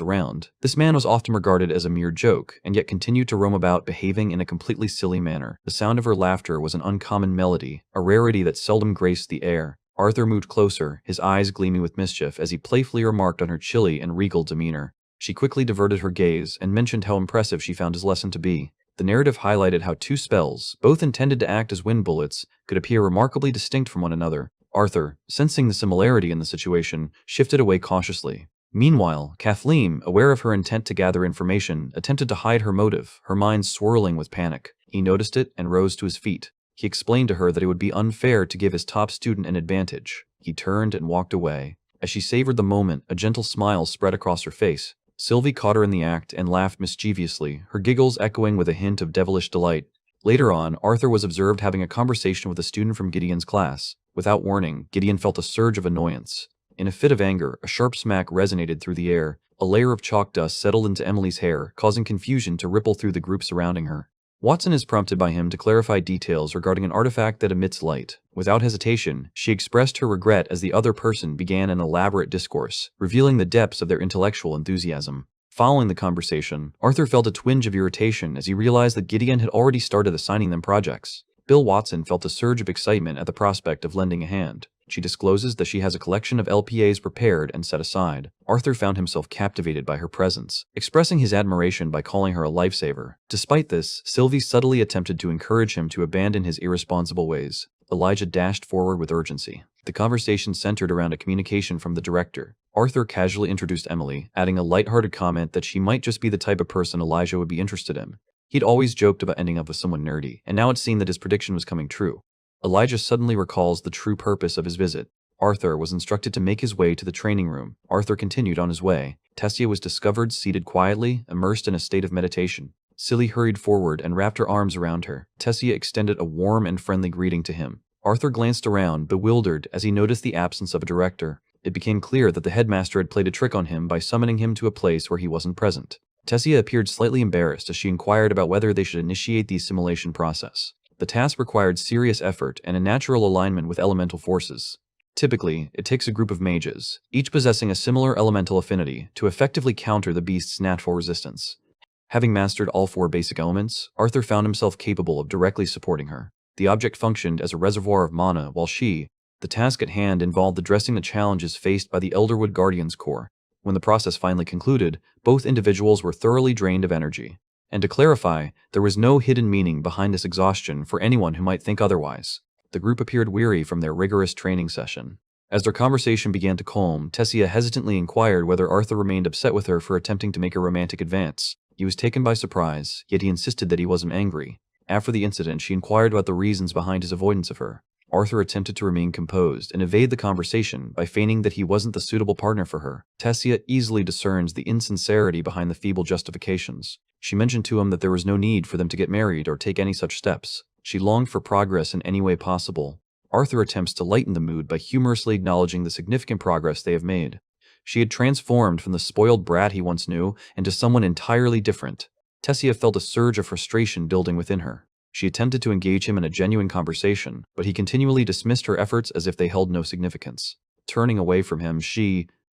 around, this man was often regarded as a mere joke, and yet continued to roam about behaving in a completely silly manner. The sound of her laughter was an uncommon melody, a rarity that seldom graced the air. Arthur moved closer, his eyes gleaming with mischief as he playfully remarked on her chilly and regal demeanor. She quickly diverted her gaze and mentioned how impressive she found his lesson to be. The narrative highlighted how two spells, both intended to act as wind bullets, could appear remarkably distinct from one another. Arthur, sensing the similarity in the situation, shifted away cautiously. Meanwhile, Kathleen, aware of her intent to gather information, attempted to hide her motive, her mind swirling with panic. He noticed it and rose to his feet. He explained to her that it would be unfair to give his top student an advantage. He turned and walked away. As she savored the moment, a gentle smile spread across her face. Sylvie caught her in the act and laughed mischievously, her giggles echoing with a hint of devilish delight. Later on, Arthur was observed having a conversation with a student from Gideon's class. Without warning, Gideon felt a surge of annoyance. In a fit of anger, a sharp smack resonated through the air. A layer of chalk dust settled into Emily's hair, causing confusion to ripple through the group surrounding her. Watson is prompted by him to clarify details regarding an artifact that emits light. Without hesitation, she expressed her regret as the other person began an elaborate discourse, revealing the depths of their intellectual enthusiasm. Following the conversation, Arthur felt a twinge of irritation as he realized that Gideon had already started assigning them projects. Bill Watson felt a surge of excitement at the prospect of lending a hand. She discloses that she has a collection of LPAs prepared and set aside. Arthur found himself captivated by her presence, expressing his admiration by calling her a lifesaver. Despite this, Sylvie subtly attempted to encourage him to abandon his irresponsible ways. Elijah dashed forward with urgency. The conversation centered around a communication from the director. Arthur casually introduced Emily, adding a lighthearted comment that she might just be the type of person Elijah would be interested in. He'd always joked about ending up with someone nerdy, and now it seemed that his prediction was coming true. Elijah suddenly recalls the true purpose of his visit. Arthur was instructed to make his way to the training room. Arthur continued on his way. Tessia was discovered seated quietly, immersed in a state of meditation. Silly hurried forward and wrapped her arms around her. Tessia extended a warm and friendly greeting to him. Arthur glanced around, bewildered, as he noticed the absence of a director. It became clear that the headmaster had played a trick on him by summoning him to a place where he wasn't present. Tessia appeared slightly embarrassed as she inquired about whether they should initiate the assimilation process. The task required serious effort and a natural alignment with elemental forces. Typically, it takes a group of mages, each possessing a similar elemental affinity, to effectively counter the beast's natural resistance. Having mastered all 4 basic elements, Arthur found himself capable of directly supporting her. The object functioned as a reservoir of mana, while the task at hand involved addressing the challenges faced by the Elderwood Guardians Corps. When the process finally concluded, both individuals were thoroughly drained of energy. And to clarify, there was no hidden meaning behind this exhaustion for anyone who might think otherwise. The group appeared weary from their rigorous training session. As their conversation began to calm, Tessia hesitantly inquired whether Arthur remained upset with her for attempting to make a romantic advance. He was taken by surprise, yet he insisted that he wasn't angry. After the incident, she inquired about the reasons behind his avoidance of her. Arthur attempted to remain composed and evade the conversation by feigning that he wasn't the suitable partner for her. Tessia easily discerns the insincerity behind the feeble justifications. She mentioned to him that there was no need for them to get married or take any such steps. She longed for progress in any way possible. Arthur attempts to lighten the mood by humorously acknowledging the significant progress they have made. She had transformed from the spoiled brat he once knew into someone entirely different. Tessia felt a surge of frustration building within her. She attempted to engage him in a genuine conversation, but he continually dismissed her efforts as if they held no significance. Turning away from him,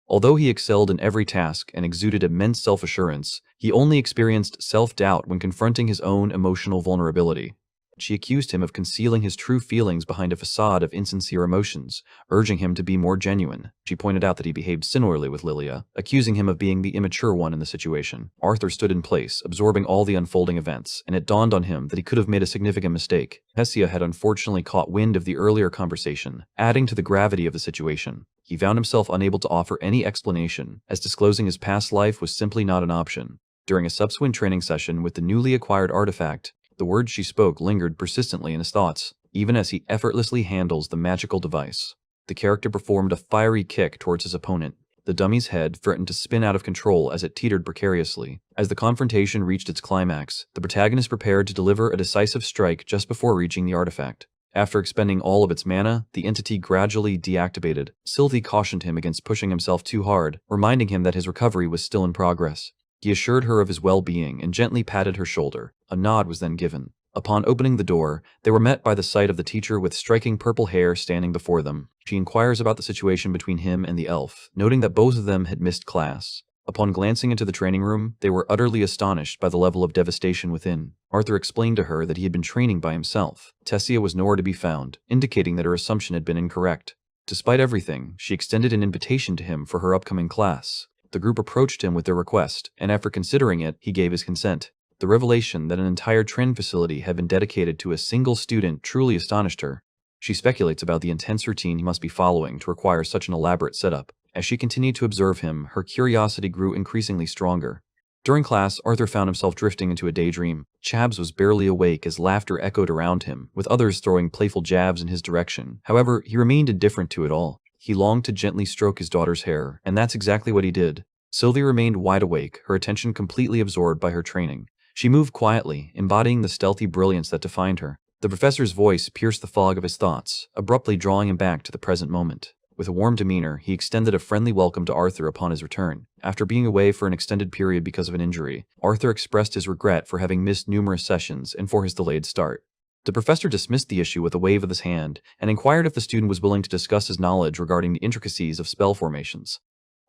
although he excelled in every task and exuded immense self-assurance, he only experienced self-doubt when confronting his own emotional vulnerability. She accused him of concealing his true feelings behind a facade of insincere emotions, urging him to be more genuine. She pointed out that he behaved similarly with Lilia, accusing him of being the immature one in the situation. Arthur stood in place, absorbing all the unfolding events, and it dawned on him that he could have made a significant mistake. Tessia had unfortunately caught wind of the earlier conversation, adding to the gravity of the situation. He found himself unable to offer any explanation, as disclosing his past life was simply not an option. During a subsequent training session with the newly acquired artifact, the words she spoke lingered persistently in his thoughts, even as he effortlessly handles the magical device. The character performed a fiery kick towards his opponent. The dummy's head threatened to spin out of control as it teetered precariously. As the confrontation reached its climax, the protagonist prepared to deliver a decisive strike just before reaching the artifact. After expending all of its mana, the entity gradually deactivated. Sylvie cautioned him against pushing himself too hard, reminding him that his recovery was still in progress. He assured her of his well-being and gently patted her shoulder. A nod was then given. Upon opening the door, they were met by the sight of the teacher with striking purple hair standing before them. She inquires about the situation between him and the elf, noting that both of them had missed class. Upon glancing into the training room, they were utterly astonished by the level of devastation within. Arthur explained to her that he had been training by himself. Tessia was nowhere to be found, indicating that her assumption had been incorrect. Despite everything, she extended an invitation to him for her upcoming class. The group approached him with their request, and after considering it, he gave his consent. The revelation that an entire training facility had been dedicated to a single student truly astonished her. She speculates about the intense routine he must be following to require such an elaborate setup. As she continued to observe him, her curiosity grew increasingly stronger. During class, Arthur found himself drifting into a daydream. Chabs was barely awake as laughter echoed around him, with others throwing playful jabs in his direction. However, he remained indifferent to it all. He longed to gently stroke his daughter's hair, and that's exactly what he did. Sylvie remained wide awake, her attention completely absorbed by her training. She moved quietly, embodying the stealthy brilliance that defined her. The professor's voice pierced the fog of his thoughts, abruptly drawing him back to the present moment. With a warm demeanor, he extended a friendly welcome to Arthur upon his return. After being away for an extended period because of an injury, Arthur expressed his regret for having missed numerous sessions and for his delayed start. The professor dismissed the issue with a wave of his hand and inquired if the student was willing to discuss his knowledge regarding the intricacies of spell formations.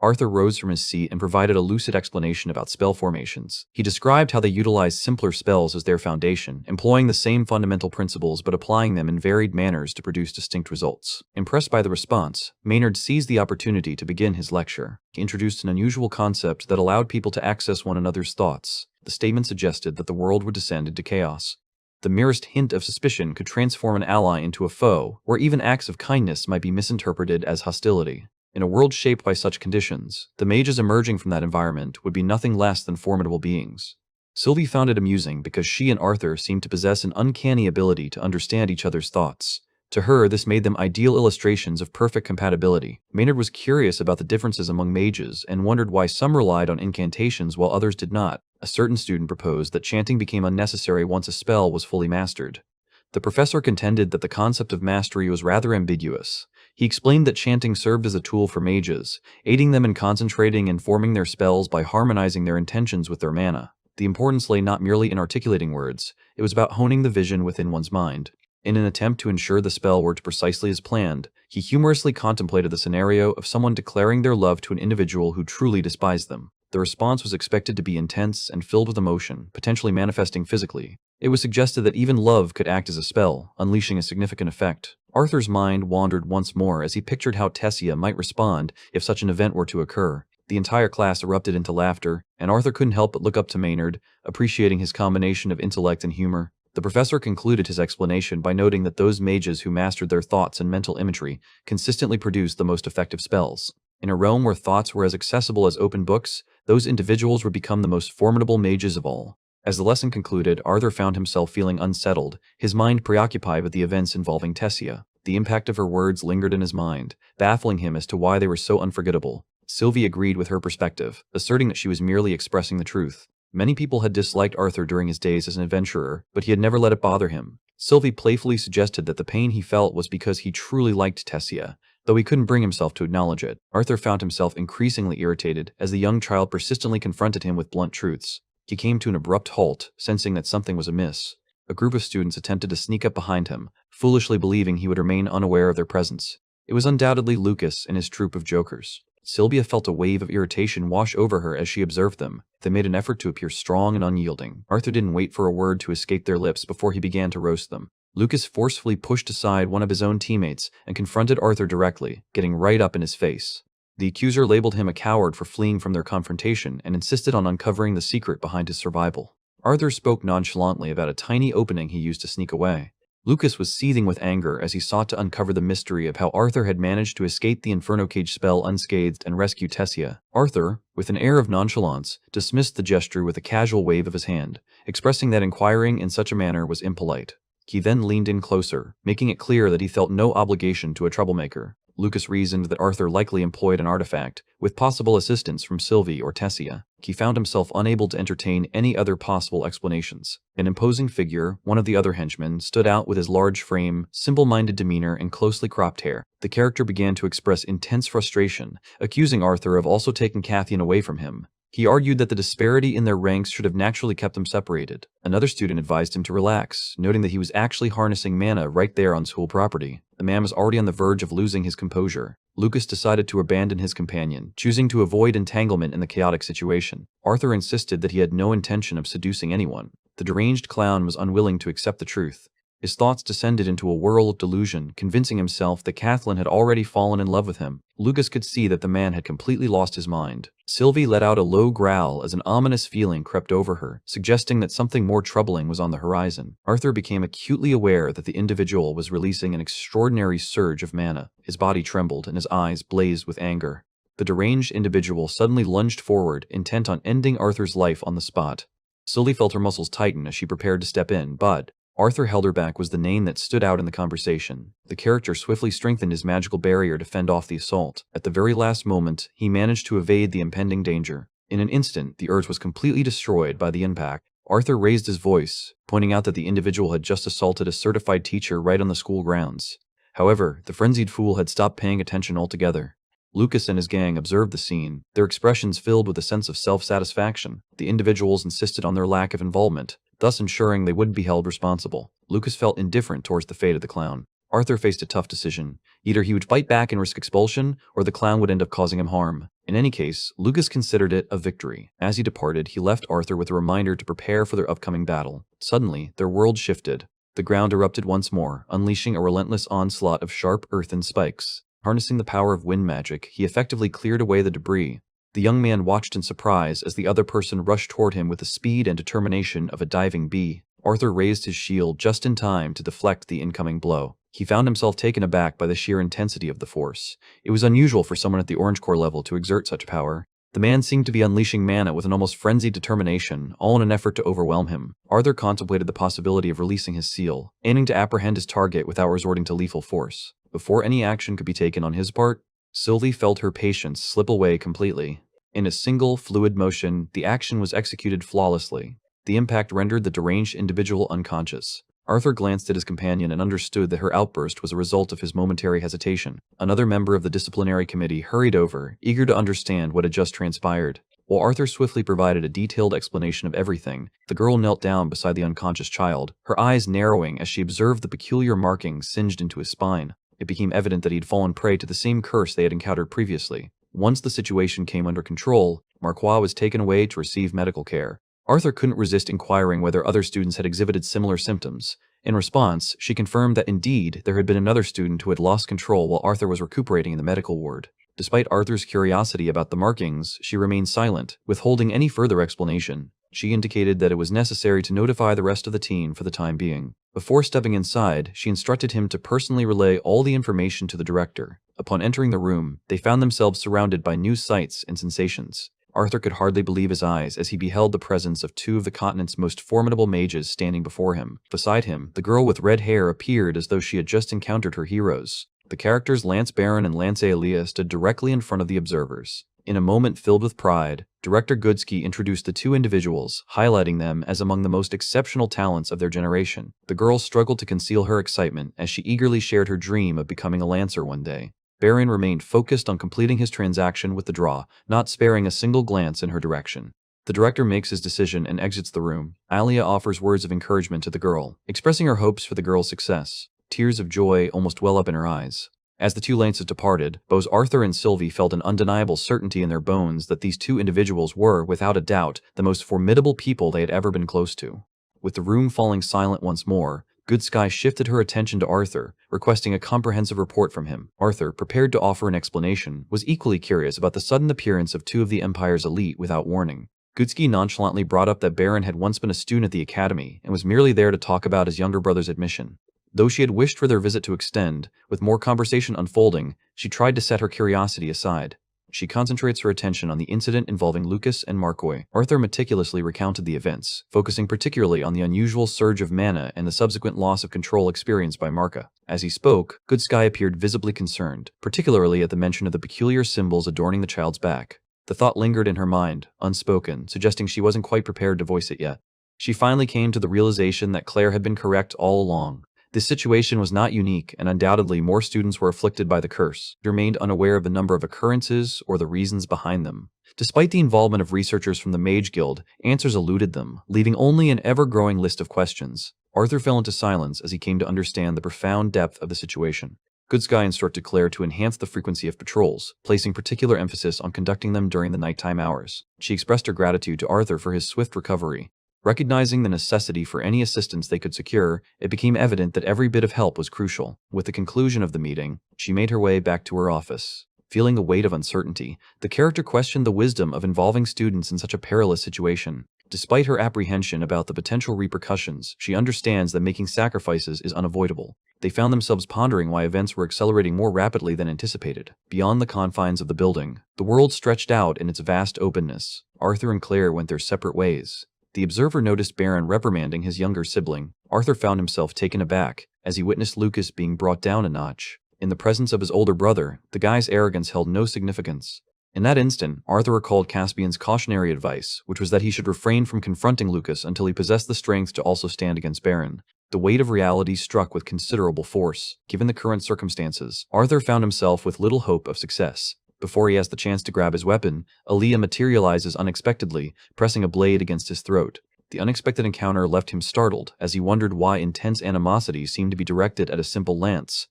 Arthur rose from his seat and provided a lucid explanation about spell formations. He described how they utilize simpler spells as their foundation, employing the same fundamental principles but applying them in varied manners to produce distinct results. Impressed by the response, Maynard seized the opportunity to begin his lecture. He introduced an unusual concept that allowed people to access one another's thoughts. The statement suggested that the world would descend into chaos. The merest hint of suspicion could transform an ally into a foe, or even acts of kindness might be misinterpreted as hostility. In a world shaped by such conditions, the mages emerging from that environment would be nothing less than formidable beings. Sylvie found it amusing because she and Arthur seemed to possess an uncanny ability to understand each other's thoughts. To her, this made them ideal illustrations of perfect compatibility. Maynard was curious about the differences among mages and wondered why some relied on incantations while others did not. A certain student proposed that chanting became unnecessary once a spell was fully mastered. The professor contended that the concept of mastery was rather ambiguous. He explained that chanting served as a tool for mages, aiding them in concentrating and forming their spells by harmonizing their intentions with their mana. The importance lay not merely in articulating words, it was about honing the vision within one's mind. In an attempt to ensure the spell worked precisely as planned, he humorously contemplated the scenario of someone declaring their love to an individual who truly despised them. The response was expected to be intense and filled with emotion, potentially manifesting physically. It was suggested that even love could act as a spell, unleashing a significant effect. Arthur's mind wandered once more as he pictured how Tessia might respond if such an event were to occur. The entire class erupted into laughter, and Arthur couldn't help but look up to Maynard, appreciating his combination of intellect and humor. The professor concluded his explanation by noting that those mages who mastered their thoughts and mental imagery consistently produced the most effective spells. In a realm where thoughts were as accessible as open books, those individuals would become the most formidable mages of all. As the lesson concluded, Arthur found himself feeling unsettled, his mind preoccupied with the events involving Tessia. The impact of her words lingered in his mind, baffling him as to why they were so unforgettable. Sylvie agreed with her perspective, asserting that she was merely expressing the truth. Many people had disliked Arthur during his days as an adventurer, but he had never let it bother him. Sylvie playfully suggested that the pain he felt was because he truly liked Tessia, though he couldn't bring himself to acknowledge it. Arthur found himself increasingly irritated as the young child persistently confronted him with blunt truths. He came to an abrupt halt, sensing that something was amiss. A group of students attempted to sneak up behind him, foolishly believing he would remain unaware of their presence. It was undoubtedly Lucas and his troupe of jokers. Sylvia felt a wave of irritation wash over her as she observed them. They made an effort to appear strong and unyielding. Arthur didn't wait for a word to escape their lips before he began to roast them. Lucas forcefully pushed aside one of his own teammates and confronted Arthur directly, getting right up in his face. The accuser labeled him a coward for fleeing from their confrontation and insisted on uncovering the secret behind his survival. Arthur spoke nonchalantly about a tiny opening he used to sneak away. Lucas was seething with anger as he sought to uncover the mystery of how Arthur had managed to escape the Inferno Cage spell unscathed and rescue Tessia. Arthur, with an air of nonchalance, dismissed the gesture with a casual wave of his hand, expressing that inquiring in such a manner was impolite. He then leaned in closer, making it clear that he felt no obligation to a troublemaker. Lucas reasoned that Arthur likely employed an artifact, with possible assistance from Sylvie or Tessia. He found himself unable to entertain any other possible explanations. An imposing figure, one of the other henchmen, stood out with his large frame, simple-minded demeanor, and closely cropped hair. The character began to express intense frustration, accusing Arthur of also taking Cathian away from him. He argued that the disparity in their ranks should have naturally kept them separated. Another student advised him to relax, noting that he was actually harnessing mana right there on school property. The man was already on the verge of losing his composure. Lucas decided to abandon his companion, choosing to avoid entanglement in the chaotic situation. Arthur insisted that he had no intention of seducing anyone. The deranged clown was unwilling to accept the truth. His thoughts descended into a whirl of delusion, convincing himself that Kathleen had already fallen in love with him. Lucas could see that the man had completely lost his mind. Sylvie let out a low growl as an ominous feeling crept over her, suggesting that something more troubling was on the horizon. Arthur became acutely aware that the individual was releasing an extraordinary surge of mana. His body trembled and his eyes blazed with anger. The deranged individual suddenly lunged forward, intent on ending Arthur's life on the spot. Sylvie felt her muscles tighten as she prepared to step in, but Arthur held her back was the name that stood out in the conversation. The character swiftly strengthened his magical barrier to fend off the assault. At the very last moment, he managed to evade the impending danger. In an instant, the earth was completely destroyed by the impact. Arthur raised his voice, pointing out that the individual had just assaulted a certified teacher right on the school grounds. However, the frenzied fool had stopped paying attention altogether. Lucas and his gang observed the scene, their expressions filled with a sense of self-satisfaction. The individuals insisted on their lack of involvement, thus ensuring they wouldn't be held responsible. Lucas felt indifferent towards the fate of the clown. Arthur faced a tough decision. Either he would fight back and risk expulsion, or the clown would end up causing him harm. In any case, Lucas considered it a victory. As he departed, he left Arthur with a reminder to prepare for their upcoming battle. Suddenly, their world shifted. The ground erupted once more, unleashing a relentless onslaught of sharp earthen spikes. Harnessing the power of wind magic, he effectively cleared away the debris. The young man watched in surprise as the other person rushed toward him with the speed and determination of a diving bee. Arthur raised his shield just in time to deflect the incoming blow. He found himself taken aback by the sheer intensity of the force. It was unusual for someone at the Orange Core level to exert such power. The man seemed to be unleashing mana with an almost frenzied determination, all in an effort to overwhelm him. Arthur contemplated the possibility of releasing his seal, aiming to apprehend his target without resorting to lethal force. Before any action could be taken on his part, Sylvie felt her patience slip away completely. In a single, fluid motion, the action was executed flawlessly. The impact rendered the deranged individual unconscious. Arthur glanced at his companion and understood that her outburst was a result of his momentary hesitation. Another member of the disciplinary committee hurried over, eager to understand what had just transpired. While Arthur swiftly provided a detailed explanation of everything, the girl knelt down beside the unconscious child, her eyes narrowing as she observed the peculiar markings singed into his spine. It became evident that he had fallen prey to the same curse they had encountered previously. Once the situation came under control, Manhwa was taken away to receive medical care. Arthur couldn't resist inquiring whether other students had exhibited similar symptoms. In response, she confirmed that indeed there had been another student who had lost control while Arthur was recuperating in the medical ward. Despite Arthur's curiosity about the markings, she remained silent, withholding any further explanation. She indicated that it was necessary to notify the rest of the team for the time being. Before stepping inside, she instructed him to personally relay all the information to the director. Upon entering the room, they found themselves surrounded by new sights and sensations. Arthur could hardly believe his eyes as he beheld the presence of two of the continent's most formidable mages standing before him. Beside him, the girl with red hair appeared as though she had just encountered her heroes. The characters Lance Baron and Lance Aelia stood directly in front of the observers. In a moment filled with pride, Director Goodsky introduced the two individuals, highlighting them as among the most exceptional talents of their generation. The girl struggled to conceal her excitement as she eagerly shared her dream of becoming a lancer one day. Baron remained focused on completing his transaction with the draw, not sparing a single glance in her direction. The director makes his decision and exits the room. Alia offers words of encouragement to the girl, expressing her hopes for the girl's success. Tears of joy almost well up in her eyes. As the two lances departed, both Arthur and Sylvie felt an undeniable certainty in their bones that these two individuals were, without a doubt, the most formidable people they had ever been close to. With the room falling silent once more, Goodsky shifted her attention to Arthur, requesting a comprehensive report from him. Arthur, prepared to offer an explanation, was equally curious about the sudden appearance of two of the Empire's elite without warning. Goodsky nonchalantly brought up that Baron had once been a student at the academy and was merely there to talk about his younger brother's admission. Though she had wished for their visit to extend, with more conversation unfolding, she tried to set her curiosity aside. She concentrates her attention on the incident involving Lucas and Marcoy. Arthur meticulously recounted the events, focusing particularly on the unusual surge of mana and the subsequent loss of control experienced by Marka. As he spoke, Goodsky appeared visibly concerned, particularly at the mention of the peculiar symbols adorning the child's back. The thought lingered in her mind, unspoken, suggesting she wasn't quite prepared to voice it yet. She finally came to the realization that Claire had been correct all along. This situation was not unique, and undoubtedly more students were afflicted by the curse, but remained unaware of the number of occurrences or the reasons behind them. Despite the involvement of researchers from the Mage Guild, answers eluded them, leaving only an ever-growing list of questions. Arthur fell into silence as he came to understand the profound depth of the situation. Good Sky instructed Claire to enhance the frequency of patrols, placing particular emphasis on conducting them during the nighttime hours. She expressed her gratitude to Arthur for his swift recovery. Recognizing the necessity for any assistance they could secure, it became evident that every bit of help was crucial. With the conclusion of the meeting, she made her way back to her office. Feeling the weight of uncertainty, the character questioned the wisdom of involving students in such a perilous situation. Despite her apprehension about the potential repercussions, she understands that making sacrifices is unavoidable. They found themselves pondering why events were accelerating more rapidly than anticipated. Beyond the confines of the building, the world stretched out in its vast openness. Arthur and Claire went their separate ways. The observer noticed Baron reprimanding his younger sibling. Arthur found himself taken aback as he witnessed Lucas being brought down a notch. In the presence of his older brother, the guy's arrogance held no significance. In that instant, Arthur recalled Caspian's cautionary advice, which was that he should refrain from confronting Lucas until he possessed the strength to also stand against Baron. The weight of reality struck with considerable force. Given the current circumstances, Arthur found himself with little hope of success. Before he has the chance to grab his weapon, Aaliyah materializes unexpectedly, pressing a blade against his throat. The unexpected encounter left him startled, as he wondered why intense animosity seemed to be directed at a simple lance.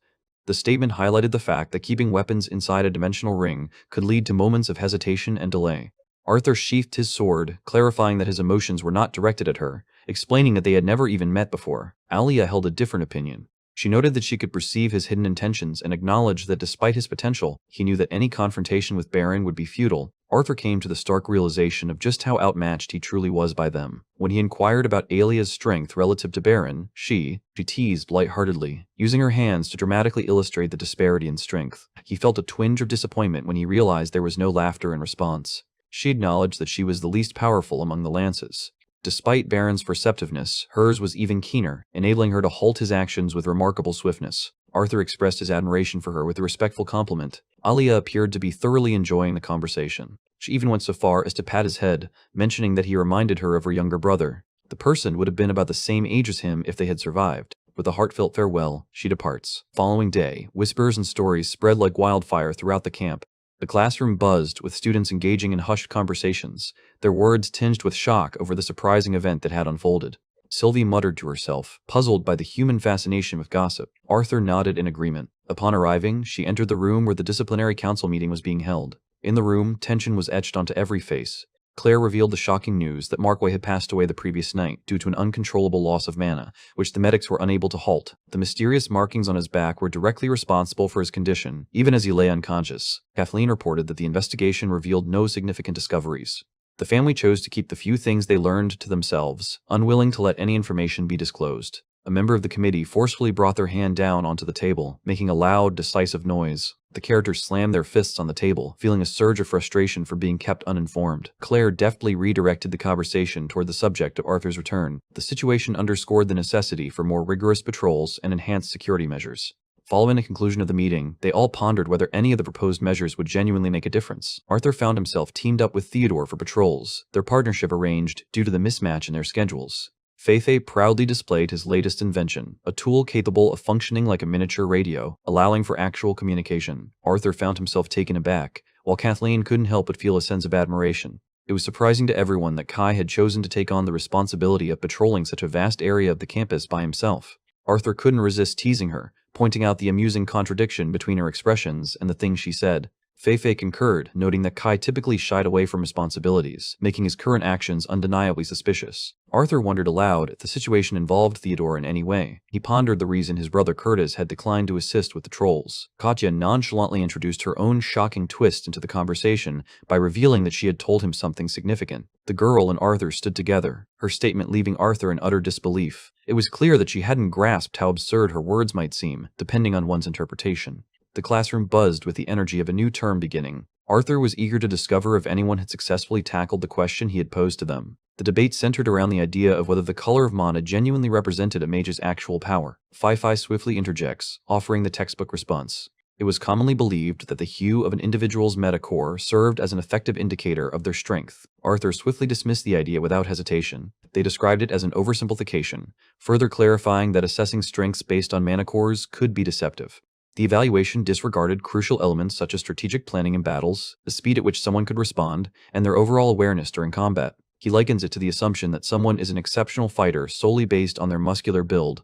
The statement highlighted the fact that keeping weapons inside a dimensional ring could lead to moments of hesitation and delay. Arthur sheathed his sword, clarifying that his emotions were not directed at her, explaining that they had never even met before. Aaliyah held a different opinion. She noted that she could perceive his hidden intentions and acknowledged that despite his potential, he knew that any confrontation with Baron would be futile. Arthur came to the stark realization of just how outmatched he truly was by them. When he inquired about Aaliyah's strength relative to Baron, she teased lightheartedly, using her hands to dramatically illustrate the disparity in strength. He felt a twinge of disappointment when he realized there was no laughter in response. She acknowledged that she was the least powerful among the lances. Despite Baron's perceptiveness, hers was even keener, enabling her to halt his actions with remarkable swiftness. Arthur expressed his admiration for her with a respectful compliment. Aaliyah appeared to be thoroughly enjoying the conversation. She even went so far as to pat his head, mentioning that he reminded her of her younger brother. The person would have been about the same age as him if they had survived. With a heartfelt farewell, she departs. Following day, whispers and stories spread like wildfire throughout the camp. The classroom buzzed with students engaging in hushed conversations, their words tinged with shock over the surprising event that had unfolded. Sylvie muttered to herself, puzzled by the human fascination with gossip. Arthur nodded in agreement. Upon arriving, she entered the room where the disciplinary council meeting was being held. In the room, tension was etched onto every face. Claire revealed the shocking news that Markway had passed away the previous night due to an uncontrollable loss of mana, which the medics were unable to halt. The mysterious markings on his back were directly responsible for his condition, even as he lay unconscious. Kathleen reported that the investigation revealed no significant discoveries. The family chose to keep the few things they learned to themselves, unwilling to let any information be disclosed. A member of the committee forcefully brought their hand down onto the table, making a loud, decisive noise. The characters slammed their fists on the table, feeling a surge of frustration for being kept uninformed. Claire deftly redirected the conversation toward the subject of Arthur's return. The situation underscored the necessity for more rigorous patrols and enhanced security measures. Following the conclusion of the meeting, they all pondered whether any of the proposed measures would genuinely make a difference. Arthur found himself teamed up with Theodore for patrols, their partnership arranged due to the mismatch in their schedules. Feifei proudly displayed his latest invention, a tool capable of functioning like a miniature radio, allowing for actual communication. Arthur found himself taken aback, while Kathleen couldn't help but feel a sense of admiration. It was surprising to everyone that Kai had chosen to take on the responsibility of patrolling such a vast area of the campus by himself. Arthur couldn't resist teasing her, pointing out the amusing contradiction between her expressions and the things she said. Feifei concurred, noting that Kai typically shied away from responsibilities, making his current actions undeniably suspicious. Arthur wondered aloud if the situation involved Theodore in any way. He pondered the reason his brother Curtis had declined to assist with the trolls. Katya nonchalantly introduced her own shocking twist into the conversation by revealing that she had told him something significant. The girl and Arthur stood together, her statement leaving Arthur in utter disbelief. It was clear that she hadn't grasped how absurd her words might seem, depending on one's interpretation. The classroom buzzed with the energy of a new term beginning. Arthur was eager to discover if anyone had successfully tackled the question he had posed to them. The debate centered around the idea of whether the color of mana genuinely represented a mage's actual power. Feifei swiftly interjects, offering the textbook response. It was commonly believed that the hue of an individual's metacore served as an effective indicator of their strength. Arthur swiftly dismissed the idea without hesitation. They described it as an oversimplification, further clarifying that assessing strengths based on mana cores could be deceptive. The evaluation disregarded crucial elements such as strategic planning in battles, the speed at which someone could respond, and their overall awareness during combat. He likens it to the assumption that someone is an exceptional fighter solely based on their muscular build.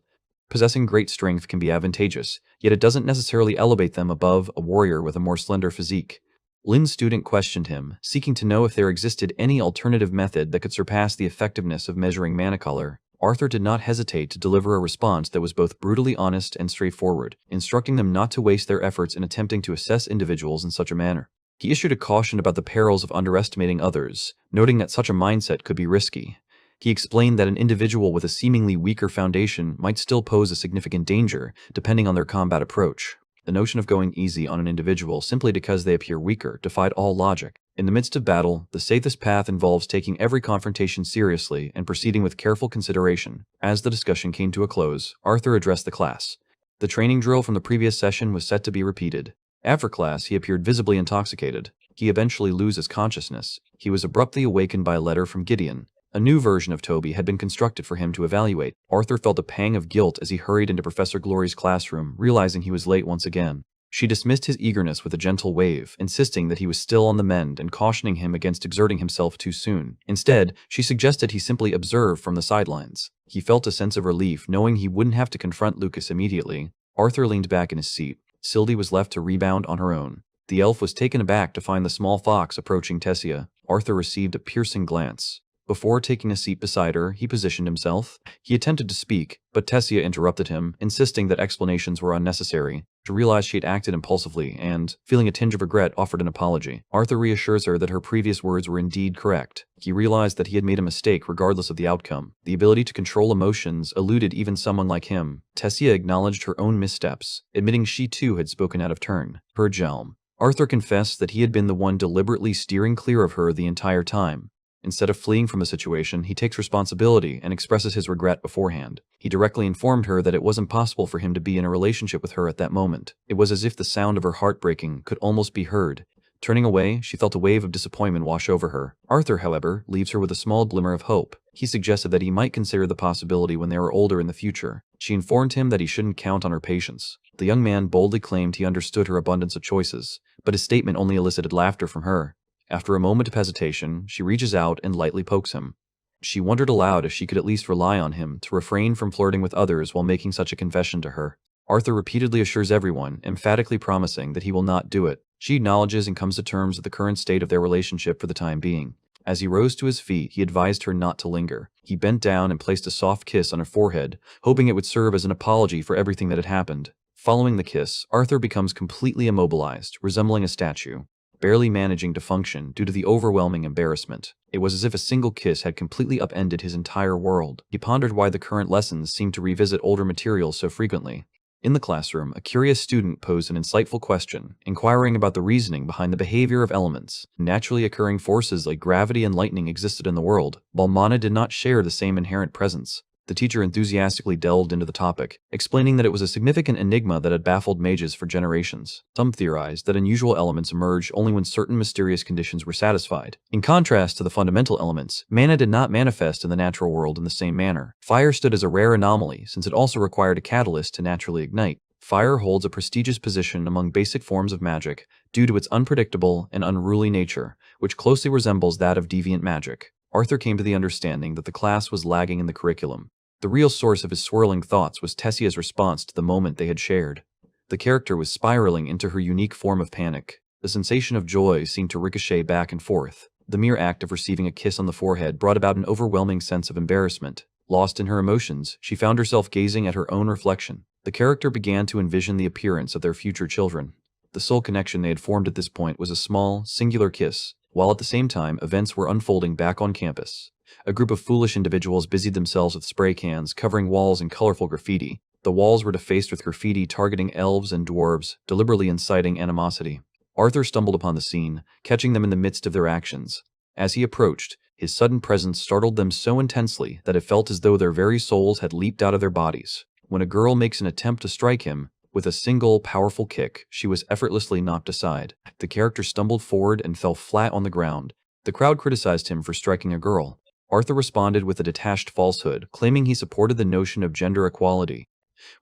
Possessing great strength can be advantageous, yet it doesn't necessarily elevate them above a warrior with a more slender physique. Lin's student questioned him, seeking to know if there existed any alternative method that could surpass the effectiveness of measuring mana color. Arthur did not hesitate to deliver a response that was both brutally honest and straightforward, instructing them not to waste their efforts in attempting to assess individuals in such a manner. He issued a caution about the perils of underestimating others, noting that such a mindset could be risky. He explained that an individual with a seemingly weaker foundation might still pose a significant danger, depending on their combat approach. The notion of going easy on an individual simply because they appear weaker defied all logic. In the midst of battle, the safest path involves taking every confrontation seriously and proceeding with careful consideration. As the discussion came to a close, Arthur addressed the class. The training drill from the previous session was set to be repeated. After class, he appeared visibly intoxicated. He eventually loses consciousness. He was abruptly awakened by a letter from Gideon. A new version of Toby had been constructed for him to evaluate. Arthur felt a pang of guilt as he hurried into Professor Glory's classroom, realizing he was late once again. She dismissed his eagerness with a gentle wave, insisting that he was still on the mend and cautioning him against exerting himself too soon. Instead, she suggested he simply observe from the sidelines. He felt a sense of relief knowing he wouldn't have to confront Lucas immediately. Arthur leaned back in his seat. Sylvie was left to rebound on her own. The elf was taken aback to find the small fox approaching Tessia. Arthur received a piercing glance. Before taking a seat beside her, he positioned himself. He attempted to speak, but Tessia interrupted him, insisting that explanations were unnecessary. She realized she had acted impulsively and, feeling a tinge of regret, offered an apology. Arthur reassures her that her previous words were indeed correct. He realized that he had made a mistake regardless of the outcome. The ability to control emotions eluded even someone like him. Tessia acknowledged her own missteps, admitting she too had spoken out of turn. Per Jelm. Arthur confessed that he had been the one deliberately steering clear of her the entire time. Instead of fleeing from the situation, he takes responsibility and expresses his regret beforehand. He directly informed her that it wasn't possible for him to be in a relationship with her at that moment. It was as if the sound of her heart breaking could almost be heard. Turning away, she felt a wave of disappointment wash over her. Arthur, however, leaves her with a small glimmer of hope. He suggested that he might consider the possibility when they were older in the future. She informed him that he shouldn't count on her patience. The young man boldly claimed he understood her abundance of choices, but his statement only elicited laughter from her. After a moment of hesitation, she reaches out and lightly pokes him. She wondered aloud if she could at least rely on him to refrain from flirting with others while making such a confession to her. Arthur repeatedly assures everyone, emphatically promising that he will not do it. She acknowledges and comes to terms with the current state of their relationship for the time being. As he rose to his feet, he advised her not to linger. He bent down and placed a soft kiss on her forehead, hoping it would serve as an apology for everything that had happened. Following the kiss, Arthur becomes completely immobilized, resembling a statue, barely managing to function due to the overwhelming embarrassment. It was as if a single kiss had completely upended his entire world. He pondered why the current lessons seemed to revisit older materials so frequently. In the classroom, a curious student posed an insightful question, inquiring about the reasoning behind the behavior of elements. Naturally occurring forces like gravity and lightning existed in the world, while mana did not share the same inherent presence. The teacher enthusiastically delved into the topic, explaining that it was a significant enigma that had baffled mages for generations. Some theorized that unusual elements emerge only when certain mysterious conditions were satisfied. In contrast to the fundamental elements, mana did not manifest in the natural world in the same manner. Fire stood as a rare anomaly, since it also required a catalyst to naturally ignite. Fire holds a prestigious position among basic forms of magic due to its unpredictable and unruly nature, which closely resembles that of deviant magic. Arthur came to the understanding that the class was lagging in the curriculum. The real source of his swirling thoughts was Tessia's response to the moment they had shared. The character was spiraling into her unique form of panic. The sensation of joy seemed to ricochet back and forth. The mere act of receiving a kiss on the forehead brought about an overwhelming sense of embarrassment. Lost in her emotions, she found herself gazing at her own reflection. The character began to envision the appearance of their future children. The sole connection they had formed at this point was a small, singular kiss, while at the same time events were unfolding back on campus. A group of foolish individuals busied themselves with spray cans, covering walls in colorful graffiti. The walls were defaced with graffiti targeting elves and dwarves, deliberately inciting animosity. Arthur stumbled upon the scene, catching them in the midst of their actions. As he approached, his sudden presence startled them so intensely that it felt as though their very souls had leaped out of their bodies. When a girl makes an attempt to strike him, With a single, powerful kick, she was effortlessly knocked aside. The character stumbled forward and fell flat on the ground. The crowd criticized him for striking a girl. Arthur responded with a detached falsehood, claiming he supported the notion of gender equality.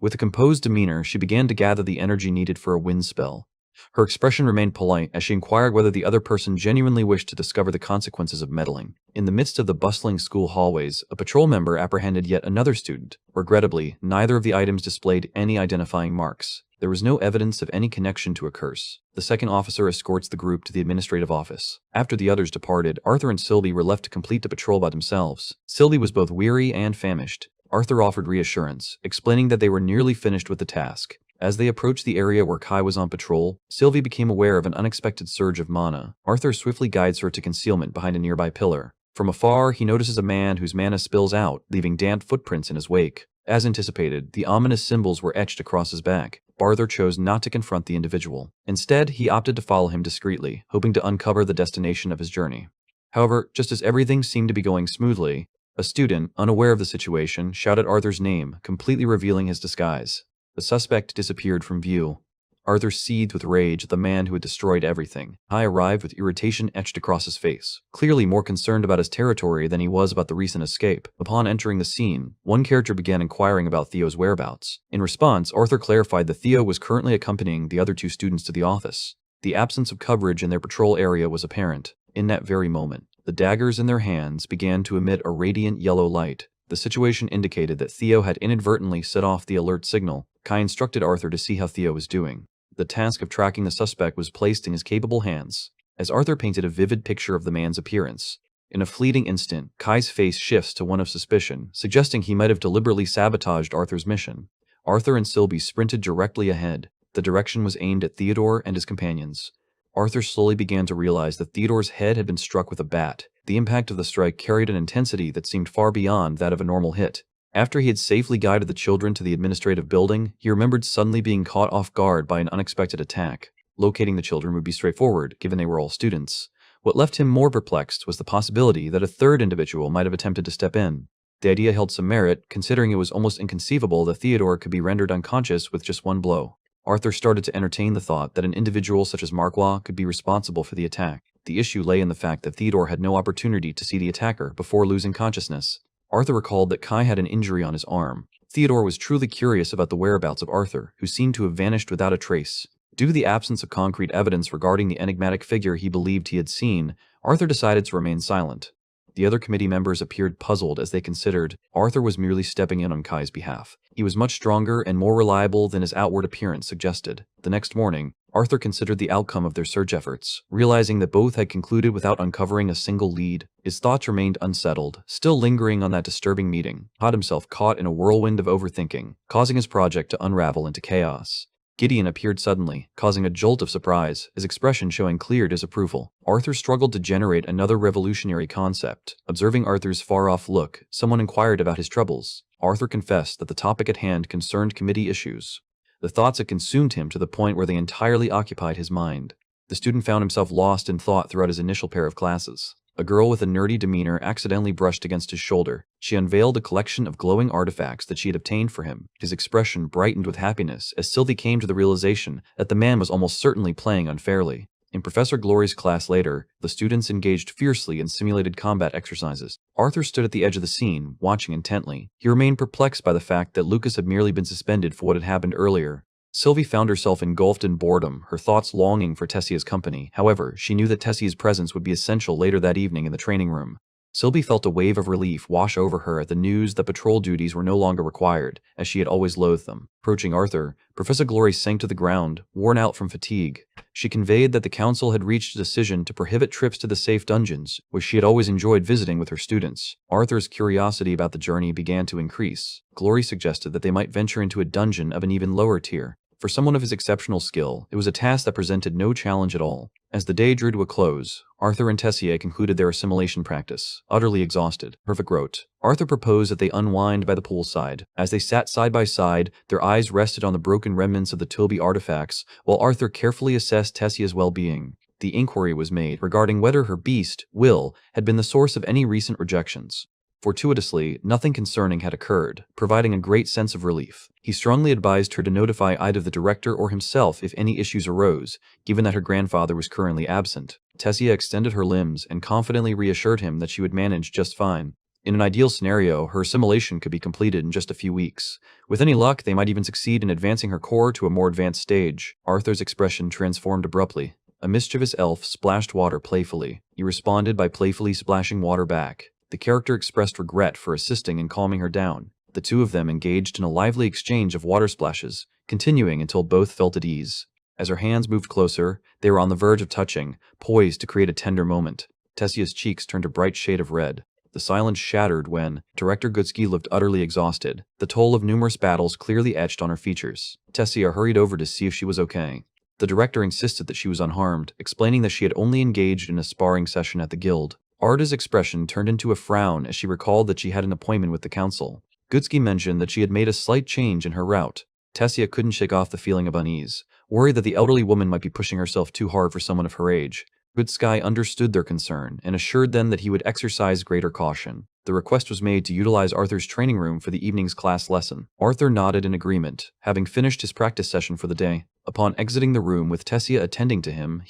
With a composed demeanor, she began to gather the energy needed for a wind spell. Her expression remained polite as she inquired whether the other person genuinely wished to discover the consequences of meddling. In the midst of the bustling school hallways, a patrol member apprehended yet another student. Regrettably, neither of the items displayed any identifying marks. There was no evidence of any connection to a curse. The second officer escorts the group to the administrative office. After the others departed, Arthur and Sylvie were left to complete the patrol by themselves. Sylvie was both weary and famished. Arthur offered reassurance, explaining that they were nearly finished with the task. As they approached the area where Kai was on patrol, Sylvie became aware of an unexpected surge of mana. Arthur swiftly guides her to concealment behind a nearby pillar. From afar, he notices a man whose mana spills out, leaving damp footprints in his wake. As anticipated, the ominous symbols were etched across his back. Arthur chose not to confront the individual. Instead, he opted to follow him discreetly, hoping to uncover the destination of his journey. However, just as everything seemed to be going smoothly, a student, unaware of the situation, shouted Arthur's name, completely revealing his disguise. The suspect disappeared from view. Arthur seethed with rage at the man who had destroyed everything. Kai arrived with irritation etched across his face, clearly more concerned about his territory than he was about the recent escape. Upon entering the scene, one character began inquiring about Theo's whereabouts. In response, Arthur clarified that Theo was currently accompanying the other two students to the office. The absence of coverage in their patrol area was apparent. In that very moment, the daggers in their hands began to emit a radiant yellow light. The situation indicated that Theo had inadvertently set off the alert signal. Kai instructed Arthur to see how Theo was doing. The task of tracking the suspect was placed in his capable hands, as Arthur painted a vivid picture of the man's appearance. In a fleeting instant, Kai's face shifts to one of suspicion, suggesting he might have deliberately sabotaged Arthur's mission. Arthur and Sylvie sprinted directly ahead. The direction was aimed at Theodore and his companions. Arthur slowly began to realize that Theodore's head had been struck with a bat. The impact of the strike carried an intensity that seemed far beyond that of a normal hit. After he had safely guided the children to the administrative building, he remembered suddenly being caught off guard by an unexpected attack. Locating the children would be straightforward, given they were all students. What left him more perplexed was the possibility that a third individual might have attempted to step in. The idea held some merit, considering it was almost inconceivable that Theodore could be rendered unconscious with just one blow. Arthur started to entertain the thought that an individual such as Manhwa could be responsible for the attack. The issue lay in the fact that Theodore had no opportunity to see the attacker before losing consciousness. Arthur recalled that Kai had an injury on his arm. Theodore was truly curious about the whereabouts of Arthur, who seemed to have vanished without a trace. Due to the absence of concrete evidence regarding the enigmatic figure he believed he had seen, Arthur decided to remain silent. The other committee members appeared puzzled as they considered Arthur was merely stepping in on Kai's behalf. He was much stronger and more reliable than his outward appearance suggested. The next morning, Arthur considered the outcome of their search efforts, realizing that both had concluded without uncovering a single lead. His thoughts remained unsettled, still lingering on that disturbing meeting. He caught himself caught in a whirlwind of overthinking, causing his project to unravel into chaos. Gideon appeared suddenly, causing a jolt of surprise, his expression showing clear disapproval. Arthur struggled to generate another revolutionary concept. Observing Arthur's far-off look, someone inquired about his troubles. Arthur confessed that the topic at hand concerned committee issues. The thoughts had consumed him to the point where they entirely occupied his mind. The student found himself lost in thought throughout his initial pair of classes. A girl with a nerdy demeanor accidentally brushed against his shoulder. She unveiled a collection of glowing artifacts that she had obtained for him. His expression brightened with happiness as Sylvie came to the realization that the man was almost certainly playing unfairly. In Professor Glory's class later, the students engaged fiercely in simulated combat exercises. Arthur stood at the edge of the scene, watching intently. He remained perplexed by the fact that Lucas had merely been suspended for what had happened earlier. Sylvie found herself engulfed in boredom, her thoughts longing for Tessia's company. However, she knew that Tessia's presence would be essential later that evening in the training room. Sylvie felt a wave of relief wash over her at the news that patrol duties were no longer required, as she had always loathed them. Approaching Arthur, Professor Glory sank to the ground, worn out from fatigue. She conveyed that the council had reached a decision to prohibit trips to the safe dungeons, which she had always enjoyed visiting with her students. Arthur's curiosity about the journey began to increase. Glory suggested that they might venture into a dungeon of an even lower tier. For someone of his exceptional skill, it was a task that presented no challenge at all. As the day drew to a close, Arthur and Tessia concluded their assimilation practice, utterly exhausted. Perfect wrote. Arthur proposed that they unwind by the poolside. As they sat side by side, their eyes rested on the broken remnants of the Toby artifacts, while Arthur carefully assessed Tessia's well-being. The inquiry was made regarding whether her beast, Will, had been the source of any recent rejections. Fortuitously, nothing concerning had occurred, providing a great sense of relief. He strongly advised her to notify either the director or himself if any issues arose, given that her grandfather was currently absent. Tessia extended her limbs and confidently reassured him that she would manage just fine. In an ideal scenario, her assimilation could be completed in just a few weeks. With any luck, they might even succeed in advancing her core to a more advanced stage. Arthur's expression transformed abruptly. A mischievous elf splashed water playfully. He responded by playfully splashing water back. The character expressed regret for assisting in calming her down. The two of them engaged in a lively exchange of water splashes, continuing until both felt at ease. As her hands moved closer, they were on the verge of touching, poised to create a tender moment. Tessia's cheeks turned a bright shade of red. The silence shattered when Director Goodsky looked utterly exhausted, the toll of numerous battles clearly etched on her features. Tessia hurried over to see if she was okay. The director insisted that she was unharmed, explaining that she had only engaged in a sparring session at the guild. Arda's expression turned into a frown as she recalled that she had an appointment with the council. Goodsky mentioned that she had made a slight change in her route. Tessia couldn't shake off the feeling of unease, worried that the elderly woman might be pushing herself too hard for someone of her age. Goodsky understood their concern and assured them that he would exercise greater caution. The request was made to utilize Arthur's training room for the evening's class lesson. Arthur nodded in agreement, having finished his practice session for the day. Upon exiting the room with Tessia attending to him,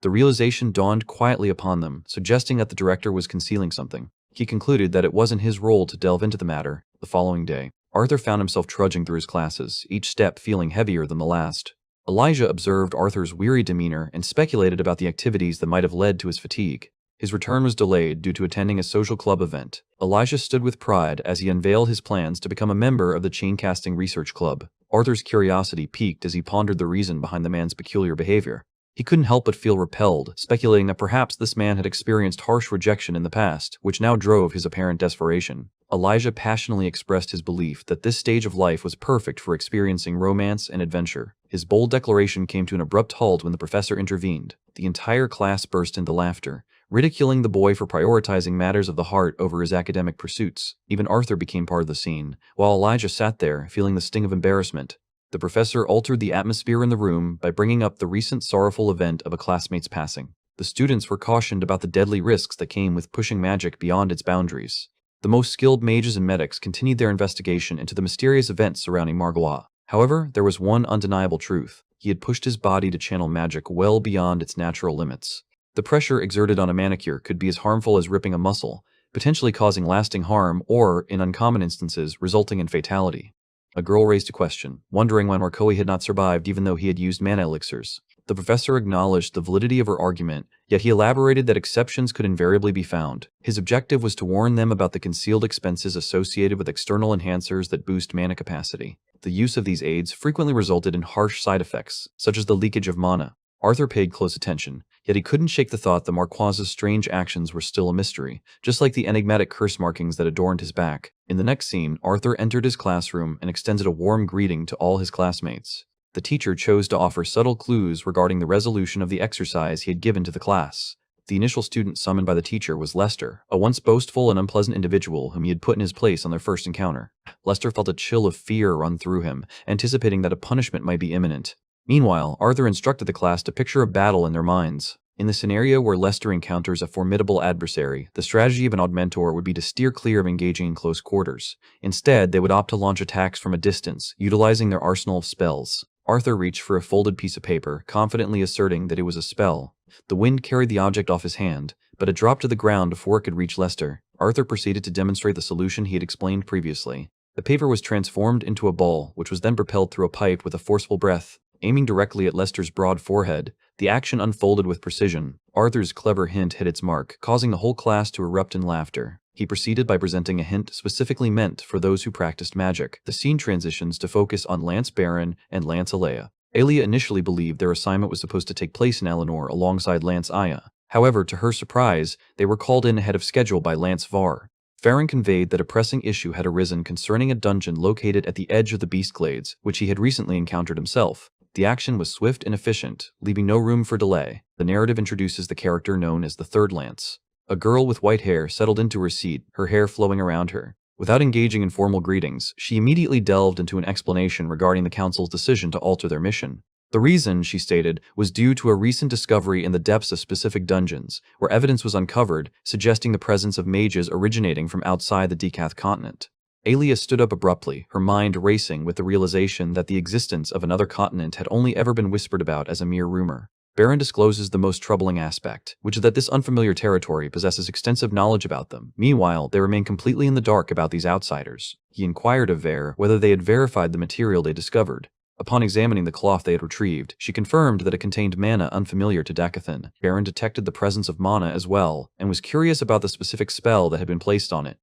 the realization dawned quietly upon them, suggesting that the director was concealing something. He concluded that it wasn't his role to delve into the matter. The following day, Arthur found himself trudging through his classes, each step feeling heavier than the last. Elijah observed Arthur's weary demeanor and speculated about the activities that might have led to his fatigue. His return was delayed due to attending a social club event. Elijah stood with pride as he unveiled his plans to become a member of the Chaincasting Research Club. Arthur's curiosity piqued as he pondered the reason behind the man's peculiar behavior. He couldn't help but feel repelled, speculating that perhaps this man had experienced harsh rejection in the past, which now drove his apparent desperation. Elijah passionately expressed his belief that this stage of life was perfect for experiencing romance and adventure. His bold declaration came to an abrupt halt when the professor intervened. The entire class burst into laughter, ridiculing the boy for prioritizing matters of the heart over his academic pursuits. Even Arthur became part of the scene, while Elijah sat there, feeling the sting of embarrassment. The professor altered the atmosphere in the room by bringing up the recent sorrowful event of a classmate's passing. The students were cautioned about the deadly risks that came with pushing magic beyond its boundaries. The most skilled mages and medics continued their investigation into the mysterious events surrounding Manhwa. However, there was one undeniable truth. He had pushed his body to channel magic well beyond its natural limits. The pressure exerted on a manicure could be as harmful as ripping a muscle, potentially causing lasting harm or, in uncommon instances, resulting in fatality. A girl raised a question, wondering why Marcoe had not survived even though he had used mana elixirs. The professor acknowledged the validity of her argument, yet he elaborated that exceptions could invariably be found. His objective was to warn them about the concealed expenses associated with external enhancers that boost mana capacity. The use of these aids frequently resulted in harsh side effects, such as the leakage of mana. Arthur paid close attention, yet he couldn't shake the thought that Marquaz's strange actions were still a mystery, just like the enigmatic curse markings that adorned his back. In the next scene, Arthur entered his classroom and extended a warm greeting to all his classmates. The teacher chose to offer subtle clues regarding the resolution of the exercise he had given to the class. The initial student summoned by the teacher was Lester, a once boastful and unpleasant individual whom he had put in his place on their first encounter. Lester felt a chill of fear run through him, anticipating that a punishment might be imminent. Meanwhile, Arthur instructed the class to picture a battle in their minds. In the scenario where Lester encounters a formidable adversary, the strategy of an Augmentor would be to steer clear of engaging in close quarters. Instead, they would opt to launch attacks from a distance, utilizing their arsenal of spells. Arthur reached for a folded piece of paper, confidently asserting that it was a spell. The wind carried the object off his hand, but it dropped to the ground before it could reach Lester. Arthur proceeded to demonstrate the solution he had explained previously. The paper was transformed into a ball, which was then propelled through a pipe with a forceful breath. Aiming directly at Lester's broad forehead, the action unfolded with precision. Arthur's clever hint hit its mark, causing the whole class to erupt in laughter. He proceeded by presenting a hint specifically meant for those who practiced magic. The scene transitions to focus on Lance Baron and Lance Alea. Alea initially believed their assignment was supposed to take place in Eleanor alongside Lance Aya. However, to her surprise, they were called in ahead of schedule by Lance Var. Farron conveyed that a pressing issue had arisen concerning a dungeon located at the edge of the Beastglades, which he had recently encountered himself. The action was swift and efficient, leaving no room for delay. The narrative introduces the character known as the Third Lance. A girl with white hair settled into her seat, her hair flowing around her. Without engaging in formal greetings, she immediately delved into an explanation regarding the council's decision to alter their mission. The reason, she stated, was due to a recent discovery in the depths of specific dungeons, where evidence was uncovered suggesting the presence of mages originating from outside the Decath continent. Alia stood up abruptly, her mind racing with the realization that the existence of another continent had only ever been whispered about as a mere rumor. Baron discloses the most troubling aspect, which is that this unfamiliar territory possesses extensive knowledge about them. Meanwhile, they remain completely in the dark about these outsiders. He inquired of Vare whether they had verified the material they discovered. Upon examining the cloth they had retrieved, she confirmed that it contained mana unfamiliar to Dakathan. Baron detected the presence of mana as well, and was curious about the specific spell that had been placed on it.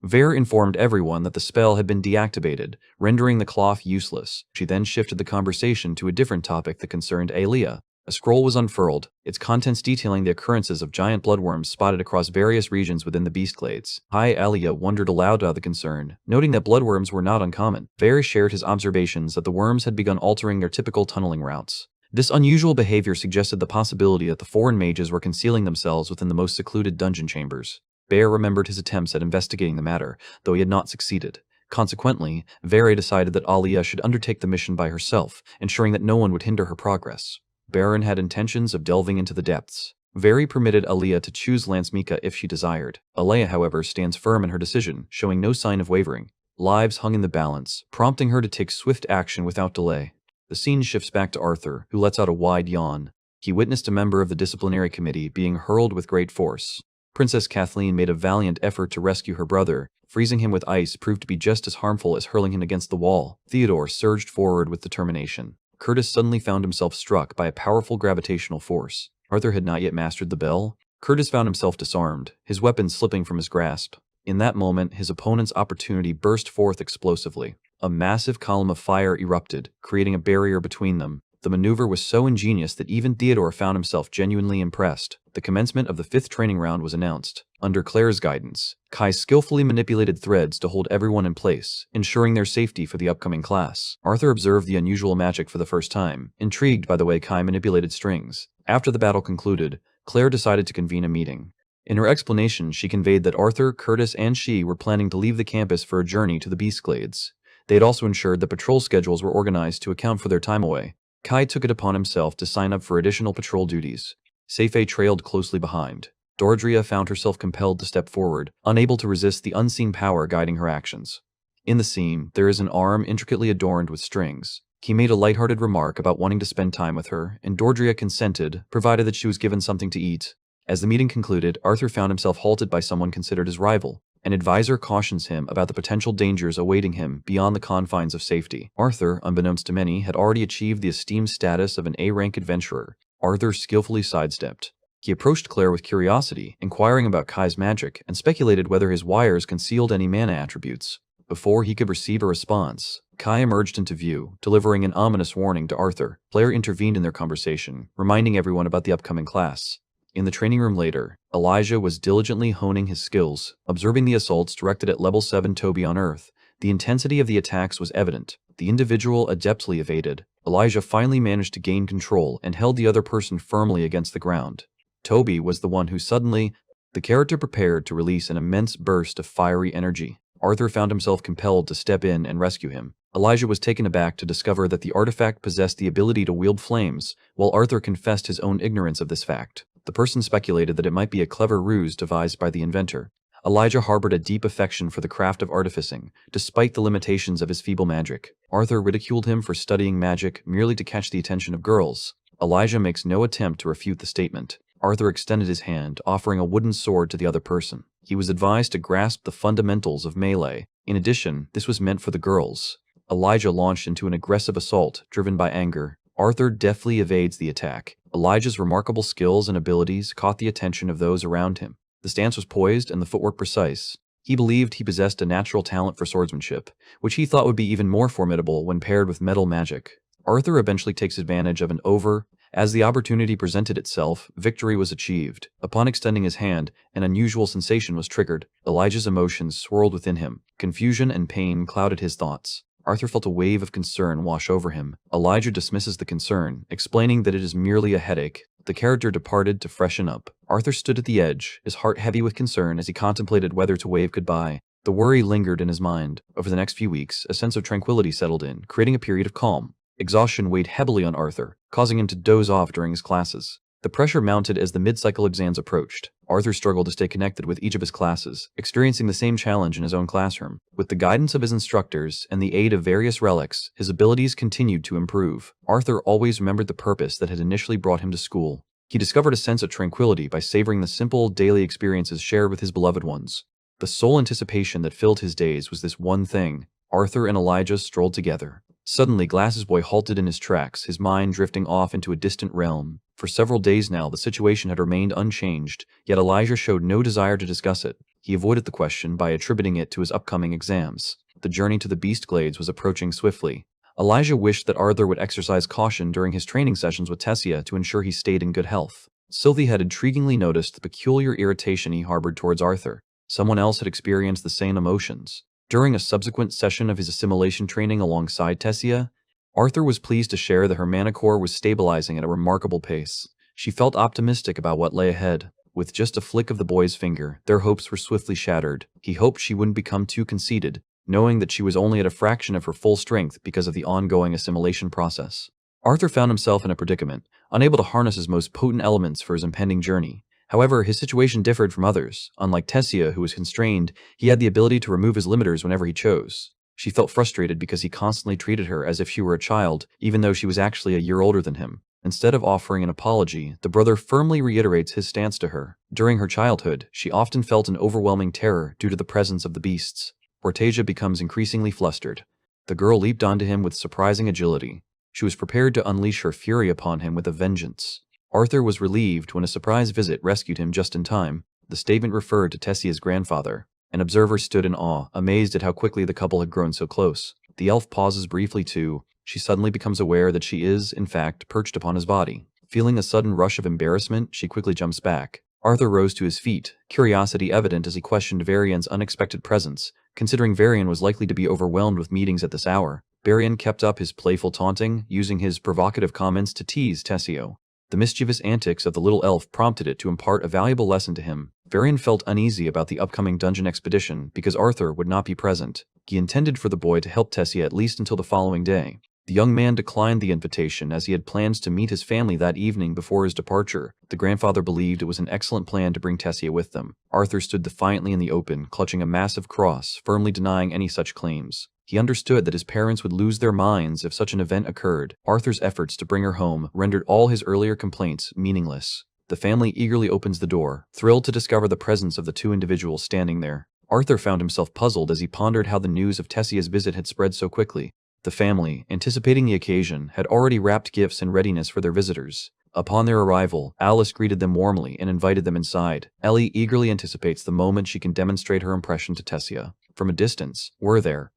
Vare informed everyone that the spell had been deactivated, rendering the cloth useless. She then shifted the conversation to a different topic that concerned Alia. A scroll was unfurled, its contents detailing the occurrences of giant bloodworms spotted across various regions within the Beastglades. Alia wondered aloud about the concern, noting that bloodworms were not uncommon. Vare shared his observations that the worms had begun altering their typical tunneling routes. This unusual behavior suggested the possibility that the foreign mages were concealing themselves within the most secluded dungeon chambers. Vare remembered his attempts at investigating the matter, though he had not succeeded. Consequently, Vare decided that Alia should undertake the mission by herself, ensuring that no one would hinder her progress. Baron had intentions of delving into the depths. Vare permitted Alia to choose Lance Mika if she desired. Alia, however, stands firm in her decision, showing no sign of wavering. Lives hung in the balance, prompting her to take swift action without delay. The scene shifts back to Arthur, who lets out a wide yawn. He witnessed a member of the disciplinary committee being hurled with great force. Princess Kathleen made a valiant effort to rescue her brother. Freezing him with ice proved to be just as harmful as hurling him against the wall. Theodore surged forward with determination. Curtis suddenly found himself struck by a powerful gravitational force. Arthur had not yet mastered the bell. Curtis found himself disarmed, his weapon slipping from his grasp. In that moment, his opponent's opportunity burst forth explosively. A massive column of fire erupted, creating a barrier between them. The maneuver was so ingenious that even Theodore found himself genuinely impressed. The commencement of the 5th training round was announced. Under Claire's guidance, Kai skillfully manipulated threads to hold everyone in place, ensuring their safety for the upcoming class. Arthur observed the unusual magic for the first time, intrigued by the way Kai manipulated strings. After the battle concluded, Claire decided to convene a meeting. In her explanation, she conveyed that Arthur, Curtis, and she were planning to leave the campus for a journey to the Beastglades. They had also ensured that patrol schedules were organized to account for their time away. Kai took it upon himself to sign up for additional patrol duties. Seife trailed closely behind. Dordria found herself compelled to step forward, unable to resist the unseen power guiding her actions. In the scene, there is an arm intricately adorned with strings. He made a lighthearted remark about wanting to spend time with her, and Dordria consented, provided that she was given something to eat. As the meeting concluded, Arthur found himself halted by someone considered his rival. An advisor cautions him about the potential dangers awaiting him beyond the confines of safety. Arthur, unbeknownst to many, had already achieved the esteemed status of an A-rank adventurer. Arthur skillfully sidestepped. He approached Claire with curiosity, inquiring about Kai's magic, and speculated whether his wires concealed any mana attributes. Before he could receive a response, Kai emerged into view, delivering an ominous warning to Arthur. Claire intervened in their conversation, reminding everyone about the upcoming class. In the training room later, Elijah was diligently honing his skills, observing the assaults directed at level 7 Toby on Earth. The intensity of the attacks was evident. The individual adeptly evaded. Elijah finally managed to gain control and held the other person firmly against the ground. Toby was the one who suddenly, the character prepared to release an immense burst of fiery energy. Arthur found himself compelled to step in and rescue him. Elijah was taken aback to discover that the artifact possessed the ability to wield flames, while Arthur confessed his own ignorance of this fact. The person speculated that it might be a clever ruse devised by the inventor. Elijah harbored a deep affection for the craft of artificing, despite the limitations of his feeble magic. Arthur ridiculed him for studying magic merely to catch the attention of girls. Elijah makes no attempt to refute the statement. Arthur extended his hand, offering a wooden sword to the other person. He was advised to grasp the fundamentals of melee. In addition, this was meant for the girls. Elijah launched into an aggressive assault, driven by anger. Arthur deftly evades the attack. Elijah's remarkable skills and abilities caught the attention of those around him. The stance was poised and the footwork precise. He believed he possessed a natural talent for swordsmanship, which he thought would be even more formidable when paired with metal magic. Arthur eventually takes advantage of an over. As the opportunity presented itself, victory was achieved. Upon extending his hand, an unusual sensation was triggered. Elijah's emotions swirled within him. Confusion and pain clouded his thoughts. Arthur felt a wave of concern wash over him. Elijah dismisses the concern, explaining that it is merely a headache. The character departed to freshen up. Arthur stood at the edge, his heart heavy with concern as he contemplated whether to wave goodbye. The worry lingered in his mind. Over the next few weeks, a sense of tranquility settled in, creating a period of calm. Exhaustion weighed heavily on Arthur, causing him to doze off during his classes. The pressure mounted as the mid-cycle exams approached. Arthur struggled to stay connected with each of his classes, experiencing the same challenge in his own classroom. With the guidance of his instructors and the aid of various relics, his abilities continued to improve. Arthur always remembered the purpose that had initially brought him to school. He discovered a sense of tranquility by savoring the simple, daily experiences shared with his beloved ones. The sole anticipation that filled his days was this one thing: Arthur and Elijah strolled together. Suddenly, Glasses Boy halted in his tracks, his mind drifting off into a distant realm. For several days now, the situation had remained unchanged, yet Elijah showed no desire to discuss it. He avoided the question by attributing it to his upcoming exams. The journey to the Beast Glades was approaching swiftly. Elijah wished that Arthur would exercise caution during his training sessions with Tessia to ensure he stayed in good health. Sylvie had intriguingly noticed the peculiar irritation he harbored towards Arthur. Someone else had experienced the same emotions. During a subsequent session of his assimilation training alongside Tessia, Arthur was pleased to share that her mana core was stabilizing at a remarkable pace. She felt optimistic about what lay ahead. With just a flick of the boy's finger, their hopes were swiftly shattered. He hoped she wouldn't become too conceited, knowing that she was only at a fraction of her full strength because of the ongoing assimilation process. Arthur found himself in a predicament, unable to harness his most potent elements for his impending journey. However, his situation differed from others. Unlike Tessia, who was constrained, he had the ability to remove his limiters whenever he chose. She felt frustrated because he constantly treated her as if she were a child, even though she was actually a year older than him. Instead of offering an apology, the brother firmly reiterates his stance to her. During her childhood, she often felt an overwhelming terror due to the presence of the beasts. Ortasia becomes increasingly flustered. The girl leaped onto him with surprising agility. She was prepared to unleash her fury upon him with a vengeance. Arthur was relieved when a surprise visit rescued him just in time. The statement referred to Tessia's grandfather. An observer stood in awe, amazed at how quickly the couple had grown so close. The elf pauses briefly too. She suddenly becomes aware that she is, in fact, perched upon his body. Feeling a sudden rush of embarrassment, she quickly jumps back. Arthur rose to his feet, curiosity evident as he questioned Varian's unexpected presence. Considering Varian was likely to be overwhelmed with meetings at this hour, Varian kept up his playful taunting, using his provocative comments to tease Tessio. The mischievous antics of the little elf prompted it to impart a valuable lesson to him. Varian felt uneasy about the upcoming dungeon expedition because Arthur would not be present. He intended for the boy to help Tessia at least until the following day. The young man declined the invitation as he had plans to meet his family that evening before his departure. The grandfather believed it was an excellent plan to bring Tessia with them. Arthur stood defiantly in the open, clutching a massive cross, firmly denying any such claims. He understood that his parents would lose their minds if such an event occurred. Arthur's efforts to bring her home rendered all his earlier complaints meaningless. The family eagerly opens the door, thrilled to discover the presence of the two individuals standing there. Arthur found himself puzzled as he pondered how the news of Tessia's visit had spread so quickly. The family, anticipating the occasion, had already wrapped gifts in readiness for their visitors. Upon their arrival, Alice greeted them warmly and invited them inside. Ellie eagerly anticipates the moment she can demonstrate her impression to Tessia. From a distance,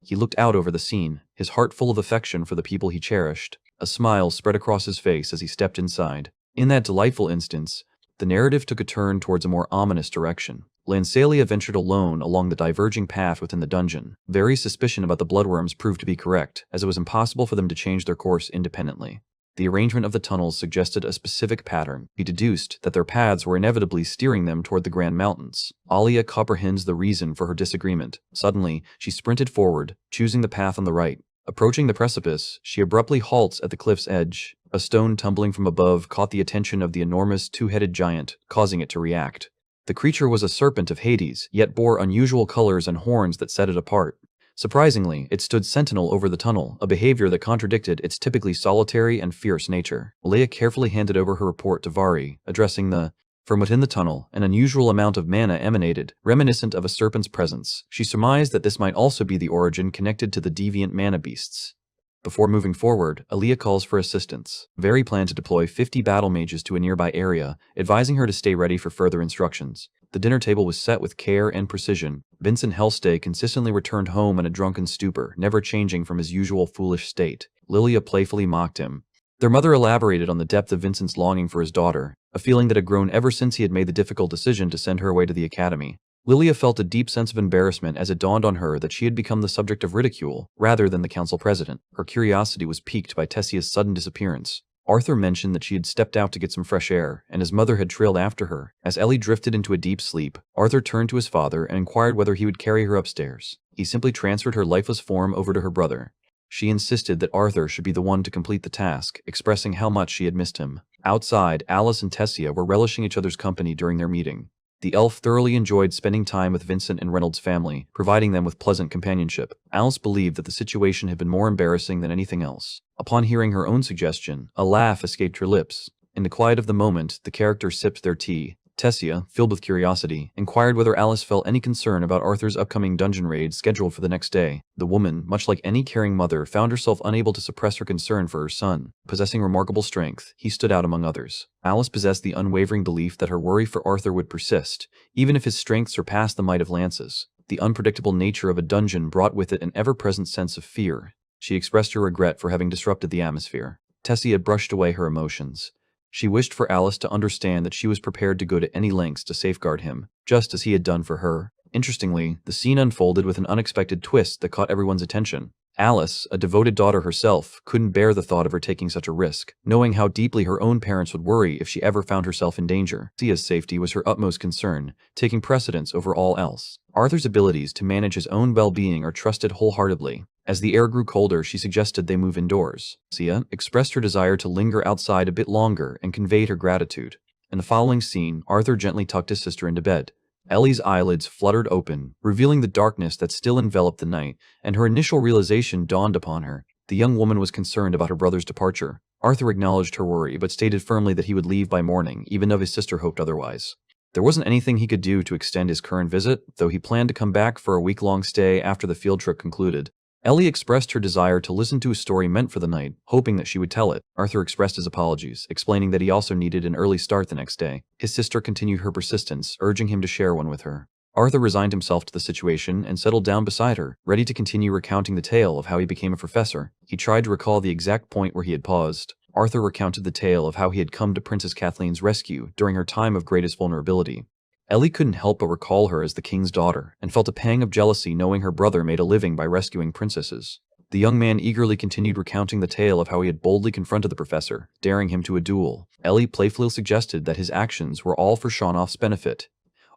he looked out over the scene, his heart full of affection for the people he cherished. A smile spread across his face as he stepped inside. In that delightful instance, the narrative took a turn towards a more ominous direction. Lancelia ventured alone along the diverging path within the dungeon. Vary's suspicion about the bloodworms proved to be correct, as it was impossible for them to change their course independently. The arrangement of the tunnels suggested a specific pattern. He deduced that their paths were inevitably steering them toward the Grand Mountains. Alia comprehends the reason for her disagreement. Suddenly, she sprinted forward, choosing the path on the right. Approaching the precipice, she abruptly halts at the cliff's edge. A stone tumbling from above caught the attention of the enormous two-headed giant, causing it to react. The creature was a serpent of Hades, yet bore unusual colors and horns that set it apart. Surprisingly, it stood sentinel over the tunnel, a behavior that contradicted its typically solitary and fierce nature. Leia carefully handed over her report to Vari, addressing the... From within the tunnel, an unusual amount of mana emanated, reminiscent of a serpent's presence. She surmised that this might also be the origin connected to the deviant mana beasts. Before moving forward, Aaliyah calls for assistance. Vari planned to deploy 50 battle mages to a nearby area, advising her to stay ready for further instructions. The dinner table was set with care and precision. Vincent Hellstay consistently returned home in a drunken stupor, never changing from his usual foolish state. Lilia playfully mocked him. Their mother elaborated on the depth of Vincent's longing for his daughter, a feeling that had grown ever since he had made the difficult decision to send her away to the academy. Lilia felt a deep sense of embarrassment as it dawned on her that she had become the subject of ridicule, rather than the council president. Her curiosity was piqued by Tessia's sudden disappearance. Arthur mentioned that she had stepped out to get some fresh air, and his mother had trailed after her. As Ellie drifted into a deep sleep, Arthur turned to his father and inquired whether he would carry her upstairs. He simply transferred her lifeless form over to her brother. She insisted that Arthur should be the one to complete the task, expressing how much she had missed him. Outside, Alice and Tessia were relishing each other's company during their meeting. The elf thoroughly enjoyed spending time with Vincent and Reynolds' family, providing them with pleasant companionship. Alice believed that the situation had been more embarrassing than anything else. Upon hearing her own suggestion, a laugh escaped her lips. In the quiet of the moment, the characters sipped their tea. Tessia, filled with curiosity, inquired whether Alice felt any concern about Arthur's upcoming dungeon raid scheduled for the next day. The woman, much like any caring mother, found herself unable to suppress her concern for her son. Possessing remarkable strength, he stood out among others. Alice possessed the unwavering belief that her worry for Arthur would persist, even if his strength surpassed the might of lances. The unpredictable nature of a dungeon brought with it an ever-present sense of fear. She expressed her regret for having disrupted the atmosphere. Tessia brushed away her emotions. She wished for Alice to understand that she was prepared to go to any lengths to safeguard him, just as he had done for her. Interestingly, the scene unfolded with an unexpected twist that caught everyone's attention. Alice, a devoted daughter herself, couldn't bear the thought of her taking such a risk, knowing how deeply her own parents would worry if she ever found herself in danger. Tessia's safety was her utmost concern, taking precedence over all else. Arthur's abilities to manage his own well-being are trusted wholeheartedly. As the air grew colder, she suggested they move indoors. Tessia expressed her desire to linger outside a bit longer and conveyed her gratitude. In the following scene, Arthur gently tucked his sister into bed. Ellie's eyelids fluttered open, revealing the darkness that still enveloped the night, and her initial realization dawned upon her. The young woman was concerned about her brother's departure. Arthur acknowledged her worry, but stated firmly that he would leave by morning, even though his sister hoped otherwise. There wasn't anything he could do to extend his current visit, though he planned to come back for a week-long stay after the field trip concluded. Ellie expressed her desire to listen to a story meant for the night, hoping that she would tell it. Arthur expressed his apologies, explaining that he also needed an early start the next day. His sister continued her persistence, urging him to share one with her. Arthur resigned himself to the situation and settled down beside her, ready to continue recounting the tale of how he became a professor. He tried to recall the exact point where he had paused. Arthur recounted the tale of how he had come to Princess Kathleen's rescue during her time of greatest vulnerability. Ellie couldn't help but recall her as the king's daughter, and felt a pang of jealousy knowing her brother made a living by rescuing princesses. The young man eagerly continued recounting the tale of how he had boldly confronted the professor, daring him to a duel. Ellie playfully suggested that his actions were all for Shanoff's benefit.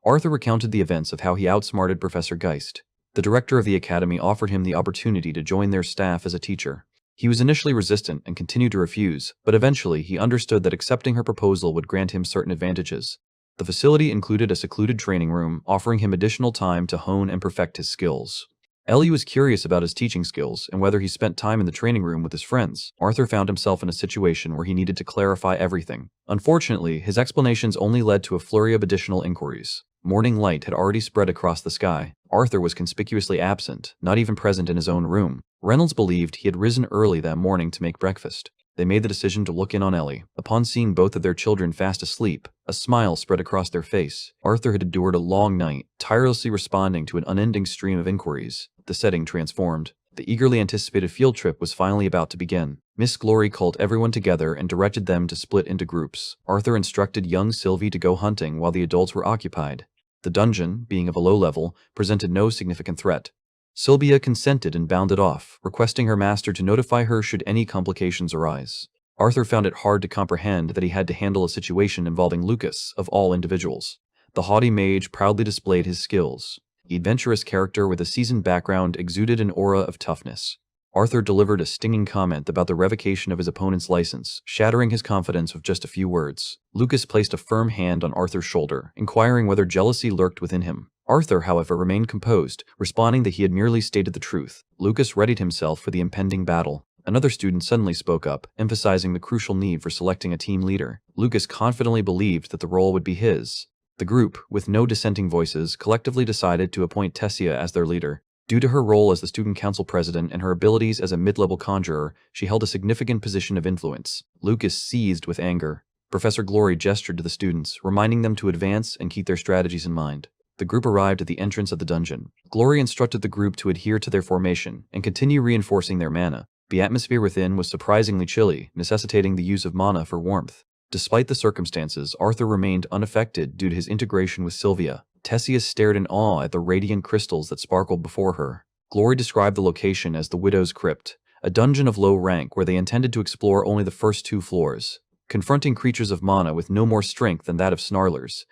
Arthur recounted the events of how he outsmarted Professor Geist. The director of the academy offered him the opportunity to join their staff as a teacher. He was initially resistant and continued to refuse, but eventually he understood that accepting her proposal would grant him certain advantages. The facility included a secluded training room, offering him additional time to hone and perfect his skills. Ellie was curious about his teaching skills and whether he spent time in the training room with his friends. Arthur found himself in a situation where he needed to clarify everything. Unfortunately, his explanations only led to a flurry of additional inquiries. Morning light had already spread across the sky. Arthur was conspicuously absent, not even present in his own room. Reynolds believed he had risen early that morning to make breakfast. They made the decision to look in on Ellie. Upon seeing both of their children fast asleep, a smile spread across their face. Arthur had endured a long night, tirelessly responding to an unending stream of inquiries. The setting transformed. The eagerly anticipated field trip was finally about to begin. Miss Glory called everyone together and directed them to split into groups. Arthur instructed young Sylvie to go hunting while the adults were occupied. The dungeon, being of a low level, presented no significant threat. Sylvia consented and bounded off, requesting her master to notify her should any complications arise. Arthur found it hard to comprehend that he had to handle a situation involving Lucas, of all individuals. The haughty mage proudly displayed his skills. The adventurous character with a seasoned background exuded an aura of toughness. Arthur delivered a stinging comment about the revocation of his opponent's license, shattering his confidence with just a few words. Lucas placed a firm hand on Arthur's shoulder, inquiring whether jealousy lurked within him. Arthur, however, remained composed, responding that he had merely stated the truth. Lucas readied himself for the impending battle. Another student suddenly spoke up, emphasizing the crucial need for selecting a team leader. Lucas confidently believed that the role would be his. The group, with no dissenting voices, collectively decided to appoint Tessia as their leader. Due to her role as the student council president and her abilities as a mid-level conjurer, she held a significant position of influence. Lucas seethed with anger. Professor Glory gestured to the students, reminding them to advance and keep their strategies in mind. The group arrived at the entrance of the dungeon. Glory instructed the group to adhere to their formation and continue reinforcing their mana. The atmosphere within was surprisingly chilly, necessitating the use of mana for warmth. Despite the circumstances, Arthur remained unaffected due to his integration with Sylvia. Tessia stared in awe at the radiant crystals that sparkled before her. Glory described the location as the Widow's Crypt, a dungeon of low rank where they intended to explore only the first 2 floors. Confronting creatures of mana with no more strength than that of Snarlers,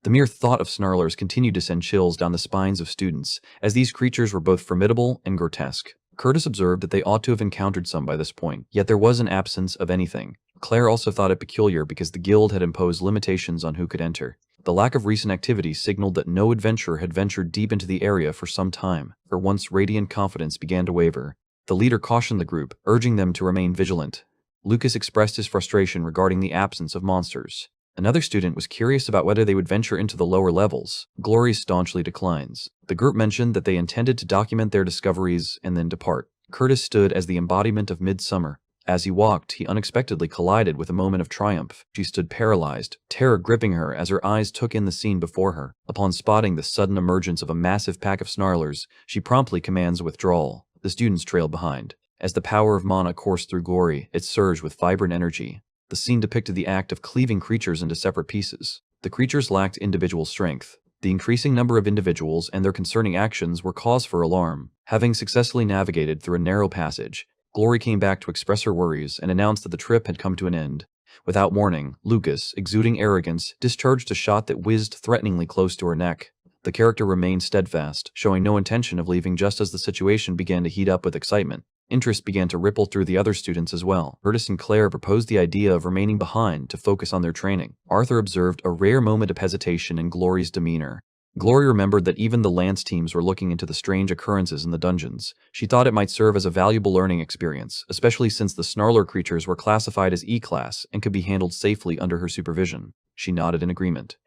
the mere thought of Snarlers continued to send chills down the spines of students, as these creatures were both formidable and grotesque. Curtis observed that they ought to have encountered some by this point, yet there was an absence of anything. Claire also thought it peculiar because the guild had imposed limitations on who could enter. The lack of recent activity signaled that no adventurer had ventured deep into the area for some time. Her once radiant confidence began to waver. The leader cautioned the group, urging them to remain vigilant. Lucas expressed his frustration regarding the absence of monsters. Another student was curious about whether they would venture into the lower levels. Glory staunchly declines. The group mentioned that they intended to document their discoveries and then depart. Curtis stood as the embodiment of midsummer. As he walked, he unexpectedly collided with a moment of triumph. She stood paralyzed, terror gripping her as her eyes took in the scene before her. Upon spotting the sudden emergence of a massive pack of snarlers, she promptly commands withdrawal. The students trailed behind. As the power of mana coursed through Glory, it surged with vibrant energy. The scene depicted the act of cleaving creatures into separate pieces. The creatures lacked individual strength. The increasing number of individuals and their concerning actions were cause for alarm. Having successfully navigated through a narrow passage, Glory came back to express her worries and announced that the trip had come to an end. Without warning, Lucas, exuding arrogance, discharged a shot that whizzed threateningly close to her neck. The character remained steadfast, showing no intention of leaving just as the situation began to heat up with excitement. Interest began to ripple through the other students as well. Curtis and Claire proposed the idea of remaining behind to focus on their training. Arthur observed a rare moment of hesitation in Glory's demeanor. Glory remembered that even the Lance teams were looking into the strange occurrences in the dungeons. She thought it might serve as a valuable learning experience, especially since the Snarler creatures were classified as E-class and could be handled safely under her supervision. She nodded in agreement.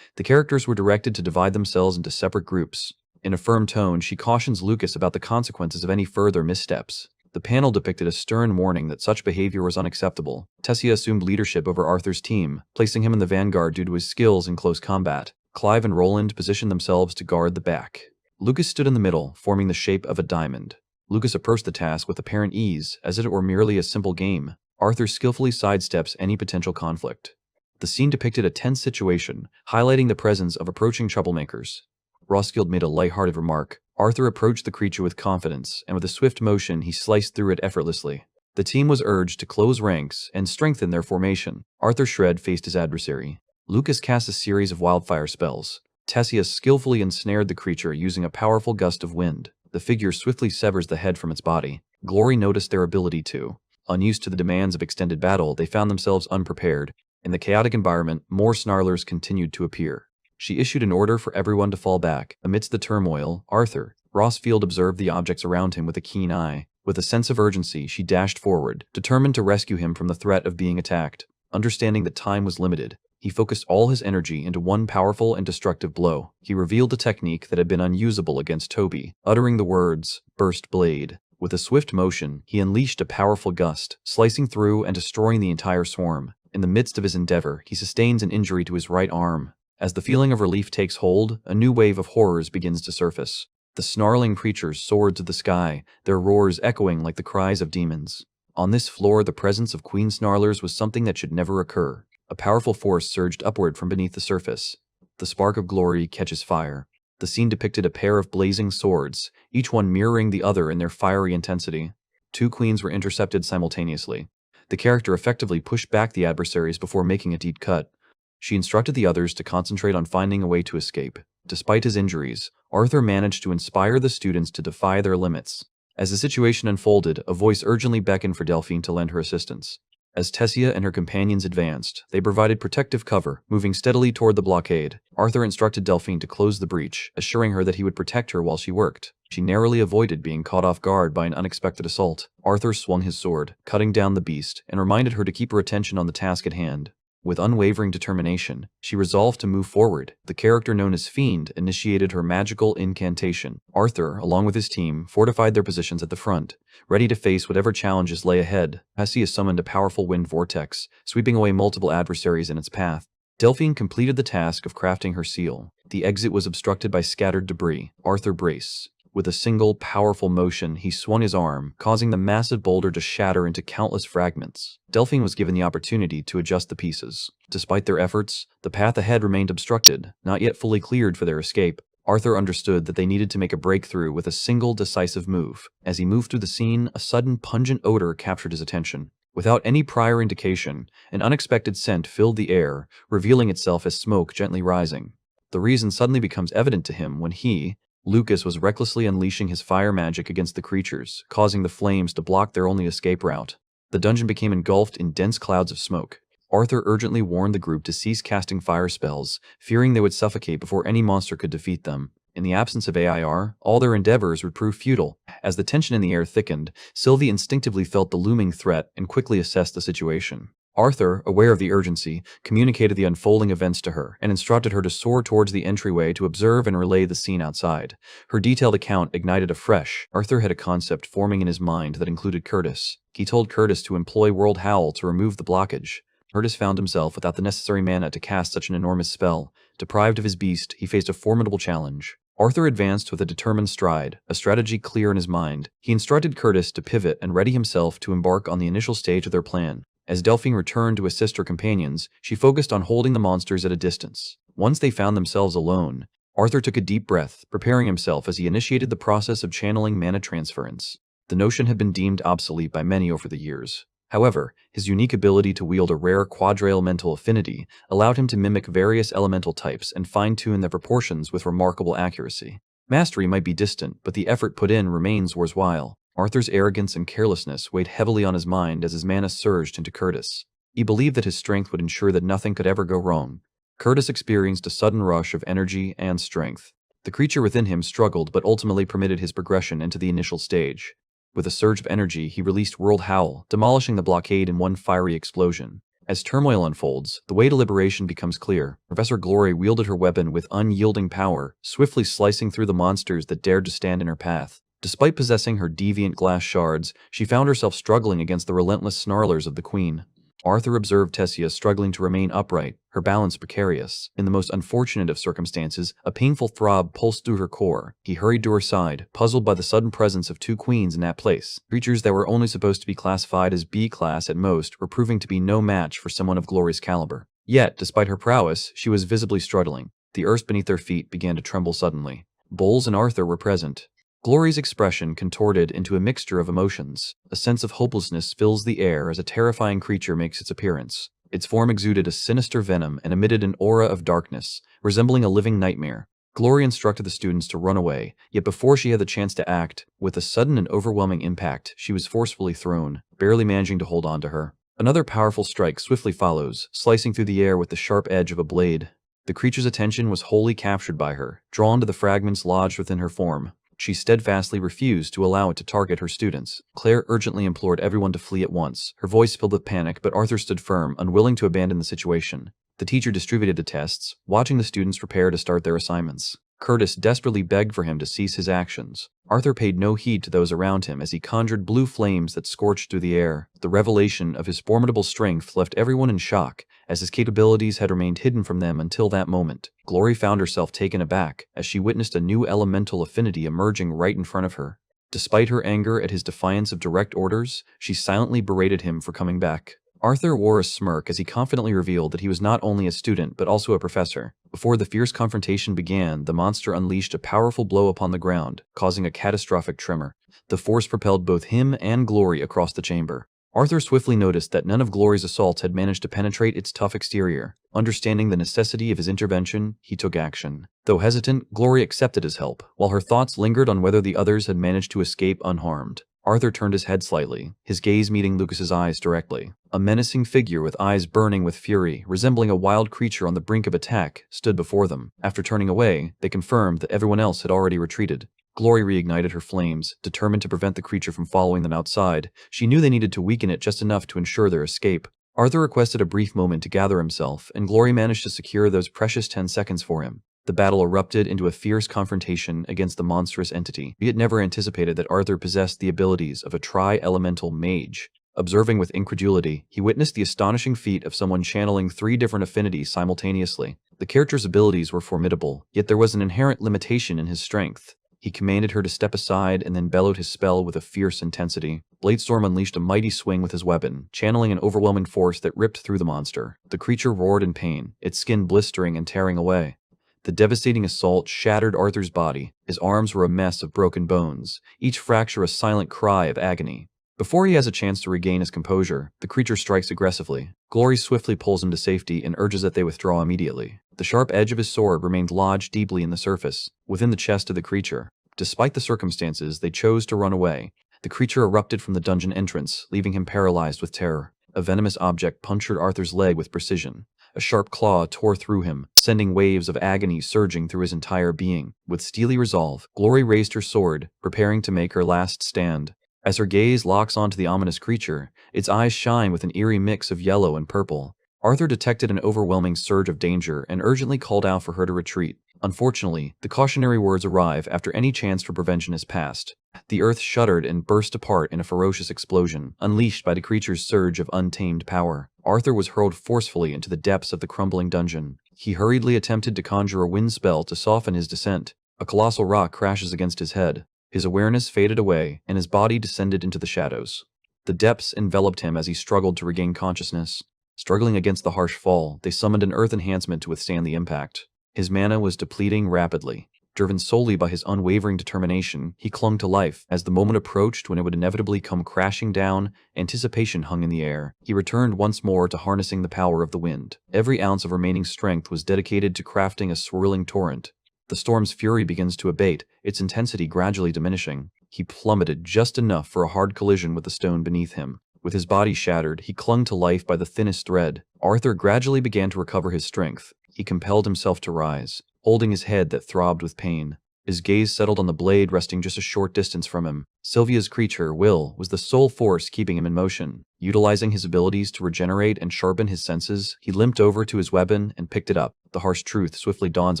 The characters were directed to divide themselves into separate groups. In a firm tone, she cautions Lucas about the consequences of any further missteps. The panel depicted a stern warning that such behavior was unacceptable. Tessia assumed leadership over Arthur's team, placing him in the vanguard due to his skills in close combat. Clive and Roland positioned themselves to guard the back. Lucas stood in the middle, forming the shape of a diamond. Lucas approached the task with apparent ease, as if it were merely a simple game. Arthur skillfully sidesteps any potential conflict. The scene depicted a tense situation, highlighting the presence of approaching troublemakers. Roskilde made a light-hearted remark. Arthur approached the creature with confidence, and with a swift motion he sliced through it effortlessly. The team was urged to close ranks and strengthen their formation. Arthur Shred faced his adversary. Lucas cast a series of wildfire spells. Tessia skillfully ensnared the creature using a powerful gust of wind. The figure swiftly severs the head from its body. Glory noticed their ability to. Unused to the demands of extended battle, they found themselves unprepared. In the chaotic environment, more snarlers continued to appear. She issued an order for everyone to fall back. Amidst the turmoil, Arthur, Rossfield observed the objects around him with a keen eye. With a sense of urgency, she dashed forward, determined to rescue him from the threat of being attacked. Understanding that time was limited, he focused all his energy into one powerful and destructive blow. He revealed a technique that had been unusable against Toby, uttering the words, "Burst Blade." With a swift motion, he unleashed a powerful gust, slicing through and destroying the entire swarm. In the midst of his endeavor, he sustains an injury to his right arm. As the feeling of relief takes hold, a new wave of horrors begins to surface. The snarling creatures soared to the sky, their roars echoing like the cries of demons. On this floor, the presence of Queen Snarlers was something that should never occur. A powerful force surged upward from beneath the surface. The spark of glory catches fire. The scene depicted a pair of blazing swords, each one mirroring the other in their fiery intensity. Two queens were intercepted simultaneously. The character effectively pushed back the adversaries before making a deep cut. She instructed the others to concentrate on finding a way to escape. Despite his injuries, Arthur managed to inspire the students to defy their limits. As the situation unfolded, a voice urgently beckoned for Delphine to lend her assistance. As Tessia and her companions advanced, they provided protective cover, moving steadily toward the blockade. Arthur instructed Delphine to close the breach, assuring her that he would protect her while she worked. She narrowly avoided being caught off guard by an unexpected assault. Arthur swung his sword, cutting down the beast, and reminded her to keep her attention on the task at hand. With unwavering determination, she resolved to move forward. The character known as Fiend initiated her magical incantation. Arthur, along with his team, fortified their positions at the front, ready to face whatever challenges lay ahead. Tessia summoned a powerful wind vortex, sweeping away multiple adversaries in its path. Delphine completed the task of crafting her seal. The exit was obstructed by scattered debris. Arthur brace. With a single, powerful motion, he swung his arm, causing the massive boulder to shatter into countless fragments. Delphine was given the opportunity to adjust the pieces. Despite their efforts, the path ahead remained obstructed, not yet fully cleared for their escape. Arthur understood that they needed to make a breakthrough with a single, decisive move. As he moved through the scene, a sudden, pungent odor captured his attention. Without any prior indication, an unexpected scent filled the air, revealing itself as smoke gently rising. The reason suddenly becomes evident to him when he, Lucas was recklessly unleashing his fire magic against the creatures, causing the flames to block their only escape route. The dungeon became engulfed in dense clouds of smoke. Arthur urgently warned the group to cease casting fire spells, fearing they would suffocate before any monster could defeat them. In the absence of AIR, all their endeavors would prove futile. As the tension in the air thickened, Sylvie instinctively felt the looming threat and quickly assessed the situation. Arthur, aware of the urgency, communicated the unfolding events to her and instructed her to soar towards the entryway to observe and relay the scene outside. Her detailed account ignited afresh. Arthur had a concept forming in his mind that included Curtis. He told Curtis to employ World Howl to remove the blockage. Curtis found himself without the necessary mana to cast such an enormous spell. Deprived of his beast, he faced a formidable challenge. Arthur advanced with a determined stride, a strategy clear in his mind. He instructed Curtis to pivot and ready himself to embark on the initial stage of their plan. As Delphine returned to assist her companions, she focused on holding the monsters at a distance. Once they found themselves alone, Arthur took a deep breath, preparing himself as he initiated the process of channeling mana transference. The notion had been deemed obsolete by many over the years. However, his unique ability to wield a rare quadri-elemental affinity allowed him to mimic various elemental types and fine-tune their proportions with remarkable accuracy. Mastery might be distant, but the effort put in remains worthwhile. Arthur's arrogance and carelessness weighed heavily on his mind as his mana surged into Curtis. He believed that his strength would ensure that nothing could ever go wrong. Curtis experienced a sudden rush of energy and strength. The creature within him struggled but ultimately permitted his progression into the initial stage. With a surge of energy, he released World Howl, demolishing the blockade in one fiery explosion. As turmoil unfolds, the way to liberation becomes clear. Professor Glory wielded her weapon with unyielding power, swiftly slicing through the monsters that dared to stand in her path. Despite possessing her deviant glass shards, she found herself struggling against the relentless snarlers of the Queen. Arthur observed Tessia struggling to remain upright, her balance precarious. In the most unfortunate of circumstances, a painful throb pulsed through her core. He hurried to her side, puzzled by the sudden presence of two queens in that place. Creatures that were only supposed to be classified as B-class at most were proving to be no match for someone of Glory's caliber. Yet, despite her prowess, she was visibly struggling. The earth beneath their feet began to tremble suddenly. Bowles and Arthur were present. Glory's expression contorted into a mixture of emotions. A sense of hopelessness fills the air as a terrifying creature makes its appearance. Its form exuded a sinister venom and emitted an aura of darkness, resembling a living nightmare. Glory instructed the students to run away, yet before she had the chance to act, with a sudden and overwhelming impact, she was forcefully thrown, barely managing to hold on to her. Another powerful strike swiftly follows, slicing through the air with the sharp edge of a blade. The creature's attention was wholly captured by her, drawn to the fragments lodged within her form. She steadfastly refused to allow it to target her students. Claire urgently implored everyone to flee at once. Her voice filled with panic, but Arthur stood firm, unwilling to abandon the situation. The teacher distributed the tests, watching the students prepare to start their assignments. Curtis desperately begged for him to cease his actions. Arthur paid no heed to those around him as he conjured blue flames that scorched through the air. The revelation of his formidable strength left everyone in shock, as his capabilities had remained hidden from them until that moment. Glory found herself taken aback as she witnessed a new elemental affinity emerging right in front of her. Despite her anger at his defiance of direct orders, she silently berated him for coming back. Arthur wore a smirk as he confidently revealed that he was not only a student but also a professor. Before the fierce confrontation began, the monster unleashed a powerful blow upon the ground, causing a catastrophic tremor. The force propelled both him and Glory across the chamber. Arthur swiftly noticed that none of Glory's assaults had managed to penetrate its tough exterior. Understanding the necessity of his intervention, he took action. Though hesitant, Glory accepted his help, while her thoughts lingered on whether the others had managed to escape unharmed. Arthur turned his head slightly, his gaze meeting Lucas's eyes directly. A menacing figure with eyes burning with fury, resembling a wild creature on the brink of attack, stood before them. After turning away, they confirmed that everyone else had already retreated. Glory reignited her flames, determined to prevent the creature from following them outside. She knew they needed to weaken it just enough to ensure their escape. Arthur requested a brief moment to gather himself, and Glory managed to secure those precious 10 seconds for him. The battle erupted into a fierce confrontation against the monstrous entity. He had never anticipated that Arthur possessed the abilities of a tri-elemental mage. Observing with incredulity, he witnessed the astonishing feat of someone channeling 3 different affinities simultaneously. The character's abilities were formidable, yet there was an inherent limitation in his strength. He commanded her to step aside and then bellowed his spell with a fierce intensity. Bladestorm unleashed a mighty swing with his weapon, channeling an overwhelming force that ripped through the monster. The creature roared in pain, its skin blistering and tearing away. The devastating assault shattered Arthur's body. His arms were a mess of broken bones, each fracture a silent cry of agony. Before he has a chance to regain his composure, the creature strikes aggressively. Glory swiftly pulls him to safety and urges that they withdraw immediately. The sharp edge of his sword remained lodged deeply in the surface, within the chest of the creature. Despite the circumstances, they chose to run away. The creature erupted from the dungeon entrance, leaving him paralyzed with terror. A venomous object punctured Arthur's leg with precision. A sharp claw tore through him, sending waves of agony surging through his entire being. With steely resolve, Glory raised her sword, preparing to make her last stand. As her gaze locks onto the ominous creature, its eyes shine with an eerie mix of yellow and purple. Arthur detected an overwhelming surge of danger and urgently called out for her to retreat. Unfortunately, the cautionary words arrive after any chance for prevention is past. The earth shuddered and burst apart in a ferocious explosion, unleashed by the creature's surge of untamed power. Arthur was hurled forcefully into the depths of the crumbling dungeon. He hurriedly attempted to conjure a wind spell to soften his descent. A colossal rock crashes against his head. His awareness faded away, and his body descended into the shadows. The depths enveloped him as he struggled to regain consciousness. Struggling against the harsh fall, they summoned an earth enhancement to withstand the impact. His mana was depleting rapidly. Driven solely by his unwavering determination, he clung to life. As the moment approached when it would inevitably come crashing down, anticipation hung in the air. He returned once more to harnessing the power of the wind. Every ounce of remaining strength was dedicated to crafting a swirling torrent. The storm's fury begins to abate, its intensity gradually diminishing. He plummeted just enough for a hard collision with the stone beneath him. With his body shattered, he clung to life by the thinnest thread. Arthur gradually began to recover his strength. He compelled himself to rise, holding his head that throbbed with pain. His gaze settled on the blade resting just a short distance from him. Sylvia's creature, Will, was the sole force keeping him in motion. Utilizing his abilities to regenerate and sharpen his senses, he limped over to his weapon and picked it up. The harsh truth swiftly dawns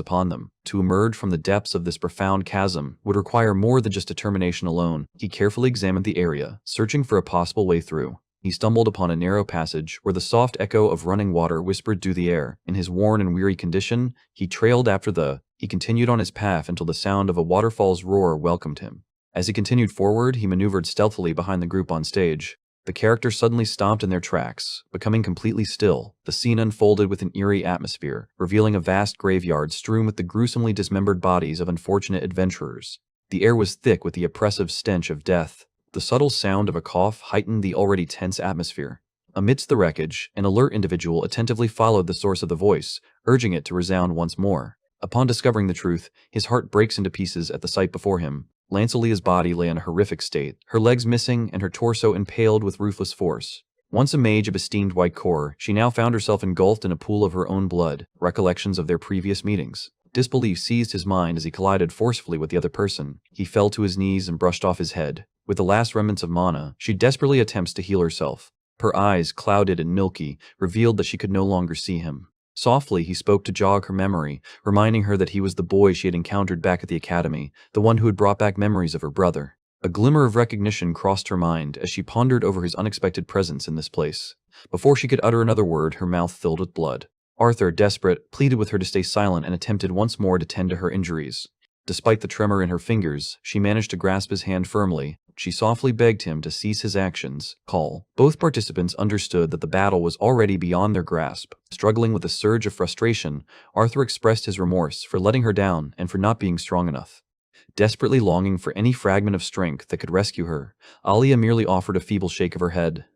upon them. To emerge from the depths of this profound chasm would require more than just determination alone. He carefully examined the area, searching for a possible way through. He stumbled upon a narrow passage where the soft echo of running water whispered through the air. In his worn and weary condition, he trailed after He continued on his path until the sound of a waterfall's roar welcomed him. As he continued forward, he maneuvered stealthily behind the group on stage. The characters suddenly stopped in their tracks, becoming completely still. The scene unfolded with an eerie atmosphere, revealing a vast graveyard strewn with the gruesomely dismembered bodies of unfortunate adventurers. The air was thick with the oppressive stench of death. The subtle sound of a cough heightened the already tense atmosphere. Amidst the wreckage, an alert individual attentively followed the source of the voice, urging it to resound once more. Upon discovering the truth, his heart breaks into pieces at the sight before him. Lancelia's body lay in a horrific state, her legs missing and her torso impaled with ruthless force. Once a mage of esteemed white core, she now found herself engulfed in a pool of her own blood, recollections of their previous meetings. Disbelief seized his mind as he collided forcefully with the other person. He fell to his knees and brushed off his head. With the last remnants of mana, she desperately attempts to heal herself. Her eyes, clouded and milky, revealed that she could no longer see him. Softly, he spoke to jog her memory, reminding her that he was the boy she had encountered back at the academy, the one who had brought back memories of her brother. A glimmer of recognition crossed her mind as she pondered over his unexpected presence in this place. Before she could utter another word, her mouth filled with blood. Arthur, desperate, pleaded with her to stay silent and attempted once more to tend to her injuries. Despite the tremor in her fingers, she managed to grasp his hand firmly. She softly begged him to cease his actions. Both participants understood that the battle was already beyond their grasp. Struggling with a surge of frustration, Arthur expressed his remorse for letting her down and for not being strong enough. Desperately longing for any fragment of strength that could rescue her, Alia merely offered a feeble shake of her head.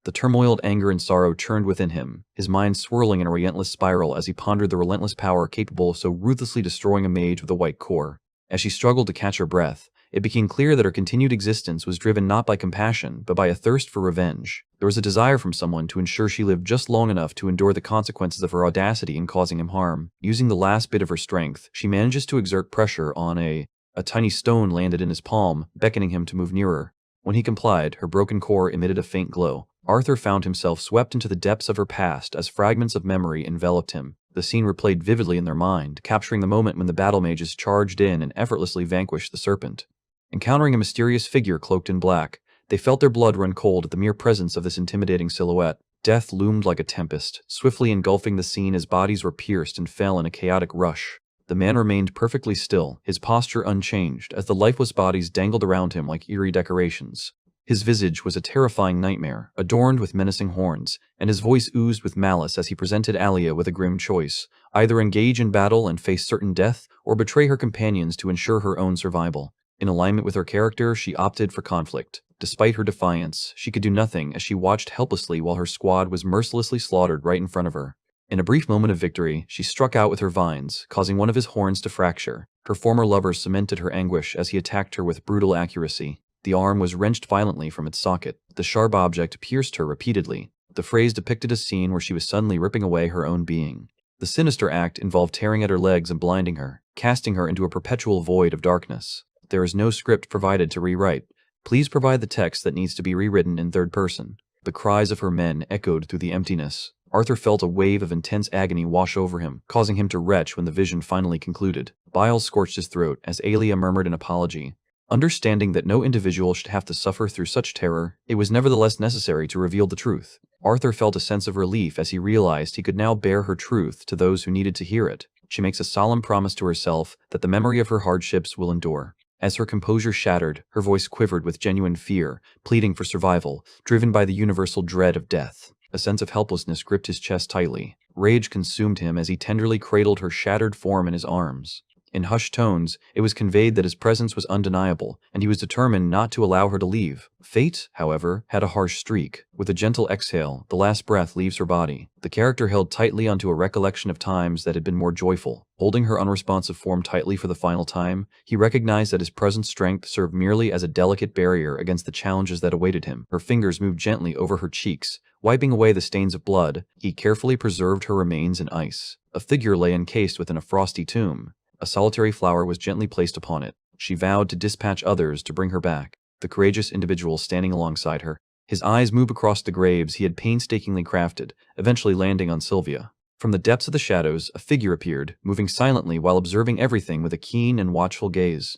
The turmoiled anger and sorrow churned within him, his mind swirling in a relentless spiral as he pondered the relentless power capable of so ruthlessly destroying a mage with a white core. As she struggled to catch her breath, it became clear that her continued existence was driven not by compassion, but by a thirst for revenge. There was a desire from someone to ensure she lived just long enough to endure the consequences of her audacity in causing him harm. Using the last bit of her strength, she manages to exert pressure on a tiny stone landed in his palm, beckoning him to move nearer. When he complied, her broken core emitted a faint glow. Arthur found himself swept into the depths of her past as fragments of memory enveloped him. The scene replayed vividly in their mind, capturing the moment when the battle mages charged in and effortlessly vanquished the serpent. Encountering a mysterious figure cloaked in black, they felt their blood run cold at the mere presence of this intimidating silhouette. Death loomed like a tempest, swiftly engulfing the scene as bodies were pierced and fell in a chaotic rush. The man remained perfectly still, his posture unchanged, as the lifeless bodies dangled around him like eerie decorations. His visage was a terrifying nightmare, adorned with menacing horns, and his voice oozed with malice as he presented Alia with a grim choice: either engage in battle and face certain death, or betray her companions to ensure her own survival. In alignment with her character, she opted for conflict. Despite her defiance, she could do nothing as she watched helplessly while her squad was mercilessly slaughtered right in front of her. In a brief moment of victory, she struck out with her vines, causing one of his horns to fracture. Her former lover cemented her anguish as he attacked her with brutal accuracy. The arm was wrenched violently from its socket. The sharp object pierced her repeatedly. The phrase depicted a scene where she was suddenly ripping away her own being. The sinister act involved tearing at her legs and blinding her, casting her into a perpetual void of darkness. There is no script provided to rewrite. Please provide the text that needs to be rewritten in third person. The cries of her men echoed through the emptiness. Arthur felt a wave of intense agony wash over him, causing him to retch when the vision finally concluded. Bile scorched his throat as Alia murmured an apology. Understanding that no individual should have to suffer through such terror, it was nevertheless necessary to reveal the truth. Arthur felt a sense of relief as he realized he could now bear her truth to those who needed to hear it. She makes a solemn promise to herself that the memory of her hardships will endure. As her composure shattered, her voice quivered with genuine fear, pleading for survival, driven by the universal dread of death. A sense of helplessness gripped his chest tightly. Rage consumed him as he tenderly cradled her shattered form in his arms. In hushed tones, it was conveyed that his presence was undeniable, and he was determined not to allow her to leave. Fate, however, had a harsh streak. With a gentle exhale, the last breath leaves her body. The character held tightly onto a recollection of times that had been more joyful. Holding her unresponsive form tightly for the final time, he recognized that his present strength served merely as a delicate barrier against the challenges that awaited him. Her fingers moved gently over her cheeks, wiping away the stains of blood. He carefully preserved her remains in ice. A figure lay encased within a frosty tomb. A solitary flower was gently placed upon it. She vowed to dispatch others to bring her back, the courageous individual standing alongside her. His eyes moved across the graves he had painstakingly crafted, eventually landing on Sylvia. From the depths of the shadows, a figure appeared, moving silently while observing everything with a keen and watchful gaze.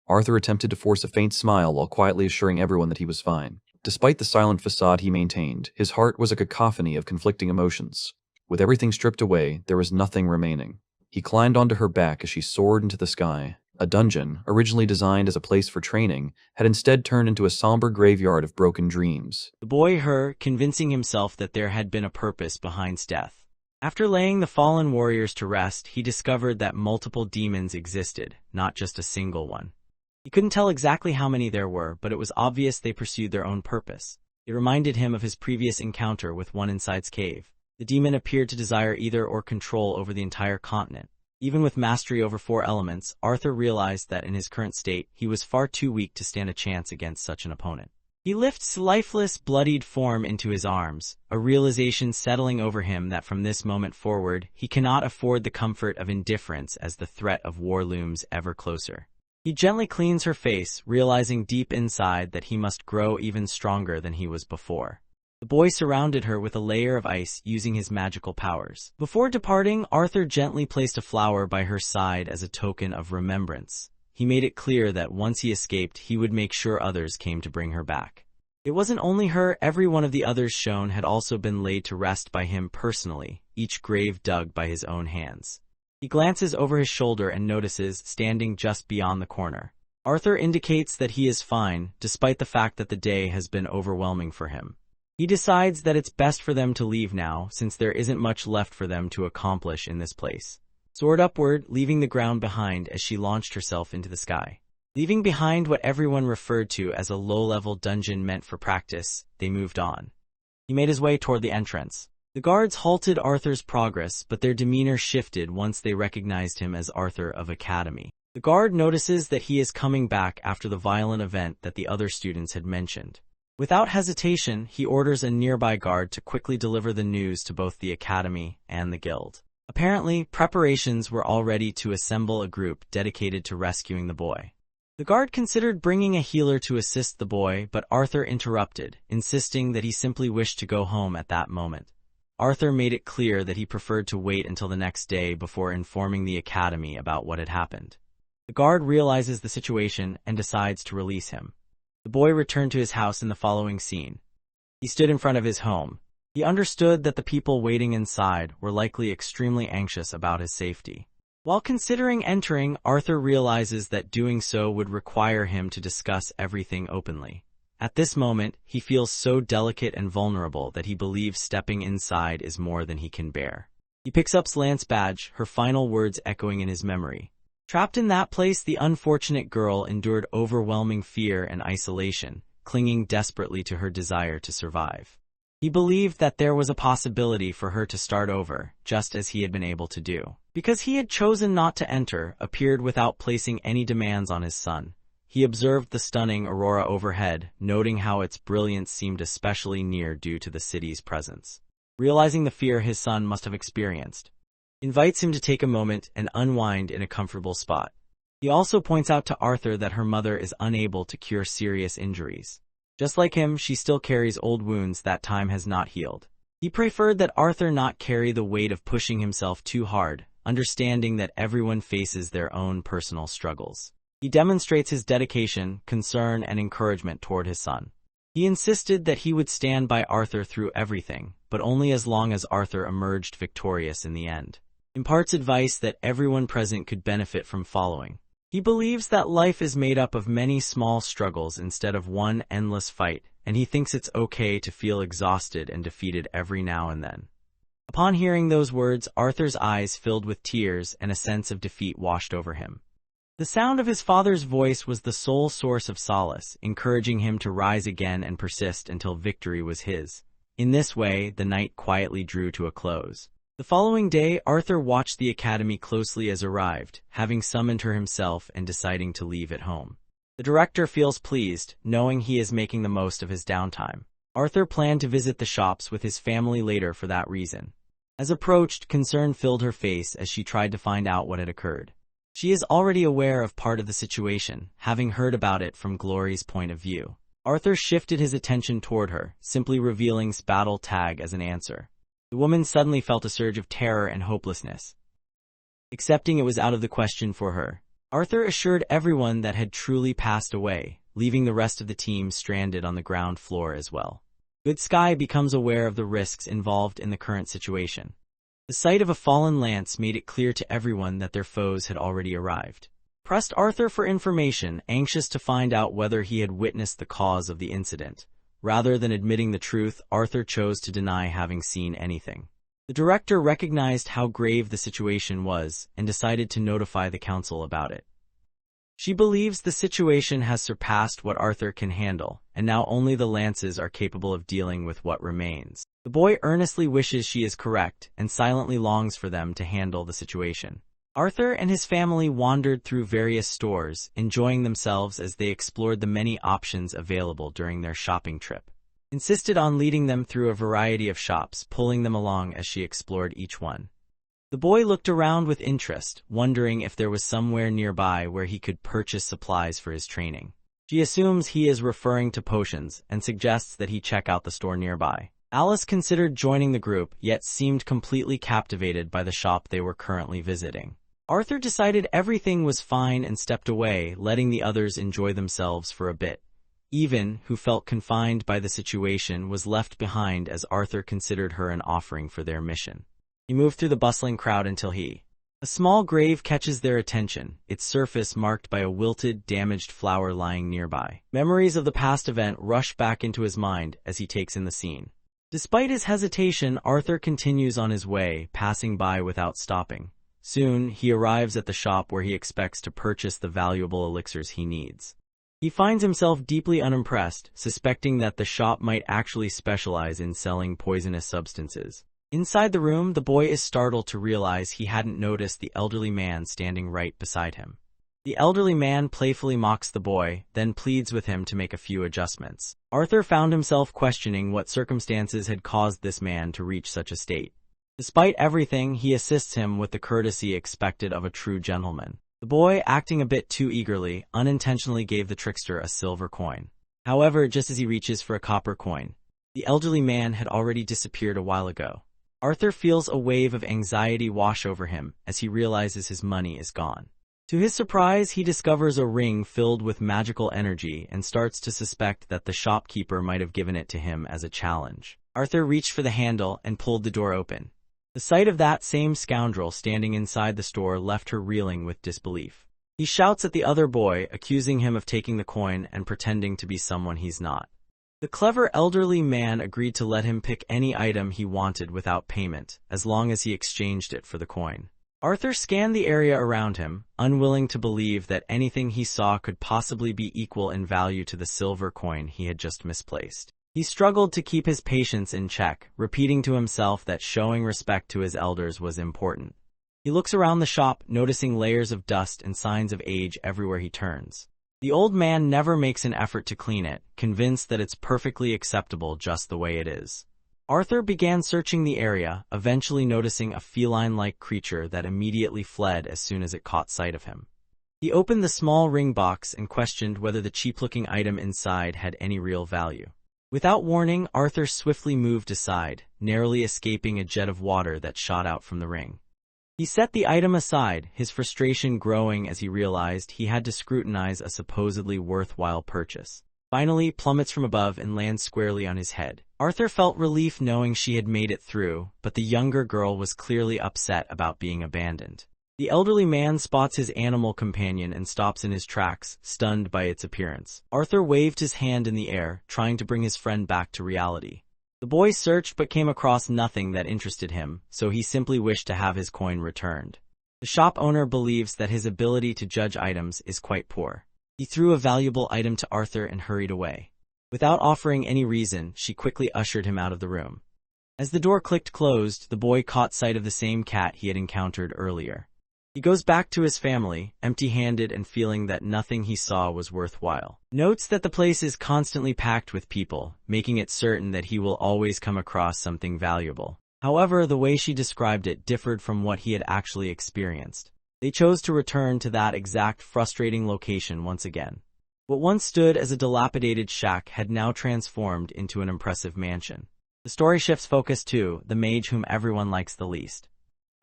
Arthur attempted to force a faint smile while quietly assuring everyone that he was fine. Despite the silent facade he maintained, his heart was a cacophony of conflicting emotions. With everything stripped away, there was nothing remaining. He climbed onto her back as she soared into the sky. A dungeon, originally designed as a place for training, had instead turned into a somber graveyard of broken dreams. The boy heard, convincing himself that there had been a purpose behind death. After laying the fallen warriors to rest, he discovered that multiple demons existed, not just a single one. He couldn't tell exactly how many there were, but it was obvious they pursued their own purpose. It reminded him of his previous encounter with one inside's cave. The demon appeared to desire either or control over the entire continent. Even with mastery over 4 elements, Arthur realized that in his current state, he was far too weak to stand a chance against such an opponent. He lifts lifeless, bloodied form into his arms, a realization settling over him that from this moment forward, he cannot afford the comfort of indifference as the threat of war looms ever closer. He gently cleans her face, realizing deep inside that he must grow even stronger than he was before. The boy surrounded her with a layer of ice using his magical powers. Before departing, Arthur gently placed a flower by her side as a token of remembrance. He made it clear that once he escaped, he would make sure others came to bring her back. It wasn't only her, every one of the others shown had also been laid to rest by him personally, each grave dug by his own hands. He glances over his shoulder and notices, standing just beyond the corner. Arthur indicates that he is fine, despite the fact that the day has been overwhelming for him. He decides that it's best for them to leave now, since there isn't much left for them to accomplish in this place. Soared upward, leaving the ground behind as she launched herself into the sky. Leaving behind what everyone referred to as a low-level dungeon meant for practice, they moved on. He made his way toward the entrance. The guards halted Arthur's progress, but their demeanor shifted once they recognized him as Arthur of Academy. The guard notices that he is coming back after the violent event that the other students had mentioned. Without hesitation, he orders a nearby guard to quickly deliver the news to both the Academy and the Guild. Apparently, preparations were all ready to assemble a group dedicated to rescuing the boy. The guard considered bringing a healer to assist the boy, but Arthur interrupted, insisting that he simply wished to go home at that moment. Arthur made it clear that he preferred to wait until the next day before informing the Academy about what had happened. The guard realizes the situation and decides to release him. The boy returned to his house in the following scene. He stood in front of his home. He understood that the people waiting inside were likely extremely anxious about his safety. While considering entering, Arthur realizes that doing so would require him to discuss everything openly. At this moment, he feels so delicate and vulnerable that he believes stepping inside is more than he can bear. He picks up Lance's badge, her final words echoing in his memory. Trapped in that place, the unfortunate girl endured overwhelming fear and isolation, clinging desperately to her desire to survive. He believed that there was a possibility for her to start over, just as he had been able to do. Because he had chosen not to enter, appeared without placing any demands on his son. He observed the stunning aurora overhead, noting how its brilliance seemed especially near due to the city's presence. Realizing the fear his son must have experienced, invites him to take a moment and unwind in a comfortable spot. He also points out to Arthur that her mother is unable to cure serious injuries. Just like him, she still carries old wounds that time has not healed. He preferred that Arthur not carry the weight of pushing himself too hard, understanding that everyone faces their own personal struggles. He demonstrates his dedication, concern, and encouragement toward his son. He insisted that he would stand by Arthur through everything, but only as long as Arthur emerged victorious in the end. Imparts advice that everyone present could benefit from following. He believes that life is made up of many small struggles instead of one endless fight, and he thinks it's okay to feel exhausted and defeated every now and then. Upon hearing those words, Arthur's eyes filled with tears and a sense of defeat washed over him. The sound of his father's voice was the sole source of solace, encouraging him to rise again and persist until victory was his. In this way, the night quietly drew to a close. The following day, Arthur watched the academy closely as arrived, having summoned her himself and deciding to leave at home. The director feels pleased, knowing he is making the most of his downtime. Arthur planned to visit the shops with his family later for that reason. As approached, concern filled her face as she tried to find out what had occurred. She is already aware of part of the situation, having heard about it from Glory's point of view. Arthur shifted his attention toward her, simply revealing battle tag as an answer. The woman suddenly felt a surge of terror and hopelessness, accepting it was out of the question for her. Arthur assured everyone that had truly passed away, leaving the rest of the team stranded on the ground floor as well. Good Sky becomes aware of the risks involved in the current situation. The sight of a fallen lance made it clear to everyone that their foes had already arrived. Pressed Arthur for information, anxious to find out whether he had witnessed the cause of the incident. Rather than admitting the truth, Arthur chose to deny having seen anything. The director recognized how grave the situation was and decided to notify the council about it. She believes the situation has surpassed what Arthur can handle, and now only the lances are capable of dealing with what remains. The boy earnestly wishes she is correct and silently longs for them to handle the situation. Arthur and his family wandered through various stores, enjoying themselves as they explored the many options available during their shopping trip. Insisted on leading them through a variety of shops, pulling them along as she explored each one. The boy looked around with interest, wondering if there was somewhere nearby where he could purchase supplies for his training. She assumes he is referring to potions and suggests that he check out the store nearby. Alice considered joining the group, yet seemed completely captivated by the shop they were currently visiting. Arthur decided everything was fine and stepped away, letting the others enjoy themselves for a bit. Even, who felt confined by the situation, was left behind as Arthur considered her an offering for their mission. He moved through the bustling crowd until a small grave catches their attention, its surface marked by a wilted, damaged flower lying nearby. Memories of the past event rush back into his mind as he takes in the scene. Despite his hesitation, Arthur continues on his way, passing by without stopping. Soon, he arrives at the shop where he expects to purchase the valuable elixirs he needs. He finds himself deeply unimpressed, suspecting that the shop might actually specialize in selling poisonous substances. Inside the room, the boy is startled to realize he hadn't noticed the elderly man standing right beside him. The elderly man playfully mocks the boy, then pleads with him to make a few adjustments. Arthur found himself questioning what circumstances had caused this man to reach such a state. Despite everything, he assists him with the courtesy expected of a true gentleman. The boy, acting a bit too eagerly, unintentionally gave the trickster a silver coin. However, just as he reaches for a copper coin, the elderly man had already disappeared a while ago. Arthur feels a wave of anxiety wash over him as he realizes his money is gone. To his surprise, he discovers a ring filled with magical energy and starts to suspect that the shopkeeper might have given it to him as a challenge. Arthur reached for the handle and pulled the door open. The sight of that same scoundrel standing inside the store left her reeling with disbelief. He shouts at the other boy, accusing him of taking the coin and pretending to be someone he's not. The clever elderly man agreed to let him pick any item he wanted without payment, as long as he exchanged it for the coin. Arthur scanned the area around him, unwilling to believe that anything he saw could possibly be equal in value to the silver coin he had just misplaced. He struggled to keep his patience in check, repeating to himself that showing respect to his elders was important. He looks around the shop, noticing layers of dust and signs of age everywhere he turns. The old man never makes an effort to clean it, convinced that it's perfectly acceptable just the way it is. Arthur began searching the area, eventually noticing a feline-like creature that immediately fled as soon as it caught sight of him. He opened the small ring box and questioned whether the cheap-looking item inside had any real value. Without warning, Arthur swiftly moved aside, narrowly escaping a jet of water that shot out from the ring. He set the item aside, his frustration growing as he realized he had to scrutinize a supposedly worthwhile purchase. Finally, plummets from above and lands squarely on his head. Arthur felt relief knowing she had made it through, but the younger girl was clearly upset about being abandoned. The elderly man spots his animal companion and stops in his tracks, stunned by its appearance. Arthur waved his hand in the air, trying to bring his friend back to reality. The boy searched but came across nothing that interested him, so he simply wished to have his coin returned. The shop owner believes that his ability to judge items is quite poor. He threw a valuable item to Arthur and hurried away. Without offering any reason, she quickly ushered him out of the room. As the door clicked closed, the boy caught sight of the same cat he had encountered earlier. He goes back to his family, empty-handed and feeling that nothing he saw was worthwhile. Notes that the place is constantly packed with people, making it certain that he will always come across something valuable. However, the way she described it differed from what he had actually experienced. They chose to return to that exact frustrating location once again. What once stood as a dilapidated shack had now transformed into an impressive mansion. The story shifts focus to the mage whom everyone likes the least.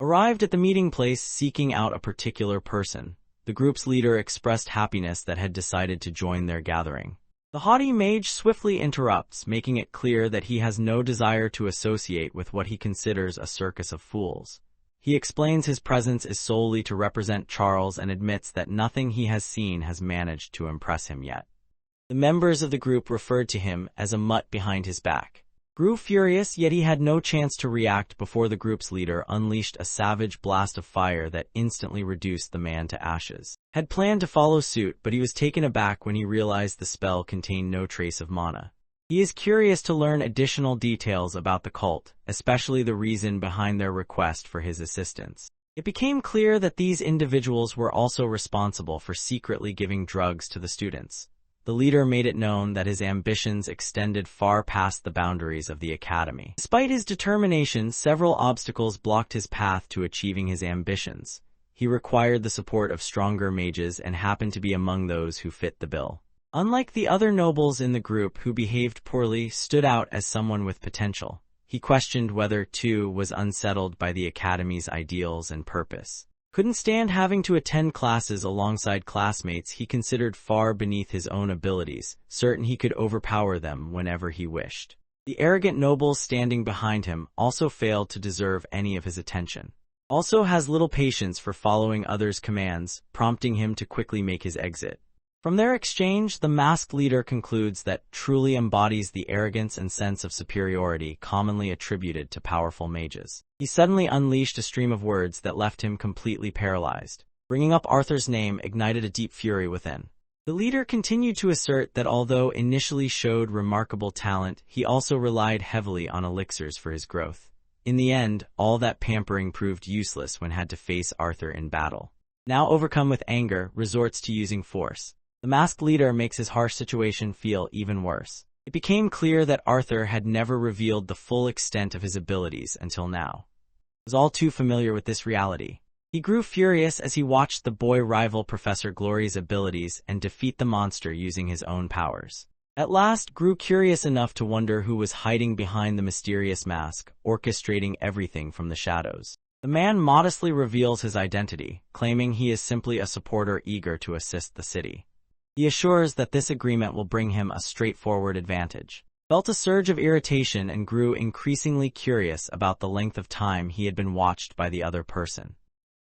Arrived at the meeting place seeking out a particular person, the group's leader expressed happiness that had decided to join their gathering. The haughty mage swiftly interrupts, making it clear that he has no desire to associate with what he considers a circus of fools. He explains his presence is solely to represent Charles and admits that nothing he has seen has managed to impress him yet. The members of the group referred to him as a mutt behind his back. Grew furious, yet he had no chance to react before the group's leader unleashed a savage blast of fire that instantly reduced the man to ashes. Had planned to follow suit, but he was taken aback when he realized the spell contained no trace of mana. He is curious to learn additional details about the cult, especially the reason behind their request for his assistance. It became clear that these individuals were also responsible for secretly giving drugs to the students. The leader made it known that his ambitions extended far past the boundaries of the academy. Despite his determination, several obstacles blocked his path to achieving his ambitions. He required the support of stronger mages and happened to be among those who fit the bill. Unlike the other nobles in the group who behaved poorly, stood out as someone with potential. He questioned whether, too, was unsettled by the academy's ideals and purpose. Couldn't stand having to attend classes alongside classmates he considered far beneath his own abilities, certain he could overpower them whenever he wished. The arrogant nobles standing behind him also failed to deserve any of his attention. Also has little patience for following others' commands, prompting him to quickly make his exit. From their exchange, the masked leader concludes that truly embodies the arrogance and sense of superiority commonly attributed to powerful mages. He suddenly unleashed a stream of words that left him completely paralyzed. Bringing up Arthur's name ignited a deep fury within. The leader continued to assert that although initially showed remarkable talent, he also relied heavily on elixirs for his growth. In the end, all that pampering proved useless when had to face Arthur in battle. Now overcome with anger, resorts to using force. The masked leader makes his harsh situation feel even worse. It became clear that Arthur had never revealed the full extent of his abilities until now. He was all too familiar with this reality. He grew furious as he watched the boy rival Professor Glory's abilities and defeat the monster using his own powers. At last, grew curious enough to wonder who was hiding behind the mysterious mask, orchestrating everything from the shadows. The man modestly reveals his identity, claiming he is simply a supporter eager to assist the city. He assures that this agreement will bring him a straightforward advantage. Felt a surge of irritation and grew increasingly curious about the length of time he had been watched by the other person.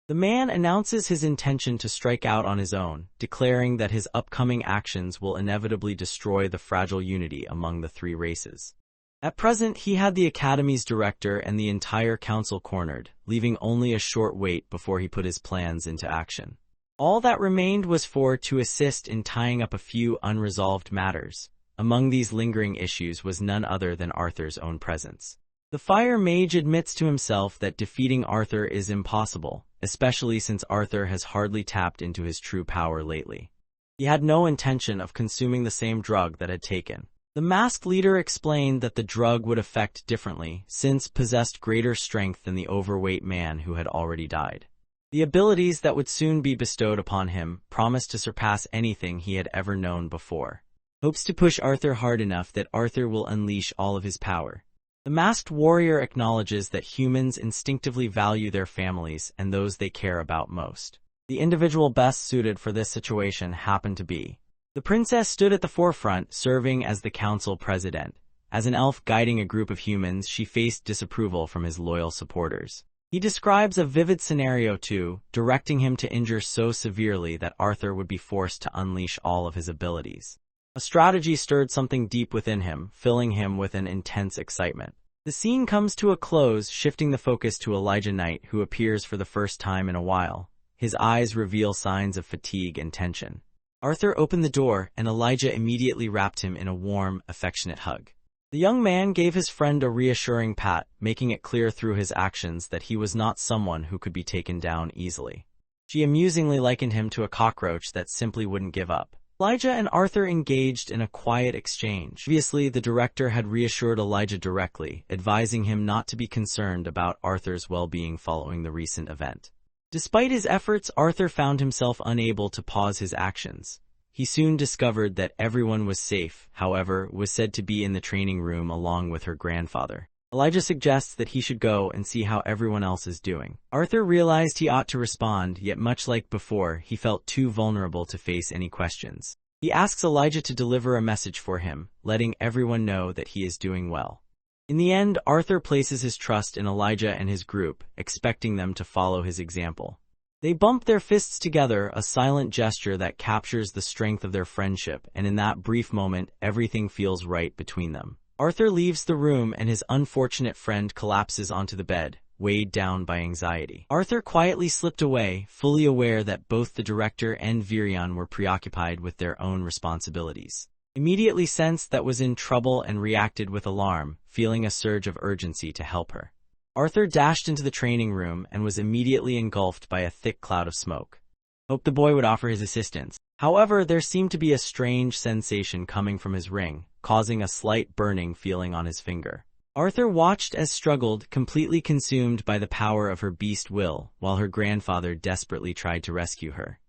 The man announces his intention to strike out on his own, declaring that his upcoming actions will inevitably destroy the fragile unity among the three races. At present, he had the Academy's director and the entire council cornered, leaving only a short wait before he put his plans into action. All that remained was to assist in tying up a few unresolved matters. Among these lingering issues was none other than Arthur's own presence. The Fire Mage admits to himself that defeating Arthur is impossible, especially since Arthur has hardly tapped into his true power lately. He had no intention of consuming the same drug that had taken. The masked leader explained that the drug would affect differently, since possessed greater strength than the overweight man who had already died. The abilities that would soon be bestowed upon him promised to surpass anything he had ever known before. Hopes to push Arthur hard enough that Arthur will unleash all of his power. The masked warrior acknowledges that humans instinctively value their families and those they care about most. The individual best suited for this situation happened to be. The princess stood at the forefront, serving as the council president. As an elf guiding a group of humans, she faced disapproval from his loyal supporters. He describes a vivid scenario too, directing him to injure so severely that Arthur would be forced to unleash all of his abilities. A strategy stirred something deep within him, filling him with an intense excitement. The scene comes to a close, shifting the focus to Elijah Knight, who appears for the first time in a while. His eyes reveal signs of fatigue and tension. Arthur opened the door, and Elijah immediately wrapped him in a warm, affectionate hug. The young man gave his friend a reassuring pat, making it clear through his actions that he was not someone who could be taken down easily. She amusingly likened him to a cockroach that simply wouldn't give up. Elijah and Arthur engaged in a quiet exchange. Obviously, the director had reassured Elijah directly, advising him not to be concerned about Arthur's well-being following the recent event. Despite his efforts, Arthur found himself unable to pause his actions. He soon discovered that everyone was safe, however, was said to be in the training room along with her grandfather. Elijah suggests that he should go and see how everyone else is doing. Arthur realized he ought to respond, yet much like before, he felt too vulnerable to face any questions. He asks Elijah to deliver a message for him, letting everyone know that he is doing well. In the end, Arthur places his trust in Elijah and his group, expecting them to follow his example. They bump their fists together, a silent gesture that captures the strength of their friendship, and in that brief moment, everything feels right between them. Arthur leaves the room and his unfortunate friend collapses onto the bed, weighed down by anxiety. Arthur quietly slipped away, fully aware that both the director and Virion were preoccupied with their own responsibilities. Immediately sensed that was in trouble and reacted with alarm, feeling a surge of urgency to help her. Arthur dashed into the training room and was immediately engulfed by a thick cloud of smoke. Hoped the boy would offer his assistance. However, there seemed to be a strange sensation coming from his ring, causing a slight burning feeling on his finger. Arthur watched as struggled, completely consumed by the power of her beast will, while her grandfather desperately tried to rescue her.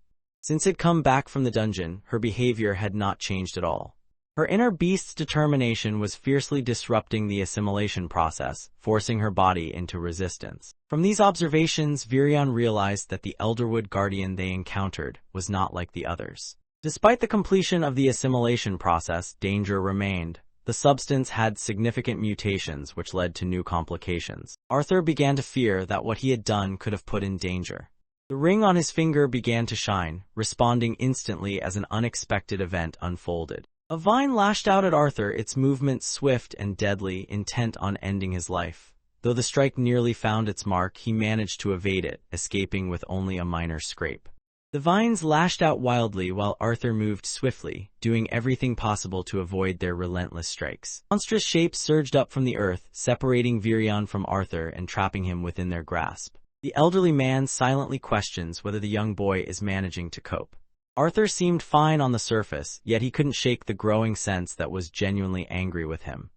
Since had come back from the dungeon, her behavior had not changed at all. Her inner beast's determination was fiercely disrupting the assimilation process, forcing her body into resistance. From these observations, Virion realized that the Elderwood Guardian they encountered was not like the others. Despite the completion of the assimilation process, danger remained. The substance had significant mutations which led to new complications. Arthur began to fear that what he had done could have put in danger. The ring on his finger began to shine, responding instantly as an unexpected event unfolded. A vine lashed out at Arthur, its movement swift and deadly, intent on ending his life. Though the strike nearly found its mark, he managed to evade it, escaping with only a minor scrape. The vines lashed out wildly while Arthur moved swiftly, doing everything possible to avoid their relentless strikes. Monstrous shapes surged up from the earth, separating Virion from Arthur and trapping him within their grasp. The elderly man silently questions whether the young boy is managing to cope. Arthur seemed fine on the surface, yet he couldn't shake the growing sense that was genuinely angry with him.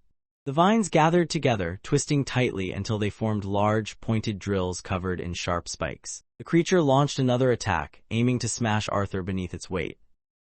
The vines gathered together, twisting tightly until they formed large, pointed drills covered in sharp spikes. The creature launched another attack, aiming to smash Arthur beneath its weight.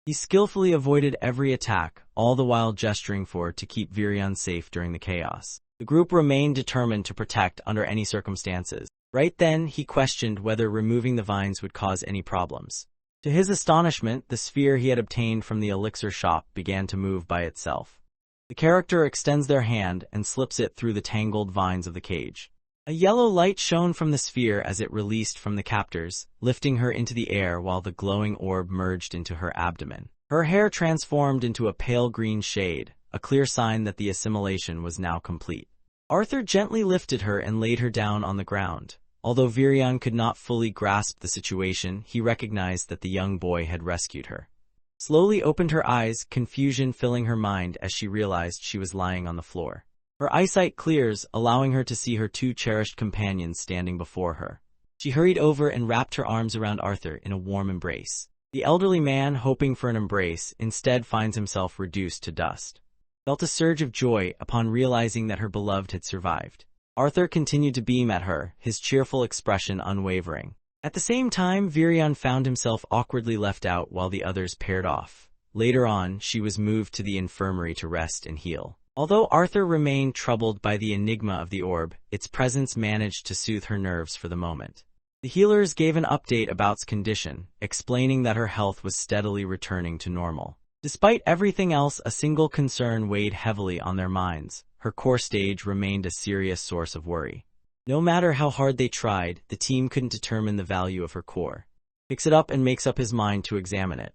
He skillfully avoided every attack, all the while gesturing to keep Virion safe during the chaos. The group remained determined to protect under any circumstances. Right then, he questioned whether removing the vines would cause any problems. To his astonishment, the sphere he had obtained from the elixir shop began to move by itself. The character extends their hand and slips it through the tangled vines of the cage. A yellow light shone from the sphere as it released from the captors, lifting her into the air while the glowing orb merged into her abdomen. Her hair transformed into a pale green shade, a clear sign that the assimilation was now complete. Arthur gently lifted her and laid her down on the ground. Although Virion could not fully grasp the situation, he recognized that the young boy had rescued her. Slowly opened her eyes, confusion filling her mind as she realized she was lying on the floor. Her eyesight clears, allowing her to see her two cherished companions standing before her. She hurried over and wrapped her arms around Arthur in a warm embrace. The elderly man, hoping for an embrace, instead finds himself reduced to dust. Felt a surge of joy upon realizing that her beloved had survived. Arthur continued to beam at her, his cheerful expression unwavering. At the same time, Virion found himself awkwardly left out while the others paired off. Later on, she was moved to the infirmary to rest and heal. Although Arthur remained troubled by the enigma of the orb, its presence managed to soothe her nerves for the moment. The healers gave an update about its condition, explaining that her health was steadily returning to normal. Despite everything else, a single concern weighed heavily on their minds. Her core stage remained a serious source of worry. No matter how hard they tried, the team couldn't determine the value of her core. Picks it up and makes up his mind to examine it.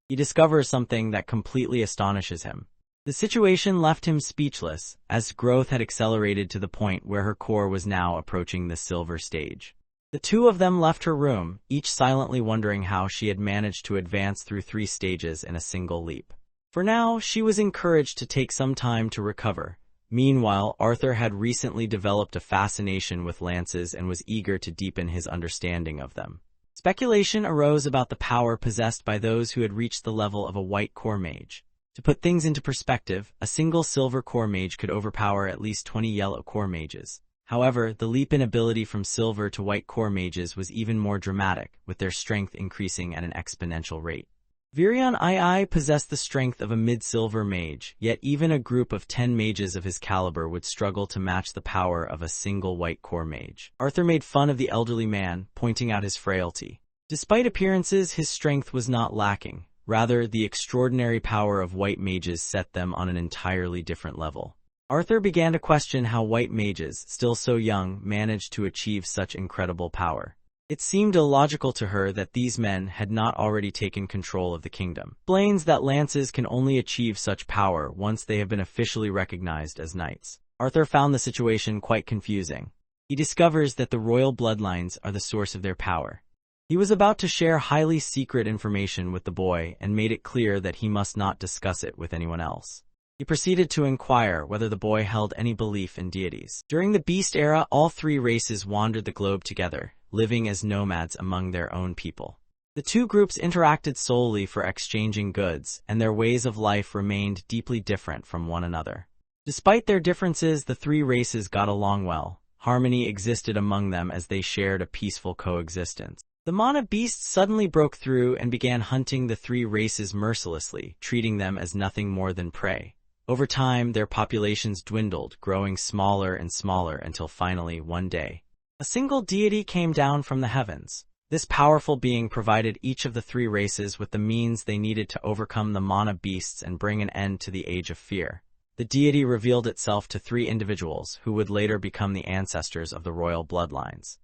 He discovers something that completely astonishes him. The situation left him speechless, as growth had accelerated to the point where her core was now approaching the silver stage. The two of them left her room, each silently wondering how she had managed to advance through 3 stages in a single leap. For now, she was encouraged to take some time to recover. Meanwhile, Arthur had recently developed a fascination with lances and was eager to deepen his understanding of them. Speculation arose about the power possessed by those who had reached the level of a white core mage. To put things into perspective, a single silver core mage could overpower at least 20 yellow core mages. However, the leap in ability from silver to white core mages was even more dramatic, with their strength increasing at an exponential rate. Virion II possessed the strength of a mid-silver mage, yet even a group of 10 mages of his caliber would struggle to match the power of a single white core mage. Arthur made fun of the elderly man, pointing out his frailty. Despite appearances, his strength was not lacking. Rather, the extraordinary power of white mages set them on an entirely different level. Arthur began to question how white mages, still so young, managed to achieve such incredible power. It seemed illogical to her that these men had not already taken control of the kingdom. Explains that lances can only achieve such power once they have been officially recognized as knights. Arthur found the situation quite confusing. He discovers that the royal bloodlines are the source of their power. He was about to share highly secret information with the boy and made it clear that he must not discuss it with anyone else. He proceeded to inquire whether the boy held any belief in deities. During the Beast Era, all 3 races wandered the globe together, living as nomads among their own people. The 2 groups interacted solely for exchanging goods, and their ways of life remained deeply different from one another. Despite their differences, the 3 races got along well. Harmony existed among them as they shared a peaceful coexistence. The Mana beasts suddenly broke through and began hunting the 3 races mercilessly, treating them as nothing more than prey. Over time, their populations dwindled, growing smaller and smaller until finally, one day, a single deity came down from the heavens. This powerful being provided each of the 3 races with the means they needed to overcome the Mana beasts and bring an end to the Age of Fear. The deity revealed itself to 3 individuals who would later become the ancestors of the royal bloodlines.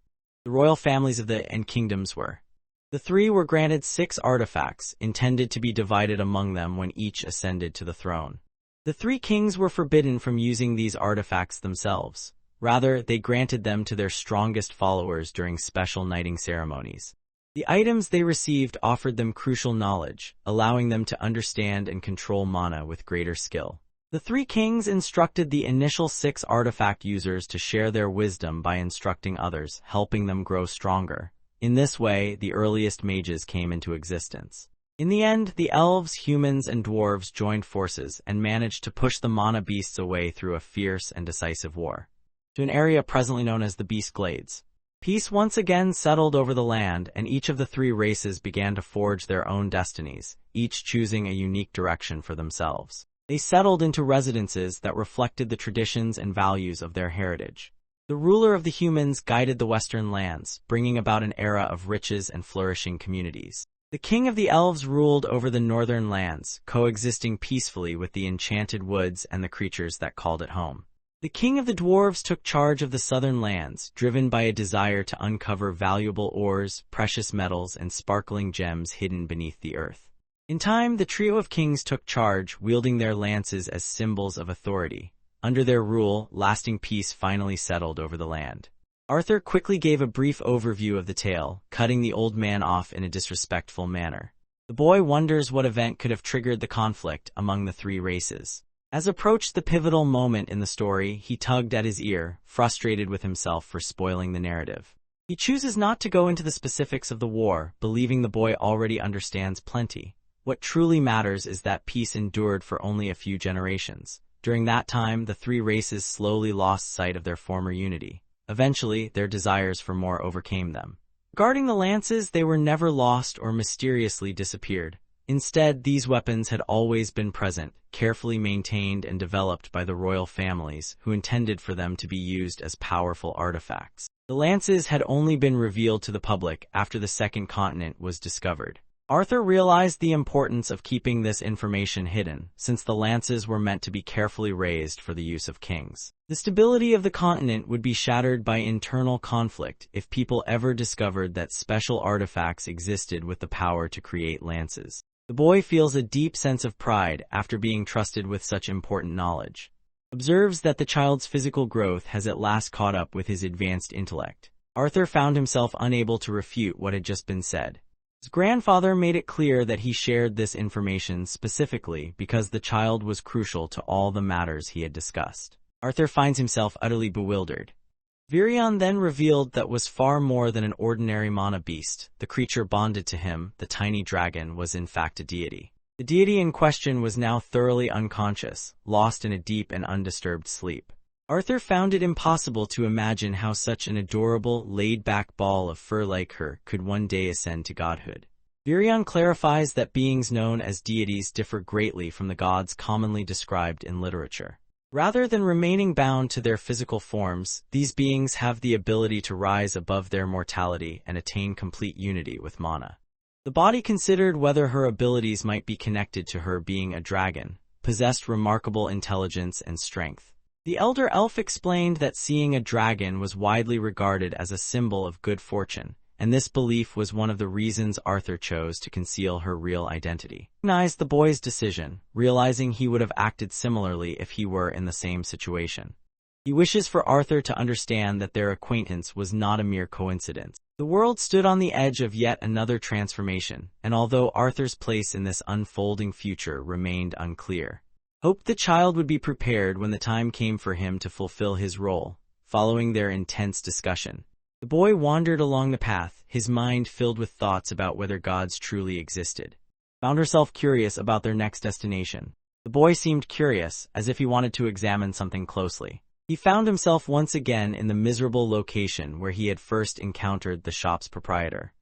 The royal families of the kingdoms were. The 3 were granted 6 artifacts, intended to be divided among them when each ascended to the throne. The 3 kings were forbidden from using these artifacts themselves. Rather, they granted them to their strongest followers during special knighting ceremonies. The items they received offered them crucial knowledge, allowing them to understand and control mana with greater skill. The 3 kings instructed the initial 6 artifact users to share their wisdom by instructing others, helping them grow stronger. In this way, the earliest mages came into existence. In the end, the elves, humans, and dwarves joined forces and managed to push the Mana beasts away through a fierce and decisive war, to an area presently known as the Beast Glades. Peace once again settled over the land, and each of the 3 races began to forge their own destinies, each choosing a unique direction for themselves. They settled into residences that reflected the traditions and values of their heritage. The ruler of the humans guided the western lands, bringing about an era of riches and flourishing communities. The king of the elves ruled over the northern lands, coexisting peacefully with the enchanted woods and the creatures that called it home. The king of the dwarves took charge of the southern lands, driven by a desire to uncover valuable ores, precious metals, and sparkling gems hidden beneath the earth. In time, the trio of kings took charge, wielding their lances as symbols of authority. Under their rule, lasting peace finally settled over the land. Arthur quickly gave a brief overview of the tale, cutting the old man off in a disrespectful manner. The boy wonders what event could have triggered the conflict among the three races. As approached the pivotal moment in the story, he tugged at his ear, frustrated with himself for spoiling the narrative. He chooses not to go into the specifics of the war, believing the boy already understands plenty. What truly matters is that peace endured for only a few generations. During that time, the three races slowly lost sight of their former unity. Eventually, their desires for more overcame them. Regarding the lances, they were never lost or mysteriously disappeared. Instead, these weapons had always been present, carefully maintained and developed by the royal families, who intended for them to be used as powerful artifacts. The lances had only been revealed to the public after the second continent was discovered. Arthur realized the importance of keeping this information hidden, since the lances were meant to be carefully raised for the use of kings. The stability of the continent would be shattered by internal conflict if people ever discovered that special artifacts existed with the power to create lances. The boy feels a deep sense of pride after being trusted with such important knowledge. Observes that the child's physical growth has at last caught up with his advanced intellect. Arthur found himself unable to refute what had just been said. His grandfather made it clear that he shared this information specifically because the child was crucial to all the matters he had discussed. Arthur finds himself utterly bewildered. Virion then revealed that was far more than an ordinary mana beast. The creature bonded to him, the tiny dragon, was in fact a deity. The deity in question was now thoroughly unconscious, lost in a deep and undisturbed sleep. Arthur found it impossible to imagine how such an adorable, laid-back ball of fur like her could one day ascend to godhood. Virion clarifies that beings known as deities differ greatly from the gods commonly described in literature. Rather than remaining bound to their physical forms, these beings have the ability to rise above their mortality and attain complete unity with mana. The body considered whether her abilities might be connected to her being a dragon, possessed remarkable intelligence and strength. The elder elf explained that seeing a dragon was widely regarded as a symbol of good fortune, and this belief was one of the reasons Arthur chose to conceal her real identity. He recognized the boy's decision, realizing he would have acted similarly if he were in the same situation. He wishes for Arthur to understand that their acquaintance was not a mere coincidence. The world stood on the edge of yet another transformation, and although Arthur's place in this unfolding future remained unclear, hoped the child would be prepared when the time came for him to fulfill his role. Following their intense discussion, the boy wandered along the path, his mind filled with thoughts about whether gods truly existed. Found herself curious about their next destination. The boy seemed curious, as if he wanted to examine something closely. He found himself once again in the miserable location where he had first encountered the shop's proprietor.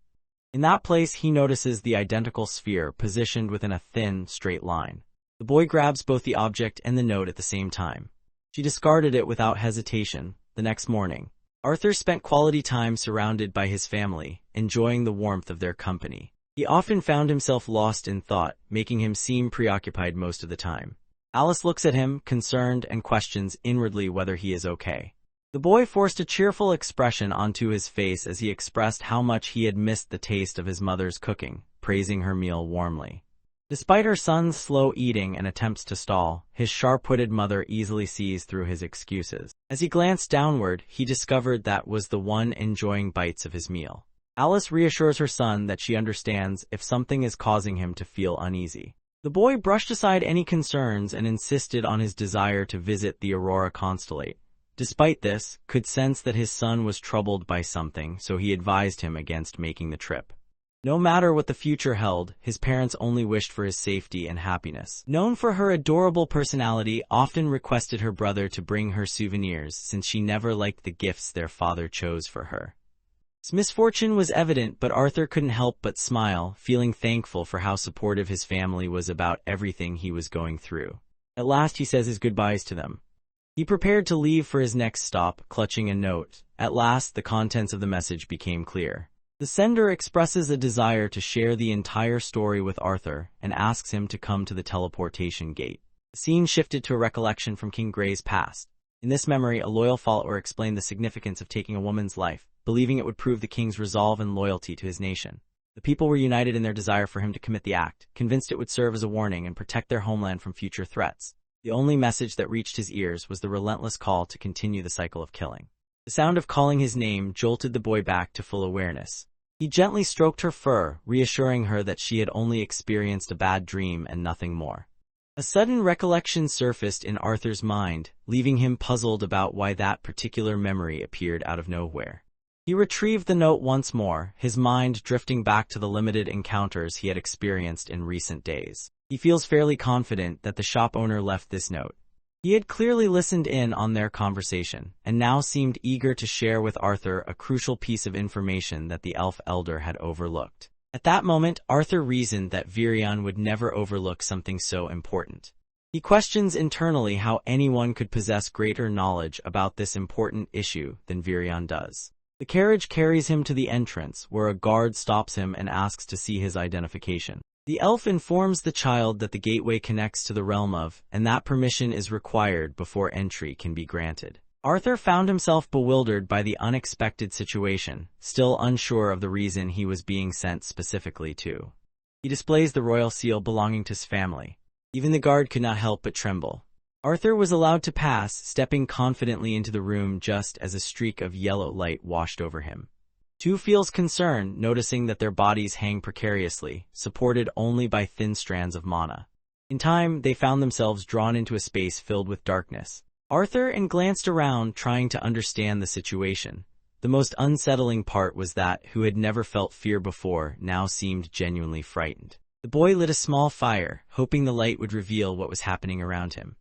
In that place, he notices the identical sphere positioned within a thin, straight line. The boy grabs both the object and the note at the same time. She discarded it without hesitation. The next morning, Arthur spent quality time surrounded by his family, enjoying the warmth of their company. He often found himself lost in thought, making him seem preoccupied most of the time. Alice looks at him, concerned, and questions inwardly whether he is okay. The boy forced a cheerful expression onto his face as he expressed how much he had missed the taste of his mother's cooking, praising her meal warmly. Despite her son's slow eating and attempts to stall, his sharp-witted mother easily sees through his excuses. As he glanced downward, he discovered that was the one enjoying bites of his meal. Alice reassures her son that she understands if something is causing him to feel uneasy. The boy brushed aside any concerns and insisted on his desire to visit the Aurora constellate. Despite this, could sense that his son was troubled by something, so he advised him against making the trip. No matter what the future held, his parents only wished for his safety and happiness. Known for her adorable personality, often requested her brother to bring her souvenirs since she never liked the gifts their father chose for her. His misfortune was evident, but Arthur couldn't help but smile, feeling thankful for how supportive his family was about everything he was going through. At last he says his goodbyes to them. He prepared to leave for his next stop, clutching a note. At last, the contents of the message became clear. The sender expresses a desire to share the entire story with Arthur and asks him to come to the teleportation gate. The scene shifted to a recollection from King Gray's past. In this memory, a loyal follower explained the significance of taking a woman's life, believing it would prove the king's resolve and loyalty to his nation. The people were united in their desire for him to commit the act, convinced it would serve as a warning and protect their homeland from future threats. The only message that reached his ears was the relentless call to continue the cycle of killing. The sound of calling his name jolted the boy back to full awareness. He gently stroked her fur, reassuring her that she had only experienced a bad dream and nothing more. A sudden recollection surfaced in Arthur's mind, leaving him puzzled about why that particular memory appeared out of nowhere. He retrieved the note once more, his mind drifting back to the limited encounters he had experienced in recent days. He feels fairly confident that the shop owner left this note. He had clearly listened in on their conversation, and now seemed eager to share with Arthur a crucial piece of information that the elf elder had overlooked. At that moment, Arthur reasoned that Virion would never overlook something so important. He questions internally how anyone could possess greater knowledge about this important issue than Virion does. The carriage carries him to the entrance, where a guard stops him and asks to see his identification. The elf informs the child that the gateway connects to the realm of, and that permission is required before entry can be granted. Arthur found himself bewildered by the unexpected situation, still unsure of the reason he was being sent specifically to. He displays the royal seal belonging to his family. Even the guard could not help but tremble. Arthur was allowed to pass, stepping confidently into the room just as a streak of yellow light washed over him. Two feels concern, noticing that their bodies hang precariously, supported only by thin strands of mana. In time, they found themselves drawn into a space filled with darkness. Arthur glanced around, trying to understand the situation. The most unsettling part was that, who had never felt fear before, now seemed genuinely frightened. The boy lit a small fire, hoping the light would reveal what was happening around him.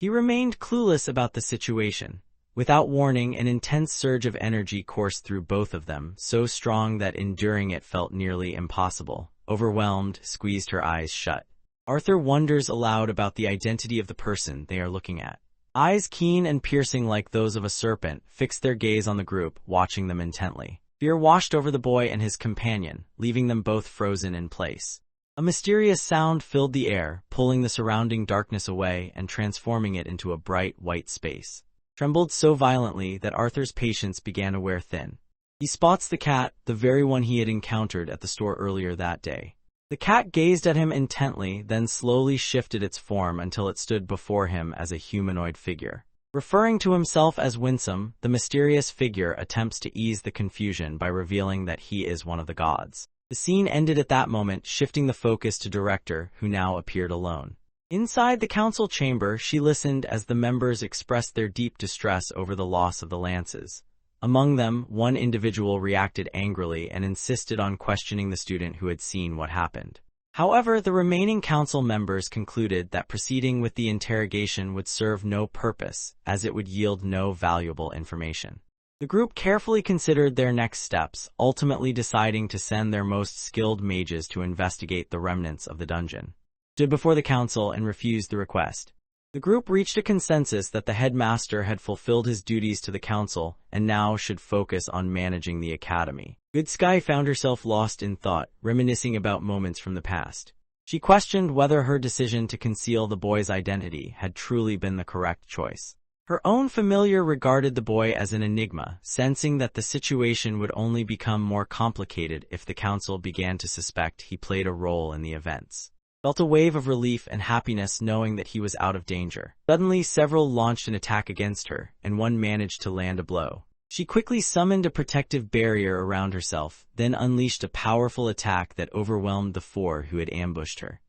He remained clueless about the situation. Without warning, an intense surge of energy coursed through both of them, so strong that enduring it felt nearly impossible. Overwhelmed, squeezed her eyes shut. Arthur wonders aloud about the identity of the person they are looking at. Eyes keen and piercing like those of a serpent fixed their gaze on the group, watching them intently. Fear washed over the boy and his companion, leaving them both frozen in place. A mysterious sound filled the air, pulling the surrounding darkness away and transforming it into a bright, white space. Trembled so violently that Arthur's patience began to wear thin. He spots the cat, the very one he had encountered at the store earlier that day. The cat gazed at him intently, then slowly shifted its form until it stood before him as a humanoid figure. Referring to himself as Winsome, the mysterious figure attempts to ease the confusion by revealing that he is one of the gods. The scene ended at that moment, shifting the focus to Director, who now appeared alone. Inside the council chamber, she listened as the members expressed their deep distress over the loss of the lances. Among them, one individual reacted angrily and insisted on questioning the student who had seen what happened. However, the remaining council members concluded that proceeding with the interrogation would serve no purpose, as it would yield no valuable information. The group carefully considered their next steps, ultimately deciding to send their most skilled mages to investigate the remnants of the dungeon. Stood before the council and refused the request. The group reached a consensus that the headmaster had fulfilled his duties to the council and now should focus on managing the academy. Good Sky found herself lost in thought, reminiscing about moments from the past. She questioned whether her decision to conceal the boy's identity had truly been the correct choice. Her own familiar regarded the boy as an enigma, sensing that the situation would only become more complicated if the council began to suspect he played a role in the events. Felt a wave of relief and happiness knowing that he was out of danger. Suddenly, several launched an attack against her, and one managed to land a blow. She quickly summoned a protective barrier around herself, then unleashed a powerful attack that overwhelmed the four who had ambushed her.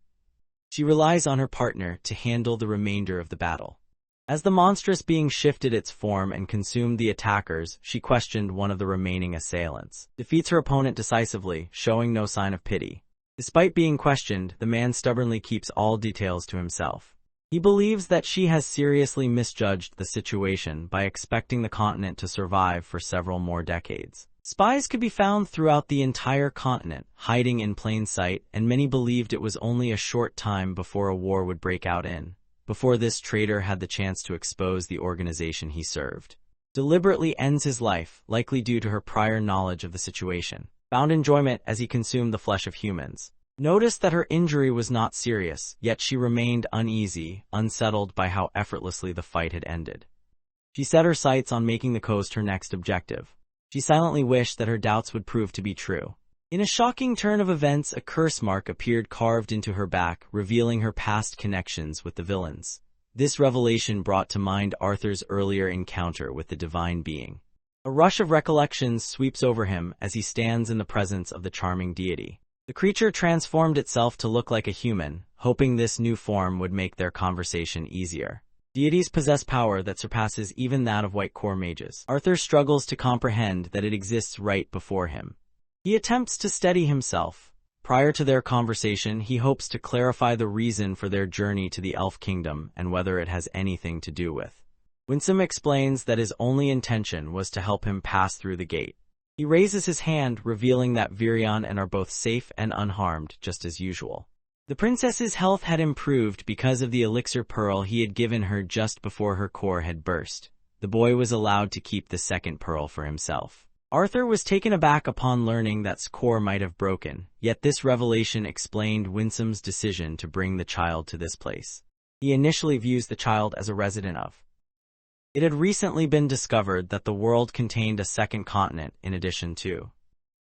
She relies on her partner to handle the remainder of the battle. As the monstrous being shifted its form and consumed the attackers, she questioned one of the remaining assailants. Defeats her opponent decisively, showing no sign of pity. Despite being questioned, the man stubbornly keeps all details to himself. He believes that she has seriously misjudged the situation by expecting the continent to survive for several more decades. Spies could be found throughout the entire continent, hiding in plain sight, and many believed it was only a short time before a war would break out before this traitor had the chance to expose the organization he served. Deliberately ends his life, likely due to her prior knowledge of the situation. Found enjoyment as he consumed the flesh of humans. Noticed that her injury was not serious, yet she remained uneasy, unsettled by how effortlessly the fight had ended. She set her sights on making the coast her next objective. She silently wished that her doubts would prove to be true. In a shocking turn of events, a curse mark appeared carved into her back, revealing her past connections with the villains. This revelation brought to mind Arthur's earlier encounter with the divine being. A rush of recollections sweeps over him as he stands in the presence of the charming deity. The creature transformed itself to look like a human, hoping this new form would make their conversation easier. Deities possess power that surpasses even that of white core mages. Arthur struggles to comprehend that it exists right before him. He attempts to steady himself. Prior to their conversation, he hopes to clarify the reason for their journey to the Elf Kingdom and whether it has anything to do with. Winsome explains that his only intention was to help him pass through the gate. He raises his hand, revealing that Virion and are both safe and unharmed, just as usual. The princess's health had improved because of the elixir pearl he had given her just before her core had burst. The boy was allowed to keep the second pearl for himself. Arthur was taken aback upon learning that core might have broken, yet this revelation explained Winsome's decision to bring the child to this place. He initially views the child as a resident of. It had recently been discovered that the world contained a second continent in addition to.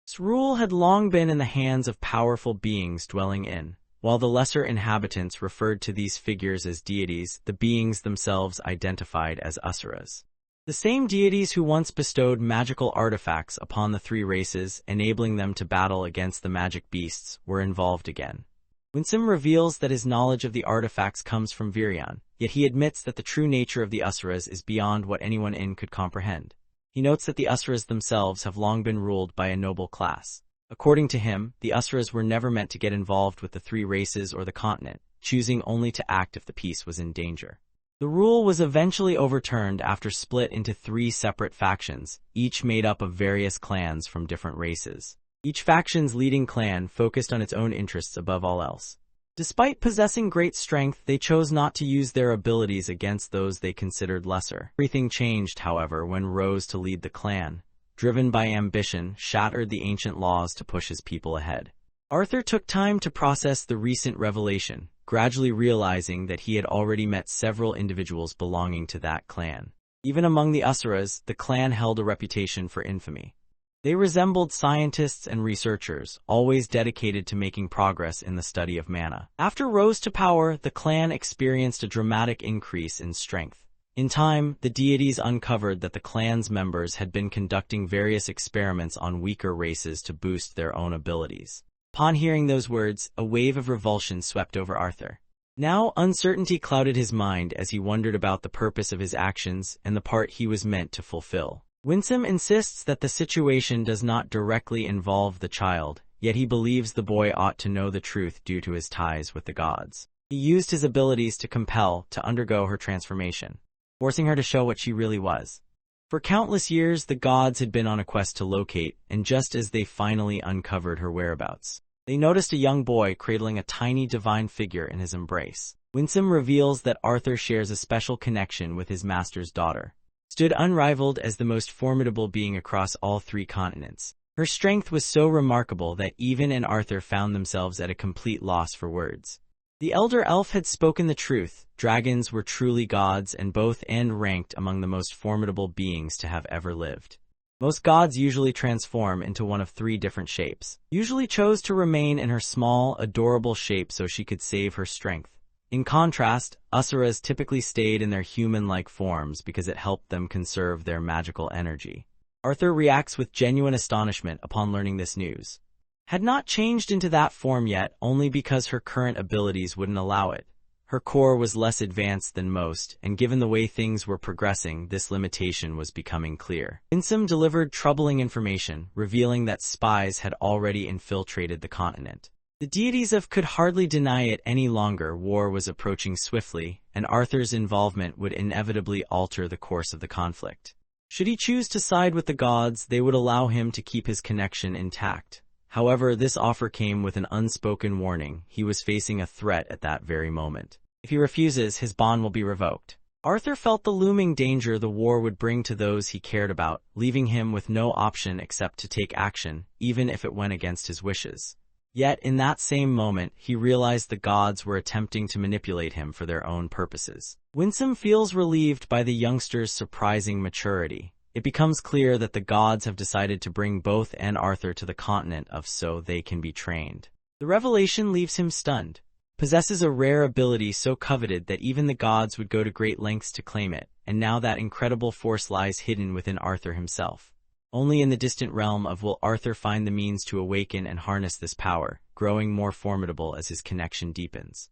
Its rule had long been in the hands of powerful beings dwelling in. While the lesser inhabitants referred to these figures as deities, the beings themselves identified as asuras. The same deities who once bestowed magical artifacts upon the three races, enabling them to battle against the magic beasts, were involved again. Winsome reveals that his knowledge of the artifacts comes from Virion, yet he admits that the true nature of the Asuras is beyond what anyone in could comprehend. He notes that the Asuras themselves have long been ruled by a noble class. According to him, the Asuras were never meant to get involved with the three races or the continent, choosing only to act if the peace was in danger. The rule was eventually overturned after split into three separate factions, each made up of various clans from different races. Each faction's leading clan focused on its own interests above all else. Despite possessing great strength, they chose not to use their abilities against those they considered lesser. Everything changed, however, when Rose to lead the clan, driven by ambition, shattered the ancient laws to push his people ahead. Arthur took time to process the recent revelation, gradually realizing that he had already met several individuals belonging to that clan. Even among the Asuras, the clan held a reputation for infamy. They resembled scientists and researchers, always dedicated to making progress in the study of mana. After Rose to power, the clan experienced a dramatic increase in strength. In time, the deities uncovered that the clan's members had been conducting various experiments on weaker races to boost their own abilities. Upon hearing those words, a wave of revulsion swept over Arthur. Now, uncertainty clouded his mind as he wondered about the purpose of his actions and the part he was meant to fulfill. Winsome insists that the situation does not directly involve the child, yet he believes the boy ought to know the truth due to his ties with the gods. He used his abilities to compel to undergo her transformation, forcing her to show what she really was. For countless years, the gods had been on a quest to locate, and just as they finally uncovered her whereabouts, they noticed a young boy cradling a tiny divine figure in his embrace. Winsome reveals that Arthur shares a special connection with his master's daughter. Stood unrivaled as the most formidable being across all three continents. Her strength was so remarkable that even and Arthur found themselves at a complete loss for words. The elder elf had spoken the truth. Dragons were truly gods and both ranked among the most formidable beings to have ever lived. Most gods usually transform into one of three different shapes. Usually chose to remain in her small, adorable shape so she could save her strength. In contrast, Asuras typically stayed in their human-like forms because it helped them conserve their magical energy. Arthur reacts with genuine astonishment upon learning this news. Had not changed into that form yet, only because her current abilities wouldn't allow it. Her core was less advanced than most, and given the way things were progressing, this limitation was becoming clear. Winsome delivered troubling information, revealing that spies had already infiltrated the continent. The deities could hardly deny it any longer. War was approaching swiftly, and Arthur's involvement would inevitably alter the course of the conflict. Should he choose to side with the gods, they would allow him to keep his connection intact. However, this offer came with an unspoken warning. He was facing a threat at that very moment. If he refuses, his bond will be revoked. Arthur felt the looming danger the war would bring to those he cared about, leaving him with no option except to take action, even if it went against his wishes. Yet, in that same moment, he realized the gods were attempting to manipulate him for their own purposes. Winsome feels relieved by the youngster's surprising maturity. it becomes clear that the gods have decided to bring both and Arthur to the continent so they can be trained. The revelation leaves him stunned. Possesses a rare ability so coveted that even the gods would go to great lengths to claim it, and now that incredible force lies hidden within Arthur himself. Only in the distant realm of will Arthur find the means to awaken and harness this power, growing more formidable as his connection deepens.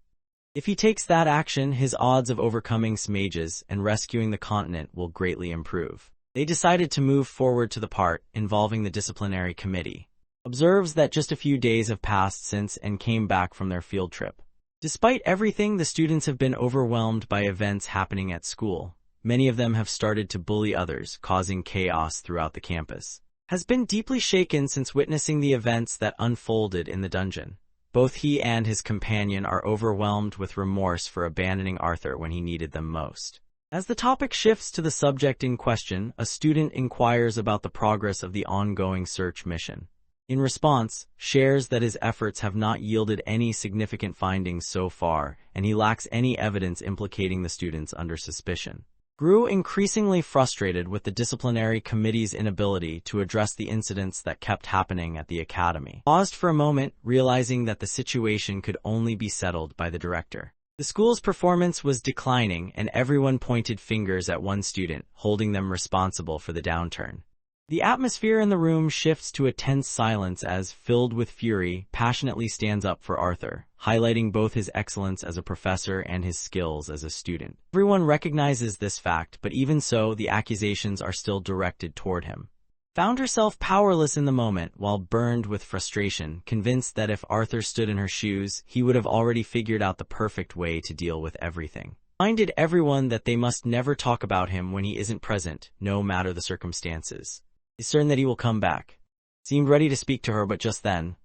If he takes that action, his odds of overcoming mages and rescuing the continent will greatly improve. They decided to move forward to the part involving the disciplinary committee. Observes that just a few days have passed since and came back from their field trip. Despite everything, the students have been overwhelmed by events happening at school. Many of them have started to bully others, causing chaos throughout the campus. Has been deeply shaken since witnessing the events that unfolded in the dungeon. Both he and his companion are overwhelmed with remorse for abandoning Arthur when he needed them most. As the topic shifts to the subject in question, a student inquires about the progress of the ongoing search mission. In response, shares that his efforts have not yielded any significant findings so far, and he lacks any evidence implicating the students under suspicion. Grew increasingly frustrated with the disciplinary committee's inability to address the incidents that kept happening at the academy. Paused for a moment, realizing that the situation could only be settled by the director. The school's performance was declining, and everyone pointed fingers at one student, holding them responsible for the downturn. The atmosphere in the room shifts to a tense silence as, filled with fury, passionately stands up for Arthur, highlighting both his excellence as a professor and his skills as a student. Everyone recognizes this fact, but even so, the accusations are still directed toward him. Found herself powerless in the moment, while burned with frustration, convinced that if Arthur stood in her shoes, he would have already figured out the perfect way to deal with everything. Reminded everyone that they must never talk about him when he isn't present, no matter the circumstances. Is certain that he will come back. Seemed ready to speak to her, but just then,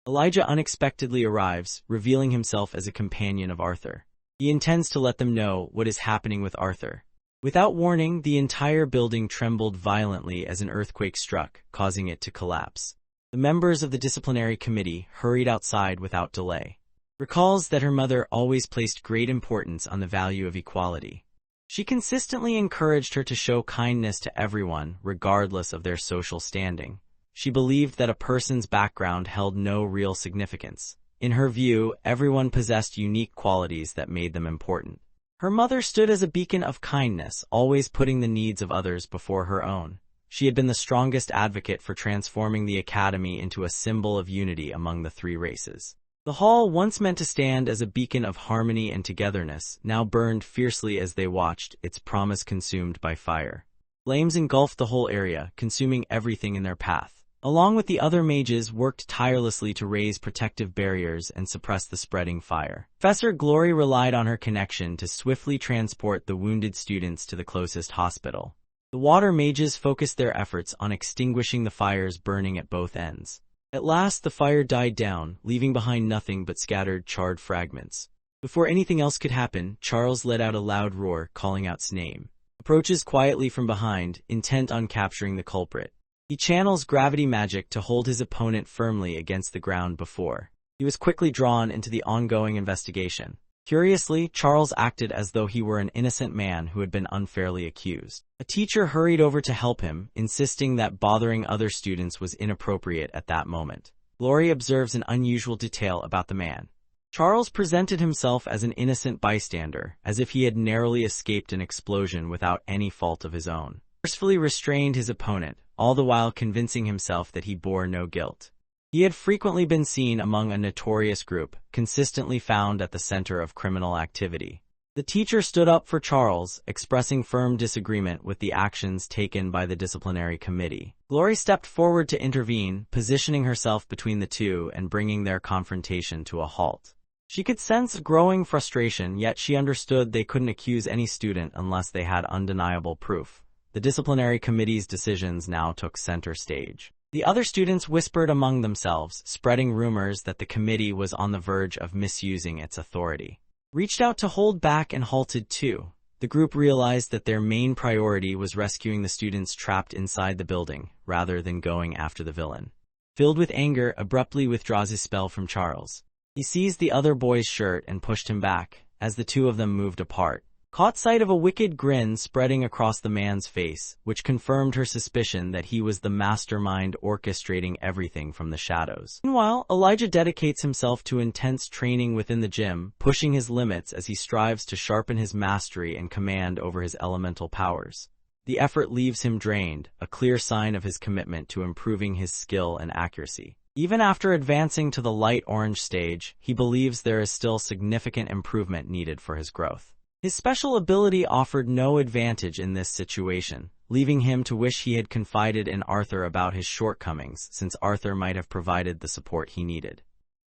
Elijah unexpectedly arrives, revealing himself as a companion of Arthur. He intends to let them know what is happening with Arthur. Without warning, the entire building trembled violently as an earthquake struck, causing it to collapse. The members of the disciplinary committee hurried outside without delay. Recalls that her mother always placed great importance on the value of equality. She consistently encouraged her to show kindness to everyone, regardless of their social standing. She believed that a person's background held no real significance. In her view, everyone possessed unique qualities that made them important. Her mother stood as a beacon of kindness, always putting the needs of others before her own. She had been the strongest advocate for transforming the academy into a symbol of unity among the three races. The hall, once meant to stand as a beacon of harmony and togetherness, now burned fiercely as they watched, its promise consumed by fire. Flames engulfed the whole area, consuming everything in their path. Along with the other mages, worked tirelessly to raise protective barriers and suppress the spreading fire. Professor Glory relied on her connection to swiftly transport the wounded students to the closest hospital. The water mages focused their efforts on extinguishing the fires burning at both ends. At last, the fire died down, leaving behind nothing but scattered, charred fragments. Before anything else could happen, Charles let out a loud roar, calling out Snape's name. Approaches quietly from behind, intent on capturing the culprit. He channels gravity magic to hold his opponent firmly against the ground before. He was quickly drawn into the ongoing investigation. Curiously, Charles acted as though he were an innocent man who had been unfairly accused. A teacher hurried over to help him, insisting that bothering other students was inappropriate at that moment. Glory observes an unusual detail about the man. Charles presented himself as an innocent bystander, as if he had narrowly escaped an explosion without any fault of his own. Forcefully restrained his opponent, all the while convincing himself that he bore no guilt. He had frequently been seen among a notorious group, consistently found at the center of criminal activity. The teacher stood up for Charles, expressing firm disagreement with the actions taken by the disciplinary committee. Glory stepped forward to intervene, positioning herself between the two and bringing their confrontation to a halt. She could sense growing frustration, yet she understood they couldn't accuse any student unless they had undeniable proof. The disciplinary committee's decisions now took center stage. The other students whispered among themselves, spreading rumors that the committee was on the verge of misusing its authority. Reached out to hold back and halted too. The group realized that their main priority was rescuing the students trapped inside the building, rather than going after the villain. Filled with anger, abruptly withdraws his spell from Charles. He seized the other boy's shirt and pushed him back. As the two of them moved apart, caught sight of a wicked grin spreading across the man's face, which confirmed her suspicion that he was the mastermind orchestrating everything from the shadows. Meanwhile, Elijah dedicates himself to intense training within the gym, pushing his limits as he strives to sharpen his mastery and command over his elemental powers. The effort leaves him drained, a clear sign of his commitment to improving his skill and accuracy. Even after advancing to the light orange stage, he believes there is still significant improvement needed for his growth. His special ability offered no advantage in this situation, leaving him to wish he had confided in Arthur about his shortcomings, since Arthur might have provided the support he needed.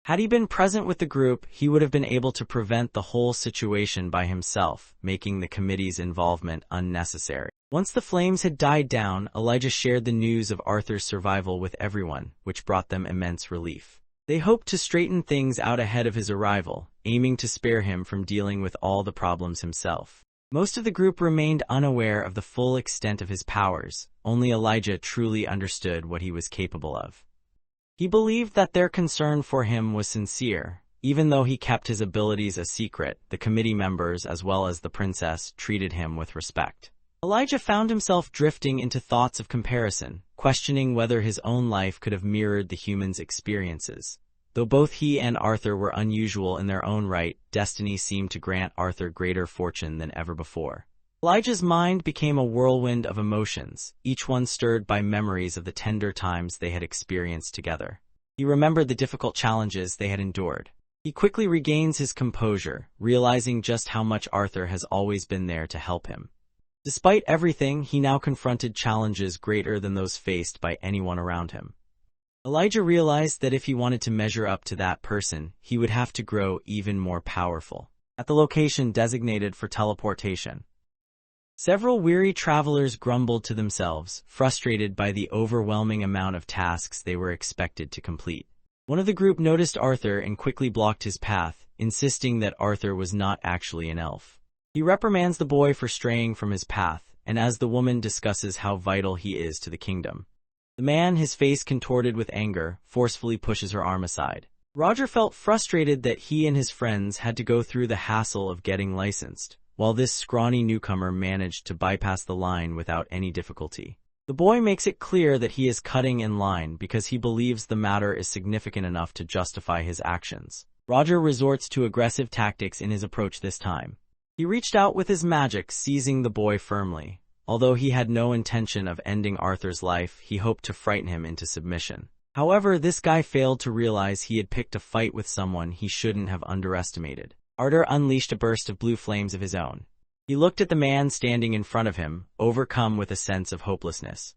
Had he been present with the group, he would have been able to prevent the whole situation by himself, making the committee's involvement unnecessary. Once the flames had died down, Elijah shared the news of Arthur's survival with everyone, which brought them immense relief. They hoped to straighten things out ahead of his arrival, aiming to spare him from dealing with all the problems himself. Most of the group remained unaware of the full extent of his powers. Only Elijah truly understood what he was capable of. He believed that their concern for him was sincere. Even though he kept his abilities a secret, the committee members as well as the princess treated him with respect. Elijah found himself drifting into thoughts of comparison, questioning whether his own life could have mirrored the humans' experiences. Though both he and Arthur were unusual in their own right, destiny seemed to grant Arthur greater fortune than ever before. Elijah's mind became a whirlwind of emotions, each one stirred by memories of the tender times they had experienced together. He remembered the difficult challenges they had endured. He quickly regains his composure, realizing just how much Arthur has always been there to help him. Despite everything, he now confronted challenges greater than those faced by anyone around him. Elijah realized that if he wanted to measure up to that person, he would have to grow even more powerful. At the location designated for teleportation, several weary travelers grumbled to themselves, frustrated by the overwhelming amount of tasks they were expected to complete. One of the group noticed Arthur and quickly blocked his path, insisting that Arthur was not actually an elf. He reprimands the boy for straying from his path, and as the woman discusses how vital he is to the kingdom, the man, his face contorted with anger, forcefully pushes her arm aside. Roger felt frustrated that he and his friends had to go through the hassle of getting licensed, while this scrawny newcomer managed to bypass the line without any difficulty. The boy makes it clear that he is cutting in line because he believes the matter is significant enough to justify his actions. Roger resorts to aggressive tactics in his approach this time. He reached out with his magic, seizing the boy firmly. Although he had no intention of ending Arthur's life, he hoped to frighten him into submission. However, this guy failed to realize he had picked a fight with someone he shouldn't have underestimated. Arthur unleashed a burst of blue flames of his own. He looked at the man standing in front of him, overcome with a sense of hopelessness.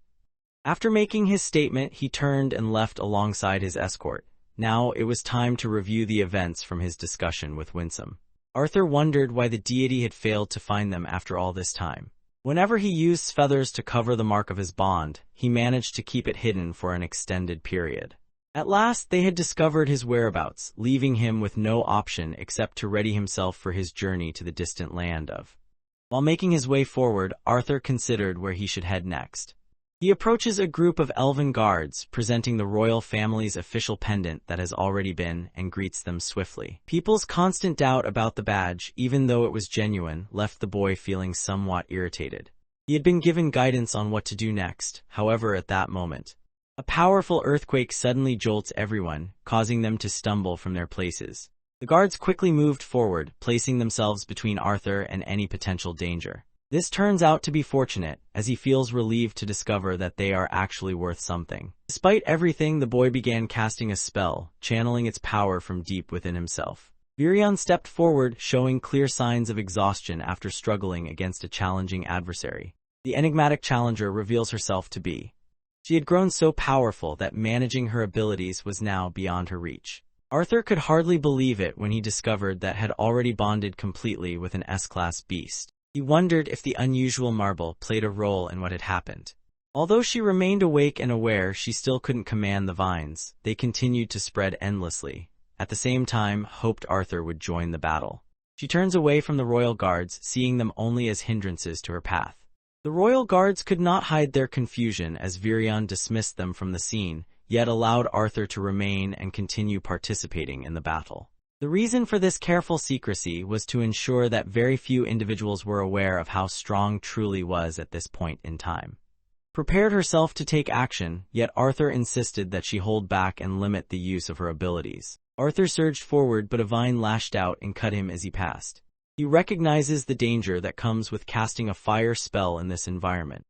After making his statement, he turned and left alongside his escort. Now it was time to review the events from his discussion with Winsome. Arthur wondered why the deity had failed to find them after all this time. Whenever he used feathers to cover the mark of his bond, he managed to keep it hidden for an extended period. At last, they had discovered his whereabouts, leaving him with no option except to ready himself for his journey to the distant land of. While making his way forward, Arthur considered where he should head next. He approaches a group of elven guards, presenting the royal family's official pendant that has already been, and greets them swiftly. People's constant doubt about the badge, even though it was genuine, left the boy feeling somewhat irritated. He had been given guidance on what to do next. However, at that moment, a powerful earthquake suddenly jolts everyone, causing them to stumble from their places. The guards quickly moved forward, placing themselves between Arthur and any potential danger. This turns out to be fortunate, as he feels relieved to discover that they are actually worth something. Despite everything, the boy began casting a spell, channeling its power from deep within himself. Virion stepped forward, showing clear signs of exhaustion after struggling against a challenging adversary. The enigmatic challenger reveals herself to be. She had grown so powerful that managing her abilities was now beyond her reach. Arthur could hardly believe it when he discovered that had already bonded completely with an S-class beast. He wondered if the unusual marble played a role in what had happened. Although she remained awake and aware, she still couldn't command the vines. They continued to spread endlessly. At the same time, hoped Arthur would join the battle. She turns away from the royal guards, seeing them only as hindrances to her path. The royal guards could not hide their confusion as Virion dismissed them from the scene, yet allowed Arthur to remain and continue participating in the battle. The reason for this careful secrecy was to ensure that very few individuals were aware of how strong Truly was at this point in time. Prepared herself to take action, yet Arthur insisted that she hold back and limit the use of her abilities. Arthur surged forward, but a vine lashed out and cut him as he passed. He recognizes the danger that comes with casting a fire spell in this environment.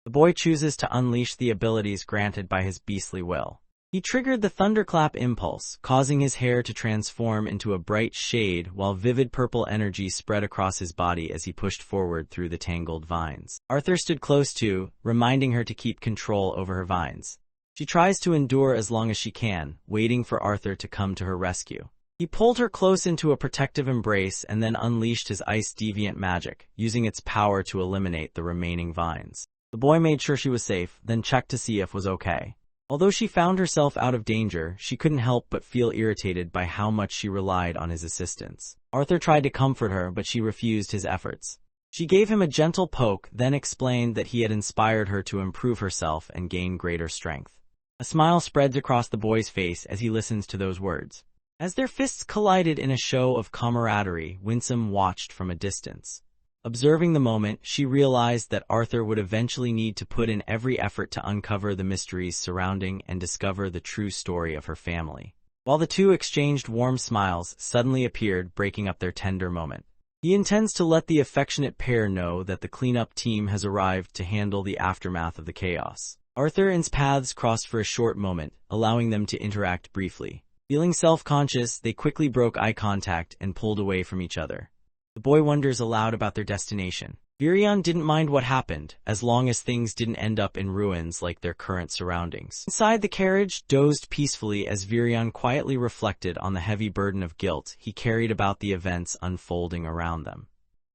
The boy chooses to unleash the abilities granted by his beastly will. He triggered the thunderclap impulse, causing his hair to transform into a bright shade while vivid purple energy spread across his body as he pushed forward through the tangled vines. Arthur stood close to, reminding her to keep control over her vines. She tries to endure as long as she can, waiting for Arthur to come to her rescue. He pulled her close into a protective embrace and then unleashed his ice deviant magic, using its power to eliminate the remaining vines. The boy made sure she was safe, then checked to see if was okay. Although she found herself out of danger, she couldn't help but feel irritated by how much she relied on his assistance. Arthur tried to comfort her, but she refused his efforts. She gave him a gentle poke, then explained that he had inspired her to improve herself and gain greater strength. A smile spreads across the boy's face as he listens to those words. As their fists collided in a show of camaraderie, Winsome watched from a distance. Observing the moment, she realized that Arthur would eventually need to put in every effort to uncover the mysteries surrounding and discover the true story of her family. While the two exchanged warm smiles, suddenly appeared, breaking up their tender moment. He intends to let the affectionate pair know that the cleanup team has arrived to handle the aftermath of the chaos. Arthur and his paths crossed for a short moment, allowing them to interact briefly. Feeling self-conscious, they quickly broke eye contact and pulled away from each other. The boy wonders aloud about their destination. Virion didn't mind what happened, as long as things didn't end up in ruins like their current surroundings. Inside the carriage, dozed peacefully as Virion quietly reflected on the heavy burden of guilt he carried about the events unfolding around them.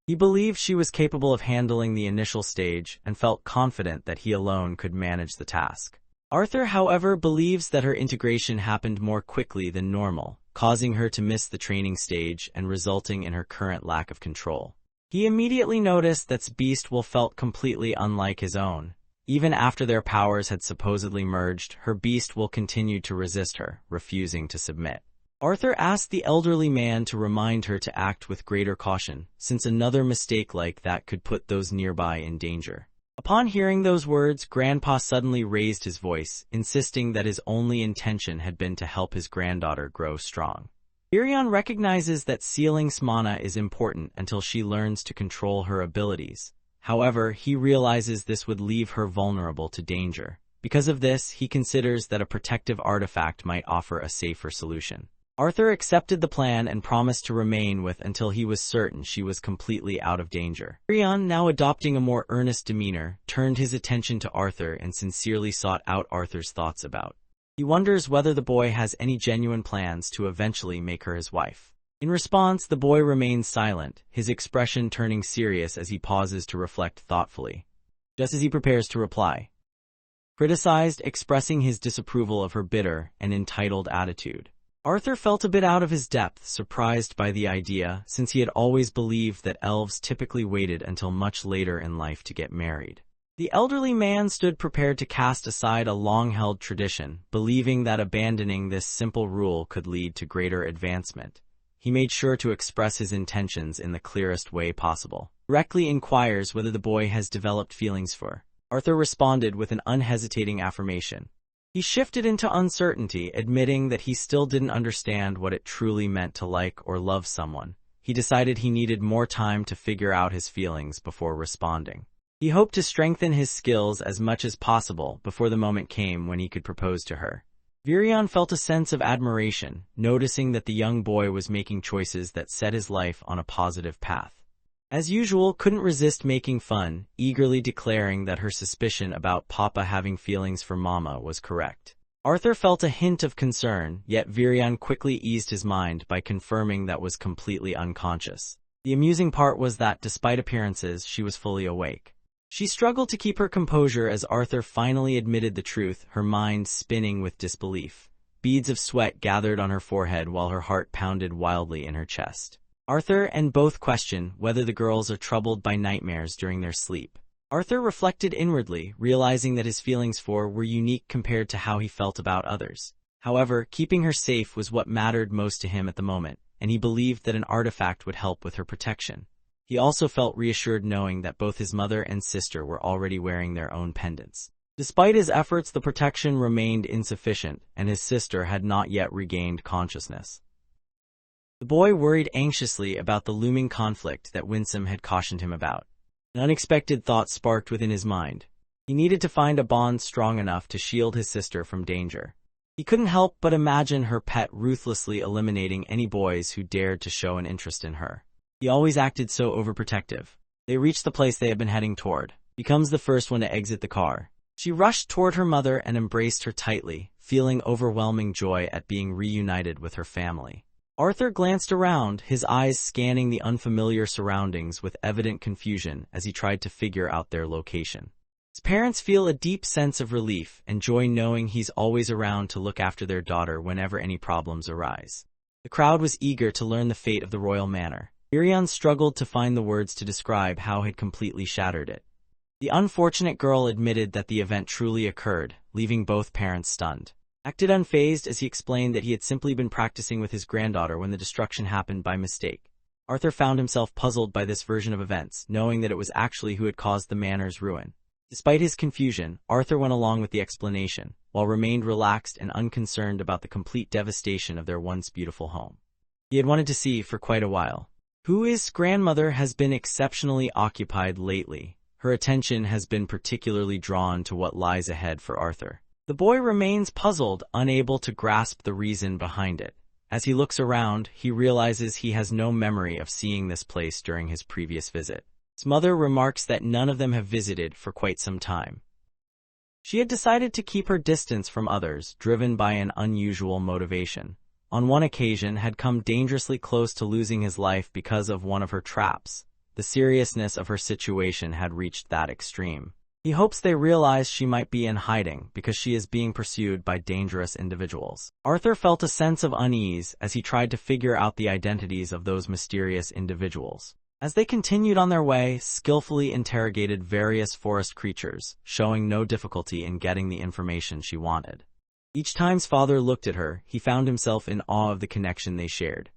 He believed she was capable of handling the initial stage and felt confident that he alone could manage the task. Arthur, however, believes that her integration happened more quickly than normal, causing her to miss the training stage and resulting in her current lack of control. He immediately noticed that Beast Will felt completely unlike his own. Even after their powers had supposedly merged, her Beast Will continued to resist her, refusing to submit. Arthur asked the elderly man to remind her to act with greater caution, since another mistake like that could put those nearby in danger. Upon hearing those words, Grandpa suddenly raised his voice, insisting that his only intention had been to help his granddaughter grow strong. Virion recognizes that sealing Smana is important until she learns to control her abilities. However, he realizes this would leave her vulnerable to danger. Because of this, he considers that a protective artifact might offer a safer solution. Arthur accepted the plan and promised to remain with until he was certain she was completely out of danger. Virion, now adopting a more earnest demeanor, turned his attention to Arthur and sincerely sought out Arthur's thoughts about. He wonders whether the boy has any genuine plans to eventually make her his wife. In response, the boy remains silent, his expression turning serious as he pauses to reflect thoughtfully. Just as he prepares to reply, criticized, expressing his disapproval of her bitter and entitled attitude. Arthur felt a bit out of his depth, surprised by the idea, since he had always believed that elves typically waited until much later in life to get married. The elderly man stood prepared to cast aside a long-held tradition, believing that abandoning this simple rule could lead to greater advancement. He made sure to express his intentions in the clearest way possible. Directly inquires whether the boy has developed feelings for her. Arthur responded with an unhesitating affirmation. He shifted into uncertainty, admitting that he still didn't understand what it truly meant to like or love someone. He decided he needed more time to figure out his feelings before responding. He hoped to strengthen his skills as much as possible before the moment came when he could propose to her. Virion felt a sense of admiration, noticing that the young boy was making choices that set his life on a positive path. As usual, couldn't resist making fun, eagerly declaring that her suspicion about Papa having feelings for Mama was correct. Arthur felt a hint of concern, yet Virion quickly eased his mind by confirming that was completely unconscious. The amusing part was that, despite appearances, she was fully awake. She struggled to keep her composure as Arthur finally admitted the truth, her mind spinning with disbelief. Beads of sweat gathered on her forehead while her heart pounded wildly in her chest. Arthur and both question whether the girls are troubled by nightmares during their sleep. Arthur reflected inwardly, realizing that his feelings for were unique compared to how he felt about others. However, keeping her safe was what mattered most to him at the moment, and he believed that an artifact would help with her protection. He also felt reassured knowing that both his mother and sister were already wearing their own pendants. Despite his efforts, the protection remained insufficient, and his sister had not yet regained consciousness. The boy worried anxiously about the looming conflict that Winsome had cautioned him about. An unexpected thought sparked within his mind. He needed to find a bond strong enough to shield his sister from danger. He couldn't help but imagine her pet ruthlessly eliminating any boys who dared to show an interest in her. He always acted so overprotective. They reached the place they had been heading toward. He becomes the first one to exit the car. She rushed toward her mother and embraced her tightly, feeling overwhelming joy at being reunited with her family. Arthur glanced around, his eyes scanning the unfamiliar surroundings with evident confusion as he tried to figure out their location. His parents feel a deep sense of relief and joy knowing he's always around to look after their daughter whenever any problems arise. The crowd was eager to learn the fate of the royal manor. Irion struggled to find the words to describe how had completely shattered it. The unfortunate girl admitted that the event truly occurred, leaving both parents stunned. Acted unfazed as he explained that he had simply been practicing with his granddaughter when the destruction happened by mistake. Arthur found himself puzzled by this version of events, knowing that it was actually who had caused the manor's ruin. Despite his confusion, Arthur went along with the explanation, while remained relaxed and unconcerned about the complete devastation of their once beautiful home. He had wanted to see for quite a while. His grandmother has been exceptionally occupied lately. Her attention has been particularly drawn to what lies ahead for Arthur. The boy remains puzzled, unable to grasp the reason behind it. As he looks around, he realizes he has no memory of seeing this place during his previous visit. His mother remarks that none of them have visited for quite some time. She had decided to keep her distance from others, driven by an unusual motivation. On one occasion, had come dangerously close to losing his life because of one of her traps. The seriousness of her situation had reached that extreme. He hopes they realize she might be in hiding because she is being pursued by dangerous individuals. Arthur felt a sense of unease as he tried to figure out the identities of those mysterious individuals. As they continued on their way, skillfully interrogated various forest creatures, showing no difficulty in getting the information she wanted. Each time his father looked at her, he found himself in awe of the connection they shared.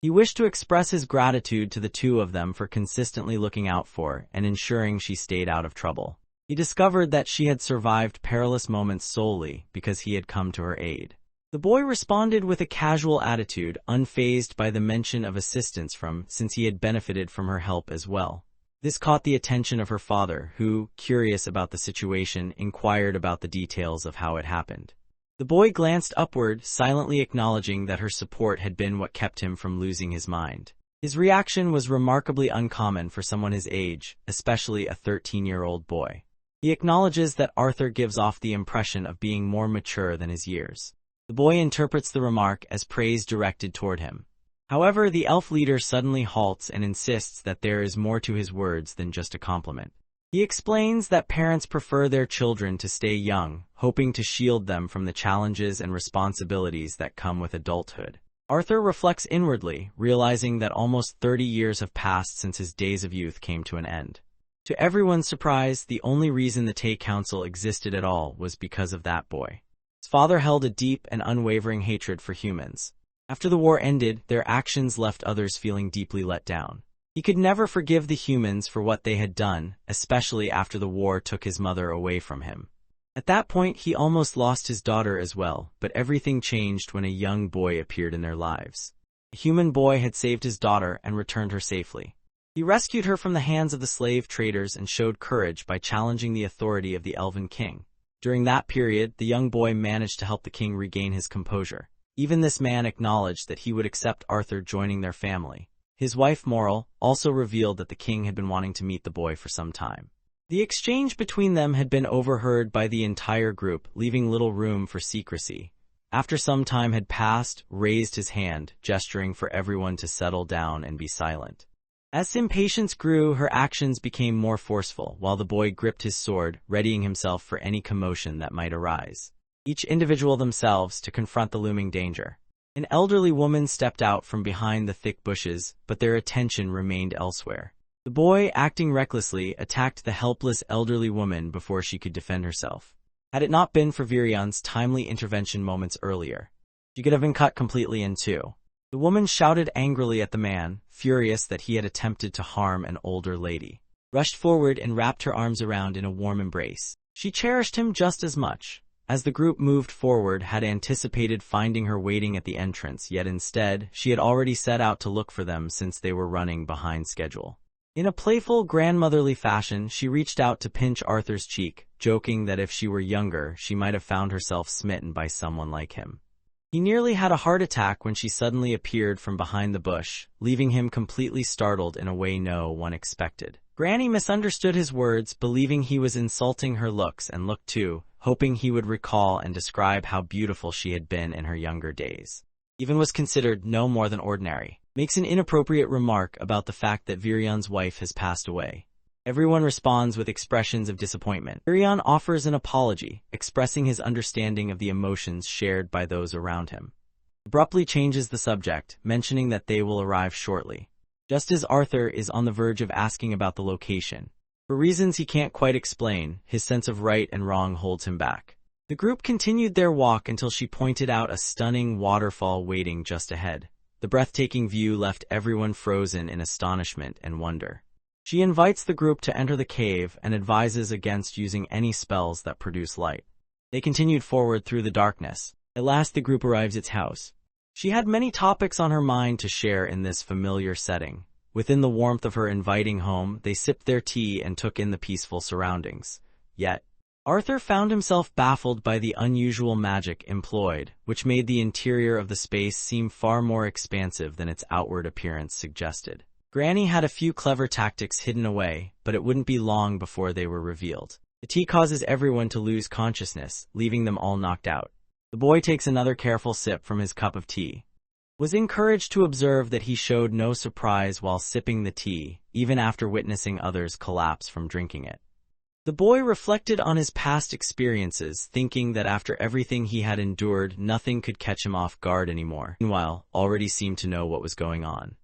He wished to express his gratitude to the two of them for consistently looking out for and ensuring she stayed out of trouble. He discovered that she had survived perilous moments solely because he had come to her aid. The boy responded with a casual attitude, unfazed by the mention of assistance since he had benefited from her help as well. This caught the attention of her father, who, curious about the situation, inquired about the details of how it happened. The boy glanced upward, silently acknowledging that her support had been what kept him from losing his mind. His reaction was remarkably uncommon for someone his age, especially a 13-year-old boy. He acknowledges that Arthur gives off the impression of being more mature than his years. The boy interprets the remark as praise directed toward him. However, the elf leader suddenly halts and insists that there is more to his words than just a compliment. He explains that parents prefer their children to stay young, hoping to shield them from the challenges and responsibilities that come with adulthood. Arthur reflects inwardly, realizing that almost 30 years have passed since his days of youth came to an end. To everyone's surprise, the only reason the TBATE Council existed at all was because of that boy. His father held a deep and unwavering hatred for humans. After the war ended, their actions left others feeling deeply let down. He could never forgive the humans for what they had done, especially after the war took his mother away from him. At that point, he almost lost his daughter as well, but everything changed when a young boy appeared in their lives. A human boy had saved his daughter and returned her safely. He rescued her from the hands of the slave traders and showed courage by challenging the authority of the Elven King. During that period, the young boy managed to help the king regain his composure. Even this man acknowledged that he would accept Arthur joining their family. His wife, Moral, also revealed that the king had been wanting to meet the boy for some time. The exchange between them had been overheard by the entire group, leaving little room for secrecy. After some time had passed, raised his hand, gesturing for everyone to settle down and be silent. As impatience grew, her actions became more forceful, while the boy gripped his sword, readying himself for any commotion that might arise. Each individual themselves to confront the looming danger. An elderly woman stepped out from behind the thick bushes, but their attention remained elsewhere. The boy, acting recklessly, attacked the helpless elderly woman before she could defend herself. Had it not been for Virion's timely intervention moments earlier, she could have been cut completely in two. The woman shouted angrily at the man, furious that he had attempted to harm an older lady, rushed forward and wrapped her arms around in a warm embrace. She cherished him just as much. As the group moved forward, had anticipated finding her waiting at the entrance, yet instead, she had already set out to look for them since they were running behind schedule. In a playful, grandmotherly fashion, she reached out to pinch Arthur's cheek, joking that if she were younger, she might have found herself smitten by someone like him. He nearly had a heart attack when she suddenly appeared from behind the bush, leaving him completely startled in a way no one expected. Granny misunderstood his words, believing he was insulting her looks, and looked too, hoping he would recall and describe how beautiful she had been in her younger days. Even was considered no more than ordinary. Makes an inappropriate remark about the fact that Virion's wife has passed away. Everyone responds with expressions of disappointment. Virion offers an apology, expressing his understanding of the emotions shared by those around him. Abruptly changes the subject, mentioning that they will arrive shortly. Just as Arthur is on the verge of asking about the location. For reasons he can't quite explain, his sense of right and wrong holds him back. The group continued their walk until she pointed out a stunning waterfall waiting just ahead. The breathtaking view left everyone frozen in astonishment and wonder. She invites the group to enter the cave and advises against using any spells that produce light. They continued forward through the darkness. At last the group arrives at its house. She had many topics on her mind to share in this familiar setting. Within the warmth of her inviting home, they sipped their tea and took in the peaceful surroundings. Yet, Arthur found himself baffled by the unusual magic employed, which made the interior of the space seem far more expansive than its outward appearance suggested. Granny had a few clever tactics hidden away, but it wouldn't be long before they were revealed. The tea causes everyone to lose consciousness, leaving them all knocked out. The boy takes another careful sip from his cup of tea. Was encouraged to observe that he showed no surprise while sipping the tea, even after witnessing others collapse from drinking it. The boy reflected on his past experiences, thinking that after everything he had endured, nothing could catch him off guard anymore. Meanwhile, already seemed to know what was going on.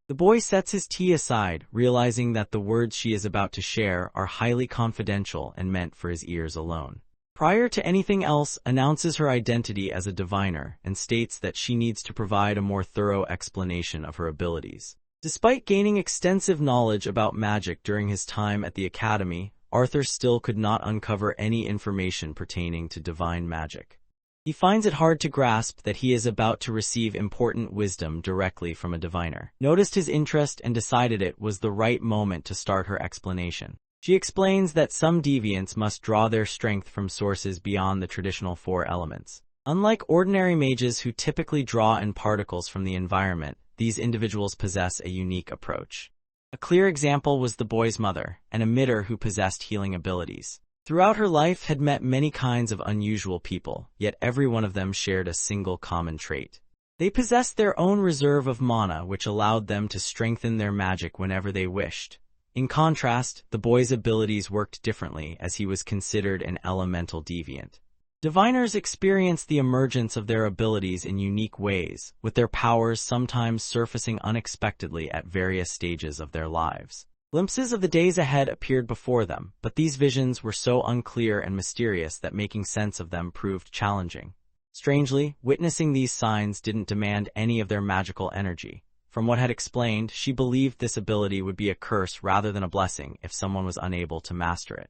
The boy sets his tea aside, realizing that the words she is about to share are highly confidential and meant for his ears alone. Prior to anything else, announces her identity as a diviner and states that she needs to provide a more thorough explanation of her abilities. Despite gaining extensive knowledge about magic during his time at the academy, Arthur still could not uncover any information pertaining to divine magic. He finds it hard to grasp that he is about to receive important wisdom directly from a diviner. Noticed his interest and decided it was the right moment to start her explanation. She explains that some deviants must draw their strength from sources beyond the traditional four elements. Unlike ordinary mages who typically draw in particles from the environment, these individuals possess a unique approach. A clear example was the boy's mother, an emitter who possessed healing abilities. Throughout her life had met many kinds of unusual people, yet every one of them shared a single common trait. They possessed their own reserve of mana, which allowed them to strengthen their magic whenever they wished. In contrast, the boy's abilities worked differently, as he was considered an elemental deviant. Diviners experience the emergence of their abilities in unique ways, with their powers sometimes surfacing unexpectedly at various stages of their lives. Glimpses of the days ahead appeared before them, but these visions were so unclear and mysterious that making sense of them proved challenging. Strangely, witnessing these signs didn't demand any of their magical energy. From what had explained, she believed this ability would be a curse rather than a blessing if someone was unable to master it.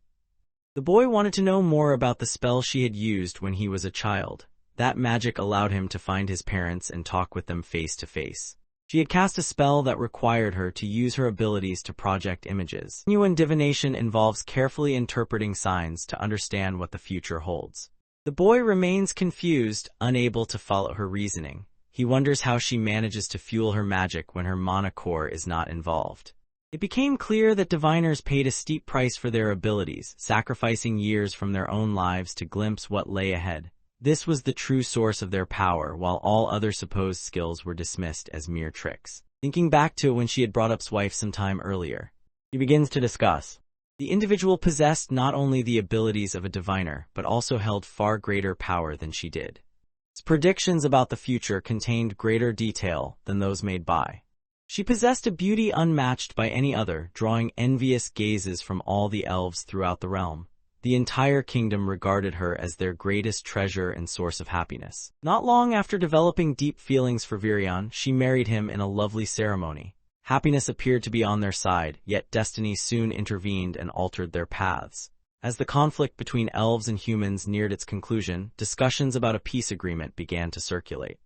The boy wanted to know more about the spell she had used when he was a child. That magic allowed him to find his parents and talk with them face to face. She had cast a spell that required her to use her abilities to project images. Genuine divination involves carefully interpreting signs to understand what the future holds. The boy remains confused, unable to follow her reasoning. He wonders how she manages to fuel her magic when her mana core is not involved. It became clear that diviners paid a steep price for their abilities, sacrificing years from their own lives to glimpse what lay ahead. This was the true source of their power, while all other supposed skills were dismissed as mere tricks. Thinking back to when she had brought up his wife some time earlier, he begins to discuss. The individual possessed not only the abilities of a diviner, but also held far greater power than she did. His predictions about the future contained greater detail than those made by. She possessed a beauty unmatched by any other, drawing envious gazes from all the elves throughout the realm. the entire kingdom regarded her as their greatest treasure and source of happiness. Not long after developing deep feelings for Virion, she married him in a lovely ceremony. Happiness appeared to be on their side, yet destiny soon intervened and altered their paths. As the conflict between elves and humans neared its conclusion, discussions about a peace agreement began to circulate.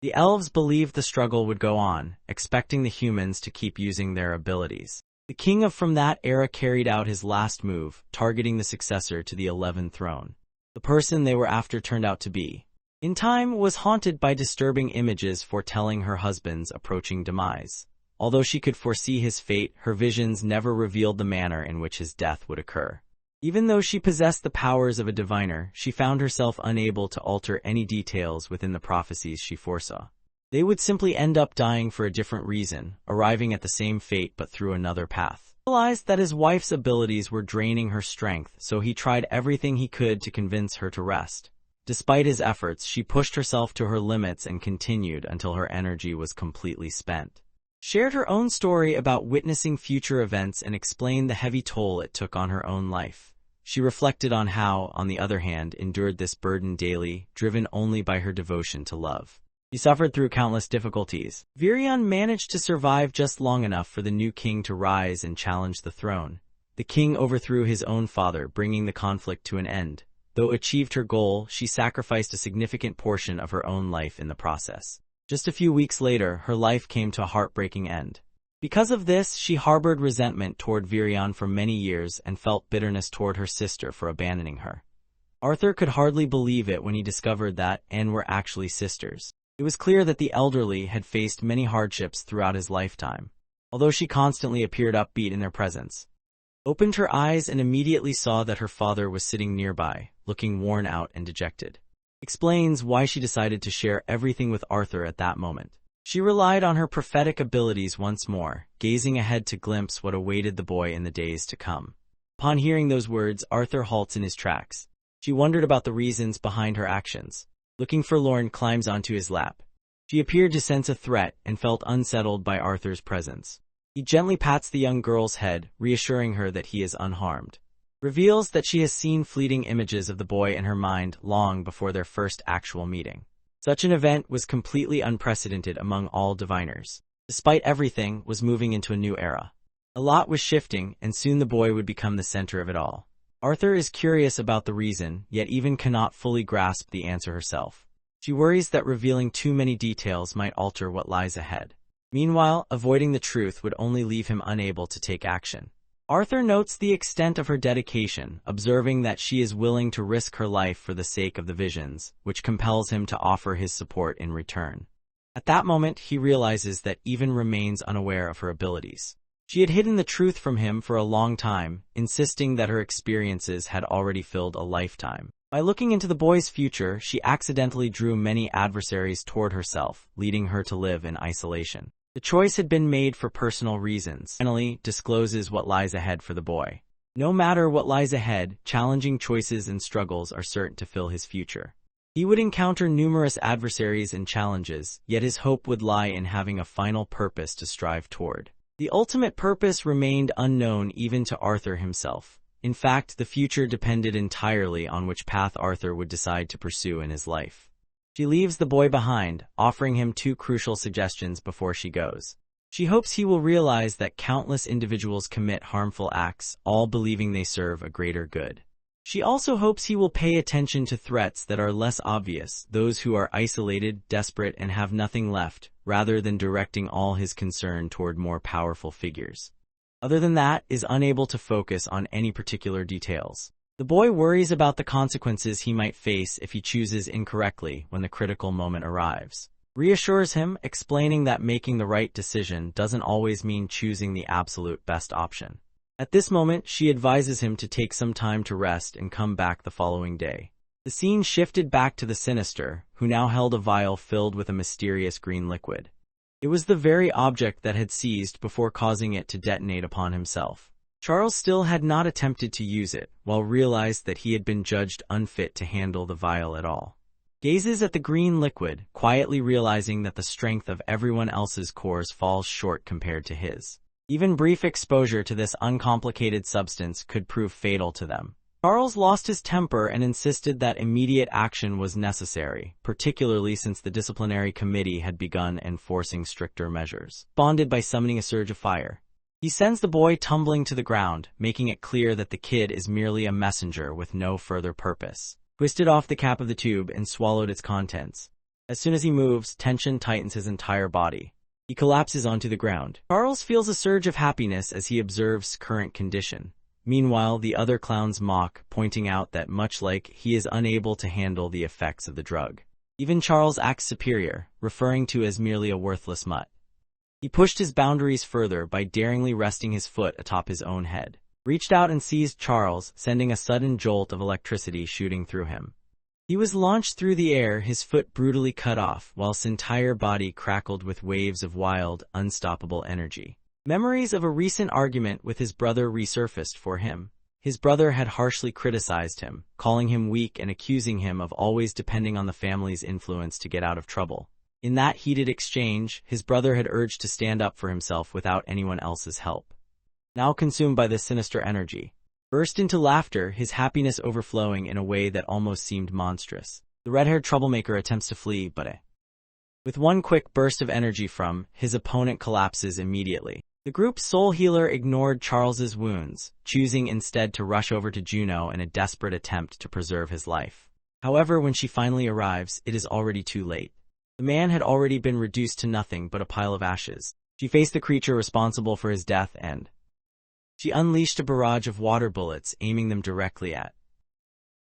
The elves believed the struggle would go on, expecting the humans to keep using their abilities. The king from that era carried out his last move, targeting the successor to the 11th throne. The person they were after turned out to be, in time, was haunted by disturbing images foretelling her husband's approaching demise. Although she could foresee his fate, her visions never revealed the manner in which his death would occur. Even though she possessed the powers of a diviner, she found herself unable to alter any details within the prophecies she foresaw. They would simply end up dying for a different reason, arriving at the same fate but through another path. He realized that his wife's abilities were draining her strength, so he tried everything he could to convince her to rest. Despite his efforts, she pushed herself to her limits and continued until her energy was completely spent. Shared her own story about witnessing future events and explained the heavy toll it took on her own life. She reflected on how, on the other hand, endured this burden daily, driven only by her devotion to love. He suffered through countless difficulties. Virion managed to survive just long enough for the new king to rise and challenge the throne. The king overthrew his own father, bringing the conflict to an end. Though achieved her goal, she sacrificed a significant portion of her own life in the process. Just a few weeks later, her life came to a heartbreaking end. Because of this, she harbored resentment toward Virion for many years and felt bitterness toward her sister for abandoning her. Arthur could hardly believe it when he discovered that Anne were actually sisters. It was clear that the elderly had faced many hardships throughout his lifetime, although she constantly appeared upbeat in their presence. Opened her eyes and immediately saw that her father was sitting nearby, looking worn out and dejected. Explains why she decided to share everything with Arthur at that moment. She relied on her prophetic abilities once more, gazing ahead to glimpse what awaited the boy in the days to come. Upon hearing those words, Arthur halts in his tracks. She wondered about the reasons behind her actions. Looking forlorn, climbs onto his lap. She appeared to sense a threat and felt unsettled by Arthur's presence. He gently pats the young girl's head, reassuring her that he is unharmed. Reveals that she has seen fleeting images of the boy in her mind long before their first actual meeting. Such an event was completely unprecedented among all diviners. Despite everything, was moving into a new era. A lot was shifting, and soon the boy would become the center of it all. Arthur is curious about the reason, yet even cannot fully grasp the answer herself. She worries that revealing too many details might alter what lies ahead. Meanwhile, avoiding the truth would only leave him unable to take action. Arthur notes the extent of her dedication, observing that she is willing to risk her life for the sake of the visions, which compels him to offer his support in return. At that moment, he realizes that Even remains unaware of her abilities. She had hidden the truth from him for a long time, insisting that her experiences had already filled a lifetime. By looking into the boy's future, she accidentally drew many adversaries toward herself, leading her to live in isolation. The choice had been made for personal reasons. Finally, discloses what lies ahead for the boy. No matter what lies ahead, challenging choices and struggles are certain to fill his future. He would encounter numerous adversaries and challenges, yet his hope would lie in having a final purpose to strive toward. The ultimate purpose remained unknown even to Arthur himself. In fact, the future depended entirely on which path Arthur would decide to pursue in his life. She leaves the boy behind, offering him two crucial suggestions before she goes. She hopes he will realize that countless individuals commit harmful acts, all believing they serve a greater good. She also hopes he will pay attention to threats that are less obvious, those who are isolated, desperate, and have nothing left, rather than directing all his concern toward more powerful figures. Other than that, is unable to focus on any particular details. The boy worries about the consequences he might face if he chooses incorrectly when the critical moment arrives. Reassures him, explaining that making the right decision doesn't always mean choosing the absolute best option. At this moment, she advises him to take some time to rest and come back the following day. The scene shifted back to the Sinister, who now held a vial filled with a mysterious green liquid. It was the very object that had seized before causing it to detonate upon himself. Charles still had not attempted to use it, while realized that he had been judged unfit to handle the vial at all. Gazes at the green liquid, quietly realizing that the strength of everyone else's cores falls short compared to his. Even brief exposure to this uncomplicated substance could prove fatal to them. Charles lost his temper and insisted that immediate action was necessary, particularly since the disciplinary committee had begun enforcing stricter measures. Bonded by summoning a surge of fire, he sends the boy tumbling to the ground, making it clear that the kid is merely a messenger with no further purpose. Twisted off the cap of the tube and swallowed its contents. As soon as he moves, tension tightens his entire body. He collapses onto the ground. Charles feels a surge of happiness as he observes current condition. Meanwhile, the other clowns mock, pointing out that much like he is unable to handle the effects of the drug. Even Charles acts superior, referring to as merely a worthless mutt. He pushed his boundaries further by daringly resting his foot atop his own head. Reached out and seized Charles, sending a sudden jolt of electricity shooting through him. He was launched through the air, his foot brutally cut off, while his entire body crackled with waves of wild, unstoppable energy. Memories of a recent argument with his brother resurfaced for him. His brother had harshly criticized him, calling him weak and accusing him of always depending on the family's influence to get out of trouble. In that heated exchange, his brother had urged to stand up for himself without anyone else's help. Now consumed by this sinister energy, burst into laughter, his happiness overflowing in a way that almost seemed monstrous. The red-haired troublemaker attempts to flee, but with one quick burst of energy from his opponent collapses immediately. The group's soul healer ignored Charles's wounds, choosing instead to rush over to Juno in a desperate attempt to preserve his life. However, when she finally arrives, it is already too late. The man had already been reduced to nothing but a pile of ashes. She faced the creature responsible for his death and she unleashed a barrage of water bullets, aiming them directly at.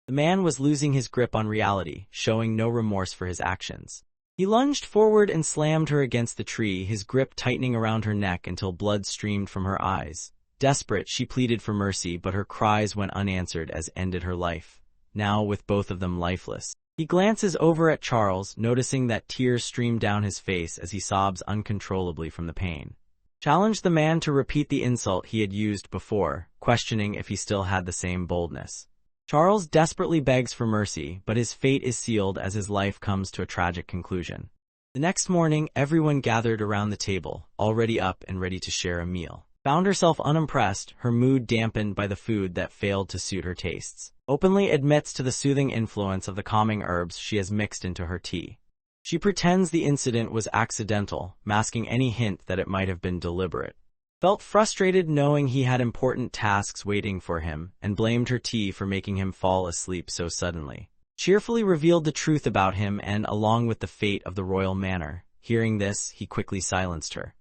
The man was losing his grip on reality, showing no remorse for his actions. He lunged forward and slammed her against the tree, his grip tightening around her neck until blood streamed from her eyes. Desperate, she pleaded for mercy, but her cries went unanswered as ended her life, now with both of them lifeless. He glances over at Charles, noticing that tears stream down his face as he sobs uncontrollably from the pain. Challenged the man to repeat the insult he had used before, questioning if he still had the same boldness. Charles desperately begs for mercy, but his fate is sealed as his life comes to a tragic conclusion. The next morning, everyone gathered around the table, already up and ready to share a meal. Found herself unimpressed, her mood dampened by the food that failed to suit her tastes. Openly admits to the soothing influence of the calming herbs she has mixed into her tea. She pretends the incident was accidental, masking any hint that it might have been deliberate. Felt frustrated knowing he had important tasks waiting for him, and blamed her tea for making him fall asleep so suddenly. Cheerfully revealed the truth about him and along with the fate of the royal manor. Hearing this, he quickly silenced her.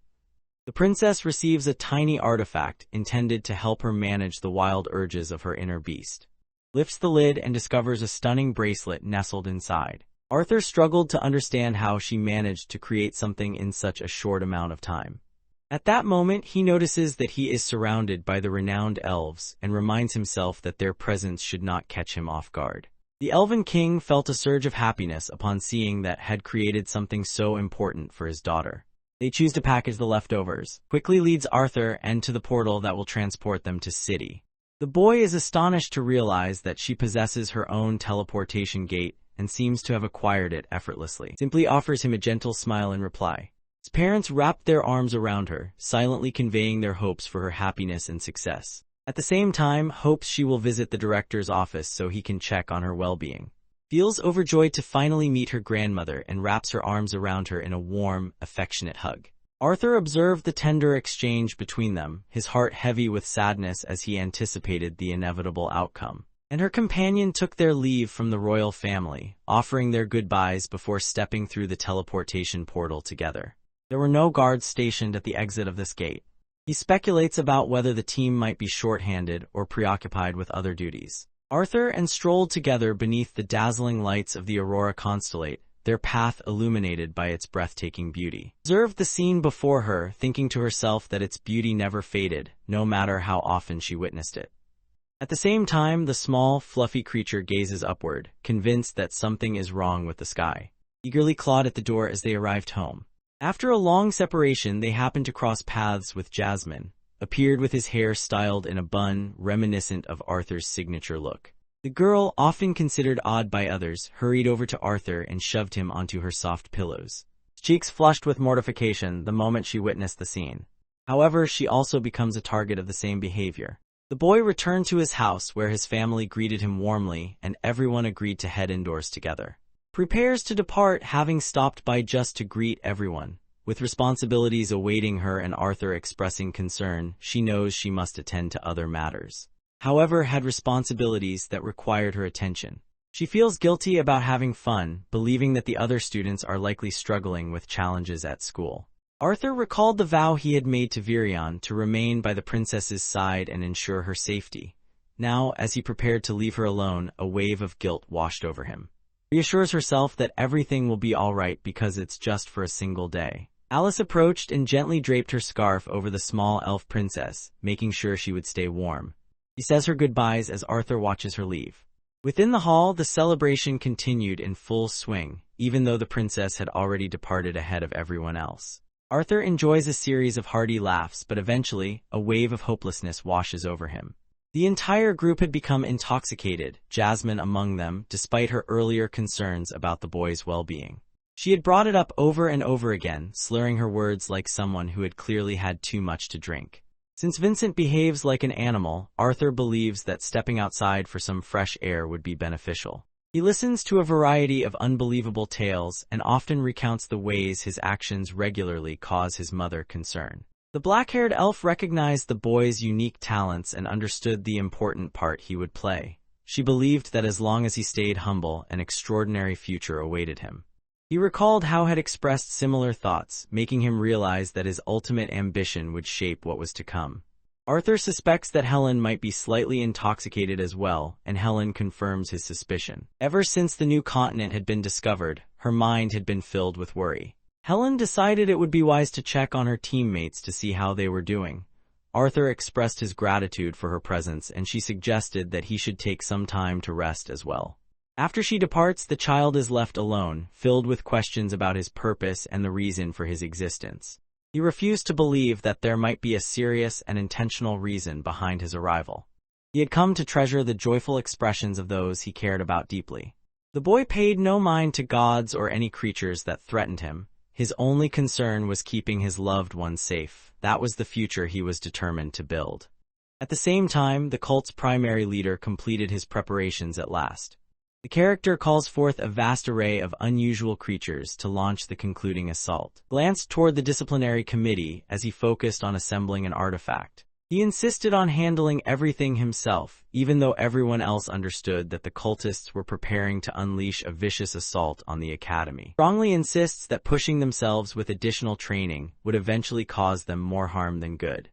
The princess receives a tiny artifact intended to help her manage the wild urges of her inner beast. Lifts the lid and discovers a stunning bracelet nestled inside. Arthur struggled to understand how she managed to create something in such a short amount of time. At that moment, he notices that he is surrounded by the renowned elves and reminds himself that their presence should not catch him off guard. The Elven King felt a surge of happiness upon seeing that had created something so important for his daughter. They choose to package the leftovers, quickly leads Arthur and to the portal that will transport them to City. The boy is astonished to realize that she possesses her own teleportation gate and seems to have acquired it effortlessly. Simply offers him a gentle smile in reply. His parents wrapped their arms around her, silently conveying their hopes for her happiness and success. At the same time, hopes she will visit the director's office so he can check on her well-being. Feels overjoyed to finally meet her grandmother and wraps her arms around her in a warm, affectionate hug. Arthur observed the tender exchange between them, his heart heavy with sadness as he anticipated the inevitable outcome. And her companion took their leave from the royal family, offering their goodbyes before stepping through the teleportation portal together. There were no guards stationed at the exit of this gate. He speculates about whether the team might be short-handed or preoccupied with other duties. Arthur and strolled together beneath the dazzling lights of the Aurora Constellate, their path illuminated by its breathtaking beauty. Observed the scene before her, thinking to herself that its beauty never faded, no matter how often she witnessed it. At the same time, the small, fluffy creature gazes upward, convinced that something is wrong with the sky. Eagerly clawed at the door as they arrived home. After a long separation, they happened to cross paths with Jasmine. Appeared with his hair styled in a bun, reminiscent of Arthur's signature look. The girl, often considered odd by others, hurried over to Arthur and shoved him onto her soft pillows. His cheeks flushed with mortification the moment she witnessed the scene. However, she also becomes a target of the same behavior. The boy returned to his house where his family greeted him warmly and everyone agreed to head indoors together. Prepares to depart, having stopped by just to greet everyone. With responsibilities awaiting her and Arthur expressing concern, she knows she must attend to other matters. However, had responsibilities that required her attention. She feels guilty about having fun, believing that the other students are likely struggling with challenges at school. Arthur recalled the vow he had made to Virion to remain by the princess's side and ensure her safety. Now, as he prepared to leave her alone, a wave of guilt washed over him. Reassures herself that everything will be all right because it's just for a single day. Alice approached and gently draped her scarf over the small elf princess, making sure she would stay warm. He says her goodbyes as Arthur watches her leave. Within the hall, the celebration continued in full swing, even though the princess had already departed ahead of everyone else. Arthur enjoys a series of hearty laughs, but eventually, a wave of hopelessness washes over him. The entire group had become intoxicated, Jasmine among them, despite her earlier concerns about the boy's well-being. She had brought it up over and over again, slurring her words like someone who had clearly had too much to drink. Since Vincent behaves like an animal, Arthur believes that stepping outside for some fresh air would be beneficial. He listens to a variety of unbelievable tales and often recounts the ways his actions regularly cause his mother concern. The black-haired elf recognized the boy's unique talents and understood the important part he would play. She believed that as long as he stayed humble, an extraordinary future awaited him. He recalled how had expressed similar thoughts, making him realize that his ultimate ambition would shape what was to come. Arthur suspects that Helen might be slightly intoxicated as well, and Helen confirms his suspicion. Ever since the new continent had been discovered, her mind had been filled with worry. Helen decided it would be wise to check on her teammates to see how they were doing. Arthur expressed his gratitude for her presence, and she suggested that he should take some time to rest as well. After she departs, the child is left alone, filled with questions about his purpose and the reason for his existence. He refused to believe that there might be a serious and intentional reason behind his arrival. He had come to treasure the joyful expressions of those he cared about deeply. The boy paid no mind to gods or any creatures that threatened him. His only concern was keeping his loved ones safe. That was the future he was determined to build. At the same time, the cult's primary leader completed his preparations at last. The character calls forth a vast array of unusual creatures to launch the concluding assault. Glanced toward the disciplinary committee as he focused on assembling an artifact. He insisted on handling everything himself, even though everyone else understood that the cultists were preparing to unleash a vicious assault on the academy. Strongly insists that pushing themselves with additional training would eventually cause them more harm than good.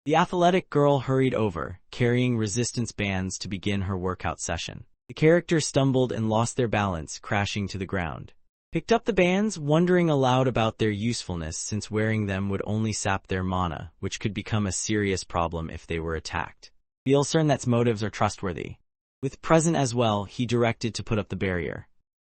The athletic girl hurried over, carrying resistance bands to begin her workout session. The characters stumbled and lost their balance, crashing to the ground. Picked up the bands, wondering aloud about their usefulness since wearing them would only sap their mana, which could become a serious problem if they were attacked. Feels certain that motives are trustworthy. With present as well, he directed to put up the barrier.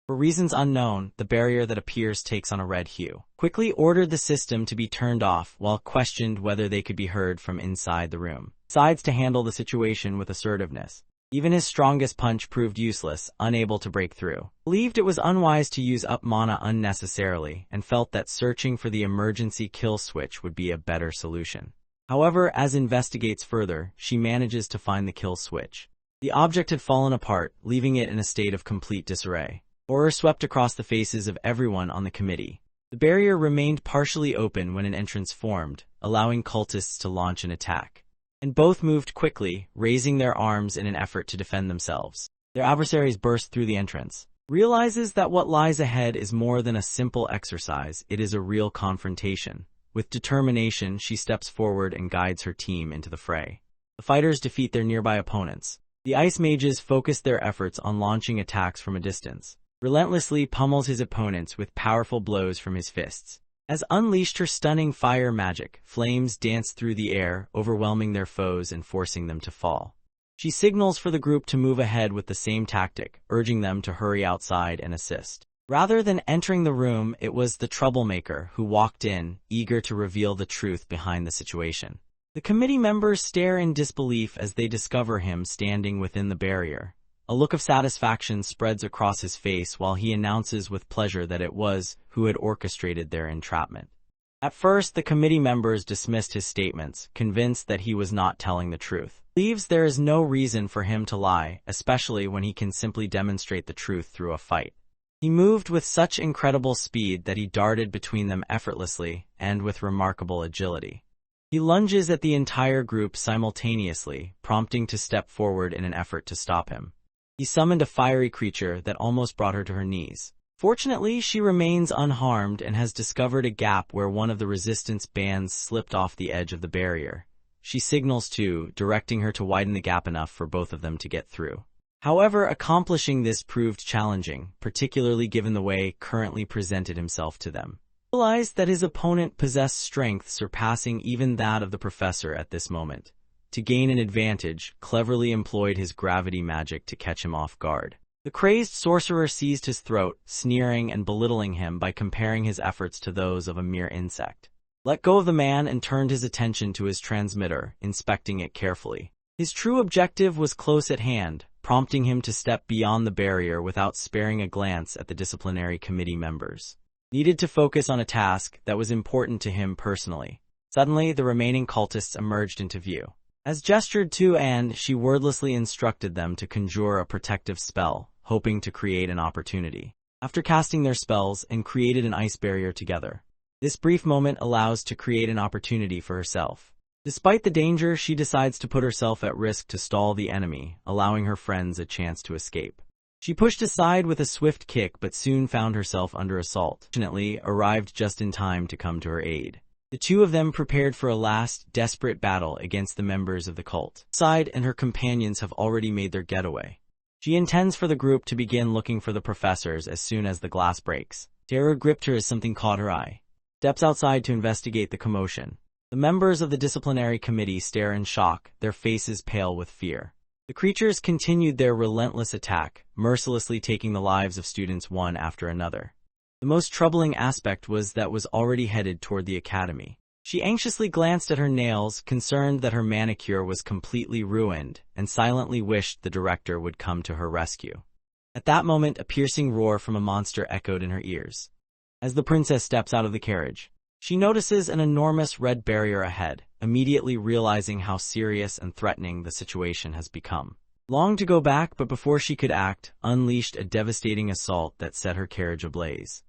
For reasons unknown, the barrier that appears takes on a red hue. Quickly ordered the system to be turned off while questioned whether they could be heard from inside the room. Decides to handle the situation with assertiveness. Even his strongest punch proved useless, unable to break through. Believed it was unwise to use up mana unnecessarily, and felt that searching for the emergency kill switch would be a better solution. However, as investigates further, she manages to find the kill switch. The object had fallen apart, leaving it in a state of complete disarray. Horror swept across the faces of everyone on the committee. The barrier remained partially open when an entrance formed, allowing cultists to launch an attack. And both moved quickly, raising their arms in an effort to defend themselves. Their adversaries burst through the entrance. Realizes that what lies ahead is more than a simple exercise, it is a real confrontation. With determination, she steps forward and guides her team into the fray. The fighters defeat their nearby opponents. The ice mages focus their efforts on launching attacks from a distance. Relentlessly pummels his opponents with powerful blows from his fists. As unleashed her stunning fire magic, flames dance through the air, overwhelming their foes and forcing them to fall. She signals for the group to move ahead with the same tactic, urging them to hurry outside and assist. Rather than entering the room, it was the troublemaker who walked in, eager to reveal the truth behind the situation. The committee members stare in disbelief as they discover him standing within the barrier. A look of satisfaction spreads across his face while he announces with pleasure that it was who had orchestrated their entrapment. At first, the committee members dismissed his statements, convinced that he was not telling the truth. Believes there is no reason for him to lie, especially when he can simply demonstrate the truth through a fight. He moved with such incredible speed that he darted between them effortlessly and with remarkable agility. He lunges at the entire group simultaneously, prompting to step forward in an effort to stop him. He summoned a fiery creature that almost brought her to her knees. Fortunately, she remains unharmed and has discovered a gap where one of the resistance bands slipped off the edge of the barrier. She signals to, directing her to widen the gap enough for both of them to get through. However, accomplishing this proved challenging, particularly given the way currently presented himself to them. He realized that his opponent possessed strength surpassing even that of the professor at this moment. To gain an advantage, cleverly employed his gravity magic to catch him off guard. The crazed sorcerer seized his throat, sneering and belittling him by comparing his efforts to those of a mere insect. Let go of the man and turned his attention to his transmitter, inspecting it carefully. His true objective was close at hand, prompting him to step beyond the barrier without sparing a glance at the disciplinary committee members. Needed to focus on a task that was important to him personally. Suddenly, the remaining cultists emerged into view. As gestured to and she wordlessly instructed them to conjure a protective spell, hoping to create an opportunity. After casting their spells and created an ice barrier together. This brief moment allows to create an opportunity for herself. Despite the danger, she decides to put herself at risk to stall the enemy, allowing her friends a chance to escape. She pushed aside with a swift kick but soon found herself under assault. Fortunately, arrived just in time to come to her aid. The two of them prepared for a last, desperate battle against the members of the cult. Side and her companions have already made their getaway. She intends for the group to begin looking for the professors as soon as the glass breaks. Terror gripped her as something caught her eye. Steps outside to investigate the commotion. The members of the disciplinary committee stare in shock, their faces pale with fear. The creatures continued their relentless attack, mercilessly taking the lives of students one after another. The most troubling aspect was that was already headed toward the academy. She anxiously glanced at her nails, concerned that her manicure was completely ruined, and silently wished the director would come to her rescue. At that moment, a piercing roar from a monster echoed in her ears. As the princess steps out of the carriage, she notices an enormous red barrier ahead, immediately realizing how serious and threatening the situation has become. Longed to go back, but before she could act, unleashed a devastating assault that set her carriage ablaze.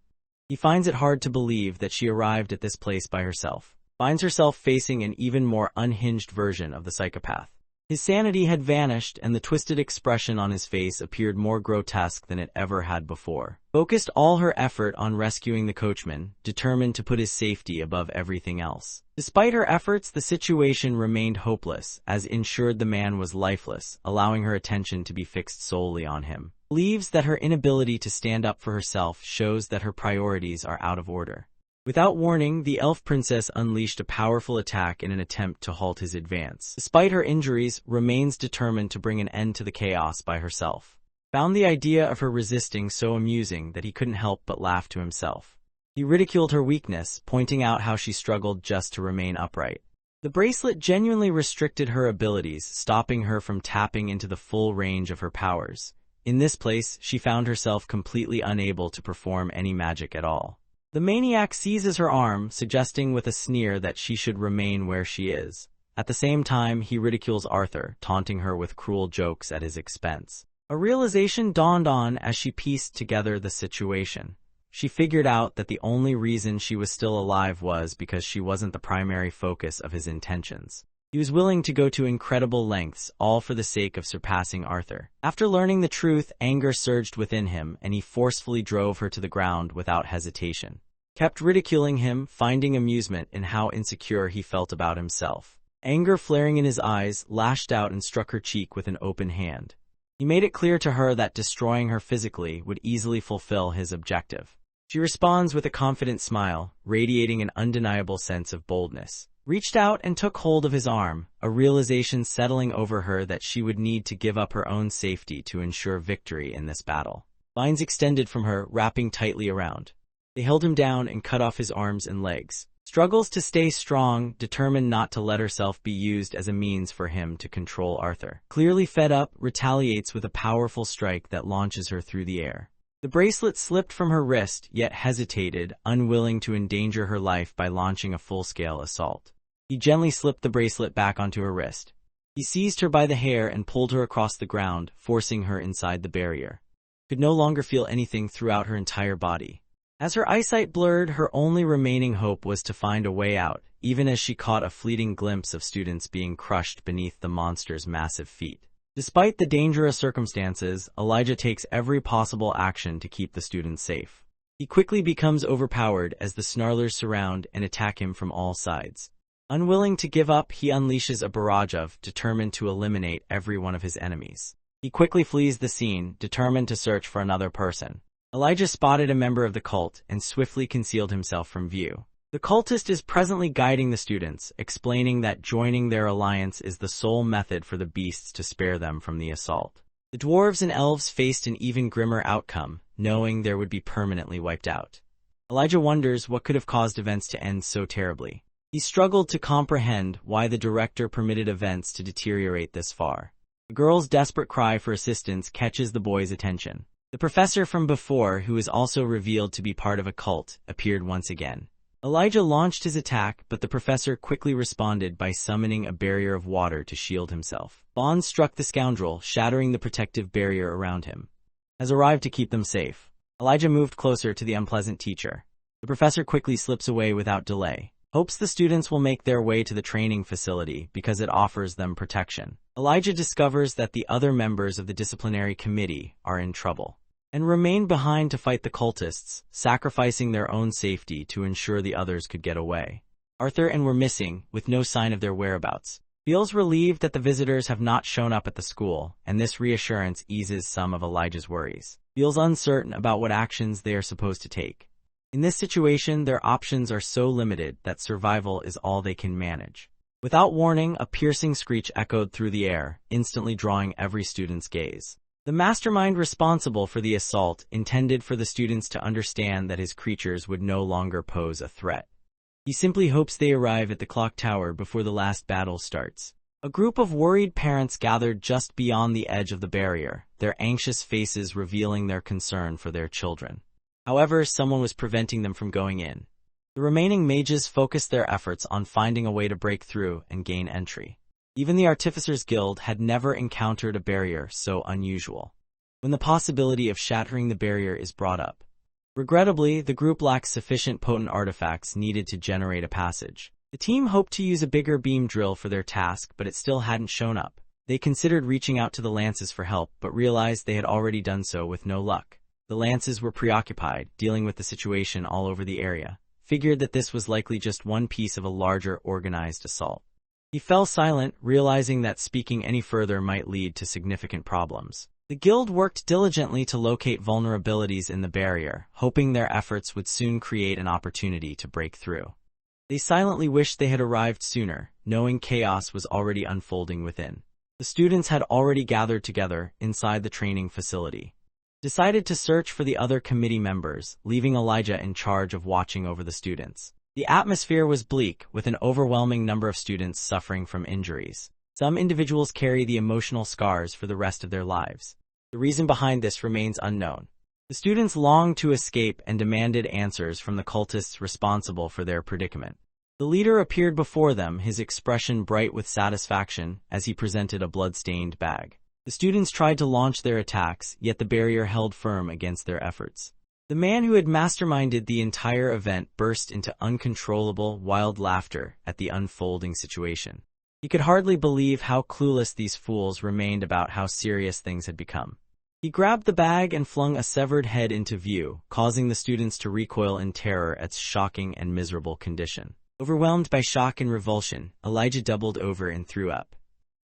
He finds it hard to believe that she arrived at this place by herself. Finds herself facing an even more unhinged version of the psychopath. His sanity had vanished, and the twisted expression on his face appeared more grotesque than it ever had before. Focused all her effort on rescuing the coachman, determined to put his safety above everything else. Despite her efforts, the situation remained hopeless, as ensured the man was lifeless, allowing her attention to be fixed solely on him. Believes that her inability to stand up for herself shows that her priorities are out of order. Without warning, the elf princess unleashed a powerful attack in an attempt to halt his advance. Despite her injuries, remains determined to bring an end to the chaos by herself. Found the idea of her resisting so amusing that he couldn't help but laugh to himself. He ridiculed her weakness, pointing out how she struggled just to remain upright. The bracelet genuinely restricted her abilities, stopping her from tapping into the full range of her powers. In this place, she found herself completely unable to perform any magic at all. The maniac seizes her arm, suggesting with a sneer that she should remain where she is. At the same time, he ridicules Arthur, taunting her with cruel jokes at his expense. A realization dawned on as she pieced together the situation. She figured out that the only reason she was still alive was because she wasn't the primary focus of his intentions. He was willing to go to incredible lengths, all for the sake of surpassing Arthur. After learning the truth, anger surged within him, and he forcefully drove her to the ground without hesitation. Kept ridiculing him, finding amusement in how insecure he felt about himself. Anger flaring in his eyes, lashed out and struck her cheek with an open hand. He made it clear to her that destroying her physically would easily fulfill his objective. She responds with a confident smile, radiating an undeniable sense of boldness. Reached out and took hold of his arm, a realization settling over her that she would need to give up her own safety to ensure victory in this battle. Vines extended from her, wrapping tightly around. They held him down and cut off his arms and legs. Struggles to stay strong, determined not to let herself be used as a means for him to control Arthur. Clearly fed up, retaliates with a powerful strike that launches her through the air. The bracelet slipped from her wrist, yet hesitated, unwilling to endanger her life by launching a full-scale assault. He gently slipped the bracelet back onto her wrist. He seized her by the hair and pulled her across the ground, forcing her inside the barrier. She could no longer feel anything throughout her entire body. As her eyesight blurred, her only remaining hope was to find a way out, even as she caught a fleeting glimpse of students being crushed beneath the monster's massive feet. Despite the dangerous circumstances, Elijah takes every possible action to keep the students safe. He quickly becomes overpowered as the snarlers surround and attack him from all sides. Unwilling to give up, he unleashes a barrage of, determined to eliminate every one of his enemies. He quickly flees the scene, determined to search for another person. Elijah spotted a member of the cult and swiftly concealed himself from view. The cultist is presently guiding the students, explaining that joining their alliance is the sole method for the beasts to spare them from the assault. The dwarves and elves faced an even grimmer outcome, knowing they would be permanently wiped out. Elijah wonders what could have caused events to end so terribly. He struggled to comprehend why the director permitted events to deteriorate this far. The girl's desperate cry for assistance catches the boy's attention. The professor from before, who is also revealed to be part of a cult, appeared once again. Elijah launched his attack, but the professor quickly responded by summoning a barrier of water to shield himself. Bond struck the scoundrel, shattering the protective barrier around him. Has arrived to keep them safe. Elijah moved closer to the unpleasant teacher. The professor quickly slips away without delay. Hopes the students will make their way to the training facility because it offers them protection. Elijah discovers that the other members of the disciplinary committee are in trouble and remained behind to fight the cultists, sacrificing their own safety to ensure the others could get away. Arthur and were missing, with no sign of their whereabouts. Feels relieved that the visitors have not shown up at the school, and this reassurance eases some of Elijah's worries. Feels uncertain about what actions they are supposed to take. In this situation, their options are so limited that survival is all they can manage. Without warning, a piercing screech echoed through the air, instantly drawing every student's gaze. The mastermind responsible for the assault intended for the students to understand that his creatures would no longer pose a threat. He simply hopes they arrive at the clock tower before the last battle starts. A group of worried parents gathered just beyond the edge of the barrier, their anxious faces revealing their concern for their children. However, someone was preventing them from going in. The remaining mages focused their efforts on finding a way to break through and gain entry. Even the Artificers Guild had never encountered a barrier so unusual. When the possibility of shattering the barrier is brought up. Regrettably, the group lacks sufficient potent artifacts needed to generate a passage. The team hoped to use a bigger beam drill for their task, but it still hadn't shown up. They considered reaching out to the Lances for help, but realized they had already done so with no luck. The Lances were preoccupied, dealing with the situation all over the area. Figured that this was likely just one piece of a larger, organized assault. He fell silent, realizing that speaking any further might lead to significant problems. The guild worked diligently to locate vulnerabilities in the barrier, hoping their efforts would soon create an opportunity to break through. They silently wished they had arrived sooner, knowing chaos was already unfolding within. The students had already gathered together inside the training facility. Decided to search for the other committee members, leaving Elijah in charge of watching over the students. The atmosphere was bleak, with an overwhelming number of students suffering from injuries. Some individuals carry the emotional scars for the rest of their lives. The reason behind this remains unknown. The students longed to escape and demanded answers from the cultists responsible for their predicament. The leader appeared before them, his expression bright with satisfaction as he presented a blood-stained bag. The students tried to launch their attacks, yet the barrier held firm against their efforts. The man who had masterminded the entire event burst into uncontrollable, wild laughter at the unfolding situation. He could hardly believe how clueless these fools remained about how serious things had become. He grabbed the bag and flung a severed head into view, causing the students to recoil in terror at its shocking and miserable condition. Overwhelmed by shock and revulsion, Elijah doubled over and threw up.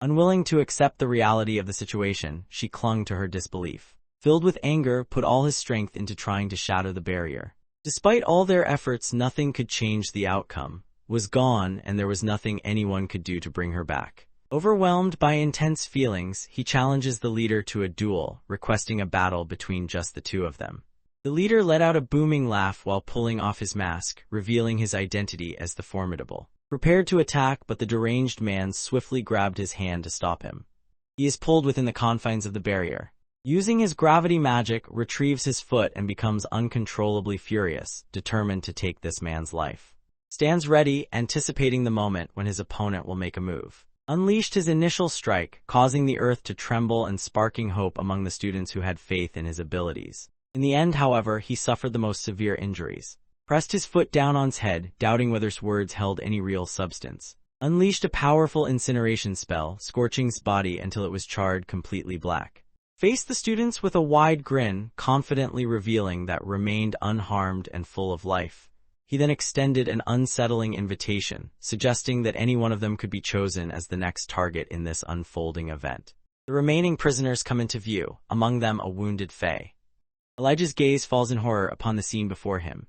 Unwilling to accept the reality of the situation, she clung to her disbelief. Filled with anger, put all his strength into trying to shatter the barrier. Despite all their efforts, nothing could change the outcome. Was gone, and there was nothing anyone could do to bring her back. Overwhelmed by intense feelings, he challenges the leader to a duel, requesting a battle between just the two of them. The leader let out a booming laugh while pulling off his mask, revealing his identity as the Formidable. Prepared to attack, but the deranged man swiftly grabbed his hand to stop him. He is pulled within the confines of the barrier. Using his gravity magic, retrieves his foot and becomes uncontrollably furious, determined to take this man's life. Stands ready, anticipating the moment when his opponent will make a move. Unleashed his initial strike, causing the earth to tremble and sparking hope among the students who had faith in his abilities. In the end, however, he suffered the most severe injuries. Pressed his foot down on his head, doubting whether his words held any real substance. Unleashed a powerful incineration spell, scorching his body until it was charred completely black. Faced the students with a wide grin, confidently revealing that remained unharmed and full of life. He then extended an unsettling invitation, suggesting that any one of them could be chosen as the next target in this unfolding event. The remaining prisoners come into view, among them a wounded Fae. Elijah's gaze falls in horror upon the scene before him.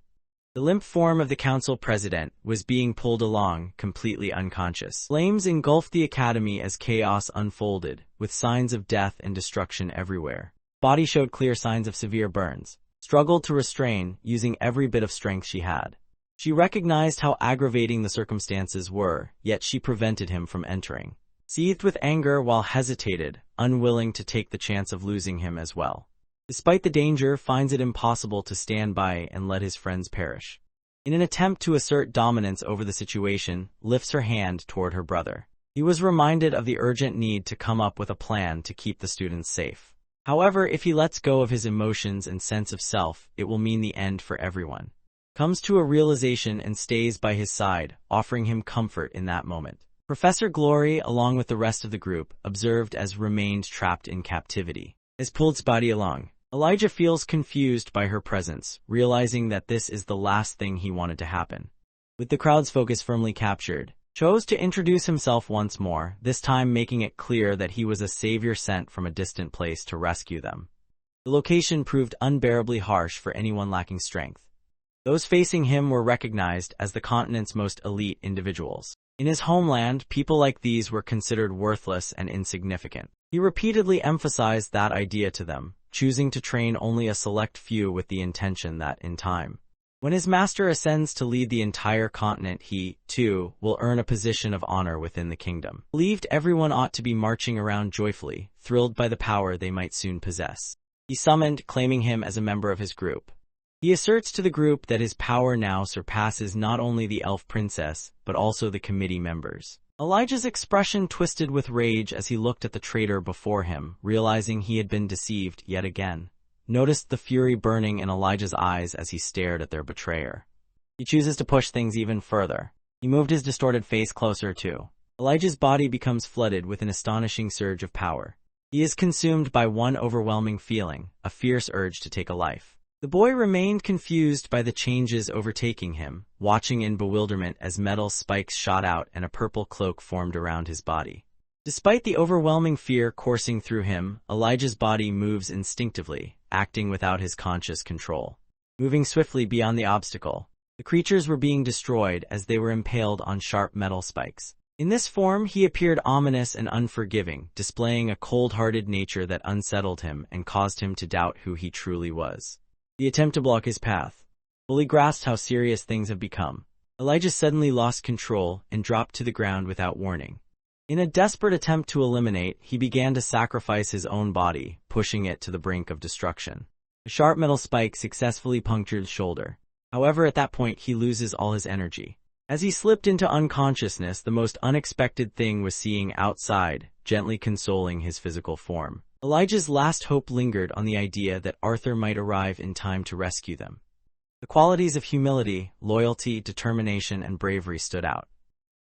The limp form of the council president was being pulled along, completely unconscious. Flames engulfed the academy as chaos unfolded, with signs of death and destruction everywhere. Body showed clear signs of severe burns. Struggled to restrain, using every bit of strength she had. She recognized how aggravating the circumstances were, yet she prevented him from entering. Seethed with anger while hesitated, unwilling to take the chance of losing him as well. Despite the danger, finds it impossible to stand by and let his friends perish. In an attempt to assert dominance over the situation, lifts her hand toward her brother. He was reminded of the urgent need to come up with a plan to keep the students safe. However, if he lets go of his emotions and sense of self, it will mean the end for everyone. Comes to a realization and stays by his side, offering him comfort in that moment. Professor Glory, along with the rest of the group, observed as remained trapped in captivity. As pulled his body along. Elijah feels confused by her presence, realizing that this is the last thing he wanted to happen. With the crowd's focus firmly captured, chose to introduce himself once more, this time making it clear that he was a savior sent from a distant place to rescue them. The location proved unbearably harsh for anyone lacking strength. Those facing him were recognized as the continent's most elite individuals. In his homeland, people like these were considered worthless and insignificant. He repeatedly emphasized that idea to them, choosing to train only a select few with the intention that, in time, when his master ascends to lead the entire continent, he, too, will earn a position of honor within the kingdom. Believed everyone ought to be marching around joyfully, thrilled by the power they might soon possess. He summoned, claiming him as a member of his group. He asserts to the group that his power now surpasses not only the elf princess, but also the committee members. Elijah's expression twisted with rage as he looked at the traitor before him, realizing he had been deceived yet again. Noticed the fury burning in Elijah's eyes as he stared at their betrayer. He chooses to push things even further. He moved his distorted face closer too. Elijah's body becomes flooded with an astonishing surge of power. He is consumed by one overwhelming feeling, a fierce urge to take a life. The boy remained confused by the changes overtaking him, watching in bewilderment as metal spikes shot out and a purple cloak formed around his body. Despite the overwhelming fear coursing through him, Elijah's body moves instinctively, acting without his conscious control. Moving swiftly beyond the obstacle, the creatures were being destroyed as they were impaled on sharp metal spikes. In this form, he appeared ominous and unforgiving, displaying a cold-hearted nature that unsettled him and caused him to doubt who he truly was. The attempt to block his path fully grasped how serious things have become. Elijah suddenly lost control and dropped to the ground without warning. In a desperate attempt to eliminate, he began to sacrifice his own body, pushing it to the brink of destruction. A sharp metal spike successfully punctured his shoulder. However, at that point, he loses all his energy. As he slipped into unconsciousness, the most unexpected thing was seeing outside, gently consoling his physical form. Elijah's last hope lingered on the idea that Arthur might arrive in time to rescue them. The qualities of humility, loyalty, determination, and bravery stood out.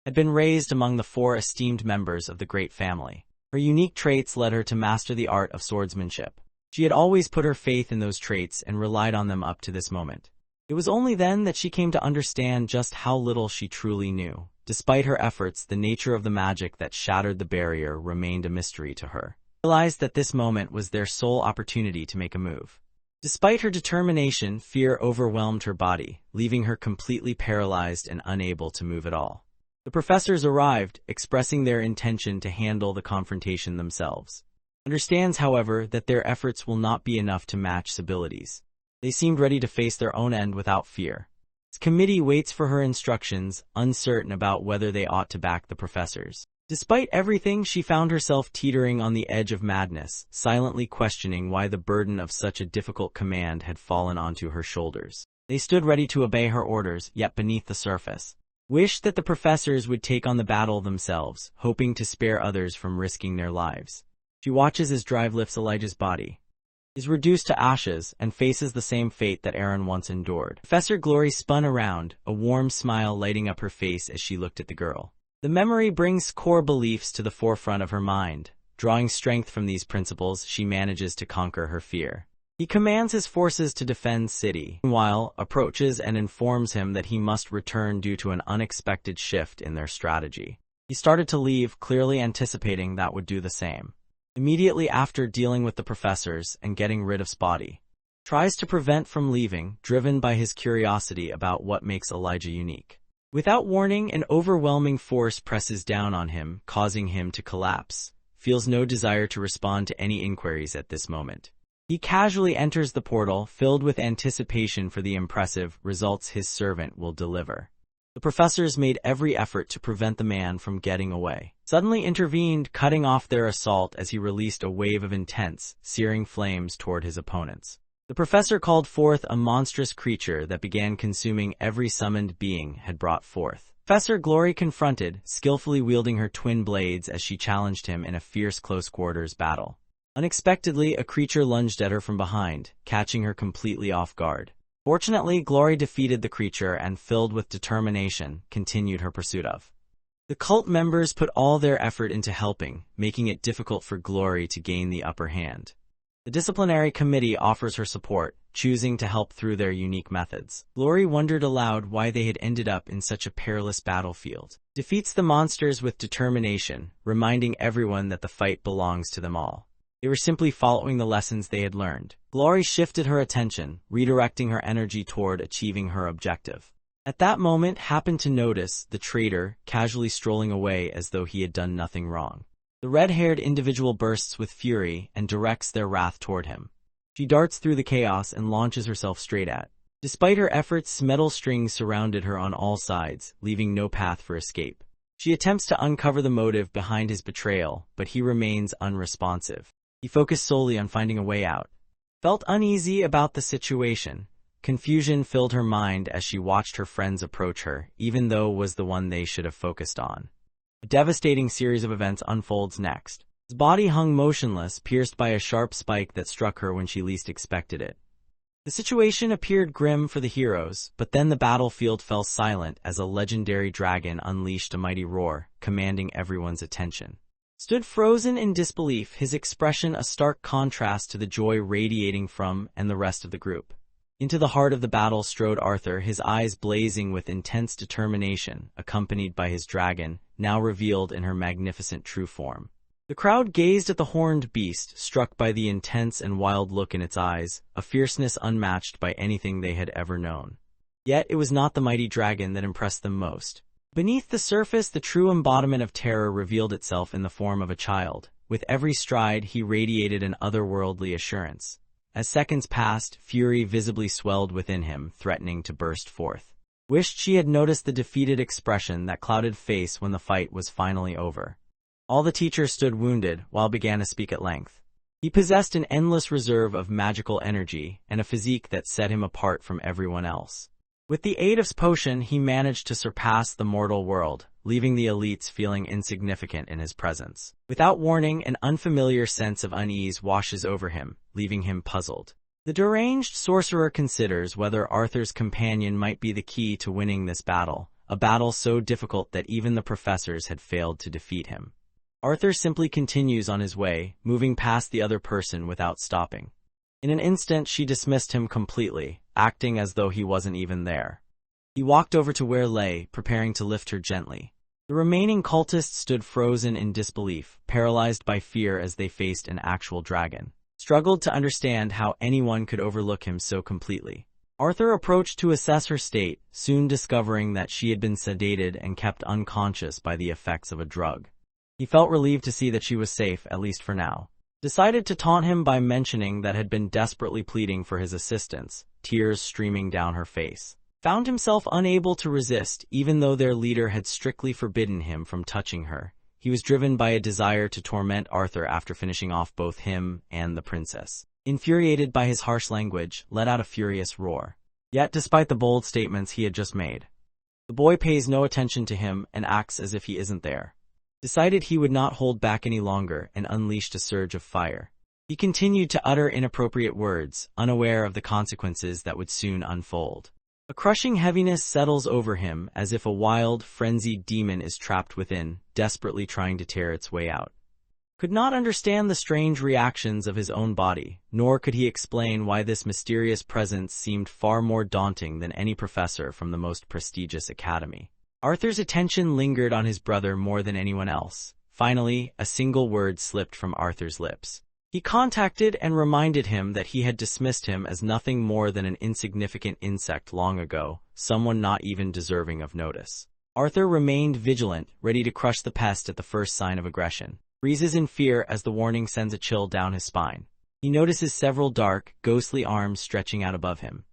Had been raised among the 4 esteemed members of the great family. Her unique traits led her to master the art of swordsmanship. She had always put her faith in those traits and relied on them up to this moment. It was only then that she came to understand just how little she truly knew. Despite her efforts, the nature of the magic that shattered the barrier remained a mystery to her. Realized that this moment was their sole opportunity to make a move. Despite her determination, fear overwhelmed her body, leaving her completely paralyzed and unable to move at all. The professors arrived, expressing their intention to handle the confrontation themselves. Understands, however, that their efforts will not be enough to match his abilities. They seemed ready to face their own end without fear. His committee waits for her instructions, uncertain about whether they ought to back the professors. Despite everything, she found herself teetering on the edge of madness, silently questioning why the burden of such a difficult command had fallen onto her shoulders. They stood ready to obey her orders, yet beneath the surface, wished that the professors would take on the battle themselves, hoping to spare others from risking their lives. She watches as Drive lifts Elijah's body, is reduced to ashes, and faces the same fate that Aaron once endured. Professor Glory spun around, a warm smile lighting up her face as she looked at the girl. The memory brings core beliefs to the forefront of her mind. Drawing strength from these principles, she manages to conquer her fear. He commands his forces to defend city. Meanwhile, approaches and informs him that he must return due to an unexpected shift in their strategy. He started to leave, clearly anticipating that would do the same. Immediately after dealing with the professors and getting rid of Spotty, tries to prevent from leaving, driven by his curiosity about what makes Elijah unique. Without warning, an overwhelming force presses down on him, causing him to collapse. Feels no desire to respond to any inquiries at this moment. He casually enters the portal, filled with anticipation for the impressive results his servant will deliver. The professors made every effort to prevent the man from getting away. Suddenly intervened, cutting off their assault as he released a wave of intense, searing flames toward his opponents. The professor called forth a monstrous creature that began consuming every summoned being had brought forth. Professor Glory confronted, skillfully wielding her twin blades as she challenged him in a fierce close-quarters battle. Unexpectedly, a creature lunged at her from behind, catching her completely off guard. Fortunately, Glory defeated the creature and, filled with determination, continued her pursuit of. The cult members put all their effort into helping, making it difficult for Glory to gain the upper hand. The disciplinary committee offers her support, choosing to help through their unique methods. Glory wondered aloud why they had ended up in such a perilous battlefield. Defeats the monsters with determination, reminding everyone that the fight belongs to them all. They were simply following the lessons they had learned. Glory shifted her attention, redirecting her energy toward achieving her objective. At that moment, happened to notice the traitor casually strolling away as though he had done nothing wrong. The red-haired individual bursts with fury and directs their wrath toward him. She darts through the chaos and launches herself straight at. Despite her efforts, metal strings surrounded her on all sides, leaving no path for escape. She attempts to uncover the motive behind his betrayal, but he remains unresponsive. He focused solely on finding a way out. Felt uneasy about the situation. Confusion filled her mind as she watched her friends approach her, even though it was the one they should have focused on. A devastating series of events unfolds next. His body hung motionless, pierced by a sharp spike that struck her when she least expected it. The situation appeared grim for the heroes, but then the battlefield fell silent as a legendary dragon unleashed a mighty roar, commanding everyone's attention. Stood frozen in disbelief, his expression a stark contrast to the joy radiating from and the rest of the group. Into the heart of the battle strode Arthur, his eyes blazing with intense determination, accompanied by his dragon, now revealed in her magnificent true form. The crowd gazed at the horned beast, struck by the intense and wild look in its eyes, a fierceness unmatched by anything they had ever known. Yet it was not the mighty dragon that impressed them most. Beneath the surface, the true embodiment of terror revealed itself in the form of a child. With every stride, he radiated an otherworldly assurance. As seconds passed, fury visibly swelled within him, threatening to burst forth. Wished she had noticed the defeated expression that clouded face when the fight was finally over. All the teachers stood wounded, while began to speak at length. He possessed an endless reserve of magical energy, and a physique that set him apart from everyone else. With the aid of his potion, he managed to surpass the mortal world, leaving the elites feeling insignificant in his presence. Without warning, an unfamiliar sense of unease washes over him, leaving him puzzled. The deranged sorcerer considers whether Arthur's companion might be the key to winning this battle, a battle so difficult that even the professors had failed to defeat him. Arthur simply continues on his way, moving past the other person without stopping. In an instant, she dismissed him completely, acting as though he wasn't even there. He walked over to where Lay, preparing to lift her gently. The remaining cultists stood frozen in disbelief, paralyzed by fear as they faced an actual dragon. Struggled to understand how anyone could overlook him so completely. Arthur approached to assess her state, soon discovering that she had been sedated and kept unconscious by the effects of a drug. He felt relieved to see that she was safe, at least for now. Decided to taunt him by mentioning that had been desperately pleading for his assistance, tears streaming down her face. Found himself unable to resist, even though their leader had strictly forbidden him from touching her. He was driven by a desire to torment Arthur after finishing off both him and the princess. Infuriated by his harsh language, let out a furious roar. Yet, despite the bold statements he had just made, the boy pays no attention to him and acts as if he isn't there. Decided he would not hold back any longer and unleashed a surge of fire. He continued to utter inappropriate words, unaware of the consequences that would soon unfold. A crushing heaviness settles over him as if a wild, frenzied demon is trapped within, desperately trying to tear its way out. Could not understand the strange reactions of his own body, nor could he explain why this mysterious presence seemed far more daunting than any professor from the most prestigious academy. Arthur's attention lingered on his brother more than anyone else. Finally, a single word slipped from Arthur's lips. He contacted and reminded him that he had dismissed him as nothing more than an insignificant insect long ago, someone not even deserving of notice. Arthur remained vigilant, ready to crush the pest at the first sign of aggression. Freezes in fear as the warning sends a chill down his spine. He notices several dark, ghostly arms stretching out above him.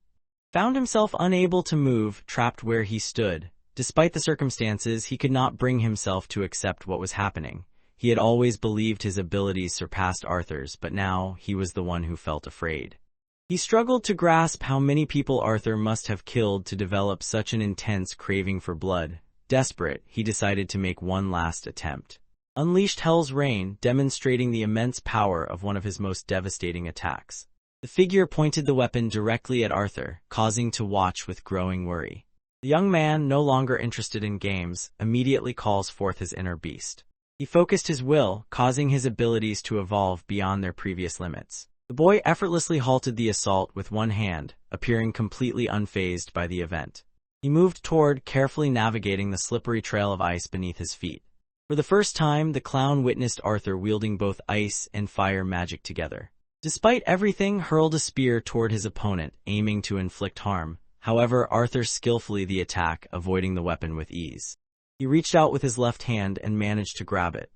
Found himself unable to move, trapped where he stood. Despite the circumstances, he could not bring himself to accept what was happening. He had always believed his abilities surpassed Arthur's, but now he was the one who felt afraid. He struggled to grasp how many people Arthur must have killed to develop such an intense craving for blood. Desperate, he decided to make one last attempt. Unleashed Hell's Rain, demonstrating the immense power of one of his most devastating attacks. The figure pointed the weapon directly at Arthur, causing to watch with growing worry. The young man, no longer interested in games, immediately calls forth his inner beast. He focused his will, causing his abilities to evolve beyond their previous limits. The boy effortlessly halted the assault with one hand, appearing completely unfazed by the event. He moved toward, carefully navigating the slippery trail of ice beneath his feet. For the first time, the clown witnessed Arthur wielding both ice and fire magic together. Despite everything, hurled a spear toward his opponent, aiming to inflict harm. However, Arthur skillfully the attack, avoiding the weapon with ease. He reached out with his left hand and managed to grab it.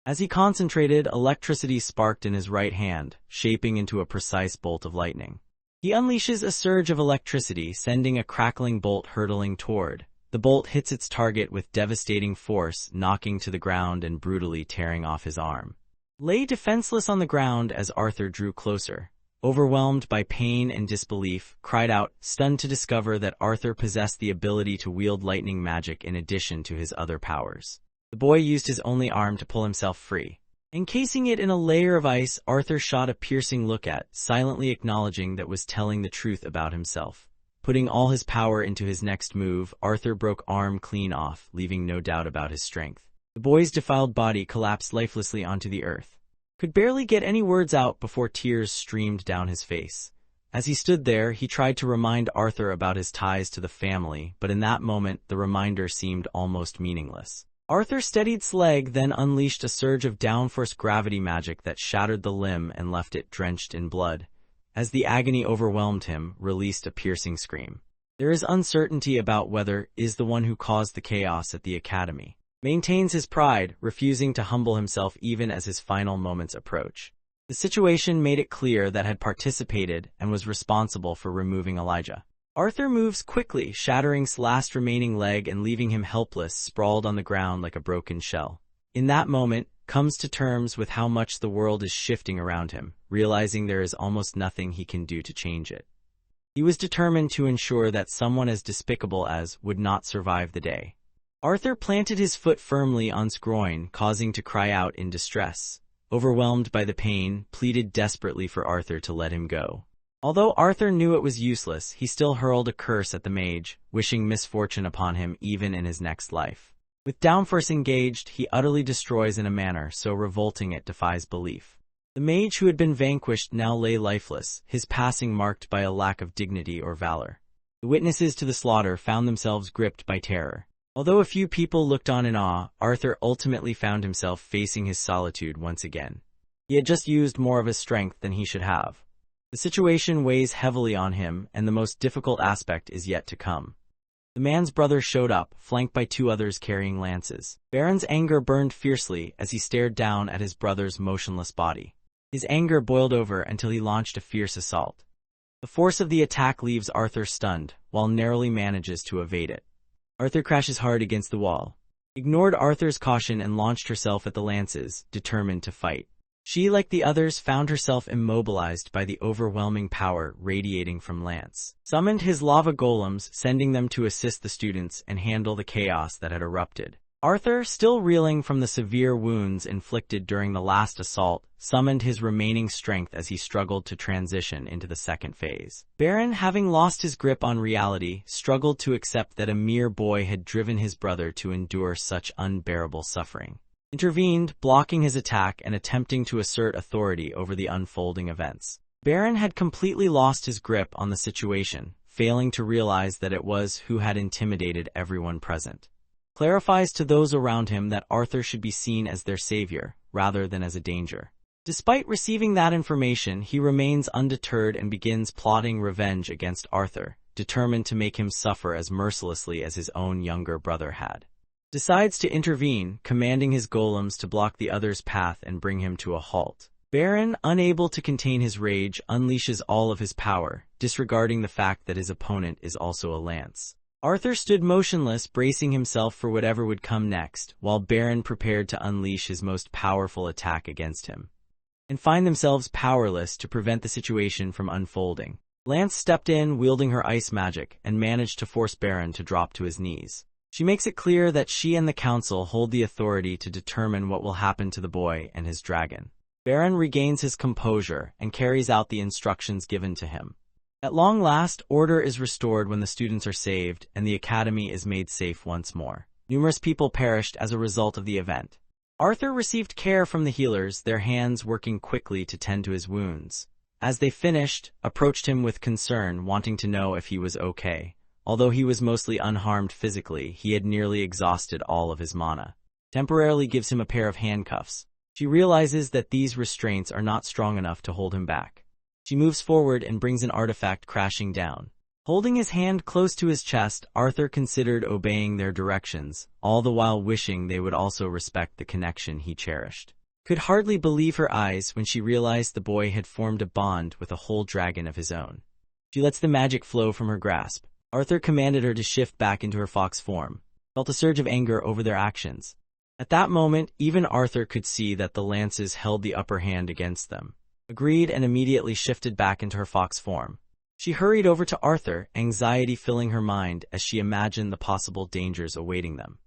As he concentrated, electricity sparked in his right hand, shaping into a precise bolt of lightning. He unleashes a surge of electricity, sending a crackling bolt hurtling toward. The bolt hits its target with devastating force, knocking to the ground and brutally tearing off his arm. Lay defenseless on the ground as Arthur drew closer. Overwhelmed by pain and disbelief, cried out, stunned to discover that Arthur possessed the ability to wield lightning magic in addition to his other powers. The boy used his only arm to pull himself free. Encasing it in a layer of ice, Arthur shot a piercing look at, silently acknowledging that was telling the truth about himself. Putting all his power into his next move, Arthur broke arm clean off, leaving no doubt about his strength. The boy's defiled body collapsed lifelessly onto the earth. Could barely get any words out before tears streamed down his face. As he stood there, he tried to remind Arthur about his ties to the family, but in that moment, the reminder seemed almost meaningless. Arthur steadied his leg, then unleashed a surge of downforce gravity magic that shattered the limb and left it drenched in blood. As the agony overwhelmed him, released a piercing scream. There is uncertainty about whether is the one who caused the chaos at the academy. Maintains his pride, refusing to humble himself even as his final moments approach. The situation made it clear that had participated and was responsible for removing Elijah. Arthur moves quickly, shattering his last remaining leg and leaving him helpless, sprawled on the ground like a broken shell. In that moment, comes to terms with how much the world is shifting around him, realizing there is almost nothing he can do to change it. He was determined to ensure that someone as despicable as would not survive the day. Arthur planted his foot firmly on his groin, causing to cry out in distress. Overwhelmed by the pain, pleaded desperately for Arthur to let him go. Although Arthur knew it was useless, he still hurled a curse at the mage, wishing misfortune upon him even in his next life. With downforce engaged, he utterly destroys in a manner so revolting it defies belief. The mage who had been vanquished now lay lifeless, his passing marked by a lack of dignity or valor. The witnesses to the slaughter found themselves gripped by terror. Although a few people looked on in awe, Arthur ultimately found himself facing his solitude once again. He had just used more of his strength than he should have. The situation weighs heavily on him, and the most difficult aspect is yet to come. The man's brother showed up, flanked by two others carrying lances. Baron's anger burned fiercely as he stared down at his brother's motionless body. His anger boiled over until he launched a fierce assault. The force of the attack leaves Arthur stunned, while narrowly manages to evade it. Arthur crashes hard against the wall. ignored Arthur's caution and launched herself at the lances, determined to fight. She, like the others, found herself immobilized by the overwhelming power radiating from Lance. Summoned his lava golems, sending them to assist the students and handle the chaos that had erupted. Arthur, still reeling from the severe wounds inflicted during the last assault, summoned his remaining strength as he struggled to transition into the second phase. Baron, having lost his grip on reality, struggled to accept that a mere boy had driven his brother to endure such unbearable suffering. Intervened, blocking his attack and attempting to assert authority over the unfolding events. Baron had completely lost his grip on the situation, failing to realize that it was who had intimidated everyone present. Clarifies to those around him that Arthur should be seen as their savior, rather than as a danger. Despite receiving that information, he remains undeterred and begins plotting revenge against Arthur, determined to make him suffer as mercilessly as his own younger brother had. Decides to intervene, commanding his golems to block the other's path and bring him to a halt. Baron, unable to contain his rage, unleashes all of his power, disregarding the fact that his opponent is also a lance. Arthur stood motionless, bracing himself for whatever would come next, while Baron prepared to unleash his most powerful attack against him, and find themselves powerless to prevent the situation from unfolding. Lance stepped in, wielding her ice magic, and managed to force Baron to drop to his knees. She makes it clear that she and the council hold the authority to determine what will happen to the boy and his dragon. Baron regains his composure and carries out the instructions given to him. At long last, order is restored when the students are saved and the academy is made safe once more. Numerous people perished as a result of the event. Arthur received care from the healers, their hands working quickly to tend to his wounds. As they finished, approached him with concern, wanting to know if he was okay. Although he was mostly unharmed physically, he had nearly exhausted all of his mana. Temporarily gives him a pair of handcuffs. She realizes that these restraints are not strong enough to hold him back. She moves forward and brings an artifact crashing down. Holding his hand close to his chest, Arthur considered obeying their directions, all the while wishing they would also respect the connection he cherished. Could hardly believe her eyes when she realized the boy had formed a bond with a whole dragon of his own. She lets the magic flow from her grasp. Arthur commanded her to shift back into her fox form, felt a surge of anger over their actions. At that moment, even Arthur could see that the lances held the upper hand against them. Agreed and immediately shifted back into her fox form. She hurried over to Arthur, anxiety filling her mind as she imagined the possible dangers awaiting them.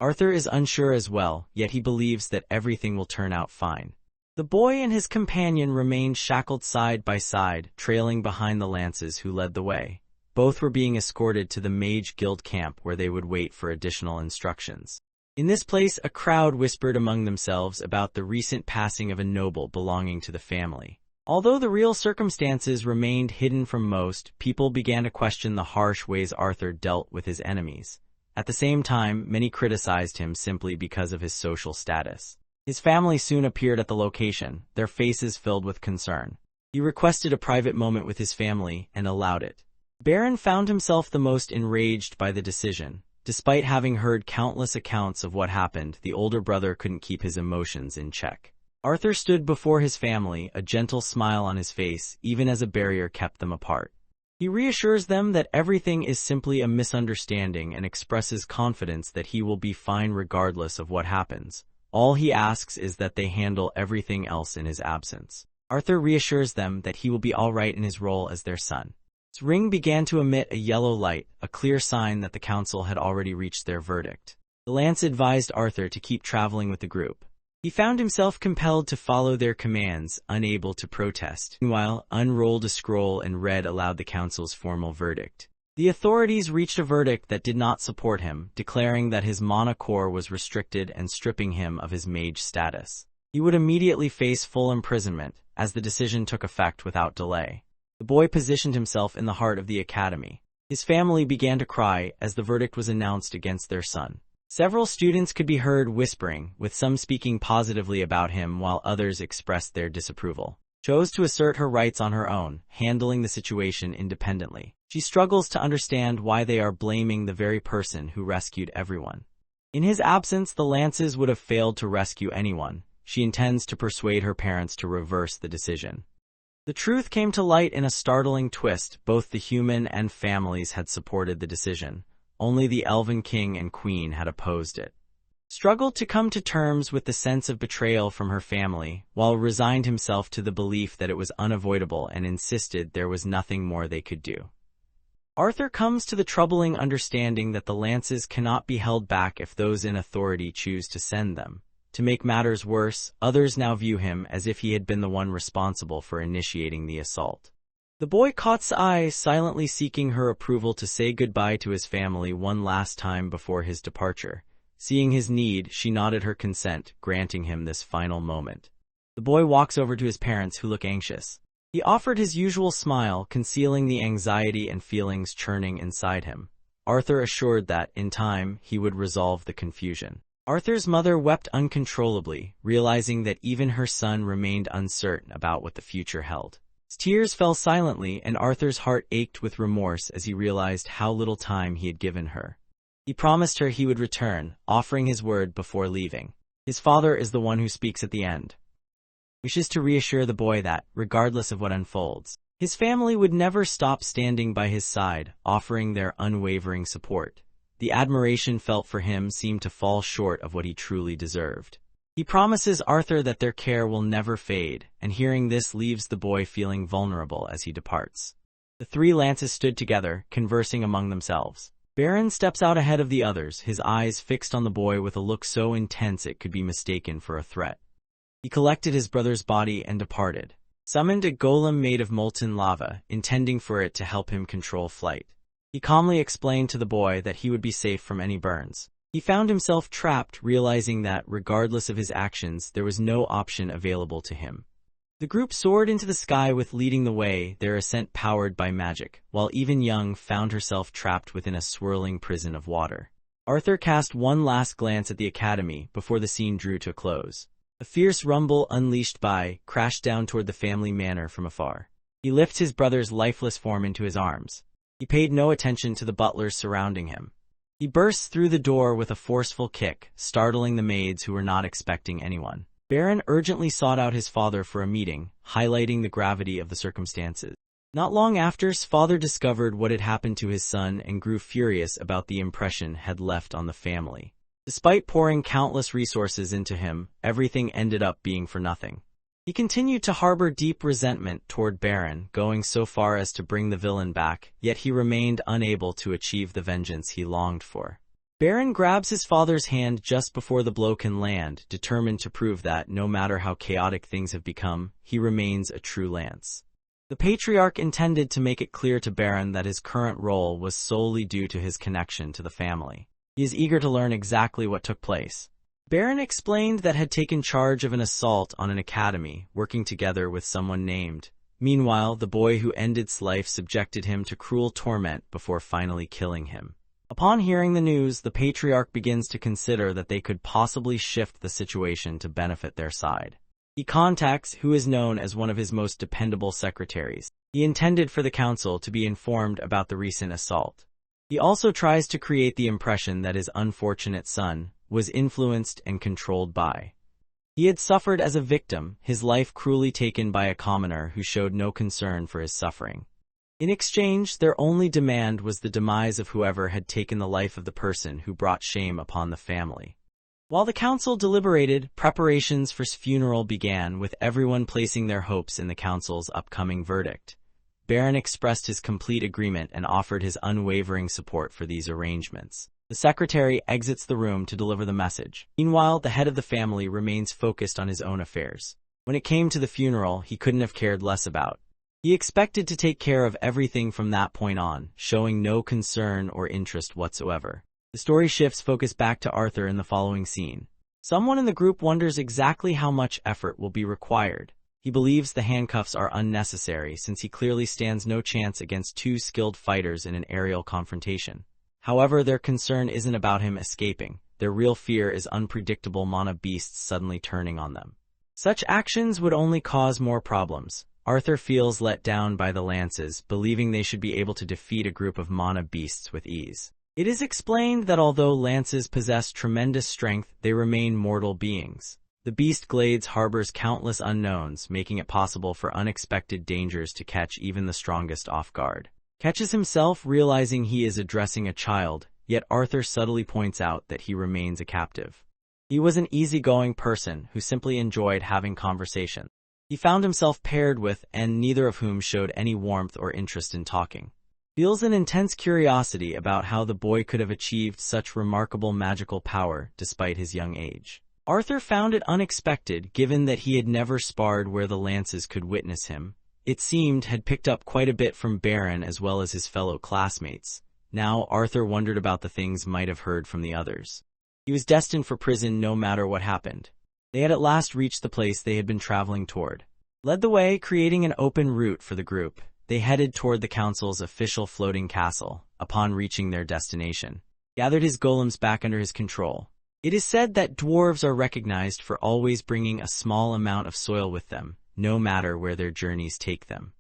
Arthur is unsure as well, yet he believes that everything will turn out fine. The boy and his companion remained shackled side by side, trailing behind the lances who led the way. Both were being escorted to the Mage Guild camp where they would wait for additional instructions. In this place, a crowd whispered among themselves about the recent passing of a noble belonging to the family. Although the real circumstances remained hidden from most, people began to question the harsh ways Arthur dealt with his enemies. At the same time, many criticized him simply because of his social status. His family soon appeared at the location, their faces filled with concern. He requested a private moment with his family and allowed it. Baron found himself the most enraged by the decision. Despite having heard countless accounts of what happened, the older brother couldn't keep his emotions in check. Arthur stood before his family, a gentle smile on his face, even as a barrier kept them apart. He reassures them that everything is simply a misunderstanding and expresses confidence that he will be fine regardless of what happens. All he asks is that they handle everything else in his absence. Arthur reassures them that he will be all right in his role as their son. His ring began to emit a yellow light, a clear sign that the council had already reached their verdict. The lance advised Arthur to keep traveling with the group. He found himself compelled to follow their commands, unable to protest. Meanwhile, unrolled a scroll and read aloud the council's formal verdict. The authorities reached a verdict that did not support him, declaring that his mana core was restricted and stripping him of his mage status. He would immediately face full imprisonment, as the decision took effect without delay. The boy positioned himself in the heart of the academy. His family began to cry as the verdict was announced against their son. Several students could be heard whispering, with some speaking positively about him while others expressed their disapproval. Chose to assert her rights on her own, handling the situation independently. She struggles to understand why they are blaming the very person who rescued everyone. In his absence, the lances would have failed to rescue anyone. She intends to persuade her parents to reverse the decision. The truth came to light in a startling twist. Both the human and families had supported the decision. Only the Elven King and Queen had opposed it. struggled to come to terms with the sense of betrayal from her family, while resigned himself to the belief that it was unavoidable and insisted there was nothing more they could do. Arthur comes to the troubling understanding that the lances cannot be held back if those in authority choose to send them. To make matters worse, others now view him as if he had been the one responsible for initiating the assault. The boy caught eyes, silently seeking her approval to say goodbye to his family one last time before his departure. Seeing his need, she nodded her consent, granting him this final moment. The boy walks over to his parents, who look anxious. He offered his usual smile, concealing the anxiety and feelings churning inside him. Arthur assured that, in time, he would resolve the confusion. Arthur's mother wept uncontrollably, realizing that even her son remained uncertain about what the future held. His tears fell silently, and Arthur's heart ached with remorse as he realized how little time he had given her. He promised her he would return, offering his word before leaving. His father is the one who speaks at the end. Wishes to reassure the boy that, regardless of what unfolds, his family would never stop standing by his side, offering their unwavering support. The admiration felt for him seemed to fall short of what he truly deserved. He promises Arthur that their care will never fade, and hearing this leaves the boy feeling vulnerable as he departs. The three lances stood together, conversing among themselves. Baron steps out ahead of the others, his eyes fixed on the boy with a look so intense it could be mistaken for a threat. He collected his brother's body and departed. Summoned a golem made of molten lava, intending for it to help him control flight. He calmly explained to the boy that he would be safe from any burns. He found himself trapped, realizing that, regardless of his actions, there was no option available to him. The group soared into the sky with leading the way, their ascent powered by magic, while even Young found herself trapped within a swirling prison of water. Arthur cast one last glance at the academy before the scene drew to a close. A fierce rumble unleashed by crashed down toward the family manor from afar. He lifts his brother's lifeless form into his arms. He paid no attention to the butlers surrounding him. He bursts through the door with a forceful kick, startling the maids who were not expecting anyone. Baron urgently sought out his father for a meeting, highlighting the gravity of the circumstances. Not long after, his father discovered what had happened to his son and grew furious about the impression had left on the family. Despite pouring countless resources into him, everything ended up being for nothing. He continued to harbor deep resentment toward Baron, going so far as to bring the villain back, yet he remained unable to achieve the vengeance he longed for. Baron grabs his father's hand just before the blow can land, determined to prove that, no matter how chaotic things have become, he remains a true lance. The patriarch intended to make it clear to Baron that his current role was solely due to his connection to the family. He is eager to learn exactly what took place. Baron explained that had taken charge of an assault on an academy, working together with someone named. Meanwhile, the boy who ended his life subjected him to cruel torment before finally killing him. Upon hearing the news, the patriarch begins to consider that they could possibly shift the situation to benefit their side. He contacts who is known as one of his most dependable secretaries. He intended for the council to be informed about the recent assault. He also tries to create the impression that his unfortunate son was influenced and controlled by. He had suffered as a victim, his life cruelly taken by a commoner who showed no concern for his suffering. In exchange, their only demand was the demise of whoever had taken the life of the person who brought shame upon the family. While the council deliberated, preparations for his funeral began, with everyone placing their hopes in the council's upcoming verdict. Baron expressed his complete agreement and offered his unwavering support for these arrangements. The secretary exits the room to deliver the message. Meanwhile, the head of the family remains focused on his own affairs. When it came to the funeral, he couldn't have cared less about. He expected to take care of everything from that point on, showing no concern or interest whatsoever. The story shifts focus back to Arthur in the following scene. Someone in the group wonders exactly how much effort will be required. He believes the handcuffs are unnecessary since he clearly stands no chance against two skilled fighters in an aerial confrontation. However, their concern isn't about him escaping. Their real fear is unpredictable mana beasts suddenly turning on them. Such actions would only cause more problems. Arthur feels let down by the lances, believing they should be able to defeat a group of mana beasts with ease. It is explained that although lances possess tremendous strength, they remain mortal beings. The beast glades harbors countless unknowns, making it possible for unexpected dangers to catch even the strongest off guard. Catches himself realizing he is addressing a child, yet Arthur subtly points out that he remains a captive. He was an easygoing person who simply enjoyed having conversation. He found himself paired with, and neither of whom showed any warmth or interest in talking. Feels an intense curiosity about how the boy could have achieved such remarkable magical power despite his young age. Arthur found it unexpected given that he had never sparred where the lances could witness him. It seemed had picked up quite a bit from Baron as well as his fellow classmates. Now Arthur wondered about the things might have heard from the others. He was destined for prison no matter what happened. They had at last reached the place they had been traveling toward. Led the way, creating an open route for the group. They headed toward the council's official floating castle. Upon reaching their destination, gathered his golems back under his control. It is said that dwarves are recognized for always bringing a small amount of soil with them, no matter where their journeys take them.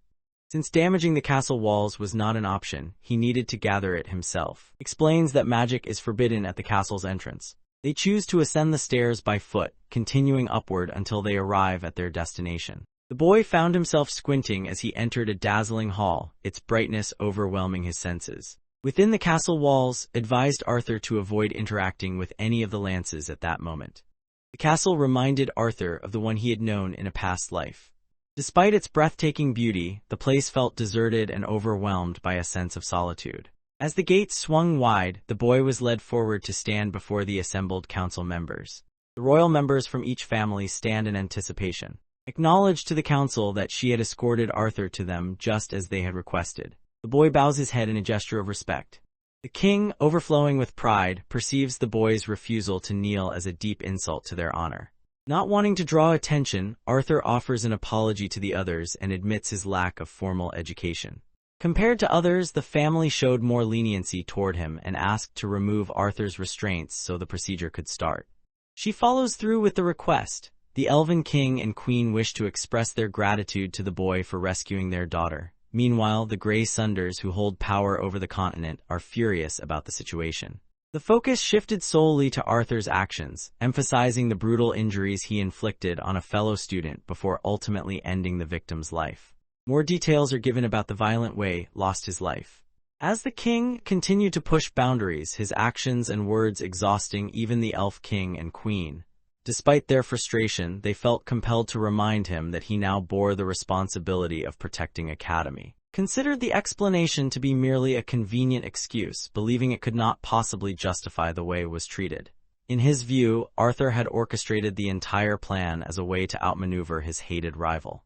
Since damaging the castle walls was not an option, he needed to gather it himself. Explains that magic is forbidden at the castle's entrance. They choose to ascend the stairs by foot, continuing upward until they arrive at their destination. The boy found himself squinting as he entered a dazzling hall, its brightness overwhelming his senses. Within the castle walls, advised Arthur to avoid interacting with any of the lances at that moment. The castle reminded Arthur of the one he had known in a past life. Despite its breathtaking beauty, the place felt deserted and overwhelmed by a sense of solitude. As the gates swung wide, the boy was led forward to stand before the assembled council members. The royal members from each family stand in anticipation. Acknowledged to the council that she had escorted Arthur to them just as they had requested. The boy bows his head in a gesture of respect. The king, overflowing with pride, perceives the boy's refusal to kneel as a deep insult to their honor. Not wanting to draw attention, Arthur offers an apology to the others and admits his lack of formal education. Compared to others, the family showed more leniency toward him and asked to remove Arthur's restraints so the procedure could start. She follows through with the request. The Elven King and Queen wish to express their gratitude to the boy for rescuing their daughter. Meanwhile, the Grey Sunders, who hold power over the continent, are furious about the situation. The focus shifted solely to Arthur's actions, emphasizing the brutal injuries he inflicted on a fellow student before ultimately ending the victim's life. More details are given about the violent way lost his life. As the king continued to push boundaries, his actions and words exhausting even the Elf King and Queen. Despite their frustration, they felt compelled to remind him that he now bore the responsibility of protecting Academy. Considered the explanation to be merely a convenient excuse, believing it could not possibly justify the way it was treated. In his view, Arthur had orchestrated the entire plan as a way to outmaneuver his hated rival.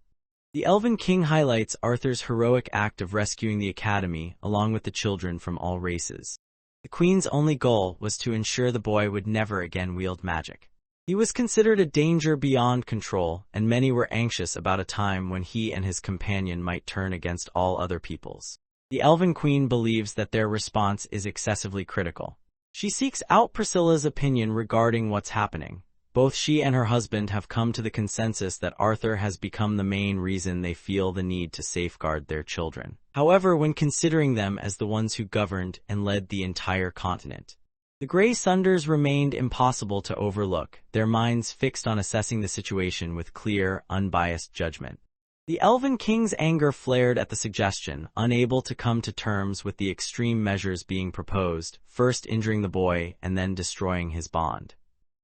The Elven King highlights Arthur's heroic act of rescuing the Academy, along with the children from all races. The Queen's only goal was to ensure the boy would never again wield magic. He was considered a danger beyond control, and many were anxious about a time when he and his companion might turn against all other peoples. The Elven Queen believes that their response is excessively critical. She seeks out Priscilla's opinion regarding what's happening. Both she and her husband have come to the consensus that Arthur has become the main reason they feel the need to safeguard their children. However, when considering them as the ones who governed and led the entire continent, the Grey Sunders remained impossible to overlook, their minds fixed on assessing the situation with clear, unbiased judgment. The Elven King's anger flared at the suggestion, unable to come to terms with the extreme measures being proposed, first injuring the boy and then destroying his bond.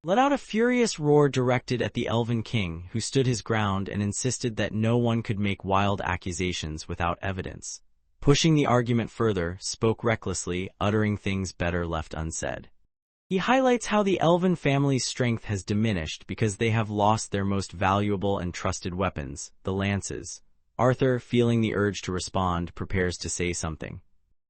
Let out a furious roar directed at the Elven King, who stood his ground and insisted that no one could make wild accusations without evidence. Pushing the argument further, spoke recklessly, uttering things better left unsaid. He highlights how the Elven family's strength has diminished because they have lost their most valuable and trusted weapons, the lances. Arthur, feeling the urge to respond, prepares to say something.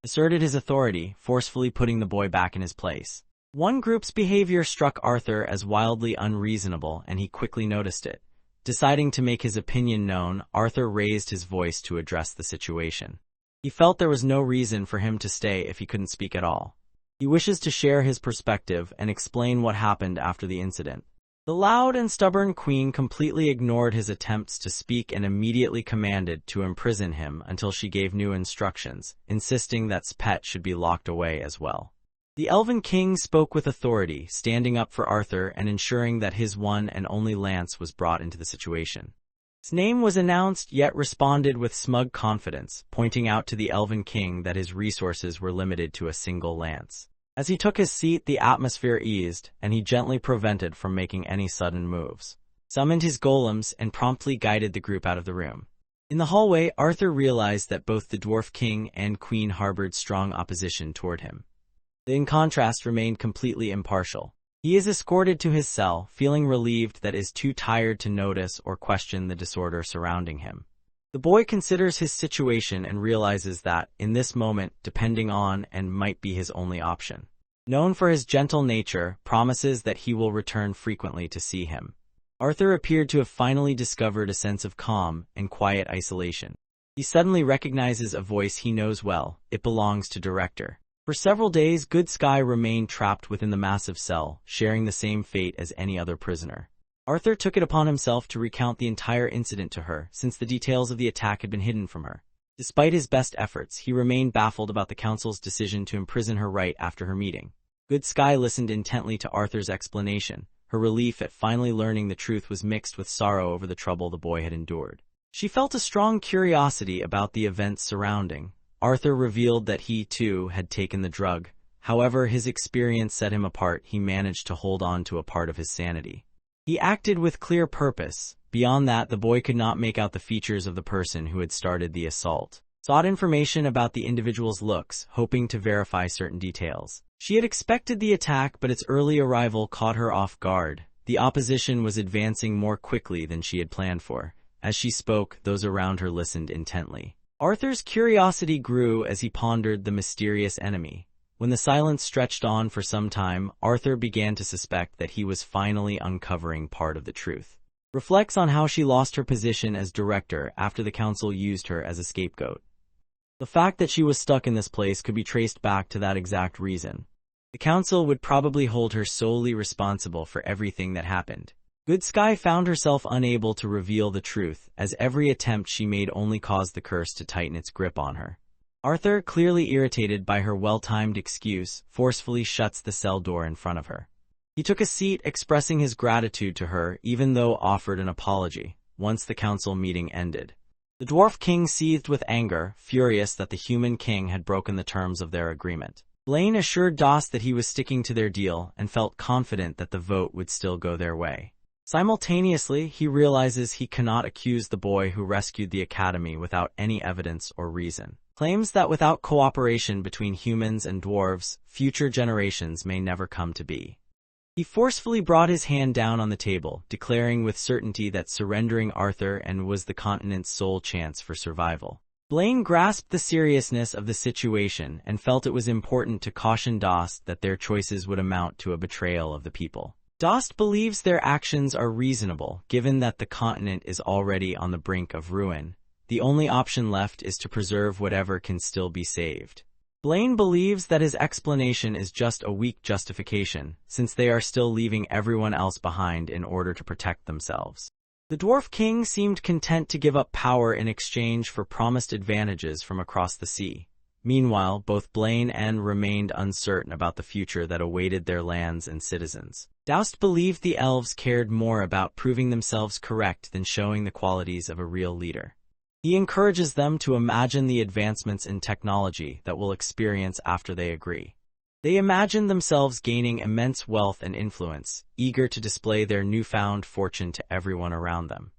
Asserted his authority, forcefully putting the boy back in his place. One group's behavior struck Arthur as wildly unreasonable, and he quickly noticed it. Deciding to make his opinion known, Arthur raised his voice to address the situation. He felt there was no reason for him to stay if he couldn't speak at all. He wishes to share his perspective and explain what happened after the incident. The loud and stubborn Queen completely ignored his attempts to speak and immediately commanded to imprison him until she gave new instructions, insisting that Spet should be locked away as well. The Elven King spoke with authority, standing up for Arthur and ensuring that his one and only lance was brought into the situation. His name was announced yet responded with smug confidence, pointing out to the Elven King that his resources were limited to a single lance. As he took his seat, the atmosphere eased, and he gently prevented from making any sudden moves. Summoned his golems and promptly guided the group out of the room. In the hallway, Arthur realized that both the Dwarf King and Queen harbored strong opposition toward him. They, in contrast, remained completely impartial. He is escorted to his cell, feeling relieved that he is too tired to notice or question the disorder surrounding him. The boy considers his situation and realizes that, in this moment, depending on and might be his only option. Known for his gentle nature, promises that he will return frequently to see him. Arthur appeared to have finally discovered a sense of calm and quiet isolation. He suddenly recognizes a voice he knows well. It belongs to Director. For several days, Good Sky remained trapped within the massive cell, sharing the same fate as any other prisoner. Arthur took it upon himself to recount the entire incident to her, since the details of the attack had been hidden from her. Despite his best efforts, he remained baffled about the council's decision to imprison her right after her meeting. Good Sky listened intently to Arthur's explanation. Her relief at finally learning the truth was mixed with sorrow over the trouble the boy had endured. She felt a strong curiosity about the events surrounding. Arthur revealed that he, too, had taken the drug. However, his experience set him apart. He managed to hold on to a part of his sanity. He acted with clear purpose. Beyond that, the boy could not make out the features of the person who had started the assault. Sought information about the individual's looks, hoping to verify certain details. She had expected the attack, but its early arrival caught her off guard. The opposition was advancing more quickly than she had planned for. As she spoke, those around her listened intently. Arthur's curiosity grew as he pondered the mysterious enemy. When the silence stretched on for some time, Arthur began to suspect that he was finally uncovering part of the truth. Reflects on how she lost her position as director after the council used her as a scapegoat. The fact that she was stuck in this place could be traced back to that exact reason. The council would probably hold her solely responsible for everything that happened. Good Sky found herself unable to reveal the truth, as every attempt she made only caused the curse to tighten its grip on her. Arthur, clearly irritated by her well-timed excuse, forcefully shuts the cell door in front of her. He took a seat, expressing his gratitude to her, even though offered an apology, once the council meeting ended. The Dwarf King seethed with anger, furious that the Human King had broken the terms of their agreement. Blaine assured Dost that he was sticking to their deal and felt confident that the vote would still go their way. Simultaneously, he realizes he cannot accuse the boy who rescued the academy without any evidence or reason. Claims that without cooperation between humans and dwarves, future generations may never come to be. He forcefully brought his hand down on the table, declaring with certainty that surrendering Arthur was the continent's sole chance for survival. Blaine grasped the seriousness of the situation and felt it was important to caution Dost that their choices would amount to a betrayal of the people. Dost believes their actions are reasonable, given that the continent is already on the brink of ruin. The only option left is to preserve whatever can still be saved. Blaine believes that his explanation is just a weak justification, since they are still leaving everyone else behind in order to protect themselves. The Dwarf King seemed content to give up power in exchange for promised advantages from across the sea. Meanwhile, both Blaine and remained uncertain about the future that awaited their lands and citizens. Doust believed the elves cared more about proving themselves correct than showing the qualities of a real leader. He encourages them to imagine the advancements in technology that will experience after they agree. They imagine themselves gaining immense wealth and influence, eager to display their newfound fortune to everyone around them.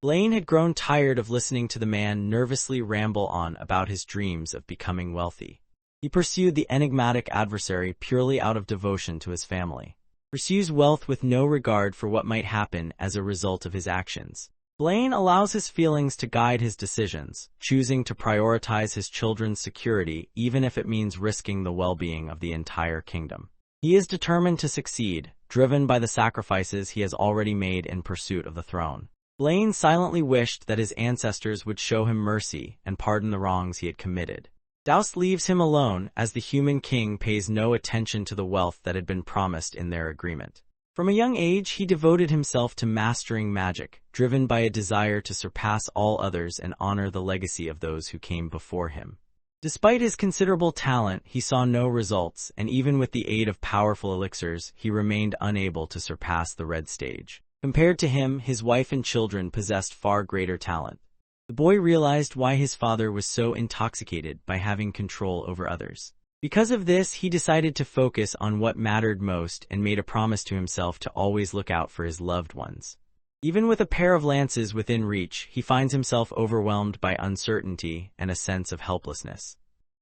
Blaine had grown tired of listening to the man nervously ramble on about his dreams of becoming wealthy. He pursued the enigmatic adversary purely out of devotion to his family. Pursues wealth with no regard for what might happen as a result of his actions. Blaine allows his feelings to guide his decisions, choosing to prioritize his children's security even if it means risking the well-being of the entire kingdom. He is determined to succeed, driven by the sacrifices he has already made in pursuit of the throne. Blaine silently wished that his ancestors would show him mercy and pardon the wrongs he had committed. Doust leaves him alone as the Human King pays no attention to the wealth that had been promised in their agreement. From a young age, he devoted himself to mastering magic, driven by a desire to surpass all others and honor the legacy of those who came before him. Despite his considerable talent, he saw no results, and even with the aid of powerful elixirs, he remained unable to surpass the red stage. Compared to him, his wife and children possessed far greater talent. The boy realized why his father was so intoxicated by having control over others. Because of this, he decided to focus on what mattered most and made a promise to himself to always look out for his loved ones. Even with a pair of lances within reach, he finds himself overwhelmed by uncertainty and a sense of helplessness.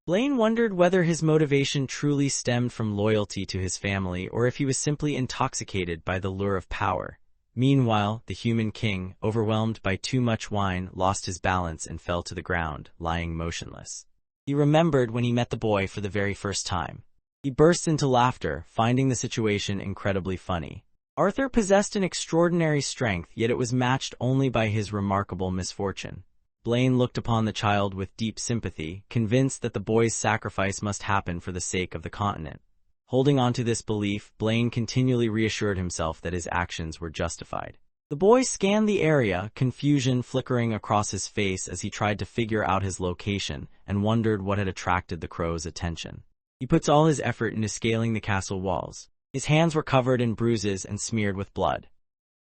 Blaine wondered whether his motivation truly stemmed from loyalty to his family or if he was simply intoxicated by the lure of power. Meanwhile, the human king, overwhelmed by too much wine, lost his balance and fell to the ground, lying motionless. He remembered when he met the boy for the very first time. He burst into laughter, finding the situation incredibly funny. Arthur possessed an extraordinary strength, yet it was matched only by his remarkable misfortune. Blaine looked upon the child with deep sympathy, convinced that the boy's sacrifice must happen for the sake of the continent. Holding on to this belief, Blaine continually reassured himself that his actions were justified. The boy scanned the area, confusion flickering across his face as he tried to figure out his location and wondered what had attracted the crow's attention. He puts all his effort into scaling the castle walls. His hands were covered in bruises and smeared with blood.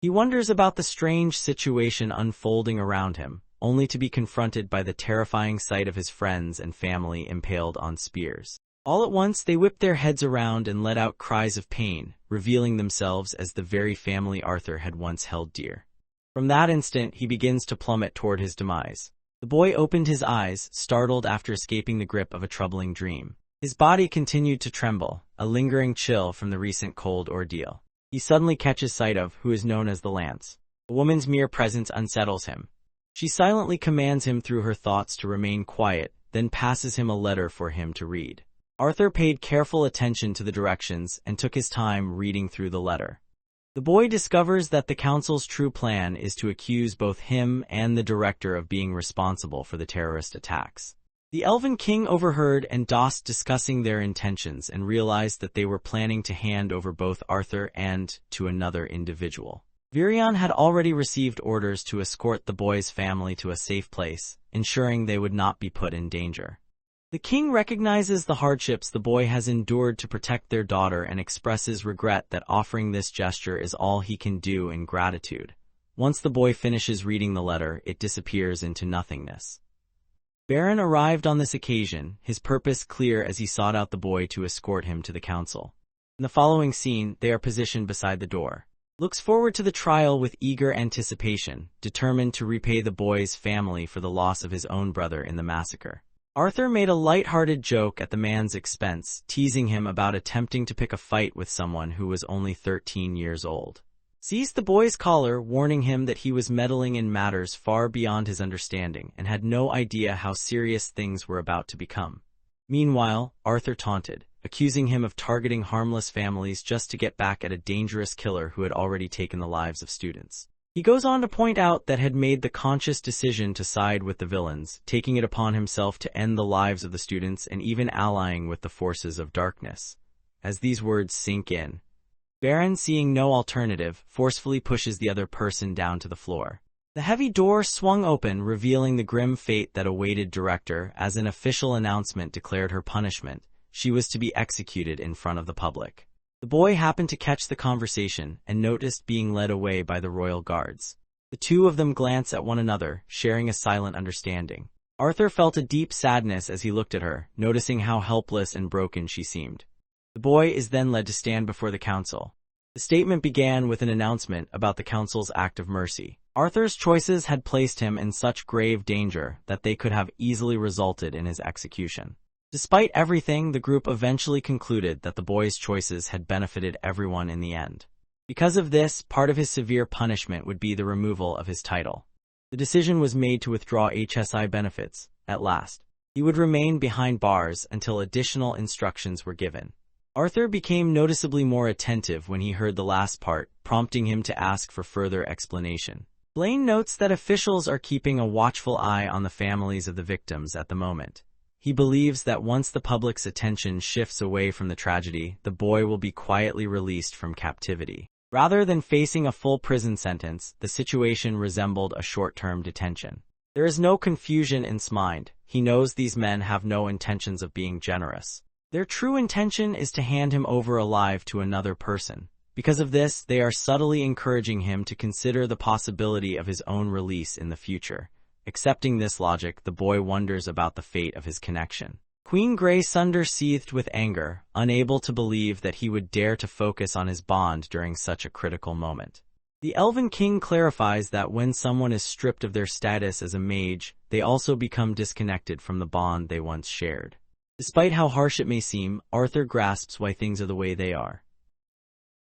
He wonders about the strange situation unfolding around him, only to be confronted by the terrifying sight of his friends and family impaled on spears. All at once, they whipped their heads around and let out cries of pain, revealing themselves as the very family Arthur had once held dear. From that instant, he begins to plummet toward his demise. The boy opened his eyes, startled after escaping the grip of a troubling dream. His body continued to tremble, a lingering chill from the recent cold ordeal. He suddenly catches sight of who is known as the Lance. A woman's mere presence unsettles him. She silently commands him through her thoughts to remain quiet, then passes him a letter for him to read. Arthur paid careful attention to the directions and took his time reading through the letter. The boy discovers that the council's true plan is to accuse both him and the director of being responsible for the terrorist attacks. The Elven King overheard and Dost discussing their intentions and realized that they were planning to hand over both Arthur and to another individual. Virion had already received orders to escort the boy's family to a safe place, ensuring they would not be put in danger. The king recognizes the hardships the boy has endured to protect their daughter and expresses regret that offering this gesture is all he can do in gratitude. Once the boy finishes reading the letter, it disappears into nothingness. Baron arrived on this occasion, his purpose clear as he sought out the boy to escort him to the council. In the following scene, they are positioned beside the door. Looks forward to the trial with eager anticipation, determined to repay the boy's family for the loss of his own brother in the massacre. Arthur made a light-hearted joke at the man's expense, teasing him about attempting to pick a fight with someone who was only 13 years old. Seized the boy's collar, warning him that he was meddling in matters far beyond his understanding and had no idea how serious things were about to become. Meanwhile, Arthur taunted, accusing him of targeting harmless families just to get back at a dangerous killer who had already taken the lives of students. He goes on to point out that had made the conscious decision to side with the villains, taking it upon himself to end the lives of the students and even allying with the forces of darkness. As these words sink in, Baron, seeing no alternative, forcefully pushes the other person down to the floor. The heavy door swung open, revealing the grim fate that awaited Director. As an official announcement declared her punishment, she was to be executed in front of the public. The boy happened to catch the conversation and noticed being led away by the royal guards. The two of them glance at one another, sharing a silent understanding. Arthur felt a deep sadness as he looked at her, noticing how helpless and broken she seemed. The boy is then led to stand before the council. The statement began with an announcement about the council's act of mercy. Arthur's choices had placed him in such grave danger that they could have easily resulted in his execution. Despite everything, the group eventually concluded that the boy's choices had benefited everyone in the end. Because of this, part of his severe punishment would be the removal of his title. The decision was made to withdraw HSI benefits, at last. He would remain behind bars until additional instructions were given. Arthur became noticeably more attentive when he heard the last part, prompting him to ask for further explanation. Blaine notes that officials are keeping a watchful eye on the families of the victims at the moment. He believes that once the public's attention shifts away from the tragedy, the boy will be quietly released from captivity. Rather than facing a full prison sentence, the situation resembled a short-term detention. There is no confusion in his mind. He knows these men have no intentions of being generous. Their true intention is to hand him over alive to another person. Because of this, they are subtly encouraging him to consider the possibility of his own release in the future. Accepting this logic, the boy wonders about the fate of his connection. Queen Grey Sunder seethed with anger, unable to believe that he would dare to focus on his bond during such a critical moment. The Elven King clarifies that when someone is stripped of their status as a mage, they also become disconnected from the bond they once shared. Despite how harsh it may seem, Arthur grasps why things are the way they are.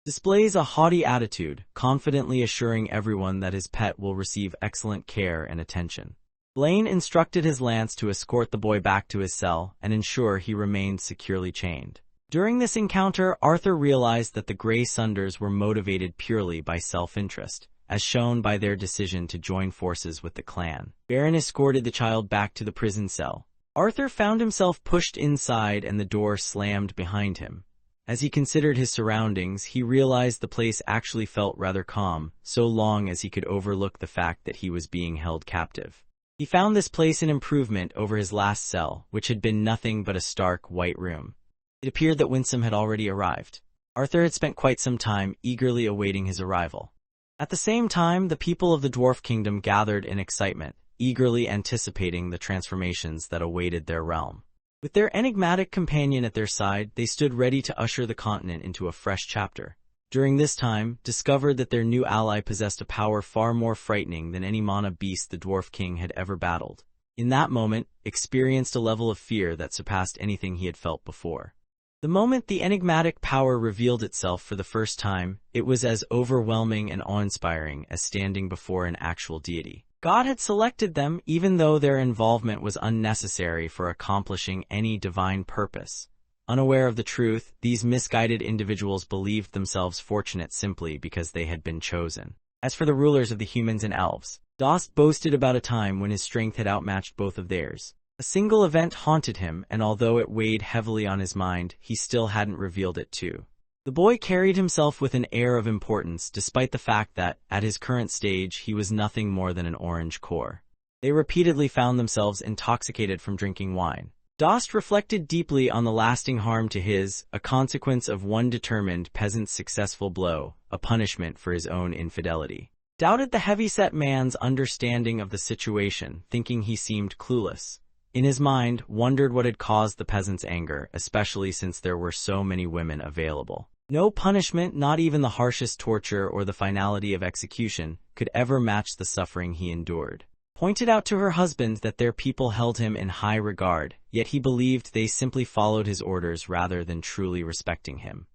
Displays a haughty attitude, confidently assuring everyone that his pet will receive excellent care and attention. Blaine instructed his lance to escort the boy back to his cell and ensure he remained securely chained. During this encounter, Arthur realized that the Grey Sunders were motivated purely by self-interest, as shown by their decision to join forces with the clan. Baron escorted the child back to the prison cell. Arthur found himself pushed inside and the door slammed behind him. As he considered his surroundings, he realized the place actually felt rather calm, so long as he could overlook the fact that he was being held captive. He found this place an improvement over his last cell, which had been nothing but a stark white room. It appeared that Winsome had already arrived. Arthur had spent quite some time eagerly awaiting his arrival. At the same time, the people of the Dwarf Kingdom gathered in excitement, eagerly anticipating the transformations that awaited their realm. With their enigmatic companion at their side, they stood ready to usher the continent into a fresh chapter. During this time, discovered that their new ally possessed a power far more frightening than any mana beast the Dwarf King had ever battled. In that moment, experienced a level of fear that surpassed anything he had felt before. The moment the enigmatic power revealed itself for the first time, it was as overwhelming and awe-inspiring as standing before an actual deity. God had selected them even though their involvement was unnecessary for accomplishing any divine purpose. Unaware of the truth, these misguided individuals believed themselves fortunate simply because they had been chosen. As for the rulers of the humans and elves, Dost boasted about a time when his strength had outmatched both of theirs. A single event haunted him, and although it weighed heavily on his mind, he still hadn't revealed it to. The boy carried himself with an air of importance, despite the fact that, at his current stage, he was nothing more than an orange core. They repeatedly found themselves intoxicated from drinking wine. Dost reflected deeply on the lasting harm to his, a consequence of one determined peasant's successful blow, a punishment for his own infidelity. Doubted the heavyset man's understanding of the situation, thinking he seemed clueless. In his mind, wondered what had caused the peasant's anger, especially since there were so many women available. No punishment, not even the harshest torture or the finality of execution, could ever match the suffering he endured. Pointed out to her husband that their people held him in high regard, yet he believed they simply followed his orders rather than truly respecting him.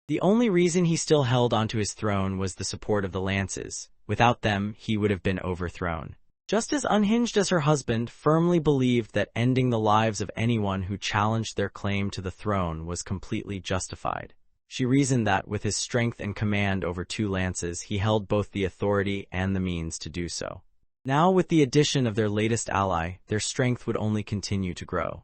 The only reason he still held onto his throne was the support of the lances. Without them, he would have been overthrown. Just as unhinged as her husband, firmly believed that ending the lives of anyone who challenged their claim to the throne was completely justified. She reasoned that, with his strength and command over 2 lances, he held both the authority and the means to do so. Now, with the addition of their latest ally, their strength would only continue to grow.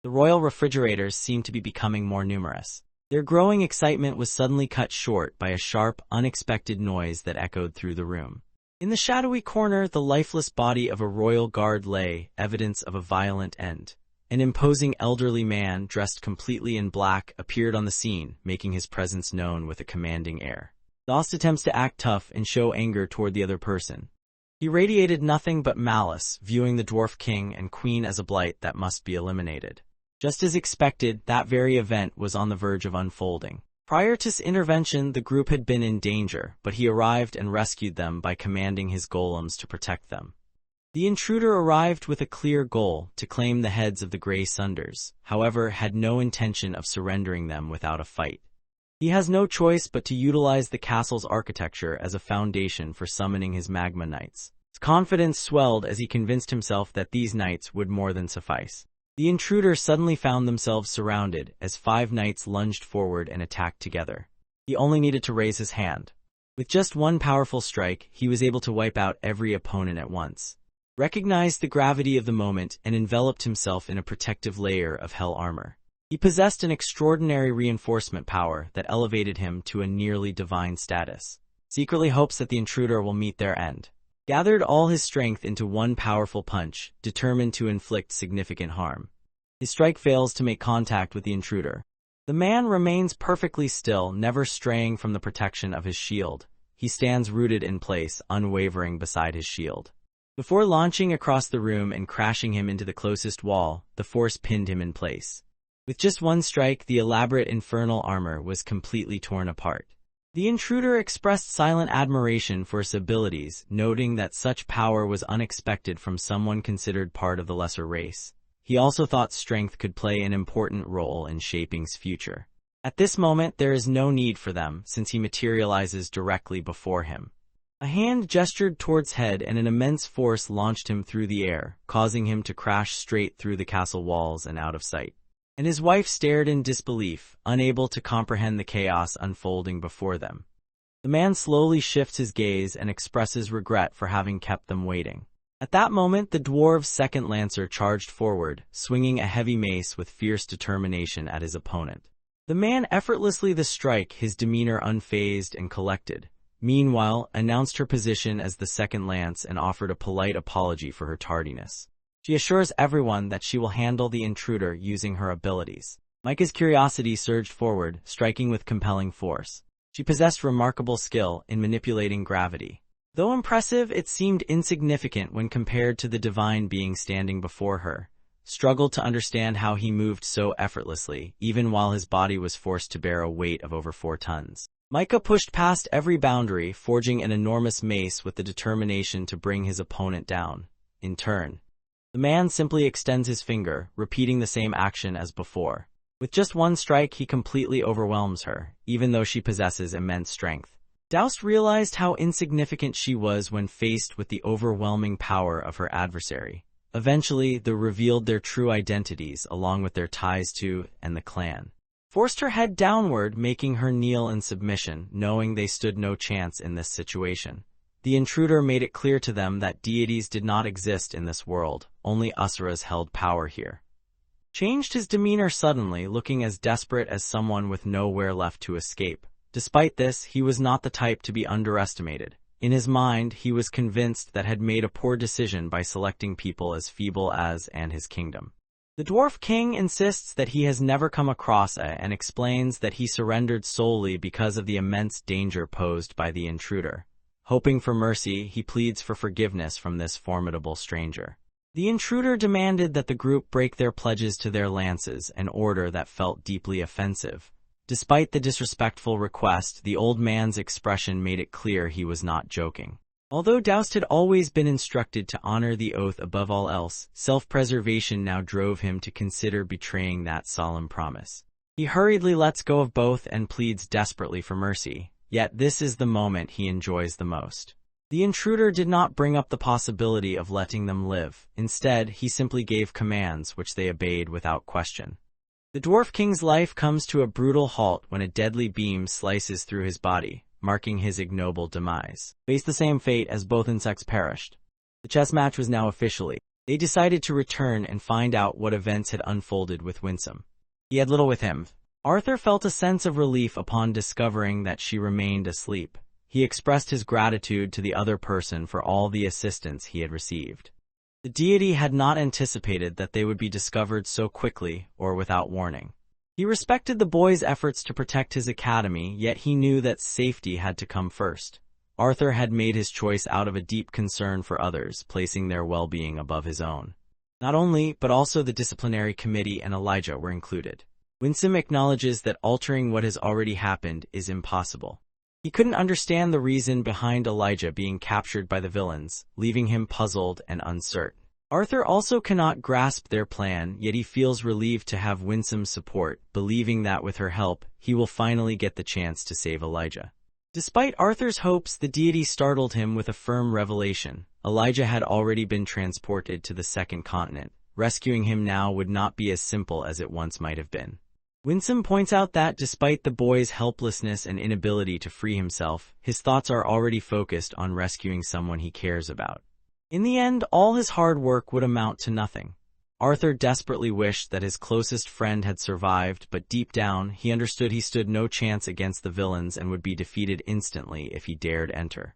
The royal refrigerators seemed to be becoming more numerous. Their growing excitement was suddenly cut short by a sharp, unexpected noise that echoed through the room. In the shadowy corner, the lifeless body of a royal guard lay, evidence of a violent end. An imposing elderly man, dressed completely in black, appeared on the scene, making his presence known with a commanding air. Dost attempts to act tough and show anger toward the other person. He radiated nothing but malice, viewing the Dwarf King and Queen as a blight that must be eliminated. Just as expected, that very event was on the verge of unfolding. Prior to his intervention, the group had been in danger, but he arrived and rescued them by commanding his golems to protect them. The intruder arrived with a clear goal, to claim the heads of the Grey Sunders, however, had no intention of surrendering them without a fight. He has no choice but to utilize the castle's architecture as a foundation for summoning his magma knights. His confidence swelled as he convinced himself that these knights would more than suffice. The intruder suddenly found themselves surrounded as 5 knights lunged forward and attacked together. He only needed to raise his hand. With just one powerful strike, he was able to wipe out every opponent at once. Recognized the gravity of the moment and enveloped himself in a protective layer of hell armor. He possessed an extraordinary reinforcement power that elevated him to a nearly divine status. Secretly hopes that the intruder will meet their end. Gathered all his strength into one powerful punch, determined to inflict significant harm. His strike fails to make contact with the intruder. The man remains perfectly still, never straying from the protection of his shield. He stands rooted in place, unwavering beside his shield. Before launching across the room and crashing him into the closest wall, the force pinned him in place. With just one strike, the elaborate infernal armor was completely torn apart. The intruder expressed silent admiration for his abilities, noting that such power was unexpected from someone considered part of the lesser race. He also thought strength could play an important role in shaping's future. At this moment, there is no need for them, since he materializes directly before him. A hand gestured towards head and an immense force launched him through the air, causing him to crash straight through the castle walls and out of sight. And his wife stared in disbelief, unable to comprehend the chaos unfolding before them. The man slowly shifts his gaze and expresses regret for having kept them waiting. At that moment, the dwarf's second lancer charged forward, swinging a heavy mace with fierce determination at his opponent. The man effortlessly struck, his demeanor unfazed and collected. Meanwhile, announced her position as the second lance and offered a polite apology for her tardiness. She assures everyone that she will handle the intruder using her abilities. Micah's curiosity surged forward, striking with compelling force. She possessed remarkable skill in manipulating gravity. Though impressive, it seemed insignificant when compared to the divine being standing before her. Struggled to understand how he moved so effortlessly, even while his body was forced to bear a weight of over 4 tons. Micah pushed past every boundary, forging an enormous mace with the determination to bring his opponent down. In turn, the man simply extends his finger, repeating the same action as before. With just one strike, he completely overwhelms her, even though she possesses immense strength. Doust realized how insignificant she was when faced with the overwhelming power of her adversary. Eventually, they revealed their true identities along with their ties to and the clan. Forced her head downward, making her kneel in submission, knowing they stood no chance in this situation. The intruder made it clear to them that deities did not exist in this world, only Asuras held power here. Changed his demeanor suddenly, looking as desperate as someone with nowhere left to escape. Despite this, he was not the type to be underestimated. In his mind, he was convinced that had made a poor decision by selecting people as feeble as and his kingdom. The dwarf king insists that he has never come across and explains that he surrendered solely because of the immense danger posed by the intruder. Hoping for mercy, he pleads for forgiveness from this formidable stranger. The intruder demanded that the group break their pledges to their lances, an order that felt deeply offensive. Despite the disrespectful request, the old man's expression made it clear he was not joking. Although Doust had always been instructed to honor the oath above all else, self-preservation now drove him to consider betraying that solemn promise. He hurriedly lets go of both and pleads desperately for mercy, yet this is the moment he enjoys the most. The intruder did not bring up the possibility of letting them live. Instead, he simply gave commands which they obeyed without question. The Dwarf King's life comes to a brutal halt when a deadly beam slices through his body, marking his ignoble demise. Faced the same fate as both insects perished. The chess match was now officially. They decided to return and find out what events had unfolded with Winsome. He had little with him. Arthur felt a sense of relief upon discovering that she remained asleep. He expressed his gratitude to the other person for all the assistance he had received. The deity had not anticipated that they would be discovered so quickly or without warning. He respected the boy's efforts to protect his academy, yet he knew that safety had to come first. Arthur had made his choice out of a deep concern for others, placing their well-being above his own. Not only, but also the disciplinary committee and Elijah were included. Winsome acknowledges that altering what has already happened is impossible. He couldn't understand the reason behind Elijah being captured by the villains, leaving him puzzled and uncertain. Arthur also cannot grasp their plan, yet he feels relieved to have Winsome's support, believing that with her help, he will finally get the chance to save Elijah. Despite Arthur's hopes, the deity startled him with a firm revelation. Elijah had already been transported to the second continent. Rescuing him now would not be as simple as it once might have been. Winsome points out that despite the boy's helplessness and inability to free himself, his thoughts are already focused on rescuing someone he cares about. In the end, all his hard work would amount to nothing. Arthur desperately wished that his closest friend had survived, but deep down, he understood he stood no chance against the villains and would be defeated instantly if he dared enter.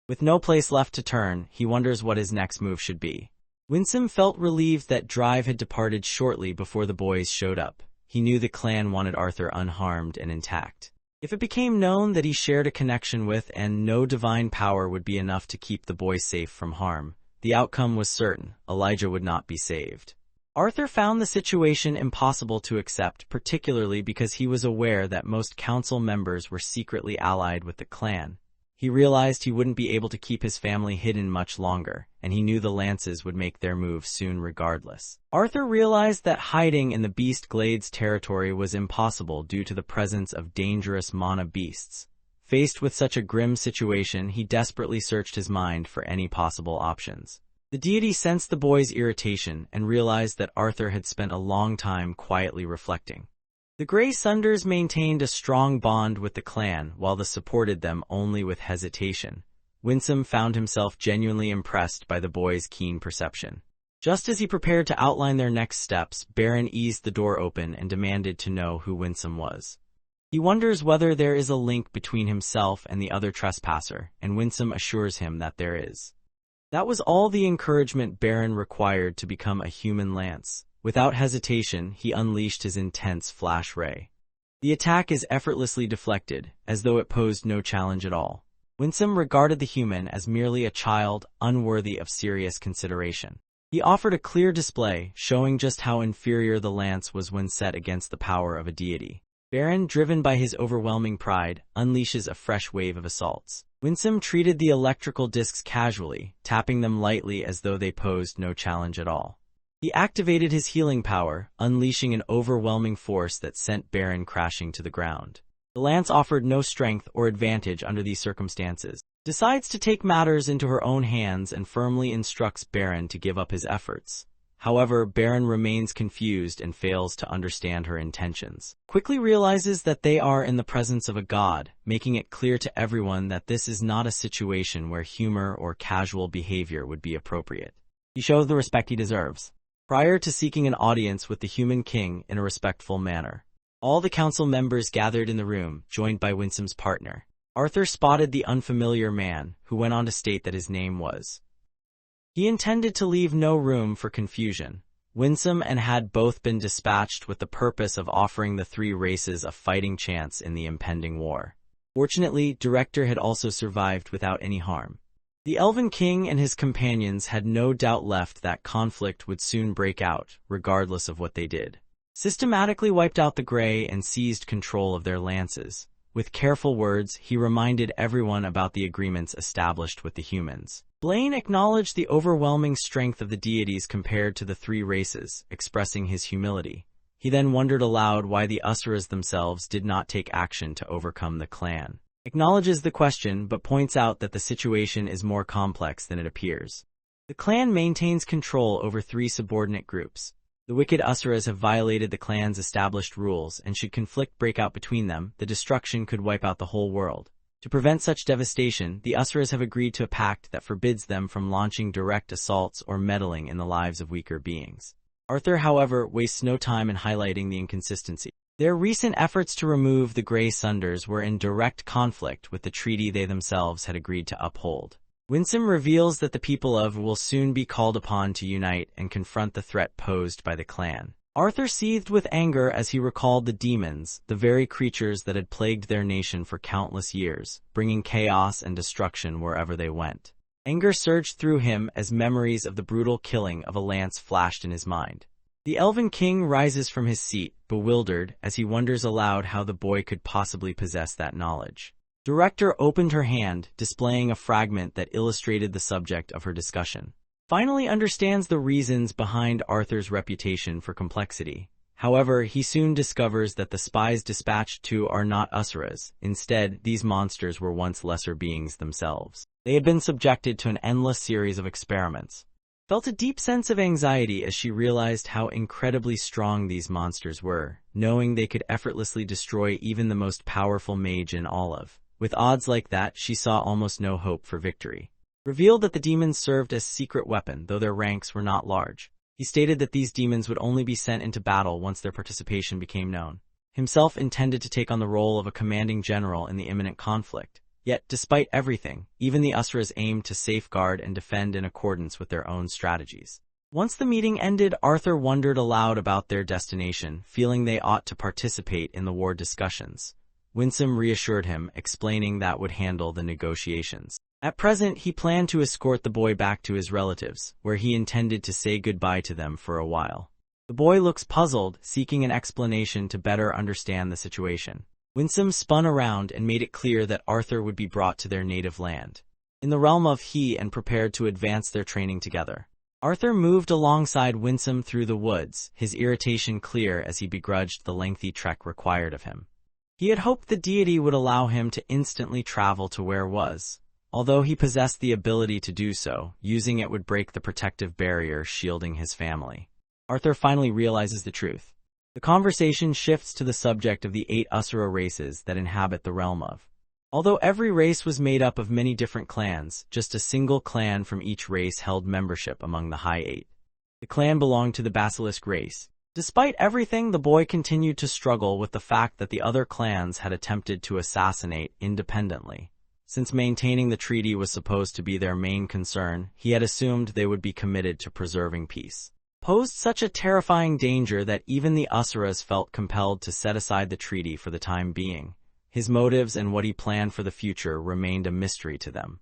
With no place left to turn, he wonders what his next move should be. Winsome felt relieved that Drive had departed shortly before the boys showed up. He knew the clan wanted Arthur unharmed and intact. If it became known that he shared a connection with and no divine power would be enough to keep the boy safe from harm, the outcome was certain: Elijah would not be saved. Arthur found the situation impossible to accept, particularly because he was aware that most council members were secretly allied with the clan. He realized he wouldn't be able to keep his family hidden much longer, and he knew the Lances would make their move soon regardless. Arthur realized that hiding in the Beast Glades territory was impossible due to the presence of dangerous mana beasts. Faced with such a grim situation, he desperately searched his mind for any possible options. The deity sensed the boy's irritation and realized that Arthur had spent a long time quietly reflecting. The Grey Sunders maintained a strong bond with the clan, while the supported them only with hesitation. Winsome found himself genuinely impressed by the boy's keen perception. Just as he prepared to outline their next steps, Baron eased the door open and demanded to know who Winsome was. He wonders whether there is a link between himself and the other trespasser, and Winsome assures him that there is. That was all the encouragement Baron required to become a human lance. Without hesitation, he unleashed his intense flash ray. The attack is effortlessly deflected, as though it posed no challenge at all. Winsome regarded the human as merely a child, unworthy of serious consideration. He offered a clear display, showing just how inferior the lance was when set against the power of a deity. Baron, driven by his overwhelming pride, unleashes a fresh wave of assaults. Winsome treated the electrical discs casually, tapping them lightly as though they posed no challenge at all. He activated his healing power, unleashing an overwhelming force that sent Baron crashing to the ground. The lance offered no strength or advantage under these circumstances. Decides to take matters into her own hands and firmly instructs Baron to give up his efforts. However, Baron remains confused and fails to understand her intentions. Quickly realizes that they are in the presence of a god, making it clear to everyone that this is not a situation where humor or casual behavior would be appropriate. He shows the respect he deserves. Prior to seeking an audience with the human king in a respectful manner, all the council members gathered in the room, joined by Winsome's partner. Arthur spotted the unfamiliar man, who went on to state that his name was. He intended to leave no room for confusion. Winsome and had both been dispatched with the purpose of offering the three races a fighting chance in the impending war. Fortunately, Director had also survived without any harm. The Elven King and his companions had no doubt left that conflict would soon break out, regardless of what they did. Systematically wiped out the Grey and seized control of their lances. With careful words, he reminded everyone about the agreements established with the humans. Blaine acknowledged the overwhelming strength of the deities compared to the three races, expressing his humility. He then wondered aloud why the Asuras themselves did not take action to overcome the clan. Acknowledges the question, but points out that the situation is more complex than it appears. The clan maintains control over three subordinate groups. The wicked Asuras have violated the clan's established rules, and should conflict break out between them, the destruction could wipe out the whole world. To prevent such devastation, the Asuras have agreed to a pact that forbids them from launching direct assaults or meddling in the lives of weaker beings. Arthur, however, wastes no time in highlighting the inconsistency. Their recent efforts to remove the Grey Sunders were in direct conflict with the treaty they themselves had agreed to uphold. Winsome reveals that the people of will soon be called upon to unite and confront the threat posed by the clan. Arthur seethed with anger as he recalled the demons, the very creatures that had plagued their nation for countless years, bringing chaos and destruction wherever they went. Anger surged through him as memories of the brutal killing of a lance flashed in his mind. The Elven King rises from his seat, bewildered, as he wonders aloud how the boy could possibly possess that knowledge. Director opened her hand, displaying a fragment that illustrated the subject of her discussion. Finally understands the reasons behind Arthur's reputation for complexity. However, he soon discovers that the spies dispatched to are not Asuras. Instead, these monsters were once lesser beings themselves. They had been subjected to an endless series of experiments. Felt a deep sense of anxiety as she realized how incredibly strong these monsters were, knowing they could effortlessly destroy even the most powerful mage in Olive. With odds like that, she saw almost no hope for victory. Revealed that the demons served as secret weapon, though their ranks were not large. He stated that these demons would only be sent into battle once their participation became known. Himself intended to take on the role of a commanding general in the imminent conflict. Yet, despite everything, even the Asuras aimed to safeguard and defend in accordance with their own strategies. Once the meeting ended, Arthur wondered aloud about their destination, feeling they ought to participate in the war discussions. Winsome reassured him, explaining that would handle the negotiations. At present, he planned to escort the boy back to his relatives, where he intended to say goodbye to them for a while. The boy looks puzzled, seeking an explanation to better understand the situation. Winsome spun around and made it clear that Arthur would be brought to their native land, in the realm of He, and prepared to advance their training together. Arthur moved alongside Winsome through the woods, his irritation clear as he begrudged the lengthy trek required of him. He had hoped the deity would allow him to instantly travel to where was. Although he possessed the ability to do so, using it would break the protective barrier shielding his family. Arthur finally realizes the truth. The conversation shifts to the subject of the 8 Asura races that inhabit the realm of. Although every race was made up of many different clans, just a single clan from each race held membership among the High 8. The clan belonged to the Basilisk race. Despite everything, the boy continued to struggle with the fact that the other clans had attempted to assassinate independently. Since maintaining the treaty was supposed to be their main concern, he had assumed they would be committed to preserving peace. Posed such a terrifying danger that even the Asuras felt compelled to set aside the treaty for the time being. His motives and what he planned for the future remained a mystery to them.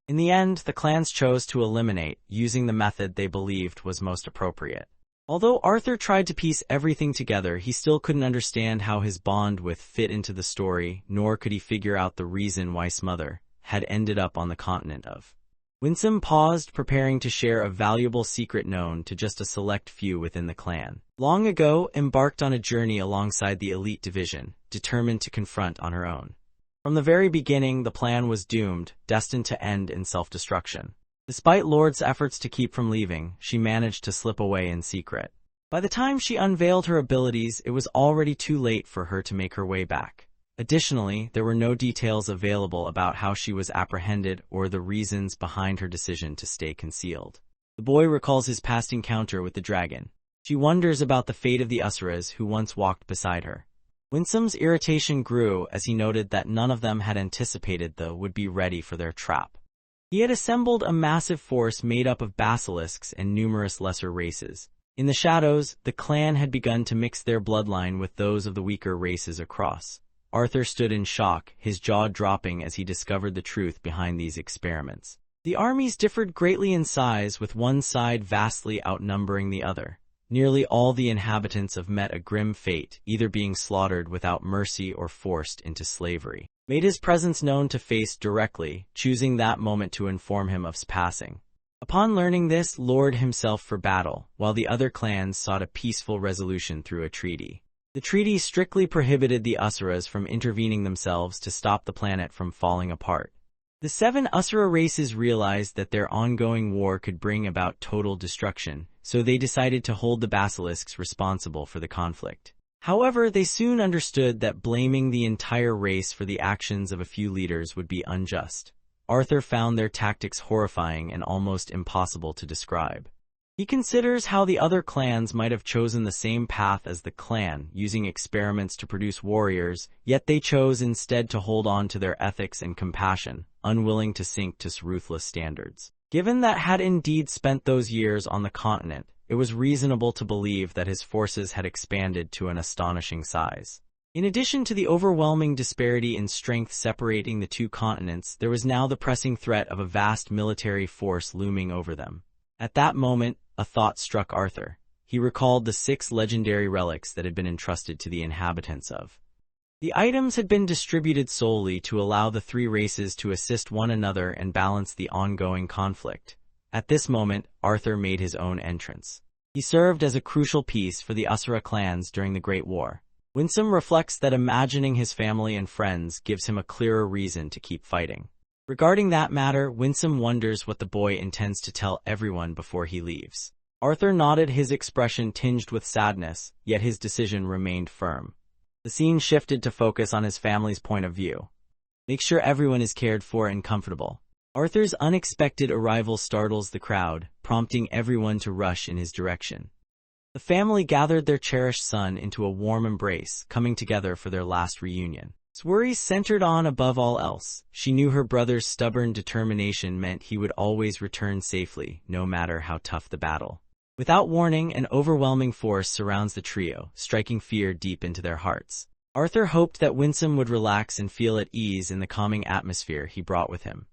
In the end, the clans chose to eliminate, using the method they believed was most appropriate. Although Arthur tried to piece everything together, he still couldn't understand how his bond with fit into the story, nor could he figure out the reason why Smother had ended up on the continent of. Winsome paused, preparing to share a valuable secret known to just a select few within the clan. Long ago, embarked on a journey alongside the elite division, determined to confront on her own. From the very beginning, the plan was doomed, destined to end in self-destruction. Despite Lord's efforts to keep from leaving, she managed to slip away in secret. By the time she unveiled her abilities, it was already too late for her to make her way back. Additionally, there were no details available about how she was apprehended or the reasons behind her decision to stay concealed. The boy recalls his past encounter with the dragon. She wonders about the fate of the Asuras who once walked beside her. Winsome's irritation grew as he noted that none of them had anticipated the would be ready for their trap. He had assembled a massive force made up of basilisks and numerous lesser races. In the shadows, the clan had begun to mix their bloodline with those of the weaker races across. Arthur stood in shock, his jaw dropping as he discovered the truth behind these experiments. The armies differed greatly in size, with one side vastly outnumbering the other. Nearly all the inhabitants of met a grim fate, either being slaughtered without mercy or forced into slavery. Made his presence known to Face directly, choosing that moment to inform him of his passing. Upon learning this, Lord himself for battle, while the other clans sought a peaceful resolution through a treaty. The treaty strictly prohibited the Asuras from intervening themselves to stop the planet from falling apart. The 7 Asura races realized that their ongoing war could bring about total destruction, so they decided to hold the basilisks responsible for the conflict. However, they soon understood that blaming the entire race for the actions of a few leaders would be unjust. Arthur found their tactics horrifying and almost impossible to describe. He considers how the other clans might have chosen the same path as the clan, using experiments to produce warriors, yet they chose instead to hold on to their ethics and compassion, unwilling to sink to ruthless standards. Given that had indeed spent those years on the continent, it was reasonable to believe that his forces had expanded to an astonishing size. In addition to the overwhelming disparity in strength separating the two continents, there was now the pressing threat of a vast military force looming over them. At that moment, a thought struck Arthur. He recalled the 6 legendary relics that had been entrusted to the inhabitants of. The items had been distributed solely to allow the 3 races to assist one another and balance the ongoing conflict. At this moment, Arthur made his own entrance. He served as a crucial piece for the Asura clans during the Great War. Winsome reflects that imagining his family and friends gives him a clearer reason to keep fighting. Regarding that matter, Winsome wonders what the boy intends to tell everyone before he leaves. Arthur nodded, his expression tinged with sadness, yet his decision remained firm. The scene shifted to focus on his family's point of view. Make sure everyone is cared for and comfortable. Arthur's unexpected arrival startles the crowd, prompting everyone to rush in his direction. The family gathered their cherished son into a warm embrace, coming together for their last reunion. His worries centered on above all else. She knew her brother's stubborn determination meant he would always return safely, no matter how tough the battle. Without warning, an overwhelming force surrounds the trio, striking fear deep into their hearts. Arthur hoped that Winsome would relax and feel at ease in the calming atmosphere he brought with him.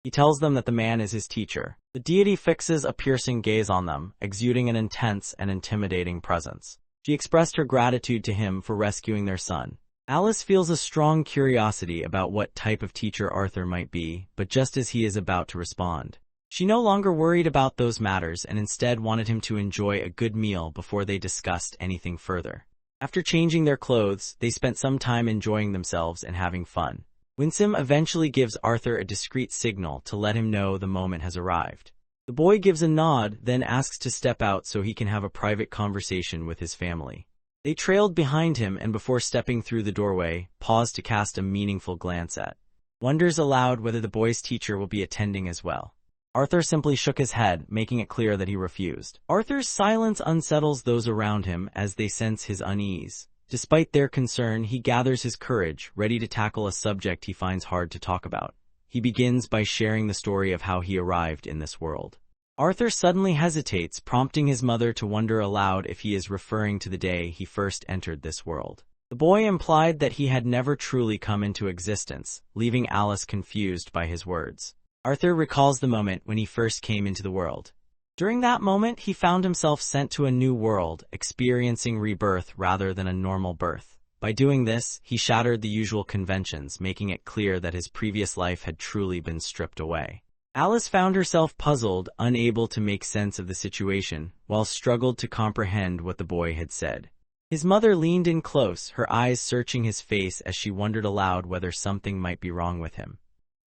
He tells them that the man is his teacher. The deity fixes a piercing gaze on them, exuding an intense and intimidating presence. She expressed her gratitude to him for rescuing their son. Alice feels a strong curiosity about what type of teacher Arthur might be, but just as he is about to respond, she no longer worried about those matters and instead wanted him to enjoy a good meal before they discussed anything further. After changing their clothes, they spent some time enjoying themselves and having fun. Winsome eventually gives Arthur a discreet signal to let him know the moment has arrived. The boy gives a nod, then asks to step out so he can have a private conversation with his family. They trailed behind him and before stepping through the doorway, paused to cast a meaningful glance at. Wonders aloud whether the boy's teacher will be attending as well. Arthur simply shook his head, making it clear that he refused. Arthur's silence unsettles those around him as they sense his unease. Despite their concern, he gathers his courage, ready to tackle a subject he finds hard to talk about. He begins by sharing the story of how he arrived in this world. Arthur suddenly hesitates, prompting his mother to wonder aloud if he is referring to the day he first entered this world. The boy implied that he had never truly come into existence, leaving Alice confused by his words. Arthur recalls the moment when he first came into the world. During that moment, he found himself sent to a new world, experiencing rebirth rather than a normal birth. By doing this, he shattered the usual conventions, making it clear that his previous life had truly been stripped away. Alice found herself puzzled, unable to make sense of the situation, while struggled to comprehend what the boy had said. His mother leaned in close, her eyes searching his face as she wondered aloud whether something might be wrong with him.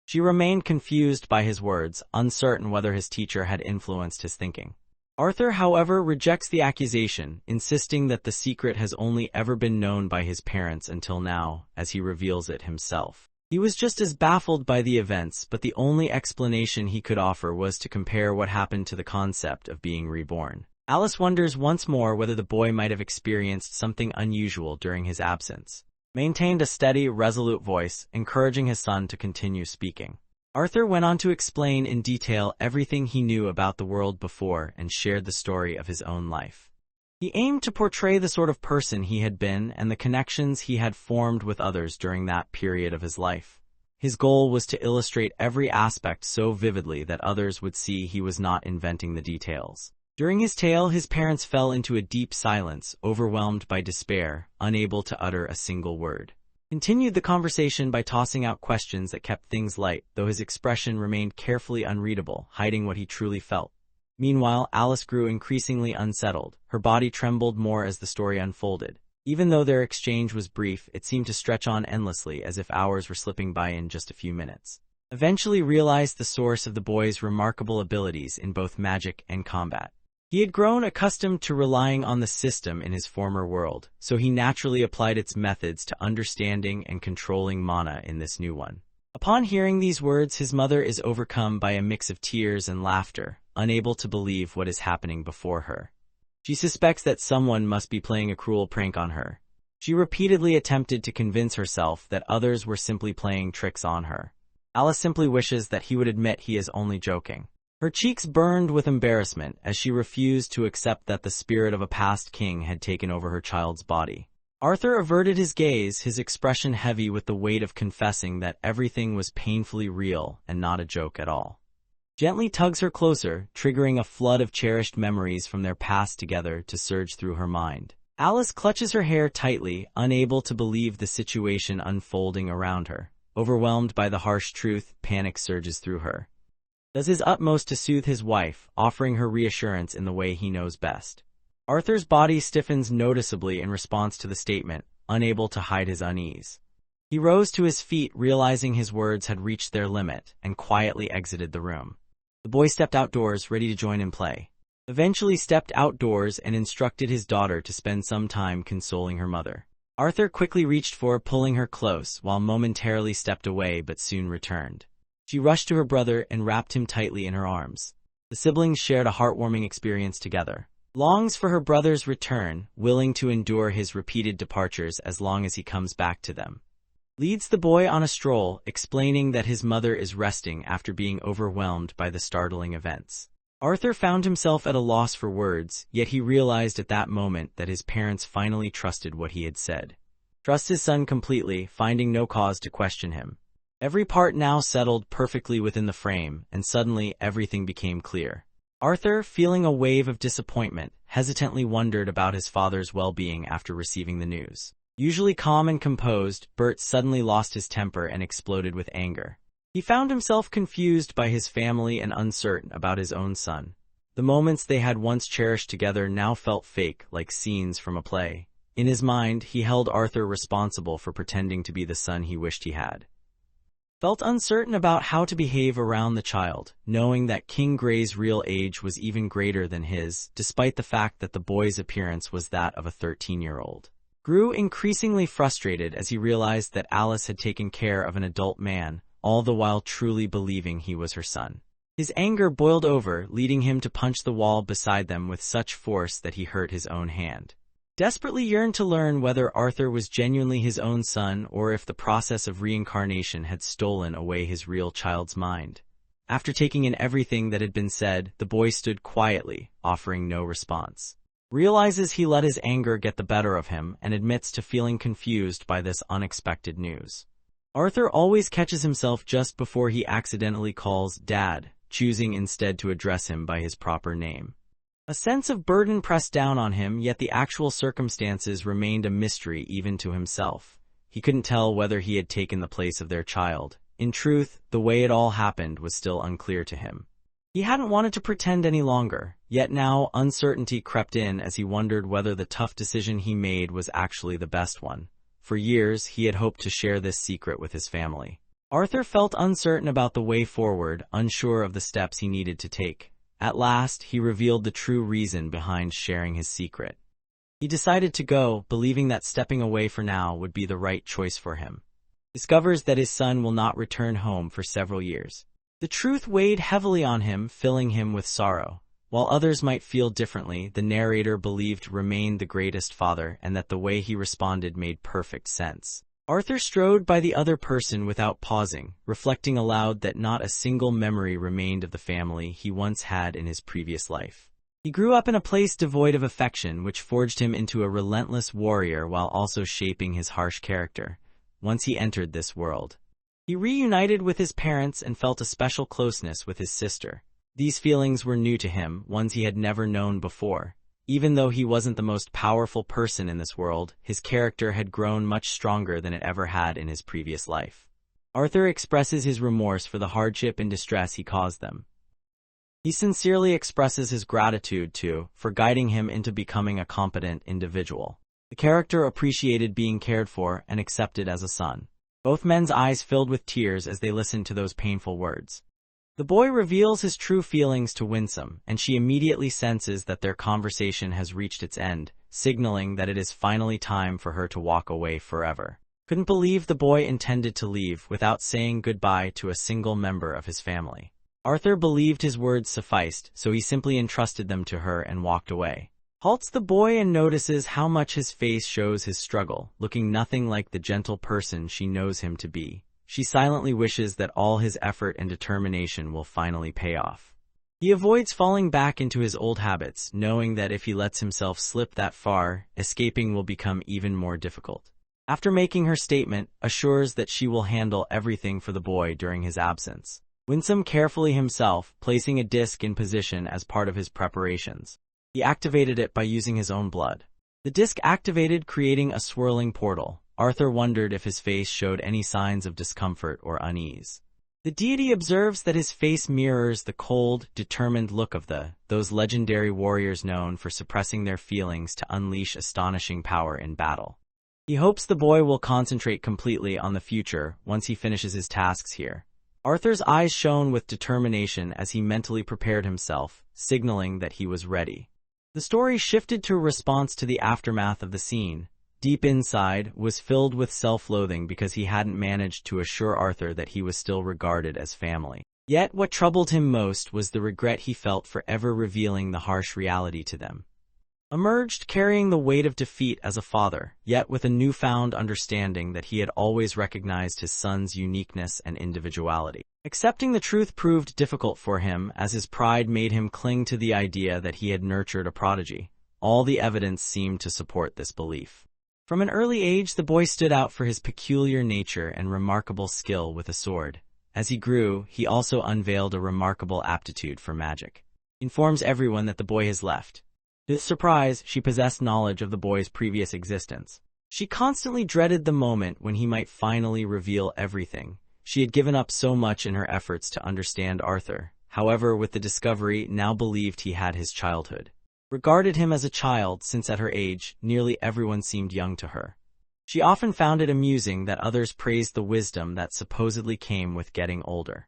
She remained confused by his words, uncertain whether his teacher had influenced his thinking. Arthur, however, rejects the accusation, insisting that the secret has only ever been known by his parents until now, as he reveals it himself. He was just as baffled by the events, but the only explanation he could offer was to compare what happened to the concept of being reborn. Alice wonders once more whether the boy might have experienced something unusual during his absence. Maintained a steady, resolute voice, encouraging his son to continue speaking. Arthur went on to explain in detail everything he knew about the world before and shared the story of his own life. He aimed to portray the sort of person he had been and the connections he had formed with others during that period of his life. His goal was to illustrate every aspect so vividly that others would see he was not inventing the details. During his tale, his parents fell into a deep silence, overwhelmed by despair, unable to utter a single word. Continued the conversation by tossing out questions that kept things light, though his expression remained carefully unreadable, hiding what he truly felt. Meanwhile, Alice grew increasingly unsettled. Her body trembled more as the story unfolded. Even though their exchange was brief, it seemed to stretch on endlessly, as if hours were slipping by in just a few minutes. Eventually realized the source of the boy's remarkable abilities in both magic and combat. He had grown accustomed to relying on the system in his former world, so he naturally applied its methods to understanding and controlling mana in this new one. Upon hearing these words, his mother is overcome by a mix of tears and laughter, unable to believe what is happening before her. She suspects that someone must be playing a cruel prank on her. She repeatedly attempted to convince herself that others were simply playing tricks on her. Alice simply wishes that he would admit he is only joking. Her cheeks burned with embarrassment as she refused to accept that the spirit of a past king had taken over her child's body. Arthur averted his gaze, his expression heavy with the weight of confessing that everything was painfully real and not a joke at all. Gently tugs her closer, triggering a flood of cherished memories from their past together to surge through her mind. Alice clutches her hair tightly, unable to believe the situation unfolding around her. Overwhelmed by the harsh truth, panic surges through her. Does his utmost to soothe his wife, offering her reassurance in the way he knows best. Arthur's body stiffens noticeably in response to the statement, unable to hide his unease. He rose to his feet, realizing his words had reached their limit, and quietly exited the room. The boy stepped outdoors, ready to join in play. Eventually stepped outdoors and instructed his daughter to spend some time consoling her mother. Arthur quickly reached for, pulling her close, while momentarily stepped away but soon returned. She rushed to her brother and wrapped him tightly in her arms. The siblings shared a heartwarming experience together. Longs for her brother's return, willing to endure his repeated departures as long as he comes back to them. Leads the boy on a stroll, explaining that his mother is resting after being overwhelmed by the startling events. Arthur found himself at a loss for words, yet he realized at that moment that his parents finally trusted what he had said. Trust his son completely, finding no cause to question him. Every part now settled perfectly within the frame, and suddenly everything became clear. Arthur, feeling a wave of disappointment, hesitantly wondered about his father's well-being after receiving the news. Usually calm and composed, Bert suddenly lost his temper and exploded with anger. He found himself confused by his family and uncertain about his own son. The moments they had once cherished together now felt fake, like scenes from a play. In his mind, he held Arthur responsible for pretending to be the son he wished he had. Felt uncertain about how to behave around the child, knowing that King Gray's real age was even greater than his, despite the fact that the boy's appearance was that of a 13-year-old. Grew increasingly frustrated as he realized that Alice had taken care of an adult man, all the while truly believing he was her son. His anger boiled over, leading him to punch the wall beside them with such force that he hurt his own hand. Desperately yearned to learn whether Arthur was genuinely his own son or if the process of reincarnation had stolen away his real child's mind. After taking in everything that had been said, the boy stood quietly, offering no response. Realizes he let his anger get the better of him and admits to feeling confused by this unexpected news. Arthur always catches himself just before he accidentally calls Dad, choosing instead to address him by his proper name. A sense of burden pressed down on him, yet the actual circumstances remained a mystery even to himself. He couldn't tell whether he had taken the place of their child. In truth, the way it all happened was still unclear to him. He hadn't wanted to pretend any longer, yet now uncertainty crept in as he wondered whether the tough decision he made was actually the best one. For years, he had hoped to share this secret with his family. Arthur felt uncertain about the way forward, unsure of the steps he needed to take. At last, he revealed the true reason behind sharing his secret. He decided to go, believing that stepping away for now would be the right choice for him. Discovers that his son will not return home for several years. The truth weighed heavily on him, filling him with sorrow. While others might feel differently, the narrator believed remained the greatest father and that the way he responded made perfect sense. Arthur strode by the other person without pausing, reflecting aloud that not a single memory remained of the family he once had in his previous life. He grew up in a place devoid of affection, which forged him into a relentless warrior while also shaping his harsh character. Once he entered this world, he reunited with his parents and felt a special closeness with his sister. These feelings were new to him, ones he had never known before. Even though he wasn't the most powerful person in this world, his character had grown much stronger than it ever had in his previous life. Arthur expresses his remorse for the hardship and distress he caused them. He sincerely expresses his gratitude, too, for guiding him into becoming a competent individual. The character appreciated being cared for and accepted as a son. Both men's eyes filled with tears as they listened to those painful words. The boy reveals his true feelings to Winsome, and she immediately senses that their conversation has reached its end, signaling that it is finally time for her to walk away forever. Couldn't believe the boy intended to leave without saying goodbye to a single member of his family. Arthur believed his words sufficed, so he simply entrusted them to her and walked away. Halts the boy and notices how much his face shows his struggle, looking nothing like the gentle person she knows him to be. She silently wishes that all his effort and determination will finally pay off. He avoids falling back into his old habits, knowing that if he lets himself slip that far, escaping will become even more difficult. After making her statement, assures that she will handle everything for the boy during his absence. Winsome carefully himself, placing a disc in position as part of his preparations. He activated it by using his own blood. The disc activated, creating a swirling portal. Arthur wondered if his face showed any signs of discomfort or unease. The deity observes that his face mirrors the cold, determined look of those legendary warriors known for suppressing their feelings to unleash astonishing power in battle. He hopes the boy will concentrate completely on the future once he finishes his tasks here. Arthur's eyes shone with determination as he mentally prepared himself, signaling that he was ready. The story shifted to a response to the aftermath of the scene. Deep inside, was filled with self-loathing because he hadn't managed to assure Arthur that he was still regarded as family. Yet what troubled him most was the regret he felt for ever revealing the harsh reality to them. Emerged carrying the weight of defeat as a father, yet with a newfound understanding that he had always recognized his son's uniqueness and individuality. Accepting the truth proved difficult for him, as his pride made him cling to the idea that he had nurtured a prodigy. All the evidence seemed to support this belief. From an early age, the boy stood out for his peculiar nature and remarkable skill with a sword. As he grew, he also unveiled a remarkable aptitude for magic. He informs everyone that the boy has left. To his surprise, she possessed knowledge of the boy's previous existence. She constantly dreaded the moment when he might finally reveal everything. She had given up so much in her efforts to understand Arthur. However, with the discovery, now believed he had his childhood. Regarded him as a child since at her age, nearly everyone seemed young to her. She often found it amusing that others praised the wisdom that supposedly came with getting older.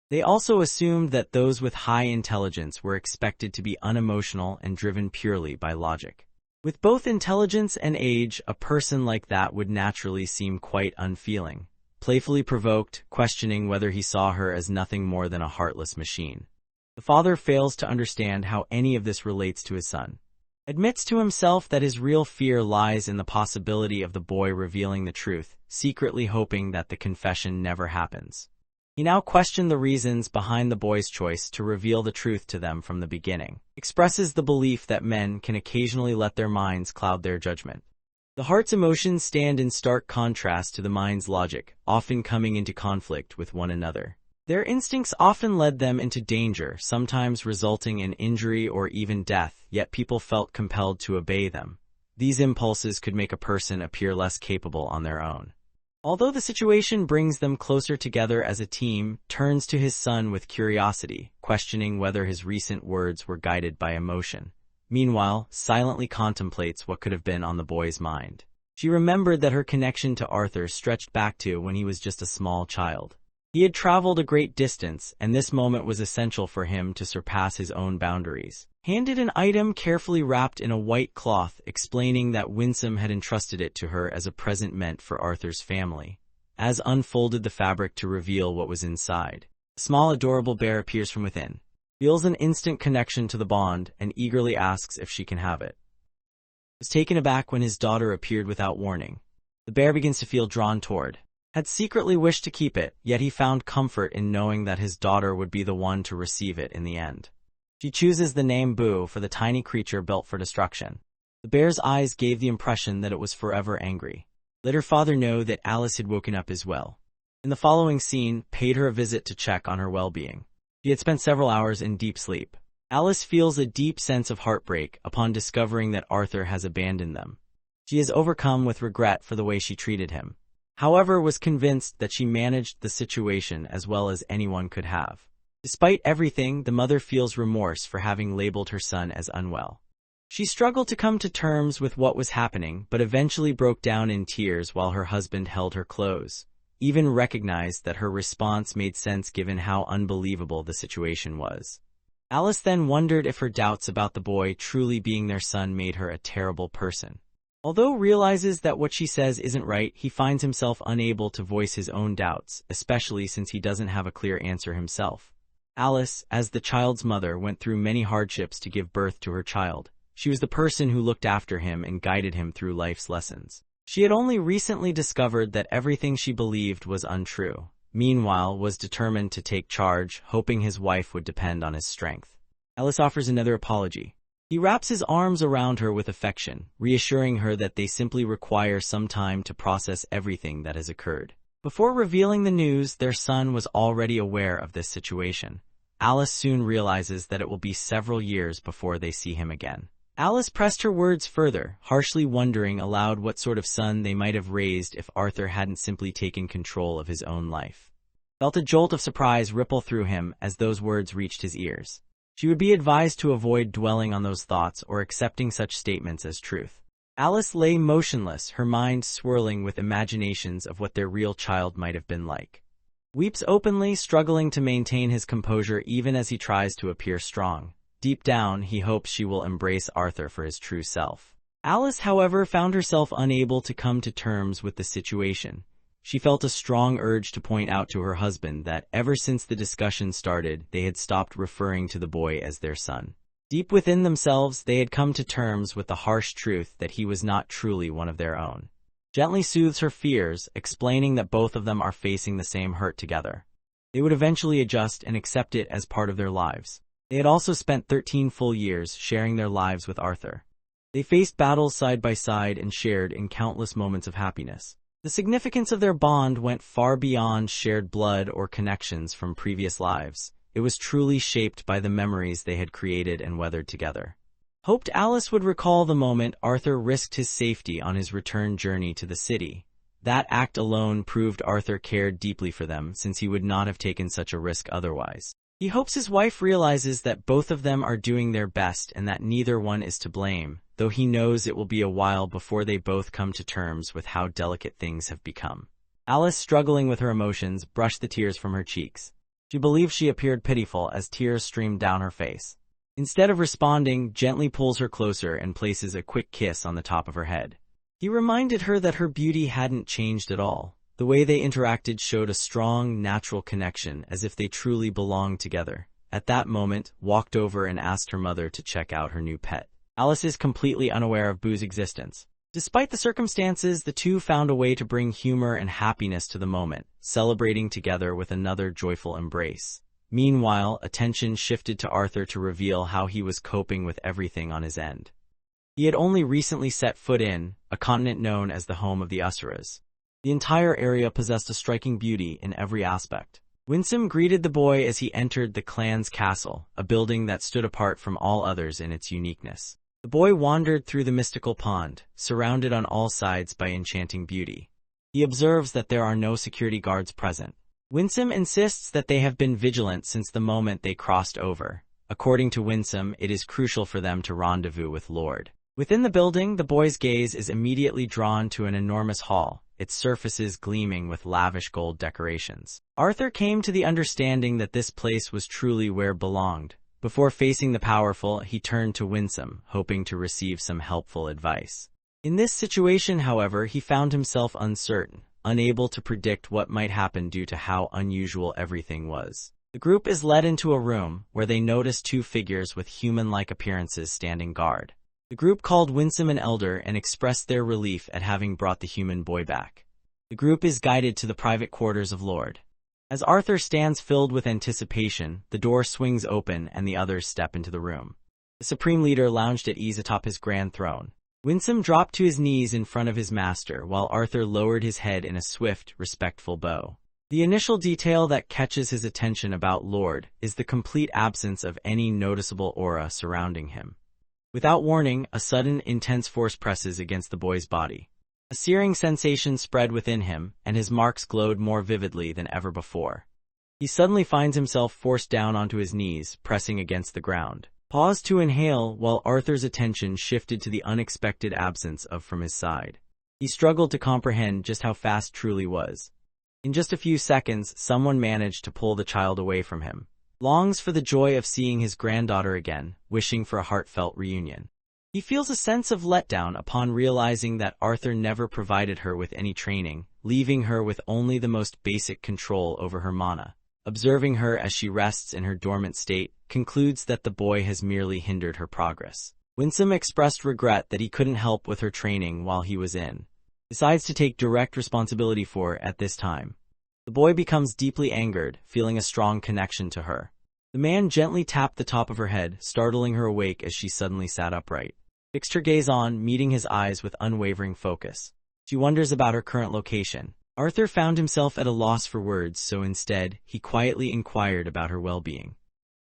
They also assumed that those with high intelligence were expected to be unemotional and driven purely by logic. With both intelligence and age, a person like that would naturally seem quite unfeeling, playfully provoked, questioning whether he saw her as nothing more than a heartless machine. The father fails to understand how any of this relates to his son. Admits to himself that his real fear lies in the possibility of the boy revealing the truth, secretly hoping that the confession never happens. He now questioned the reasons behind the boy's choice to reveal the truth to them from the beginning. Expresses the belief that men can occasionally let their minds cloud their judgment. The heart's emotions stand in stark contrast to the mind's logic, often coming into conflict with one another. Their instincts often led them into danger, sometimes resulting in injury or even death, yet people felt compelled to obey them. These impulses could make a person appear less capable on their own. Although the situation brings them closer together as a team, turns to his son with curiosity, questioning whether his recent words were guided by emotion. Meanwhile, silently contemplates what could have been on the boy's mind. She remembered that her connection to Arthur stretched back to when he was just a small child. He had traveled a great distance, and this moment was essential for him to surpass his own boundaries. Handed an item carefully wrapped in a white cloth, explaining that Winsome had entrusted it to her as a present meant for Arthur's family. As unfolded the fabric to reveal what was inside, a small adorable bear appears from within. Feels an instant connection to the bond, and eagerly asks if she can have it. Was taken aback when his daughter appeared without warning. The bear begins to feel drawn toward. Had secretly wished to keep it, yet he found comfort in knowing that his daughter would be the one to receive it in the end. She chooses the name Boo for the tiny creature built for destruction. The bear's eyes gave the impression that it was forever angry. Let her father know that Alice had woken up as well. In the following scene, paid her a visit to check on her well-being. She had spent several hours in deep sleep. Alice feels a deep sense of heartbreak upon discovering that Arthur has abandoned them. She is overcome with regret for the way she treated him. However, was convinced that she managed the situation as well as anyone could have. Despite everything, the mother feels remorse for having labeled her son as unwell. She struggled to come to terms with what was happening, but eventually broke down in tears while her husband held her close. Even recognized that her response made sense given how unbelievable the situation was. Alice then wondered if her doubts about the boy truly being their son made her a terrible person. Although realizes that what she says isn't right, he finds himself unable to voice his own doubts, especially since he doesn't have a clear answer himself. Alice, as the child's mother, went through many hardships to give birth to her child. She was the person who looked after him and guided him through life's lessons. She had only recently discovered that everything she believed was untrue. Meanwhile, was determined to take charge, hoping his wife would depend on his strength. Alice offers another apology. He wraps his arms around her with affection, reassuring her that they simply require some time to process everything that has occurred. Before revealing the news, their son was already aware of this situation. Alice soon realizes that it will be several years before they see him again. Alice pressed her words further, harshly wondering aloud what sort of son they might have raised if Arthur hadn't simply taken control of his own life. Felt a jolt of surprise ripple through him as those words reached his ears. She would be advised to avoid dwelling on those thoughts or accepting such statements as truth. Alice lay motionless, her mind swirling with imaginations of what their real child might have been like. Weeps openly, struggling to maintain his composure even as he tries to appear strong. Deep down, he hopes she will embrace Arthur for his true self. Alice, however, found herself unable to come to terms with the situation. She felt a strong urge to point out to her husband that ever since the discussion started, they had stopped referring to the boy as their son. Deep within themselves, they had come to terms with the harsh truth that he was not truly one of their own. Gently soothes her fears, explaining that both of them are facing the same hurt together. They would eventually adjust and accept it as part of their lives. They had also spent 13 full years sharing their lives with Arthur. They faced battles side by side and shared in countless moments of happiness. The significance of their bond went far beyond shared blood or connections from previous lives. It was truly shaped by the memories they had created and weathered together. Hoped Alice would recall the moment Arthur risked his safety on his return journey to the city. That act alone proved Arthur cared deeply for them, since he would not have taken such a risk otherwise. He hopes his wife realizes that both of them are doing their best and that neither one is to blame, though he knows it will be a while before they both come to terms with how delicate things have become. Alice, struggling with her emotions, brushed the tears from her cheeks. She believed she appeared pitiful as tears streamed down her face. Instead of responding, gently pulls her closer and places a quick kiss on the top of her head. He reminded her that her beauty hadn't changed at all. The way they interacted showed a strong, natural connection, as if they truly belonged together. At that moment, walked over and asked her mother to check out her new pet. Alice is completely unaware of Boo's existence. Despite the circumstances, the two found a way to bring humor and happiness to the moment, celebrating together with another joyful embrace. Meanwhile, attention shifted to Arthur to reveal how he was coping with everything on his end. He had only recently set foot in a continent known as the home of the Asuras. The entire area possessed a striking beauty in every aspect. Winsome greeted the boy as he entered the clan's castle, a building that stood apart from all others in its uniqueness. The boy wandered through the mystical pond, surrounded on all sides by enchanting beauty. He observes that there are no security guards present. Winsome insists that they have been vigilant since the moment they crossed over. According to Winsome, it is crucial for them to rendezvous with Lord. Within the building, the boy's gaze is immediately drawn to an enormous hall, its surfaces gleaming with lavish gold decorations. Arthur came to the understanding that this place was truly where it belonged. Before facing the powerful, he turned to Winsome, hoping to receive some helpful advice. In this situation, however, he found himself uncertain, unable to predict what might happen due to how unusual everything was. The group is led into a room, where they notice two figures with human-like appearances standing guard. The group called Winsome an elder and expressed their relief at having brought the human boy back. The group is guided to the private quarters of Lord. As Arthur stands filled with anticipation, the door swings open and the others step into the room. The Supreme Leader lounged at ease atop his grand throne. Winsome dropped to his knees in front of his master, while Arthur lowered his head in a swift, respectful bow. The initial detail that catches his attention about Lord is the complete absence of any noticeable aura surrounding him. Without warning, a sudden, intense force presses against the boy's body. A searing sensation spread within him, and his marks glowed more vividly than ever before. He suddenly finds himself forced down onto his knees, pressing against the ground. Paused to inhale, while Arthur's attention shifted to the unexpected absence from his side. He struggled to comprehend just how fast truly was. In just a few seconds, someone managed to pull the child away from him. Longs for the joy of seeing his granddaughter again, wishing for a heartfelt reunion. He feels a sense of letdown upon realizing that Arthur never provided her with any training, leaving her with only the most basic control over her mana. Observing her as she rests in her dormant state, concludes that the boy has merely hindered her progress. Winsome expressed regret that he couldn't help with her training while he was in. Decides to take direct responsibility for it at this time. The boy becomes deeply angered, feeling a strong connection to her. The man gently tapped the top of her head, startling her awake as she suddenly sat upright. Fixed her gaze on, meeting his eyes with unwavering focus. She wonders about her current location. Arthur found himself at a loss for words, so instead, he quietly inquired about her well-being.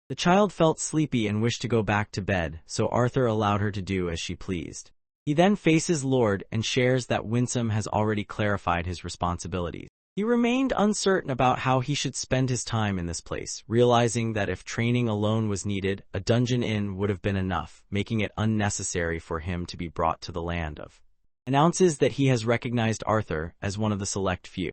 The child felt sleepy and wished to go back to bed, so Arthur allowed her to do as she pleased. He then faces Lord and shares that Winsome has already clarified his responsibilities. He remained uncertain about how he should spend his time in this place, realizing that if training alone was needed, a dungeon inn would have been enough, making it unnecessary for him to be brought to the land of. Announces that he has recognized Arthur as one of the select few.